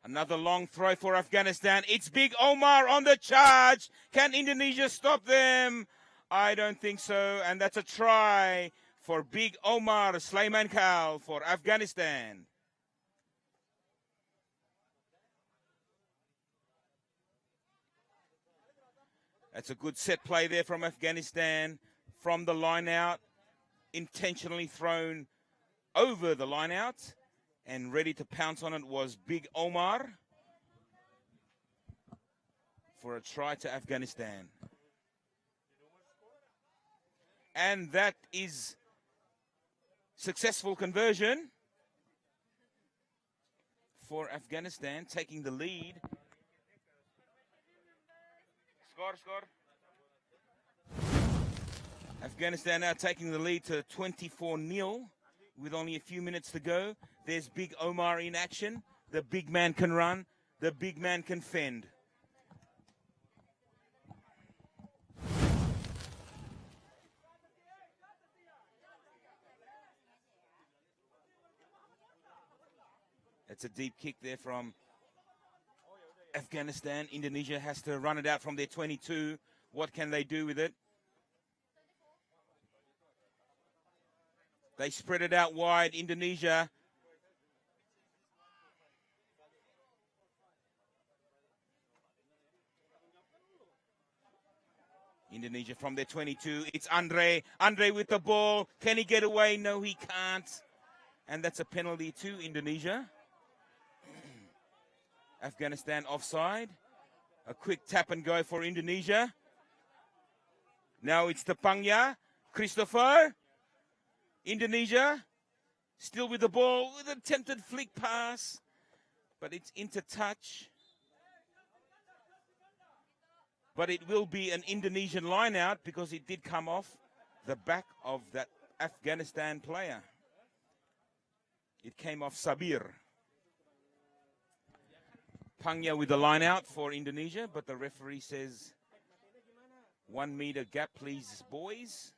Another long throw for Afghanistan. It's Big Omar on the charge. Can Indonesia stop them? I don't think so. And that's a try for Big Omar Sulaiman Kal for Afghanistan. That's a good set play there from Afghanistan. From the line out, intentionally thrown over the line out. And ready to pounce on it was Big Omar for a try to Afghanistan. And that is successful conversion for Afghanistan, taking the lead. Score. Afghanistan now taking the lead to 24-0 with only a few minutes to go. There's Big Omar in action. The big man can run. The big man can fend. It's a deep kick there from Afghanistan. Indonesia has to run it out from their 22. What can they do with it? They spread it out wide. Indonesia from their 22. It's Andre. Andre with the ball. Can he get away? No, he can't. And that's a penalty to Indonesia. Afghanistan offside. A quick tap and go for Indonesia. Now it's Tepangya. Christopher. Indonesia still with the ball with an attempted flick pass. But it's into touch. But it will be an Indonesian line out because it did come off the back of that Afghanistan player. It came off Sabir. Pangya with the line out for Indonesia, but the referee says 1 meter gap, please, boys.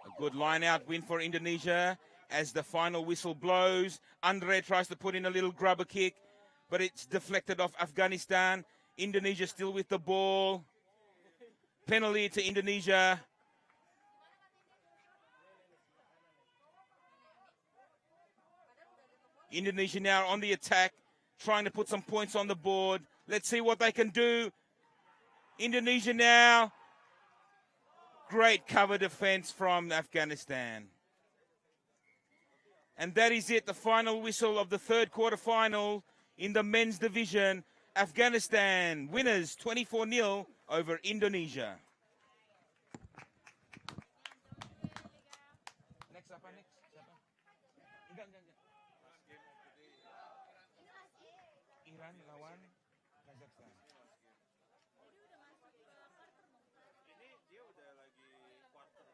A good line out win for Indonesia as the final whistle blows. Andre tries to put in a little grubber kick, but it's deflected off Afghanistan. Indonesia still with the ball. Penalty to Indonesia. Indonesia now on the attack, trying to put some points on the board. Let's see what they can do. Indonesia now. Great cover defense from Afghanistan. And that is it, the final whistle of the third quarterfinal in the men's division. Afghanistan winners 24-0 over Indonesia. Next apa next? Siapa? Enggak. Iran lawan Kazakhstan. Ini dia udah lagi quarter.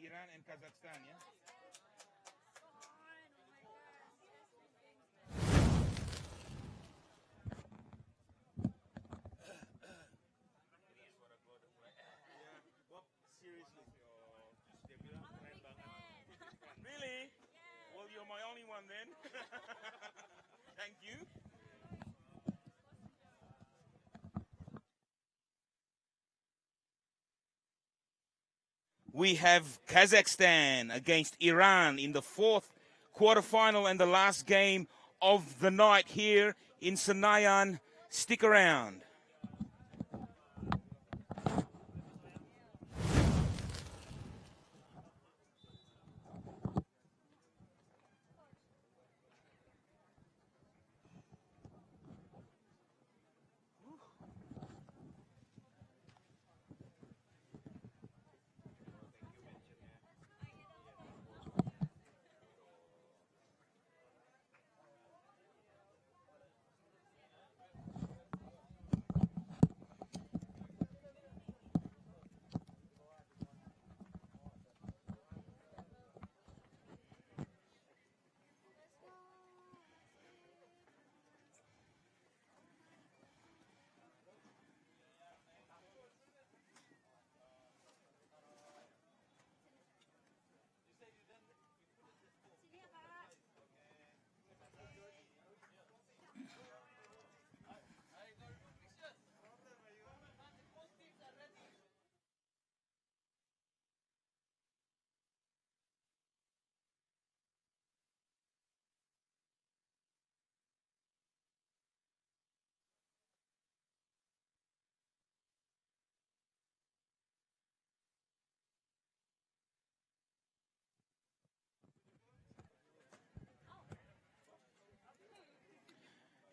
Iran and Kazakhstan, ya. Bob, seriously. Dia bilang keren banget. Really? Well, you're my only one then. Thank you. We have Kazakhstan against Iran in the fourth quarterfinal and the last game of the night here in Senayan. Stick around.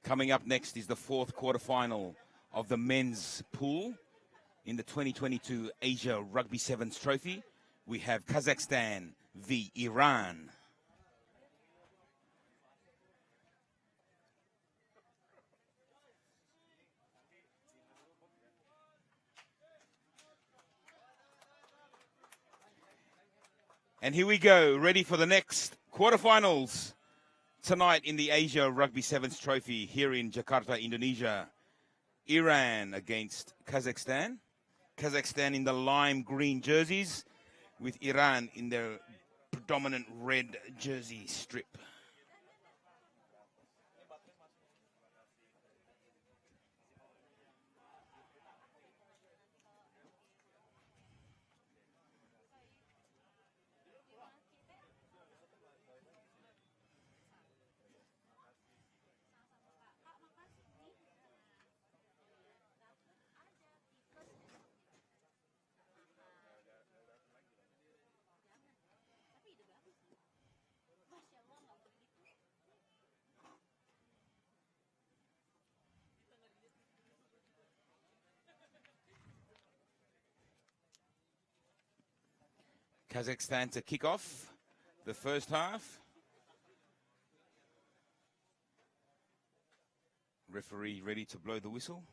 Coming up next is the fourth quarterfinal of the men's pool in the 2022 Asia Rugby Sevens Trophy. We have Kazakhstan v Iran. And here we go, ready for the next quarterfinals tonight in the Asia Rugby Sevens Trophy here in Jakarta, Indonesia. Iran against Kazakhstan. Kazakhstan in the lime green jerseys with Iran in their predominant red jersey strip. Kazakhstan to kick off the first half. Referee ready to blow the whistle.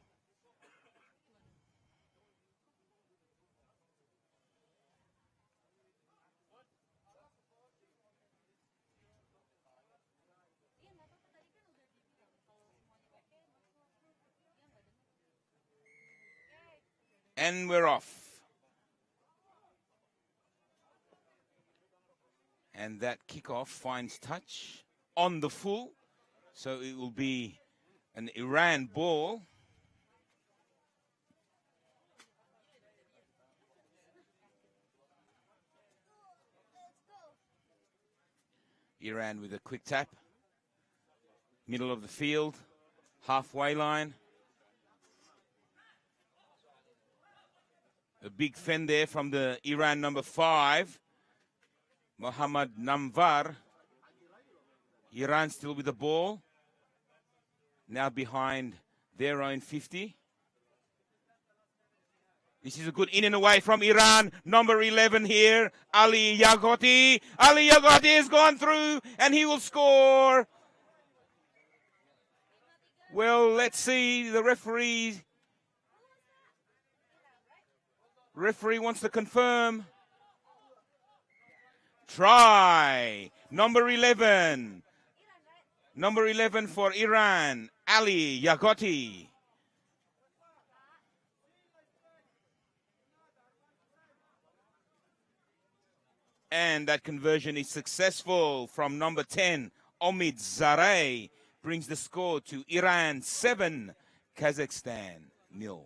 And we're off. And that kickoff finds touch on the full. So it will be an Iran ball. Iran with a quick tap. Middle of the field. Halfway line. A big fend there from the Iran number 5. Mohammad Namvar Iran still with the ball. Now behind their own 50. This is a good in and away from Iran. Number 11 here, Ali Yaghouti. Ali Yaghouti has gone through and he will score. Well, let's see. The referee wants to confirm. Try. Number 11. Number 11 for Iran, Ali Yaghouti. And that conversion is successful from number 10, Omid Zarei. Brings the score to Iran 7, Kazakhstan 0.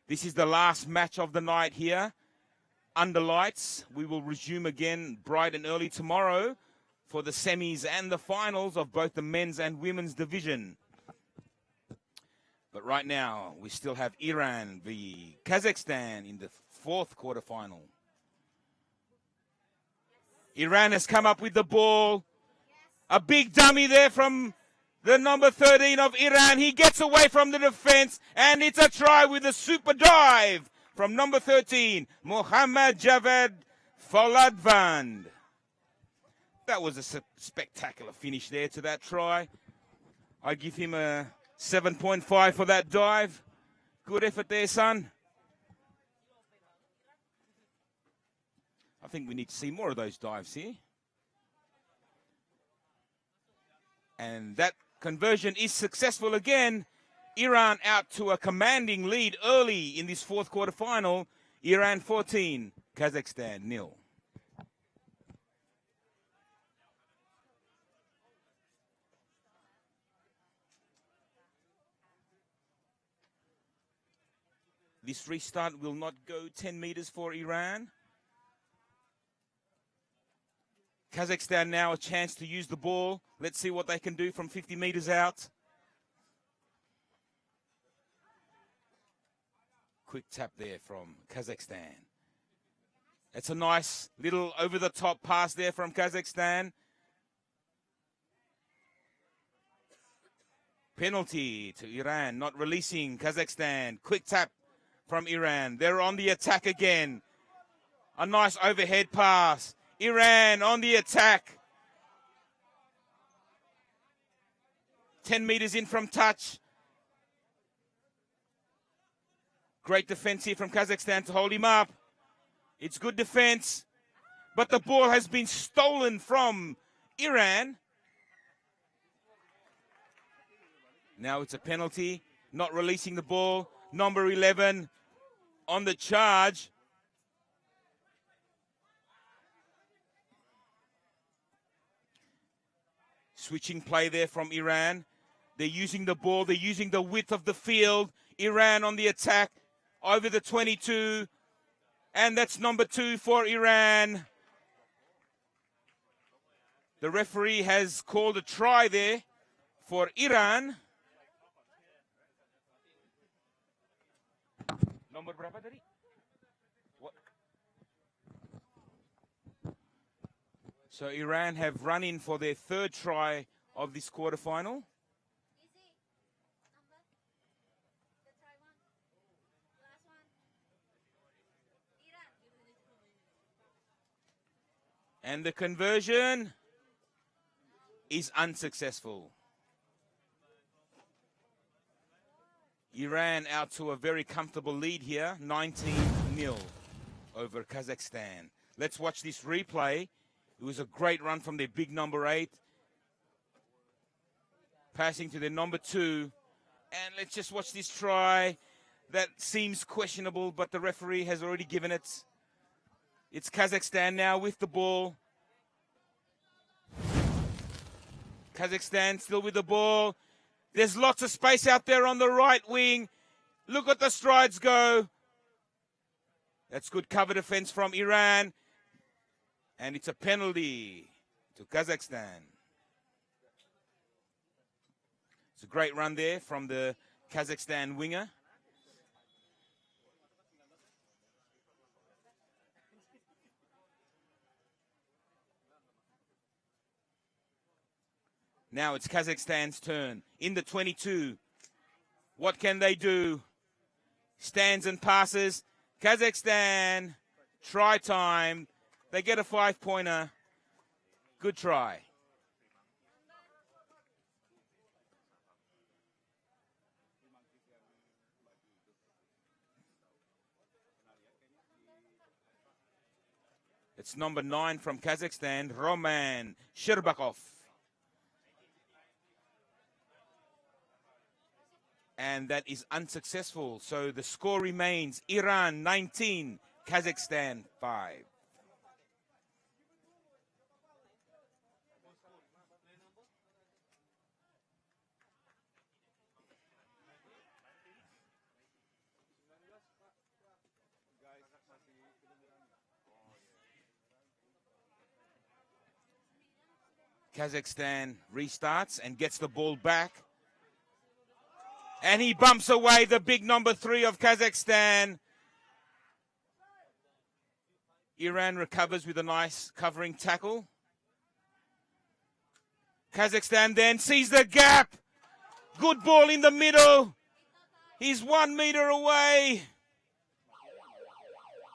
This is the last match of the night here. Under lights, we will resume again bright and early tomorrow for the semis and the finals of both the men's and women's division. But right now, we still have Iran v Kazakhstan in the fourth quarterfinal. Iran has come up with the ball. A big dummy there from the number 13 of Iran. He gets away from the defense, and it's a try with a super dive from number 13, Mohammad Javed Foladvand. That was a spectacular finish there to that try. I give him a 7.5 for that dive. Good effort there, son. I think we need to see more of those dives here. And that conversion is successful again. Iran out to a commanding lead early in this fourth quarterfinal. Iran 14, Kazakhstan 0. This restart will not go 10 meters for Iran. Kazakhstan now a chance to use the ball. Let's see what they can do from 50 meters out. Quick tap there from Kazakhstan. It's a nice little over-the-top pass there from Kazakhstan. Penalty to Iran, not releasing Kazakhstan. Quick tap from Iran. They're on the attack again. A nice overhead pass. Iran on the attack. 10 meters in from touch. Great defense here from Kazakhstan to hold him up. It's good defense. But the ball has been stolen from Iran. Now it's a penalty. Not releasing the ball. Number 11 on the charge. Switching play there from Iran. They're using the ball. They're using the width of the field. Iran on the attack over the 22. And that's number 2 for Iran. The referee has called a try there for Iran. Nomor berapa tadi? What? So Iran have run in for their third try of this quarterfinal. And the conversion is unsuccessful. Iran out to a very comfortable lead here, 19-0 over Kazakhstan. Let's watch this replay. It was a great run from their big number 8. Passing to their number 2. And let's just watch this try. That seems questionable, but the referee has already given it. It's Kazakhstan now with the ball. Kazakhstan still with the ball. There's lots of space out there on the right wing. Look at the strides go. That's good cover defense from Iran. And it's a penalty to Kazakhstan. It's a great run there from the Kazakhstan winger. Now it's Kazakhstan's turn. In the 22. What can they do? Stands and passes. Kazakhstan. Try time. They get a 5-pointer. Good try. It's number 9 from Kazakhstan, Roman Sherbakov. And that is unsuccessful. So the score remains Iran 19, Kazakhstan 5. Kazakhstan restarts and gets the ball back. And he bumps away the big number 3 of Kazakhstan. Iran recovers with a nice covering tackle. Kazakhstan then sees the gap. Good ball in the middle. He's 1 meter away.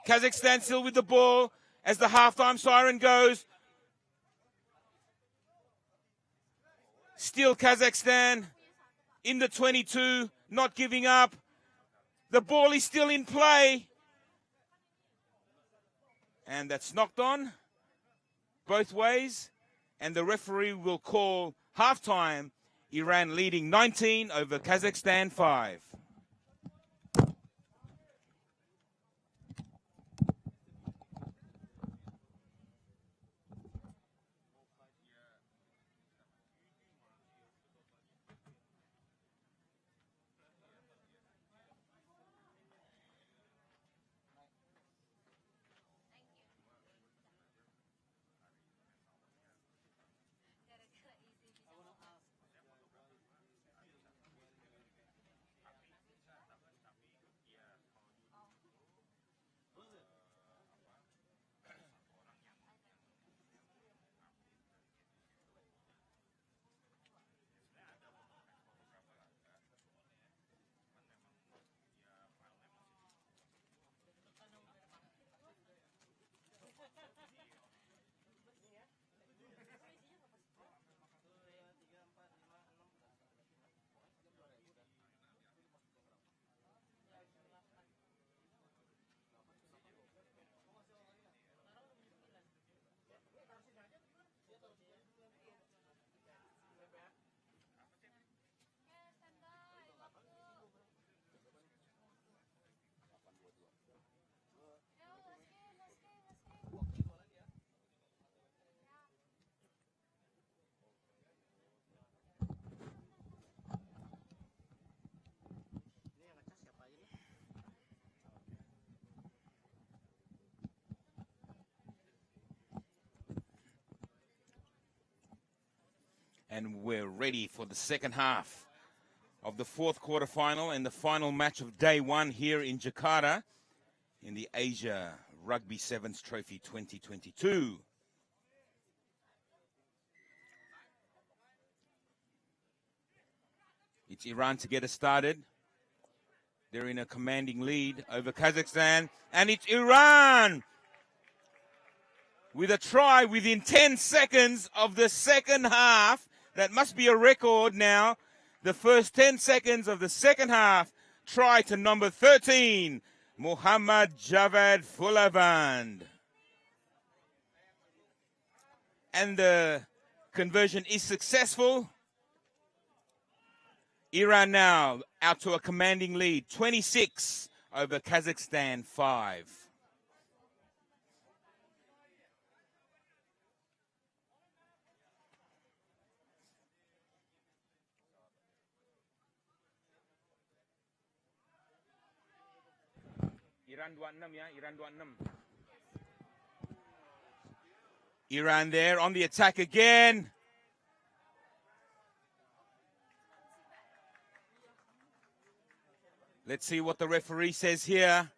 Kazakhstan still with the ball as the halftime siren goes. Still Kazakhstan in the 22, not giving up. The ball is still in play. And that's knocked on both ways. And the referee will call halftime. Iran leading 19 over Kazakhstan 5. And we're ready for the second half of the fourth quarterfinal and the final match of day 1 here in Jakarta in the Asia Rugby Sevens Trophy 2022. It's Iran to get us started. They're in a commanding lead over Kazakhstan. And it's Iran with a try within 10 seconds of the second half. That must be a record now. The first 10 seconds of the second half. Try to number 13, Muhammad Javad Fulavand. And the conversion is successful. Iran now out to a commanding lead, 26 over Kazakhstan 5. Iran 26 ya, Iran 26. Iran there on the attack again. Let's see what the referee says here.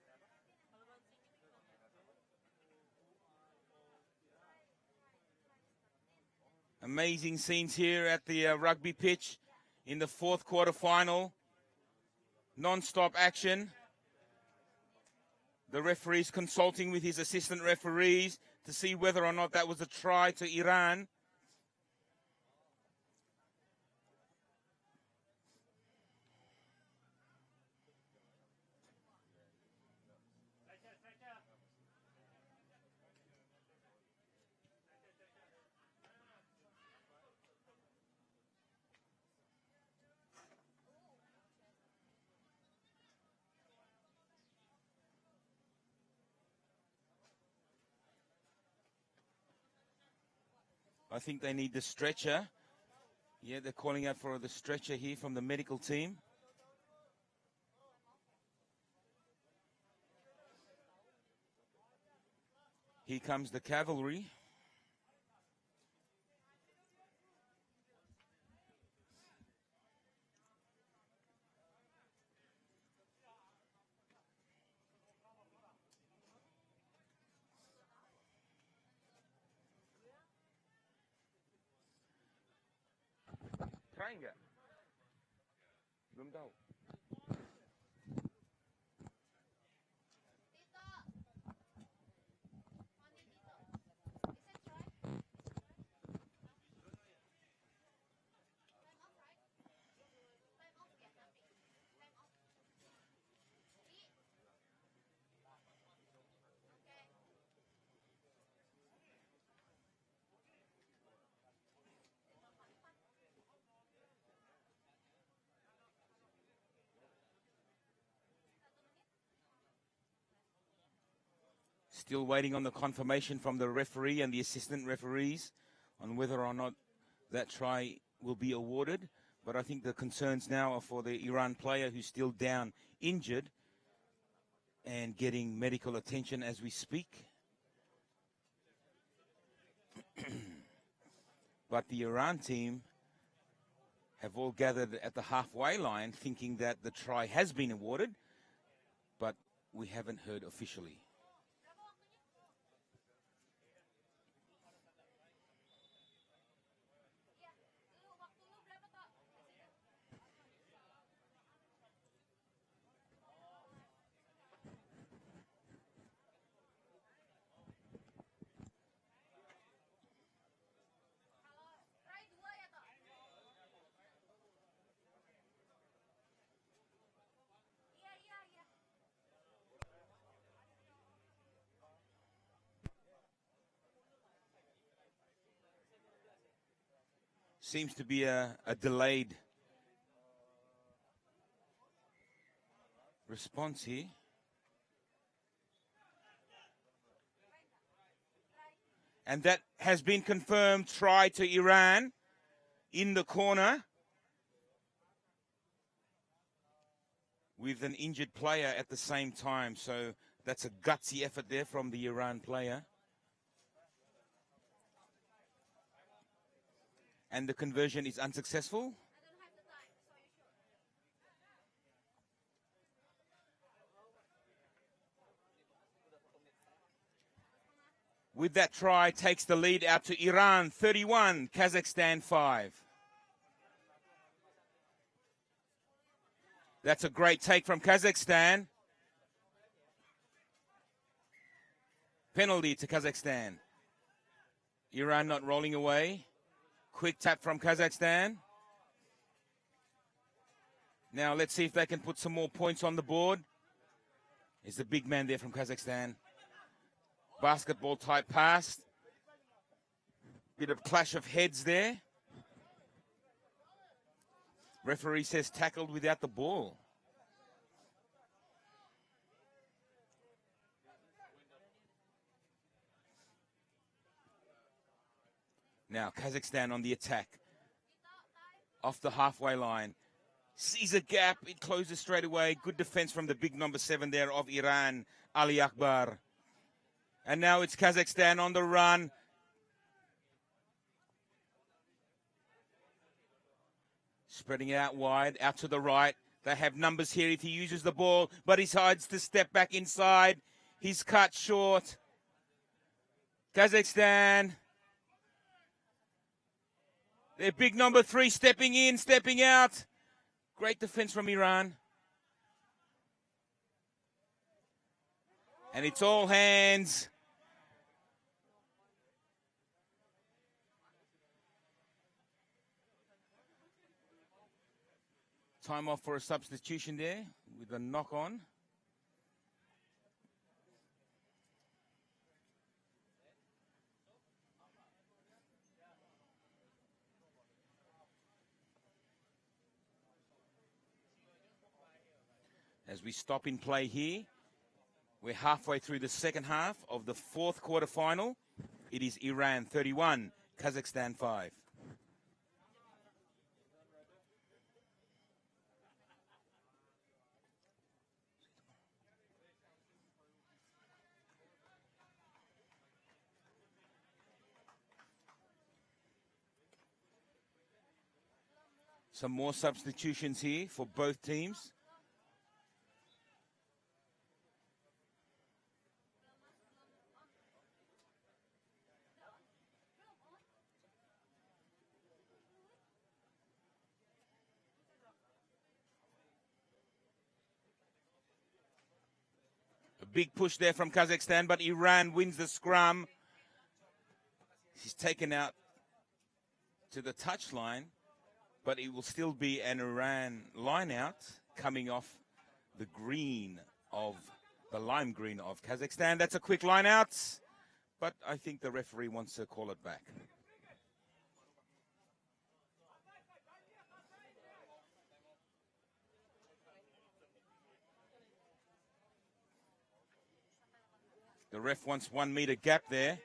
A Amazing scenes here at the rugby pitch in the fourth quarter final. Non-stop action. The referee's consulting with his assistant referees to see whether or not that was a try to Iran. I think they need the stretcher. Yeah, they're calling out for the stretcher here from the medical team. Here comes the cavalry. Try nggak? Belum tahu. Still waiting on the confirmation from the referee and the assistant referees on whether or not that try will be awarded. But I think the concerns now are for the Iran player who's still down injured and getting medical attention as we speak. But the Iran team have all gathered at the halfway line thinking that the try has been awarded, but we haven't heard officially. Seems to be a delayed response here. And that has been confirmed, try to Iran in the corner with an injured player at the same time. So that's a gutsy effort there from the Iran player. And the conversion is unsuccessful. With that try, takes the lead out to Iran 31, Kazakhstan 5. That's a great take from Kazakhstan. Penalty to Kazakhstan. Iran not rolling away. Quick tap from Kazakhstan. Now let's see if they can put some more points on the board. It's the big man there from Kazakhstan. Basketball type pass. Bit of clash of heads there. Referee says tackled without the ball. Now Kazakhstan on the attack. Off the halfway line. Sees a gap. It closes straight away. Good defense from the big number 7 there of Iran, Ali Akbar. And now it's Kazakhstan on the run. Spreading it out wide, out to the right. They have numbers here if he uses the ball, but he decides to step back inside. He's cut short. Kazakhstan Their big number 3 stepping in, stepping out. Great defense from Iran. And it's all hands. Time off for a substitution there with a knock on. As we stop in play here, we're halfway through the second half of the 4th quarter final. It is Iran 31, Kazakhstan 5. Some more substitutions here for both teams. A big push there from Kazakhstan, but Iran wins the scrum. She's taken out to the touchline, but it will still be an Iran line-out coming off the green of the lime green of Kazakhstan. That's a quick line-out, but I think the referee wants to call it back. The ref wants 1 meter gap there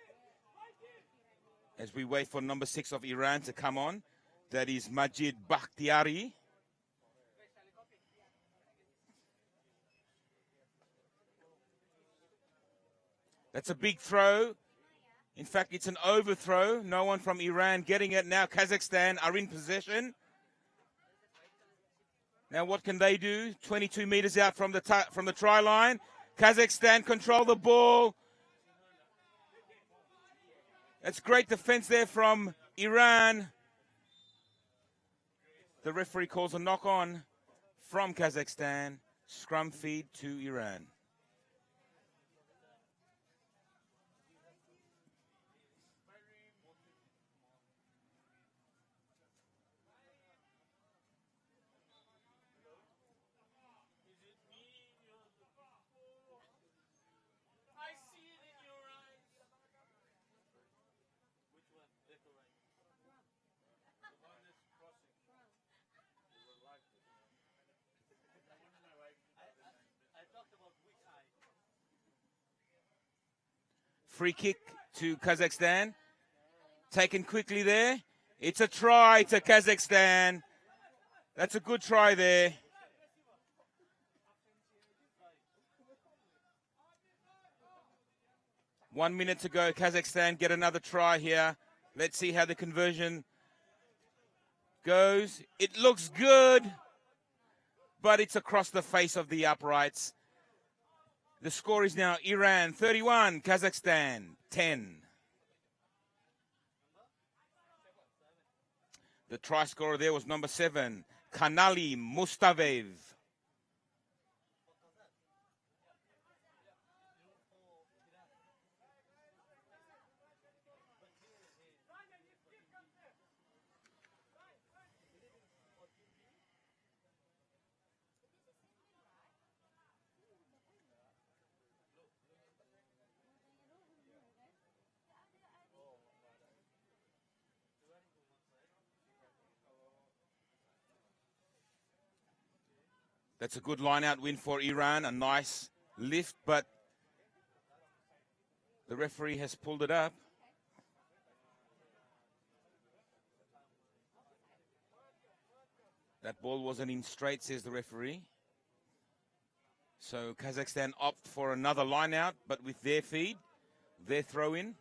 as we wait for number 6 of Iran to come on. That is Majid Bakhtiari. That's a big throw. In fact, it's an overthrow. No one from Iran getting it. Now Kazakhstan are in possession. Now what can they do? 22 meters out from the try line. Kazakhstan control the ball. That's great defense there from Iran. The referee calls a knock on from Kazakhstan. Scrum feed to Iran. Free kick to Kazakhstan. Taken quickly there. It's a try to Kazakhstan. That's a good try there. One minute to go. Kazakhstan get another try here. Let's see how the conversion goes. It looks good, but it's across the face of the uprights. The score is now Iran 31, Kazakhstan 10. The try scorer there was number 7, Kanali Mustavev. That's a good line-out win for Iran, a nice lift, but the referee has pulled it up. That ball wasn't in straight, says the referee. So Kazakhstan opt for another line-out, but with their feed, their throw-in.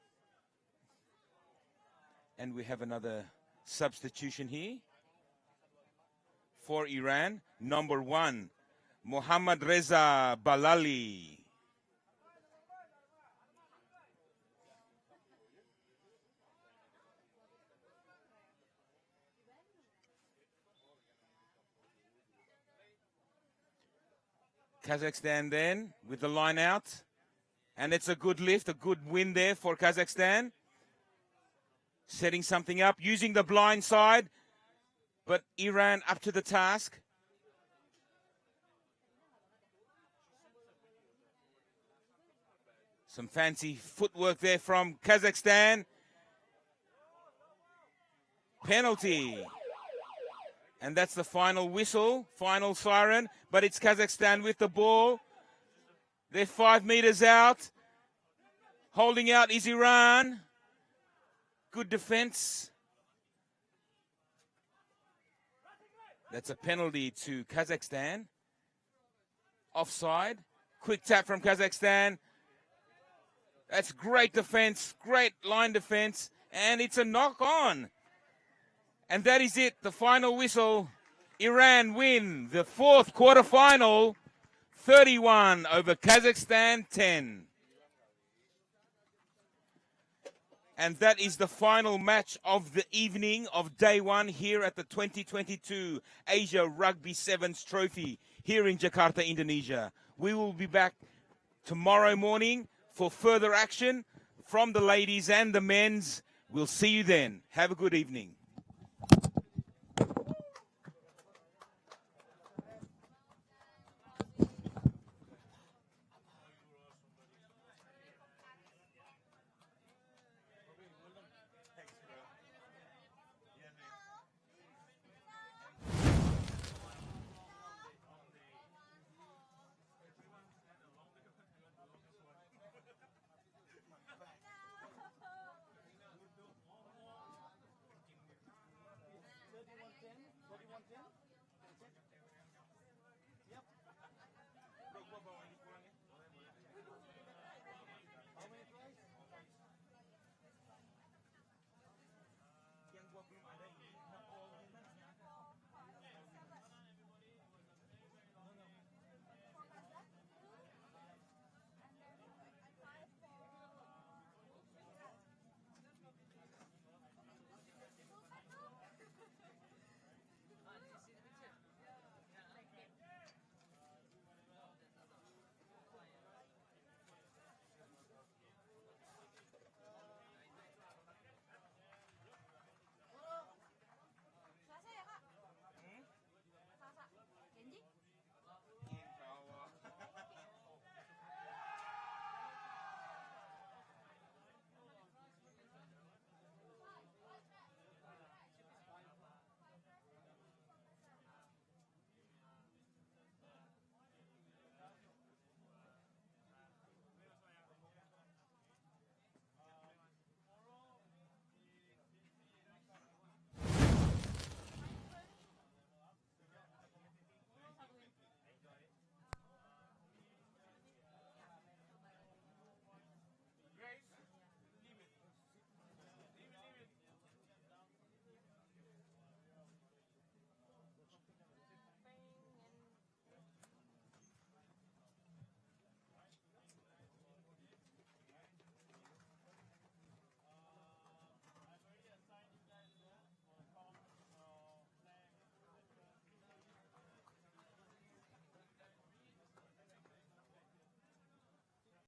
And we have another substitution here. For Iran, number 1, Mohammad Reza Balali. Kazakhstan then with the line out. And it's a good lift, a good win there for Kazakhstan. Setting something up, using the blind side. But Iran up to the task. Some fancy footwork there from Kazakhstan. Penalty. And that's the final whistle, final siren. But it's Kazakhstan with the ball. They're 5 meters out. Holding out is Iran. Good defense. That's a penalty to Kazakhstan. Offside. Quick tap from Kazakhstan. That's great defense, great line defense, and it's a knock on. And that is it, the final whistle. Iran win the 4th quarterfinal, 31 over Kazakhstan 10. And that is the final match of the evening of day 1 here at the 2022 Asia Rugby Sevens Trophy here in Jakarta, Indonesia. We will be back tomorrow morning for further action from the ladies and the men's. We'll see you then. Have a good evening.